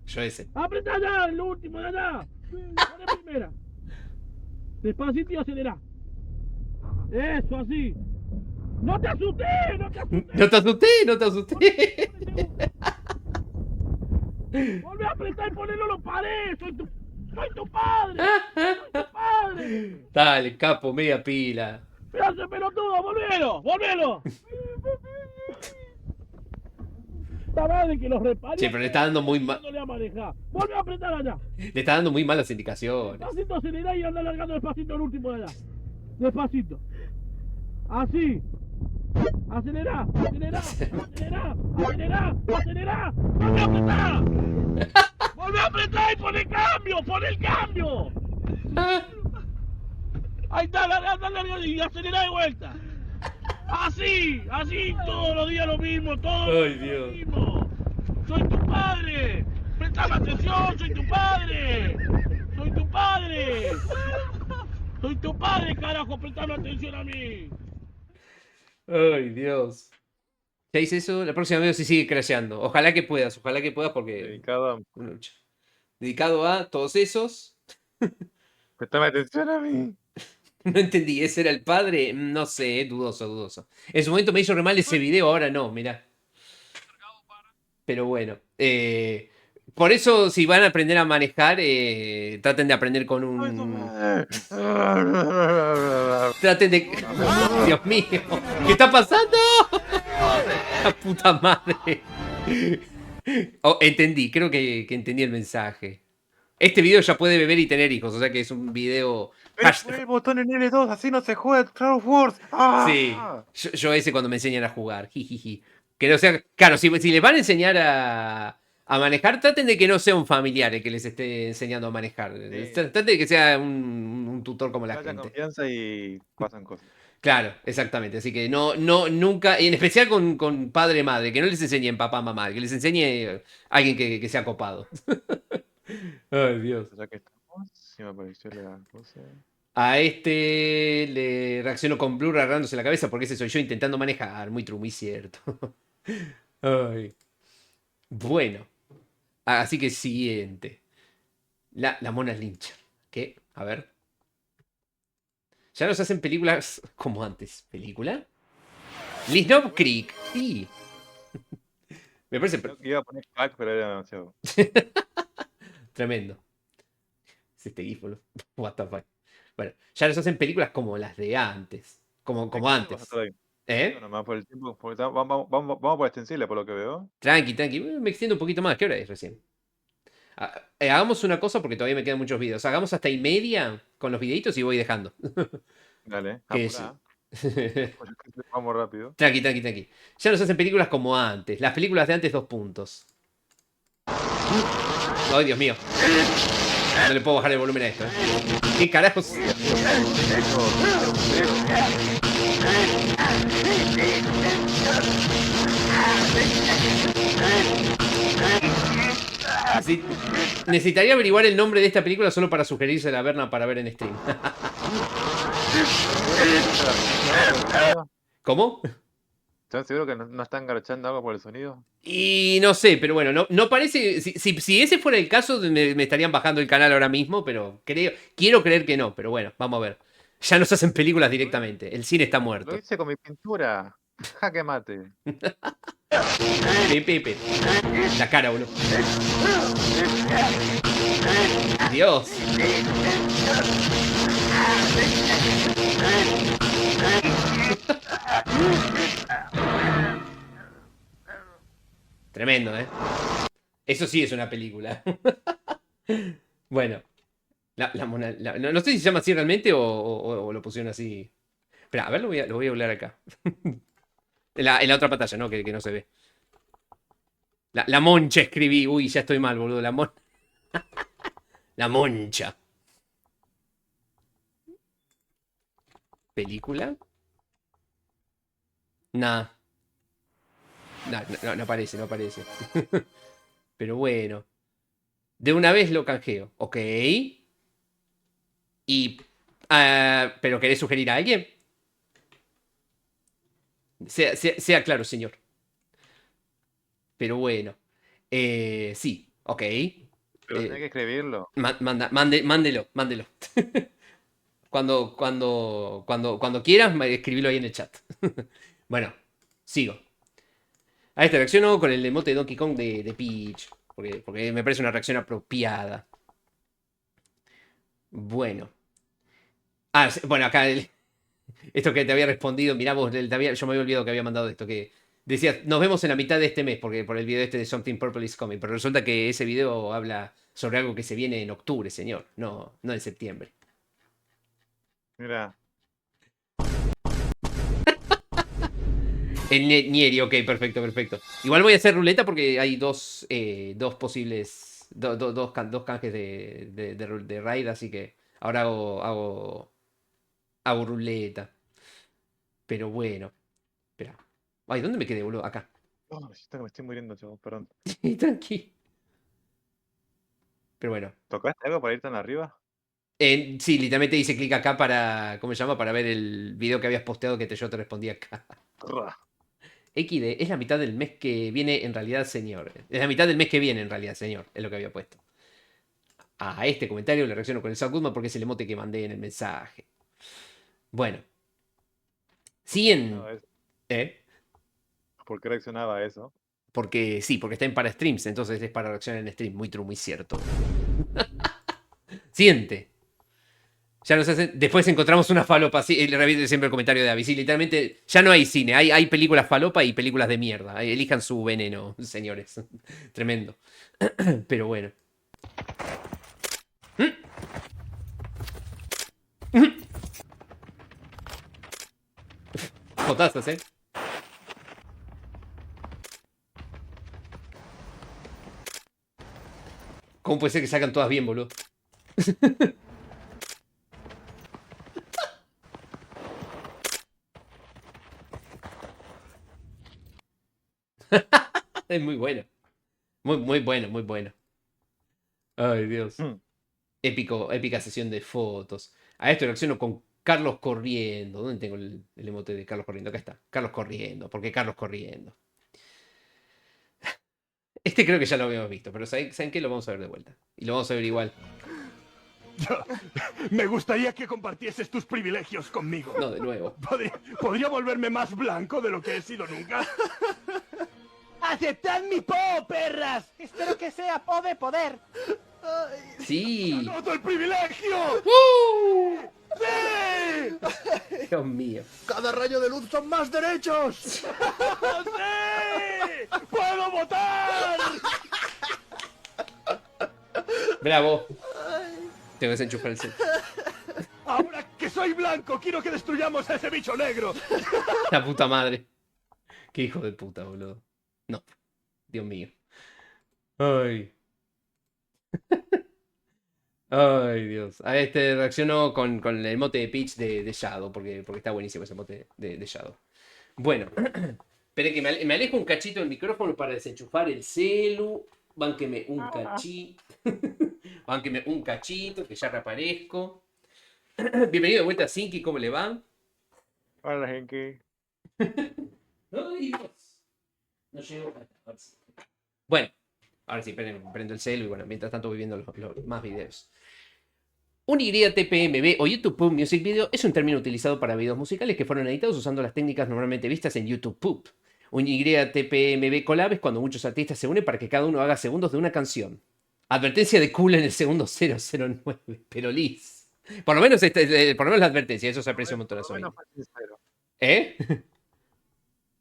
Yo ese. Apretá ya, el último de allá. Poné primera. Despacito y acelerá. Eso, así. ¡No te asusté! No te asusté. Volvé a apretar y ponerlo, lo paré. Soy tu padre. Soy tu padre. Dale, capo, media pila. Pedazo de pelotudo, volvelo. Esta madre que los repare. Sí, pero le está dando muy mal. Volvé a apretar allá. Le está dando muy malas indicaciones. Despacito, acelerá y anda largando despacito el último de allá. Despacito. Así. Acelerá. Volvé a apretar y pon el cambio. Ahí está, dale y acelerá de vuelta. Así, todos los días lo mismo, lo mismo. Soy tu padre. Prestame atención, soy tu padre. Soy tu padre, carajo, prestame atención a mí. Ay, Dios. Ya hice eso, la próxima vez si sigue crasheando. Ojalá que puedas porque... Dedicado a todos esos. Prestame atención a mí. No entendí, ¿ese era el padre? No sé, dudoso. En su momento me hizo re mal ese video, ahora no, mirá. Pero bueno. Por eso, si van a aprender a manejar, traten de aprender con un... Traten de... Dios mío, ¿qué está pasando? La puta madre. Oh, entendí, creo que entendí el mensaje. Este video ya puede beber y tener hijos, o sea que es un video... El botón en L2, así no se juega Star Wars. Sí, yo ese cuando me enseñan a jugar. Jijiji. Que no sea... Claro, si les van a enseñar a manejar, traten de que no sea un familiar el que les esté enseñando a manejar. Traten de que sea un tutor como la gente. Haya confianza y pasan cosas. Claro, exactamente. Así que nunca, y en especial con padre madre, que no les enseñen papá, mamá, que les enseñe alguien que sea copado. Ay, Dios. Ya que estamos, si me apareció la cosa. A este le reacciono con Blur agarrándose la cabeza porque ese soy yo intentando manejar. Muy true, muy cierto. Ay. Bueno. Así que siguiente. La Mona Lynch. ¿Qué? A ver. Ya nos hacen películas como antes. ¿Película? Snow Creek. Sí. Me parece... Iba a poner pack, pero era demasiado. Tremendo. Es este gif, boludo. What the fuck. Bueno, ya nos hacen películas como las de antes. Como antes. ¿Eh? Bueno, más por el tiempo. Vamos por extensible, por lo que veo. Tranqui. Me extiendo un poquito más. ¿Qué hora es recién? Hagamos una cosa porque todavía me quedan muchos videos. Hagamos hasta y media con los videitos y voy dejando. Dale, apurá. Vamos rápido. Tranqui. Ya nos hacen películas como antes. Las películas de antes, 2 puntos. Ay, Dios mío. No le puedo bajar el volumen a esto, ¿eh? ¿Qué carajos? Sí. Necesitaría averiguar el nombre de esta película solo para sugerírsela a Berna para ver en stream. ¿Cómo? ¿Estás seguro que no están garchando algo por el sonido? Y no sé, pero bueno, no parece... Si ese fuera el caso, me estarían bajando el canal ahora mismo, pero quiero creer que no, pero bueno, vamos a ver. Ya nos hacen películas directamente. El cine está muerto. Lo hice con mi pintura. Jaque mate. Pepe. La cara, boludo. Dios. Tremendo, ¿eh? Eso sí es una película. Bueno. No sé si se llama así realmente o lo pusieron así. Espera, a ver, lo voy a hablar acá. En la otra pantalla, ¿no? Que no se ve. La Moncha escribí. Uy, ya estoy mal, boludo. La Moncha. ¿Película? Nah. No aparece. Pero bueno. De una vez lo canjeo. Ok. ¿Pero querés sugerir a alguien? Sea claro, señor. Pero bueno. Sí, ok. Pero tenés que escribirlo. Mándelo. Cuando quieras, escribilo ahí en el chat. Bueno, sigo. A esta reacciono con el emote de Donkey Kong de Peach. Porque me parece una reacción apropiada. Bueno. Bueno, acá esto que te había respondido, mirá vos, yo me había olvidado que había mandado esto, que decía, nos vemos en la mitad de este mes, porque por el video este de Something Purple is Coming, pero resulta que ese video habla sobre algo que se viene en octubre, señor, no en septiembre. Mira. En Nieri, ok, perfecto. Igual voy a hacer ruleta porque hay dos posibles, dos canjes de raid, así que ahora hago ruleta. Pero bueno. Espera. Ay, ¿dónde me quedé, boludo? Acá. No, me estoy muriendo, chavos, perdón. Tranqui. Pero bueno. ¿Tocaste algo para ir tan arriba? Sí, literalmente hice clic acá para... ¿Cómo se llama? Para ver el video que habías posteado que yo te respondí acá. XD, es la mitad del mes que viene en realidad, señor. Es la mitad del mes que viene en realidad, señor. Es lo que había puesto. A este comentario le reacciono con el Saul Goodman porque es el emote que mandé en el mensaje. Bueno. Siguen... No, ¿Eh? ¿Por qué reaccionaba a eso? Porque está en para streams, entonces es para reaccionar en stream. Muy true, muy cierto. Siguiente. Ya nos hacen... Después encontramos una falopa. Sí, le repito siempre el comentario de Avi. Sí, literalmente ya no hay cine. Hay películas falopa y películas de mierda. Elijan su veneno, señores. Tremendo. Pero bueno. Jotazas, ¿eh? ¿Cómo puede ser que salgan todas bien, boludo? Es muy bueno. Muy bueno, muy bueno. Ay, Dios. Épica sesión de fotos. A esto reacciono con Carlos corriendo. ¿Dónde tengo el emote de Carlos corriendo? Acá está. Carlos corriendo. ¿Por qué Carlos corriendo? Este creo que ya lo habíamos visto, pero ¿saben qué? Lo vamos a ver de vuelta. Y lo vamos a ver igual. Me gustaría que compartieses tus privilegios conmigo. No, de nuevo. ¿Podría volverme más blanco de lo que he sido nunca? ¡Aceptad mi po, perras! Espero que sea po de poder. Sí. ¡Todo el privilegio! ¡Sí! Dios mío. ¡Cada rayo de luz son más derechos! ¡Sí! ¡Puedo votar! Bravo. Tengo que desenchufar el set. Ahora que soy blanco, quiero que destruyamos a ese bicho negro. La puta madre. Qué hijo de puta, boludo. No. Dios mío. Ay. Ay, Dios. A este reacciono con el emote de Peach de Shadow, porque está buenísimo ese emote de Shadow. Bueno. Esperen que me alejo un cachito del micrófono para desenchufar el celu. Bánqueme un cachito. Bánqueme un cachito, que ya reaparezco. Bienvenido de vuelta a Zinky, ¿cómo le va? Hola, Genki. Ay, Dios. No llego. Bueno, ahora sí, prendo el celu y bueno, mientras tanto voy viendo los más videos. Un YTPMV o YouTube Poop Music Video es un término utilizado para videos musicales que fueron editados usando las técnicas normalmente vistas en YouTube Poop. Un YTPMV collab es cuando muchos artistas se unen para que cada uno haga segundos de una canción. Advertencia de cool en el segundo 009, pero Liz. Por lo menos la advertencia, eso se aprecia un montón la Sony. ¿Eh?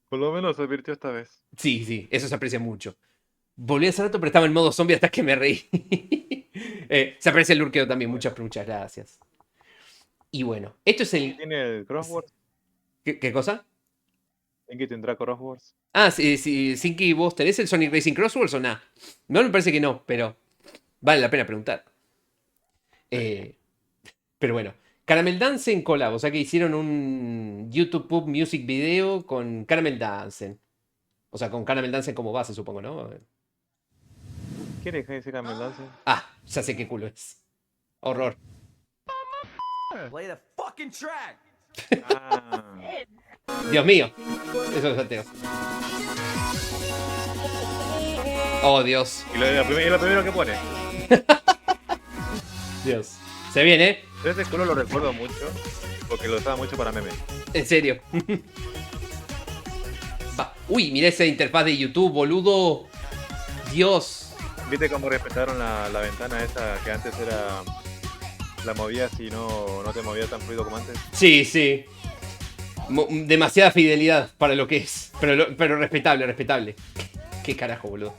Por lo menos se advirtió esta vez. Sí, eso se aprecia mucho. Volví hace rato, pero estaba en modo zombie hasta que me reí. Se aprecia el lurkeo también, muchas gracias. Y bueno, esto es el... ¿Tiene el Crosswords? ¿Qué cosa? ¿Zinky tendrá Crosswords? Ah, sí, Zinky, ¿vos tenés el Sonic Racing Crosswords o nada? No, me parece que no, pero vale la pena preguntar. Pero bueno, Caramel Dance en collab, o sea que hicieron un YouTube Pop Music Video con Caramel Dance. O sea, con Caramel Dance como base, supongo, ¿no? ¿Quién es ese Caramel Dance? Ah, ya sé qué culo es. Horror. Play the fucking track. Dios mío. Eso es ateo. Oh, Dios. Y lo primero que pone. Dios. Se viene, Ese culo lo recuerdo mucho porque lo usaba mucho para memes. En serio. Uy, mira esa interfaz de YouTube, boludo. Dios. ¿Viste cómo respetaron la ventana esa que antes era... la movías y no te movías tan fluido como antes? Sí. Demasiada fidelidad para lo que es. Pero respetable. Qué carajo, boludo.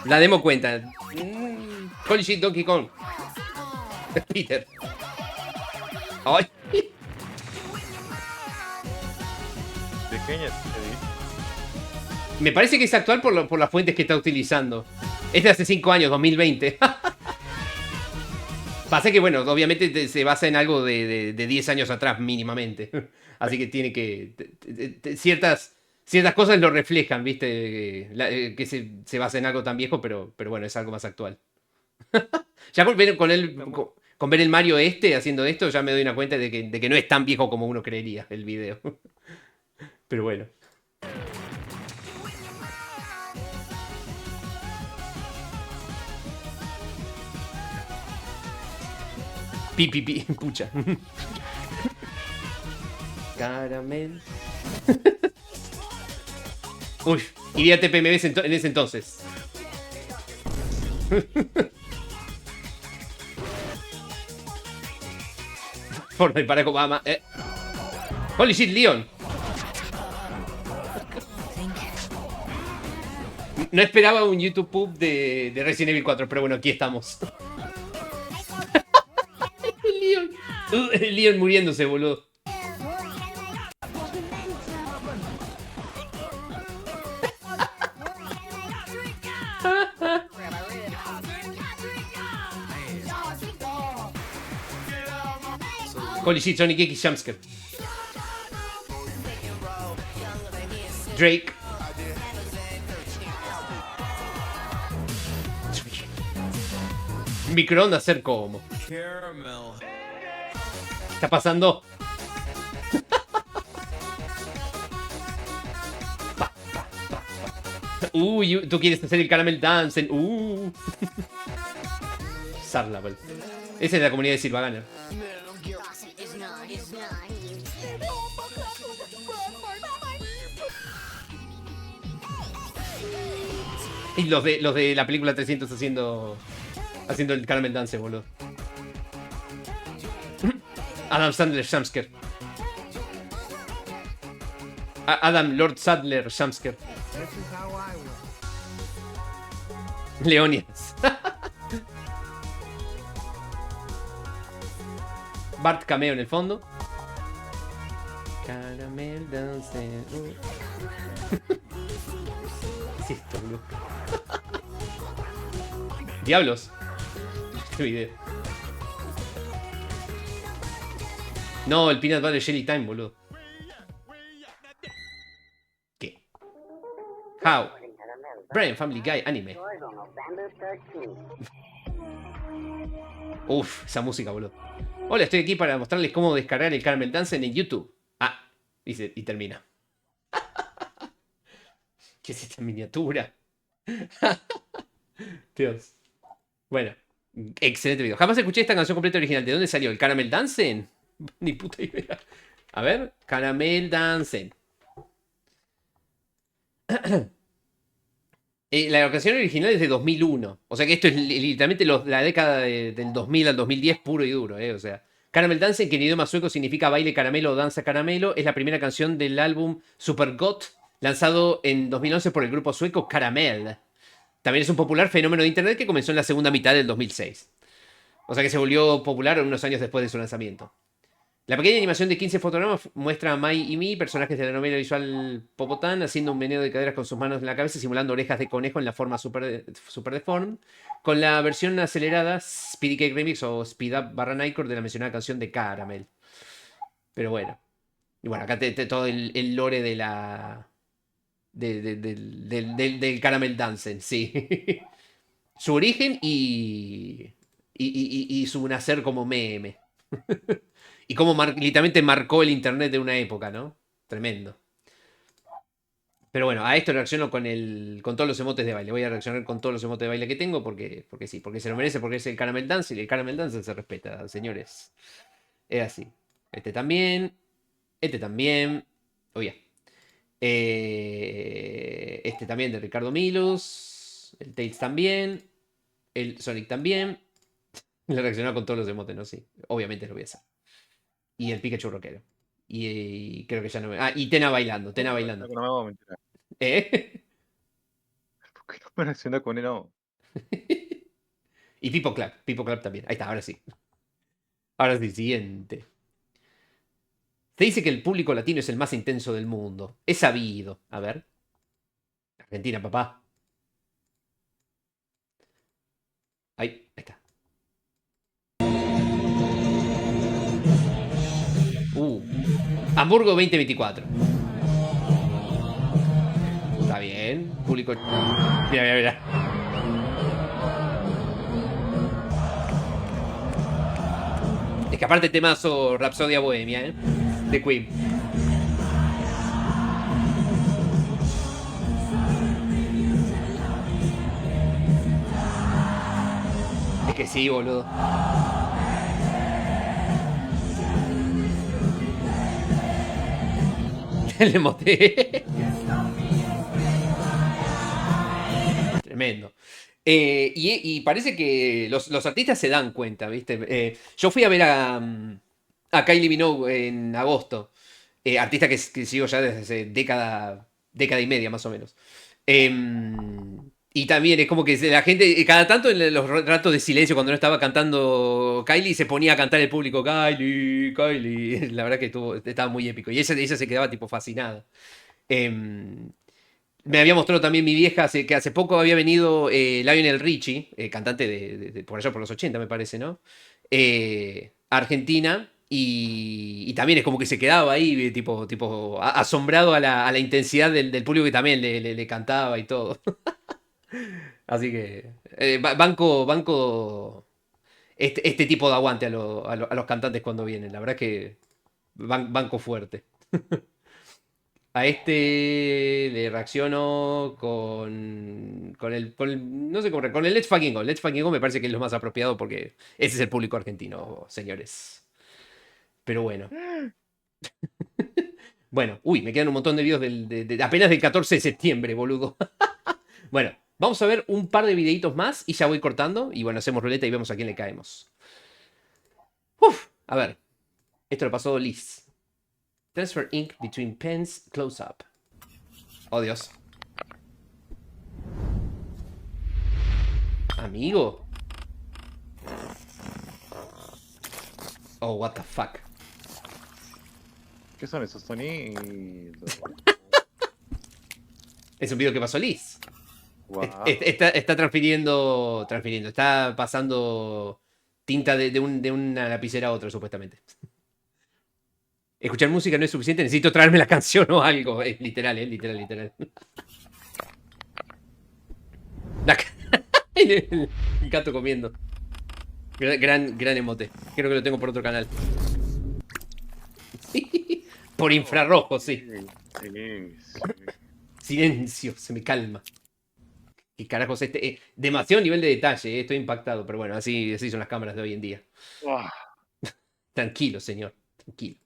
La demo cuenta. Holy shit, Donkey Kong. Peter. Ay. Pequeñas, Me parece que es actual por las fuentes que está utilizando. Es de hace 5 años, 2020. Pasa que, bueno, obviamente se basa en algo de 10 años atrás, mínimamente. Así que tiene que... Ciertas cosas lo reflejan, ¿viste? Que se basa en algo tan viejo, pero bueno, es algo más actual. Ya con ver el Mario haciendo esto, ya me doy una cuenta de que no es tan viejo como uno creería el video. Pero bueno. Pi, pucha. Caramel. Uy, iría TPMB en ese entonces. Fortnite para Obama. Holy shit, Leon. No esperaba un YouTube pub de Resident Evil 4, pero bueno, aquí estamos. Leon muriéndose, boludo. Holy shit, Sonic X jumpscare. Drake. Microondas hacer como. ¿Qué está pasando? Uy, tú quieres hacer el caramel dancing. Sarlavel. Esa es la comunidad de Silvaganer. Y los de la película 300 haciendo el caramel dance, boludo. Adam Sandler Shamsker. Adam Lord Sadler Shamsker. Leonidas. Bart cameo en el fondo. Caramel dance. ¿Qué es esto, boludo? Diablos. Este video. No, el Peanut Butter Jelly Time, boludo. ¿Qué? How? Brian Family Guy Anime. Uf, esa música, boludo. Hola, estoy aquí para mostrarles cómo descargar el Caramel Dance en YouTube. Ah, y termina. ¿Qué es esta miniatura? Dios. Bueno, excelente video. Jamás escuché esta canción completa original. ¿De dónde salió? ¿El Caramel Dancing? Ni puta idea. A ver, Caramel Dancing. La canción original es de 2001. O sea que esto es literalmente la década del 2000 al 2010 puro y duro. O sea, Caramel Dancing, que en idioma sueco significa baile caramelo o danza caramelo, es la primera canción del álbum Supergott, lanzado en 2011 por el grupo sueco Caramel. También es un popular fenómeno de internet que comenzó en la segunda mitad del 2006. O sea que se volvió popular unos años después de su lanzamiento. La pequeña animación de 15 fotogramas muestra a Mai y Mi, personajes de la novela visual Popotan, haciendo un meneo de caderas con sus manos en la cabeza, simulando orejas de conejo en la forma super deformed, con la versión acelerada Speedy Cake Remix o Speed Up / Nightcore de la mencionada canción de Caramel. Pero bueno. Y bueno, acá todo el lore de la... del Caramel Dancing, sí. Su origen y su nacer como meme. Y cómo literalmente marcó el internet de una época, ¿no? Tremendo. Pero bueno, a esto reacciono con todos los emotes de baile. Voy a reaccionar con todos los emotes de baile que tengo porque sí, porque se lo merece, porque es el Caramel Dance y el Caramel Dance se respeta, señores. Es así. Este también. Este también. Oye. Este también de Ricardo Milus. El Tails también. El Sonic también. Le reaccionó con todos los emotes, ¿no? Sí. Obviamente lo voy a hacer. Y el Pikachu rockero. Y creo que ya no me... Ah, y Tena bailando. Tena bailando. No, mentira. ¿Por qué no me reacciona con él? No. Y Pipo Clap. Pipo Clap también. Ahí está, ahora sí. Ahora sí, siguiente. Se dice que el público latino es el más intenso del mundo. Es sabido. A ver. Argentina, papá. Ahí está. Hamburgo 2024. Está bien. Público. Mira. Es que aparte temazo Rapsodia Bohemia, de Queen. Es que sí, boludo. Le moté. Tremendo. Y parece que los artistas se dan cuenta, ¿viste? Yo fui a ver a Kylie Minogue en agosto. Artista que sigo ya desde hace década y media más o menos. Y también es como que la gente, cada tanto en los ratos de silencio cuando no estaba cantando Kylie, se ponía a cantar el público, Kylie. La verdad que estaba muy épico. Y ella se quedaba tipo fascinada. Me había mostrado también mi vieja que hace poco había venido Lionel Richie, cantante de por allá por los 80 me parece, ¿no? Argentina. Y también es como que se quedaba ahí, tipo asombrado a la intensidad del público que también le cantaba y todo. Así que banco este tipo de aguante a los cantantes cuando vienen. La verdad es que banco fuerte. A este le reacciono con el no sé cómo, con el Let's Fucking Go. Let's Fucking Go me parece que es lo más apropiado porque ese es el público argentino, señores. Pero bueno. Bueno, uy, me quedan un montón de videos apenas del 14 de septiembre, boludo. Bueno, vamos a ver un par de videitos más y ya voy cortando. Y bueno, hacemos ruleta y vemos a quién le caemos. Uf, a ver. Esto lo pasó Liz. Transfer ink between pens close up. Oh, Dios. Amigo. Oh, what the fuck. ¿Qué son esos sonidos? Es un video que pasó Liz. Wow. Está transfiriendo. Está pasando tinta de una lapicera a otra, supuestamente. Escuchar música no es suficiente, necesito traerme la canción o algo. Es literal, literal. El gato comiendo. Gran emote. Creo que lo tengo por otro canal. Por infrarrojo, sí. Silencio, se me calma. ¿Qué carajos demasiado nivel de detalle, estoy impactado. Pero bueno, así son las cámaras de hoy en día. Tranquilo, señor. Tranquilo.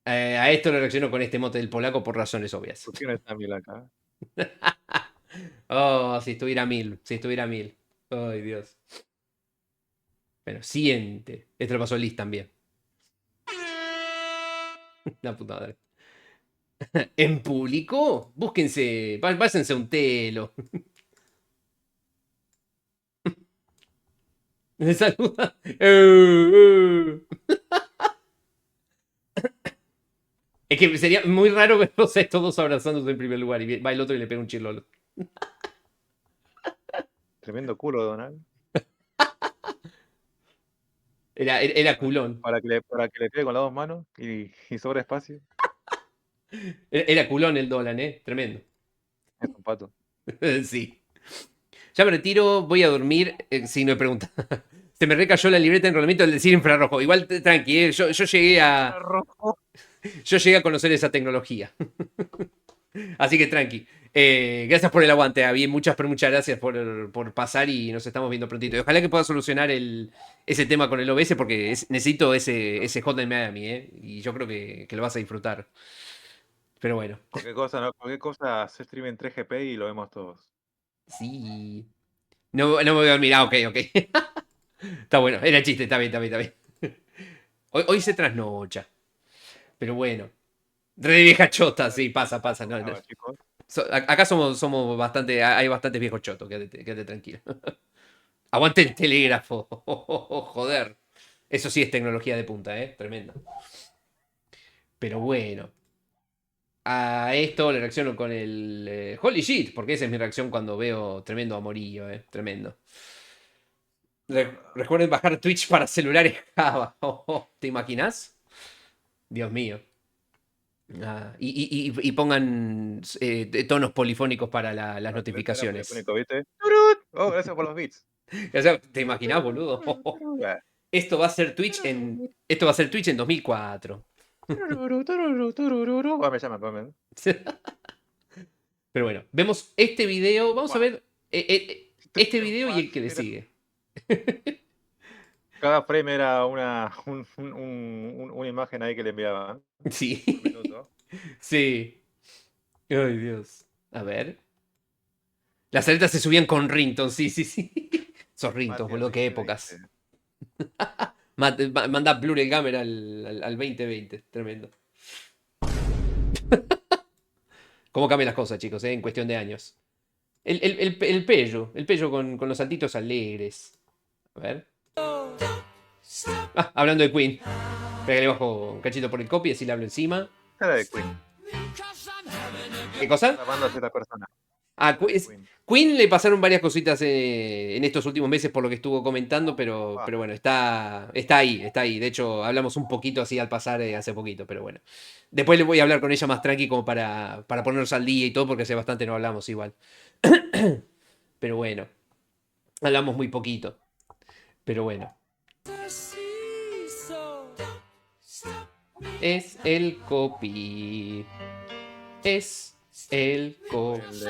A esto le reacciono con este emote del polaco por razones obvias. ¿Por qué no está Mil acá? Oh, si estuviera mil. Ay, Dios. Bueno, siente. Esto lo pasó Liz también. La puta madre. ¿En público? Búsquense. Pásense un telo. Me saluda. Es que sería muy raro verlos todos abrazándose en primer lugar y va el otro y le pega un chirlolo. Tremendo culo, Donald. Era culón. Para que le pegue con las dos manos y sobra espacio. Era culón el Dolan, tremendo. Es un pato. Sí. Ya me retiro, voy a dormir. Si no me pregunta. Se me recayó la libreta de enrolamiento del decir infrarrojo. Igual, tranqui, yo llegué a... Yo llegué a conocer esa tecnología. Así que tranqui. Gracias por el aguante, Abby. Muchas gracias por pasar y nos estamos viendo prontito. Y ojalá que pueda solucionar ese tema con el OBS porque necesito ese Hotline Miami, y yo creo que lo vas a disfrutar. Pero bueno. Cualquier cosa, hace stream en 3GP y lo vemos todos. Sí. No me voy a dormir. Ok. Está bueno, era chiste, está bien. Hoy se trasnocha. Pero bueno. Re vieja chota, sí, pasa. No. Acá somos bastante. Hay bastantes viejos chotos, quédate tranquilo. Aguante el telégrafo. Joder. Eso sí es tecnología de punta, tremendo. Pero bueno. A esto le reacciono con el holy shit, porque esa es mi reacción cuando veo tremendo amorillo, tremendo. Recuerden bajar Twitch para celulares Java. ¿Te imaginas? Dios mío. Y pongan tonos polifónicos para las notificaciones. ¿Viste? Oh, gracias por los beats. ¿Te imaginas, boludo? Esto va a ser Twitch en 2004. Me llaman. Pero bueno, vemos este video. Vamos a ver este video y el que le sigue. Cada frame era una imagen ahí que le enviaban. Sí. Sí. Ay, Dios. A ver. Las alertas se subían con ringtones, sí. Esos ringtones, boludo, qué épocas. Manda Blur el Gamer al 2020. Tremendo. ¿Cómo cambian las cosas, chicos, en cuestión de años? El Pello con los saltitos alegres. A ver. Hablando de Queen. Pégale bajo un cachito por el copy y así le hablo encima. Era de Queen. ¿Qué cosa? La banda de esta persona. Queen le pasaron varias cositas en estos últimos meses por lo que estuvo comentando, pero bueno, está ahí, está ahí. De hecho, hablamos un poquito así al pasar hace poquito, pero bueno. Después le voy a hablar con ella más tranqui como para ponernos al día y todo, porque hace bastante no hablamos igual. Pero bueno, hablamos muy poquito. Pero bueno. Es el copy. Es el copy. Es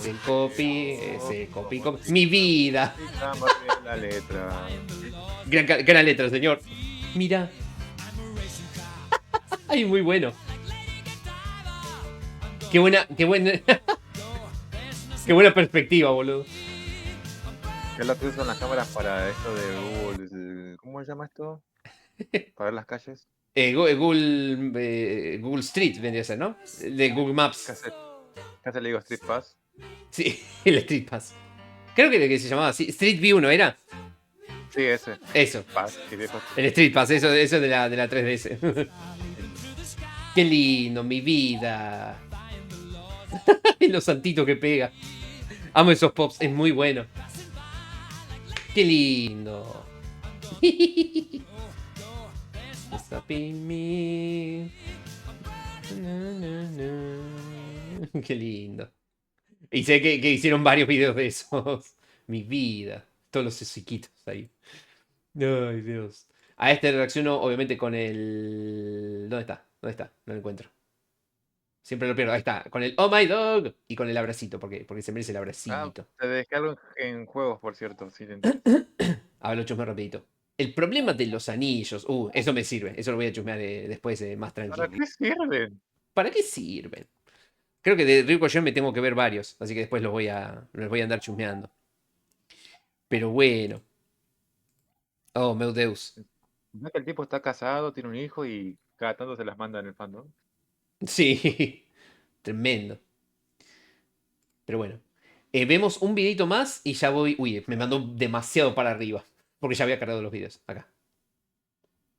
el copy. Es el copy. Mi vida. La letra. Gran letra, señor. Mira. Ay, muy bueno. Qué buena. Qué buena perspectiva, boludo. ¿Qué es lo que usan las cámaras para esto de Google? ¿Cómo se llama esto? Para ver las calles. Google Street vendría a ser, ¿no? De Google Maps. ¿Qué hace? Le digo Street Pass. Sí, el Street Pass. Creo que se llamaba así. Street View, ¿no era? Sí, ese. Eso. Pass, el Street Pass, eso de la 3DS. Qué lindo, mi vida. Los santitos que pega. Amo esos pops, es muy bueno. Qué lindo. Qué lindo. Y sé que hicieron varios videos de esos. Mi vida. Todos los chiquitos ahí. Ay, Dios. A este reacciono, obviamente, con el... ¿Dónde está? No lo encuentro. Siempre lo pierdo. Ahí está. Con el Oh My Dog. Y con el abracito. Porque se merece el abracito. Te descargo en juegos, por cierto. Si A ver, lo chusmeo rapidito. El problema de los anillos. Eso me sirve. Eso lo voy a chusmear después más tranquilo. ¿Para qué sirven? ¿Para qué sirven? Creo que de Ricochet me tengo que ver varios. Así que después los voy a andar chusmeando. Pero bueno. Oh, meu Deus. ¿No es que el tipo está casado, tiene un hijo y cada tanto se las manda en el fandom? Sí. Tremendo. Pero bueno. Vemos un videito más y ya voy... Uy, me mandó demasiado para arriba. Porque ya había cargado los videos. Acá.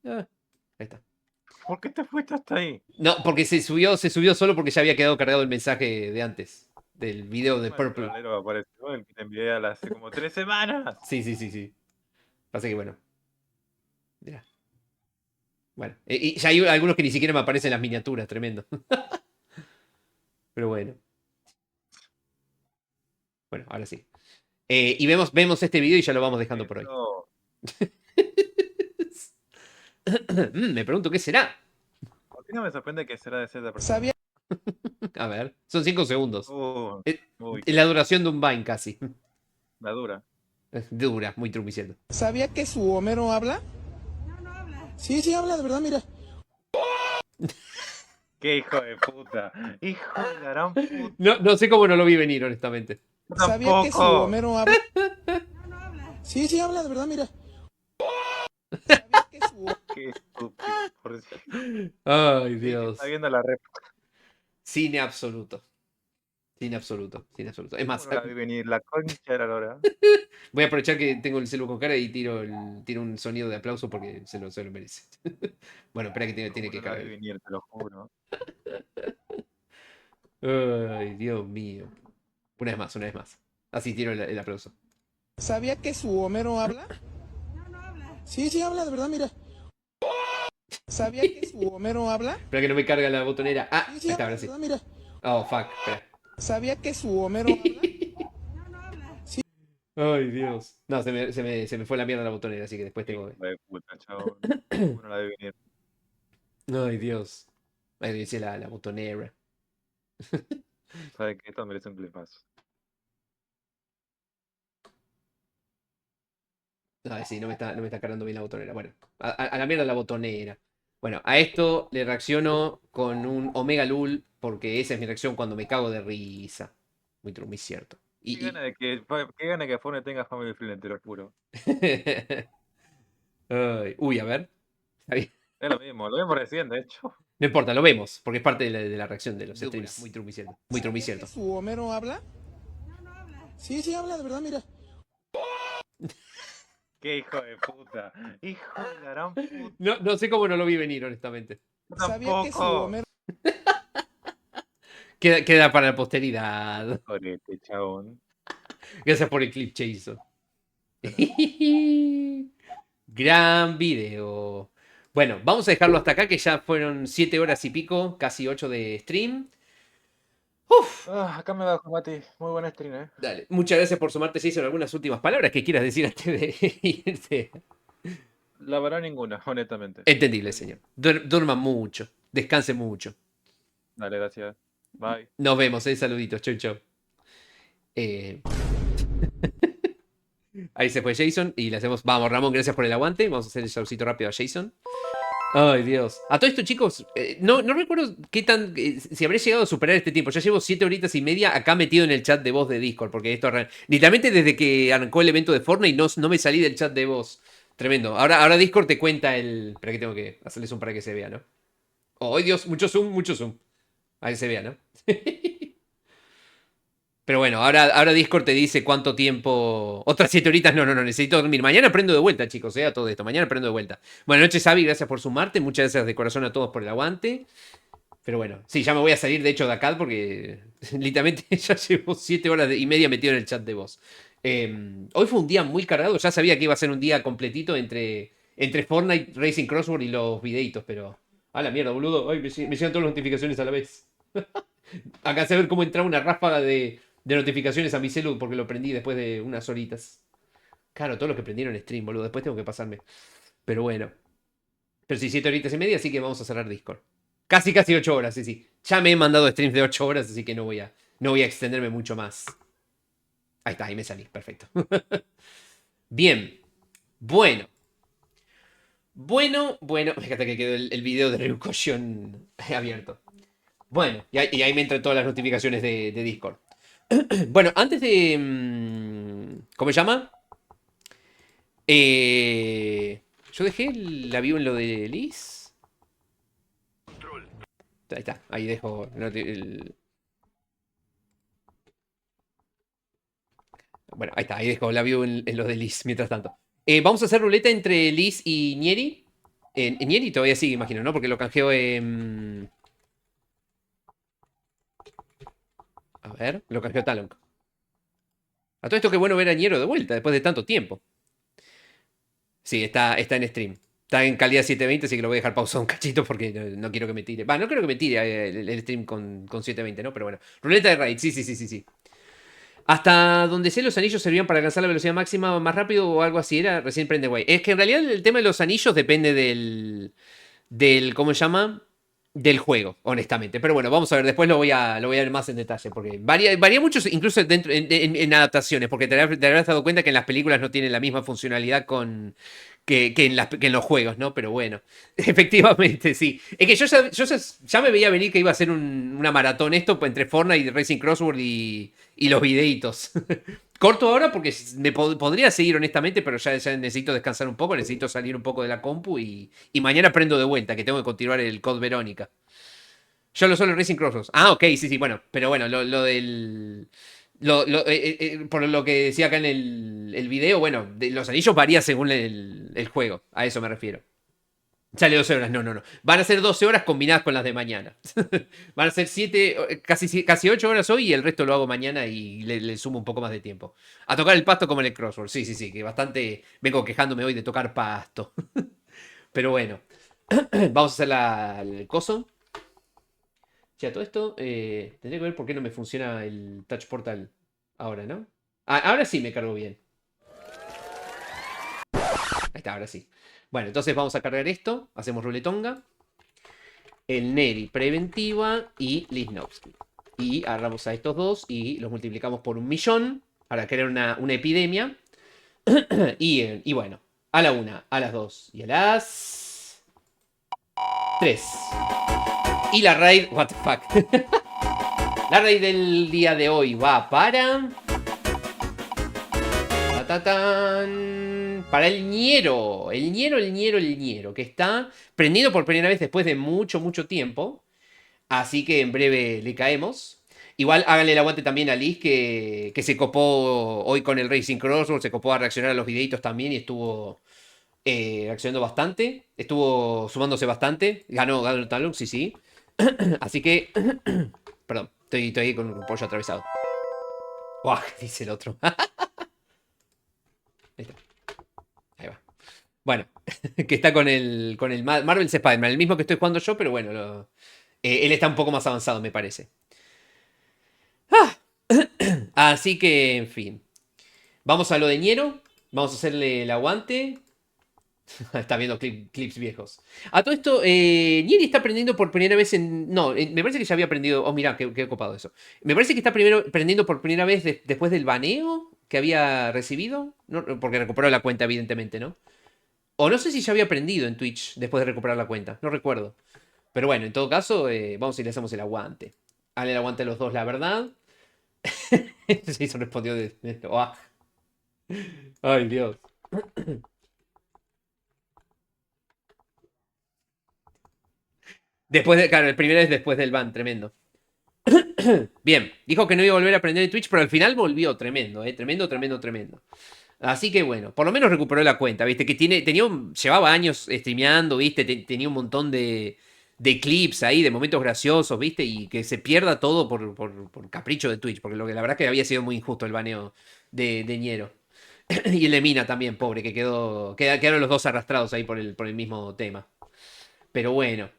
Ahí está. ¿Por qué te fuiste hasta ahí? No, porque se subió solo porque ya había quedado cargado el mensaje de antes. Del video de Purple. El apareció, el que te envié hace como 3 semanas. Sí. Pasa que bueno. Mira. Bueno. Y ya hay algunos que ni siquiera me aparecen las miniaturas. Tremendo. Pero bueno. Bueno, ahora sí. Y vemos este video y ya lo vamos dejando por hoy. Me pregunto qué será. ¿Por qué no me sorprende que será de Zelda? ¿Sabía? A ver, son 5 segundos. Es la duración de un Vine casi. La dura. Dura, muy trumiciendo. ¿Sabía que su Homero habla? No habla. Sí, habla, de verdad, mira. ¡Qué hijo de puta! ¡Hijo de la gran puta! No sé cómo no lo vi venir, honestamente. ¿Sabía que su Homero habla? No habla. Sí, habla, de verdad, mira. ¿Sabía que su... Qué estúpido. Ay, Dios. Está viendo la rep. Cine absoluto. Cine absoluto. Es más, no la vi venir, la concha de la lora. Voy a aprovechar que tengo el celu con cara y tiro un sonido de aplauso porque se lo merece. Bueno, espera que tiene que caer. La vi venir, te lo juro. Ay, Dios mío. Una vez más. Así tiro el aplauso. ¿Sabía que su Homero habla? No habla. Sí, habla, de verdad, mira. ¿Sabía que su Homero habla? Espera que no me carga la botonera. Ah, ahí está, ahora sí. Verdad, mira. Oh, fuck, espera. ¿Sabía que su Homero habla? No habla. Sí. Ay, Dios. No, se me fue la mierda la botonera, así que después tengo que... Puta, chavo. Uno la vi venir. Ay, Dios. Ahí dice la botonera. ¿Sabe qué? Esto merece un clipazo. Ay, sí, no me está cargando bien la botonera. Bueno, a la mierda la botonera. Bueno, a esto le reacciono con un Omega Lul, porque esa es mi reacción cuando me cago de risa. Muy cierto. Qué gana que Fortnite tenga Family Friendly, te lo juro. Uy, a ver. Es lo vimos recién, de hecho. No importa, lo vemos, porque es parte de la reacción de los streams. Muy trumicierto. ¿Su Homero habla? No habla. Sí, habla, de verdad, mira. ¡Qué hijo de puta! ¡Hijo de la gran puta! No sé cómo no lo vi venir, honestamente. ¿Sabía que su Homero... Queda para la posteridad. Orete, chabón. Gracias por el clip, Jason. Gran video. Bueno, vamos a dejarlo hasta acá, que ya fueron 7 horas y pico, casi 8 de stream. Acá me bajo, Mati. Muy buen stream, Dale. Muchas gracias por sumarte, Jason. ¿Algunas últimas palabras que quieras decir antes de irte? La verdad, ninguna, honestamente. Entendible, señor. Duerma mucho. Descanse mucho. Dale, gracias. Bye. Nos vemos, saluditos. Chau, chau. Ahí se fue Jason y le hacemos... Vamos, Ramón, gracias por el aguante. Vamos a hacer el saludito rápido a Jason. Ay, Dios. A todo esto, chicos, no recuerdo qué tan... si habré llegado a superar este tiempo. Ya llevo 7 horitas y media acá metido en el chat de voz de Discord. Porque esto... Literalmente desde que arrancó el evento de Fortnite no me salí del chat de voz. Tremendo. Ahora Discord te cuenta el... Espera que tengo que hacerle zoom para que se vea, ¿no? Oh, Dios, mucho zoom, mucho zoom. Ahí se vea, ¿no? Pero bueno, ahora Discord te dice cuánto tiempo... Otras 7 horitas, no, necesito dormir. Mañana prendo de vuelta, chicos, a todo esto. Mañana prendo de vuelta. Buenas noches, Avi, gracias por sumarte. Muchas gracias de corazón a todos por el aguante. Pero bueno, sí, ya me voy a salir de hecho de acá porque literalmente ya llevo 7 horas y media metido en el chat de voz. Hoy fue un día muy cargado. Ya sabía que iba a ser un día completito entre Fortnite, Racing Crossword y los videitos, pero... A la mierda, boludo. Ay, me llegan todas las notificaciones a la vez. Acá se ve cómo entraba una ráfaga de notificaciones a mi celu porque lo prendí después de unas horitas. Claro, todo lo que prendieron en stream, boludo. Después tengo que pasarme. Pero bueno. Pero sí, 7 horitas y media, así que vamos a cerrar Discord. Casi 8 horas, sí. Ya me he mandado streams de 8 horas, así que no voy a extenderme mucho más. Ahí está, ahí me salí. Perfecto. Bien. Bueno, fíjate que quedó el video de Ryukoshon abierto. Bueno, y ahí me entran todas las notificaciones de Discord. Bueno, antes de... ¿Cómo se llama? Yo dejé la view en lo de Liz. Ahí está, ahí dejo Bueno, ahí está, ahí dejo la view en lo de Liz mientras tanto. Vamos a hacer ruleta entre Liz y Nieri. Nieri todavía sigue, imagino, ¿no? Porque lo canjeo en... A ver, lo canjeo a Talon. A todo esto, qué bueno ver a Niero de vuelta después de tanto tiempo. Sí, está en stream. Está en calidad 720, así que lo voy a dejar pausado un cachito porque no quiero que me tire. No creo que me tire el stream con 720, ¿no? Pero bueno. Ruleta de raid, sí. Hasta donde sé, los anillos servían para alcanzar la velocidad máxima más rápido o algo así. Era recién prende, güey. Es que en realidad el tema de los anillos depende del ¿cómo se llama? Del juego, honestamente. Pero bueno, vamos a ver. Después lo voy a ver más en detalle. Porque varía mucho, incluso dentro en adaptaciones. Porque te habrás dado cuenta que en las películas no tienen la misma funcionalidad que en los juegos, ¿no? Pero bueno, efectivamente, sí. Es que yo ya me veía venir que iba a ser una maratón esto entre Fortnite, Racing Crossword y los videitos. Corto ahora porque me podría seguir honestamente, pero ya necesito descansar un poco, necesito salir un poco de la compu y mañana prendo de vuelta, que tengo que continuar el Code Verónica. Yo lo solo Racing Crossword. Ah, ok, sí, bueno, pero bueno, lo del... por lo que decía acá en el video, bueno, los anillos varían según el juego, a eso me refiero. Sale 12 horas, no. Van a ser 12 horas combinadas con las de mañana. Van a ser 7, casi 8 horas hoy y el resto lo hago mañana y le sumo un poco más de tiempo. A tocar el pasto como en el Crossword, sí, que bastante vengo quejándome hoy de tocar pasto. Pero bueno, vamos a hacer el coso. Ya, todo esto, tendría que ver por qué no me funciona el Touch Portal ahora, ¿no? Ahora sí me cargo bien. Ahí está, ahora sí. Bueno, entonces vamos a cargar esto. Hacemos ruletonga. El Neri preventiva y Lisnowski. Y agarramos a estos dos y los multiplicamos por 1.000.000 para crear una epidemia. y bueno, a la 1, a las 2 y a las 3. Y la raid, what the fuck. La raid del día de hoy va para... Para el Ñero. El Ñero, que está prendido por primera vez después de mucho tiempo. Así que en breve le caemos. Igual háganle el aguante también a Liz, que se copó hoy con el Racing Crossword, se copó a reaccionar a los videitos también y estuvo reaccionando bastante. Estuvo sumándose bastante. Ganó el Talon, sí. Así que... Perdón. Estoy ahí con un pollo atravesado. ¡Guau! Dice el otro. Ahí está. Ahí va. Bueno, que está con el Marvel's Spider-Man, el mismo que estoy jugando yo, pero bueno, él está un poco más avanzado, me parece. Así que, en fin. Vamos a lo de Niero. Vamos a hacerle el aguante. Está viendo clips viejos. A todo esto, Nieri está aprendiendo por primera vez en... No, me parece que ya había aprendido... Oh, mira, qué copado eso. Me parece que está aprendiendo por primera vez después del baneo que había recibido. No, porque recuperó la cuenta, evidentemente, ¿no? O no sé si ya había aprendido en Twitch después de recuperar la cuenta. No recuerdo. Pero bueno, en todo caso, vamos y le hacemos el aguante. Dale el aguante a los dos, la verdad. Sí, se respondió de esto. Oh. Ay, Dios. Claro, el primero es después del ban, tremendo. Bien, dijo que no iba a volver a aprender en Twitch, pero al final volvió, tremendo, tremendo. Así que bueno, por lo menos recuperó la cuenta, ¿viste? Que llevaba años streameando, ¿viste? Tenía un montón de clips ahí, de momentos graciosos, ¿viste? Y que se pierda todo por capricho de Twitch, porque la verdad es que había sido muy injusto el baneo de Niero. Y el de Mina también, pobre, que quedaron los dos arrastrados ahí por el mismo tema. Pero bueno.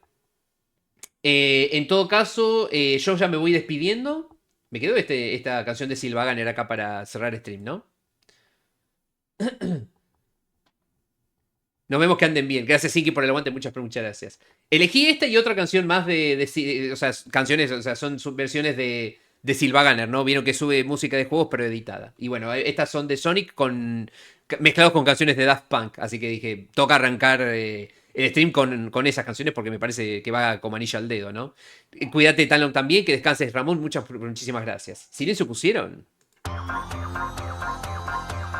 En todo caso, yo ya me voy despidiendo. Me quedó esta canción de Sylvaganer acá para cerrar stream, ¿no? Nos vemos, que anden bien. Gracias, Sinky, por el aguante. Muchas gracias. Elegí esta y otra canción más o sea, canciones, o sea, son subversiones de Sylvaganer, ¿no? Vieron que sube música de juegos, pero editada. Y bueno, estas son de Sonic mezclados con canciones de Daft Punk. Así que dije, toca arrancar el stream con esas canciones porque me parece que va como anillo al dedo, ¿no? Cuídate, Talon, también. Que descanses, Ramón. Muchísimas gracias. ¿Silencio pusieron?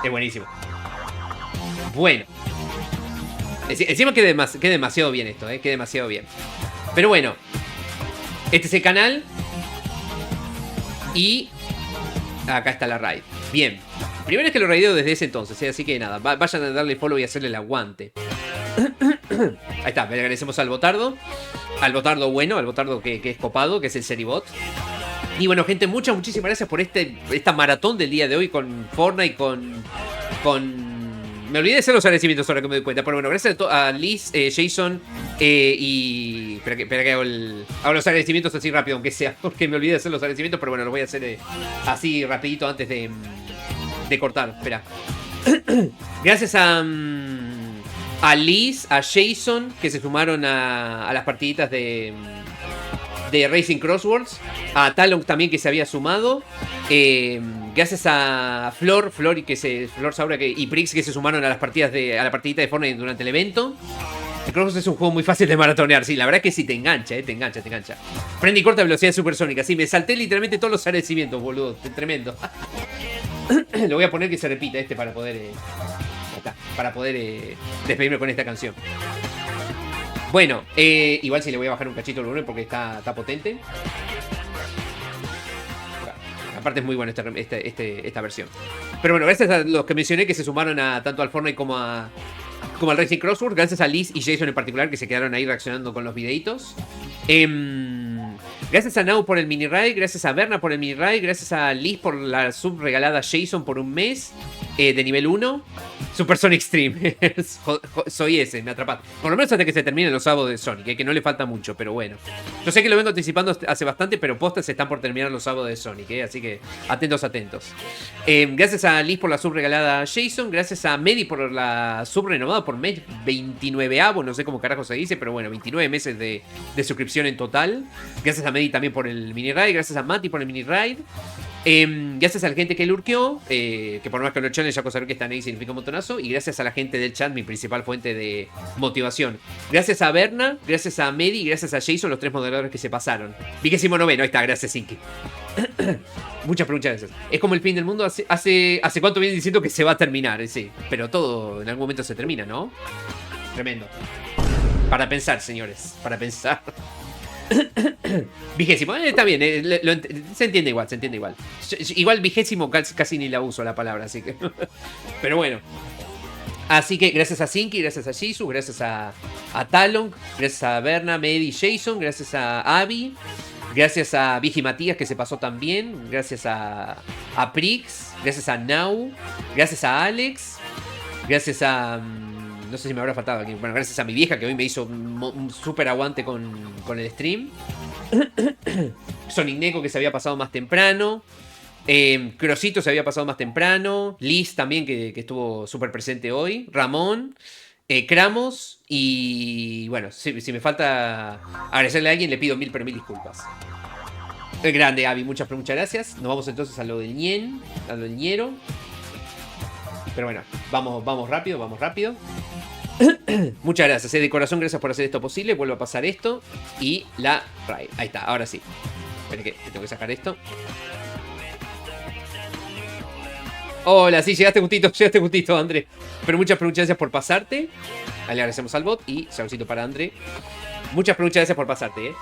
Es buenísimo. Bueno. Encima que demasiado bien esto, que demasiado bien. Pero bueno. Este es el canal. Y acá está la raid. Bien. Primero es que lo raideo desde ese entonces, así que nada, vayan a darle follow y hacerle el aguante. Ahí está, le agradecemos al Botardo. Al Botardo bueno, al Botardo que es copado, que es el Seribot. Y bueno, gente, muchísimas gracias por esta maratón del día de hoy con Fortnite, me olvidé de hacer los agradecimientos ahora que me doy cuenta. Pero bueno, gracias a Liz, Jason y... Espera que hago los agradecimientos así rápido, aunque sea. Porque me olvidé de hacer los agradecimientos, pero bueno, los voy a hacer así rapidito antes de cortar. Espera. Gracias a Liz, a Jason, que se sumaron a las partiditas de Racing Crosswords. A Talon también, que se había sumado. Gracias a Flor Saura y Prix, que se sumaron a la partidita de Fortnite durante el evento. El Crosswords es un juego muy fácil de maratonear. Sí, la verdad es que sí, te engancha. Prende y corta velocidad supersónica. Sí, me salté literalmente todos los agradecimientos, boludo. Tremendo. Lo voy a poner que se repita para poder... despedirme con esta canción. Bueno, igual sí le voy a bajar un cachito el volumen porque está potente. Aparte es muy buena esta versión. Pero bueno, gracias a los que mencioné que se sumaron tanto al Fortnite como al Racing Crossword. Gracias a Liz y Jason en particular, que se quedaron ahí reaccionando con los videitos. Gracias a Nau por el mini raid. Gracias a Berna por el mini raid. Gracias a Liz por la sub regalada a Jason por un mes de nivel 1. Super Sonic Stream. Soy ese, me atrapaste. Por lo menos hasta que se terminen los sábados de Sonic, que no le falta mucho, pero bueno. Yo sé que lo vengo anticipando hace bastante, pero postas están por terminar los sábados de Sonic, así que atentos. Gracias a Liz por la sub regalada a Jason. Gracias a Medi por la sub renovada por mes 29avo, no sé cómo carajo se dice, pero bueno, 29 meses de suscripción en total. Gracias a Medi también por el mini raid. Gracias a Mati por el mini raid. Gracias a la gente que lurqueó, que por más que lo challenge ya cosa que están ahí significa un montonazo. Y gracias a la gente del chat, mi principal fuente de motivación. Gracias a Berna, gracias a Medi y gracias a Jason, los 3 moderadores que se pasaron. 29º, ahí está, gracias Inky. Muchas gracias. Es como el fin del mundo, hace cuánto vienen diciendo que se va a terminar, sí. Pero todo en algún momento se termina, ¿no? Tremendo. Para pensar, señores, para pensar. 20º, está bien, se entiende igual. Igual 20º casi ni la uso la palabra, así que... Pero bueno. Así que gracias a Sinky, gracias a Jisoo, gracias a Talon, gracias a Berna, Medi, Jason, gracias a Abby, Gracias a Vigi Matías, que se pasó también. Gracias a Prix. Gracias a Nau. Gracias a Alex. Gracias a... no sé si me habrá faltado aquí. Bueno, gracias a mi vieja, que hoy me hizo un súper aguante con el stream. Sonic Neko, que se había pasado más temprano. Crosito se había pasado más temprano. Liz también, que estuvo súper presente hoy. Ramón. Kramos. Y bueno, si me falta agradecerle a alguien, le pido mil disculpas. Grande, Avi, muchas gracias. Nos vamos entonces a lo del Ñen, a lo del Ñero. Pero bueno, vamos rápido. Muchas gracias, de corazón, gracias por hacer esto posible. Vuelvo a pasar esto y la raid. Ahí está, ahora sí. Esperen que tengo que sacar esto. Hola, sí, llegaste justito, André. Pero muchas gracias por pasarte. Ahí le agradecemos al bot y saludcito para André. Muchas gracias por pasarte,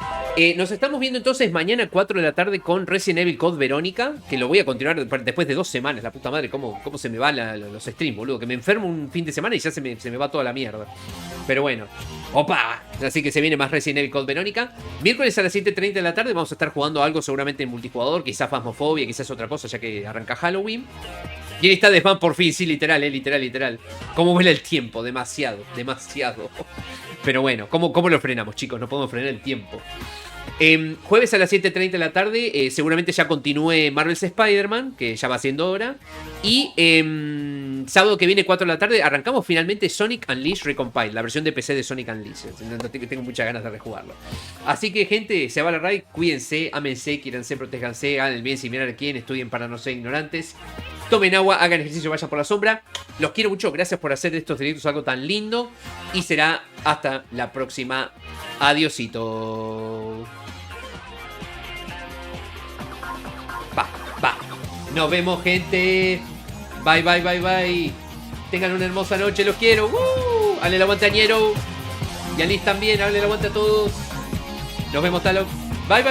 Nos estamos viendo entonces mañana 4 de la tarde con Resident Evil Code Verónica, que lo voy a continuar después de 2 semanas. La puta madre, cómo se me van los streams, boludo. Que me enfermo un fin de semana y ya se me va toda la mierda. Pero bueno. ¡Opa! Así que se viene más Resident Evil Code Verónica. Miércoles a las 7:30 de la tarde vamos a estar jugando algo seguramente en multijugador. Quizás Phasmophobia, quizás otra cosa, ya que arranca Halloween. Y ahí está The Spam por fin, sí, literal. ¿Cómo vuela el tiempo? Demasiado. Pero bueno, ¿cómo lo frenamos, chicos? No podemos frenar el tiempo. Jueves a las 7:30 de la tarde, seguramente ya continúe Marvel's Spider-Man, que ya va siendo hora. Y sábado que viene, 4 de la tarde, arrancamos finalmente Sonic Unleashed Recompiled, la versión de PC de Sonic Unleashed. Tengo muchas ganas de rejugarlo. Así que, gente, se va la raid. Cuídense, ámense, quiéranse, protéjanse, hagan el bien sin mirar a quién, estudien para no ser ignorantes. Tomen agua, hagan ejercicio, vayan por la sombra. Los quiero mucho, gracias por hacer de estos directos algo tan lindo. Y será hasta la próxima. Adiosito. Va. Nos vemos, gente. Bye. Tengan una hermosa noche, los quiero. Hable el aguante a Ñero. Y a Liz también, hable el aguante a todos. Nos vemos, Talo. Bye.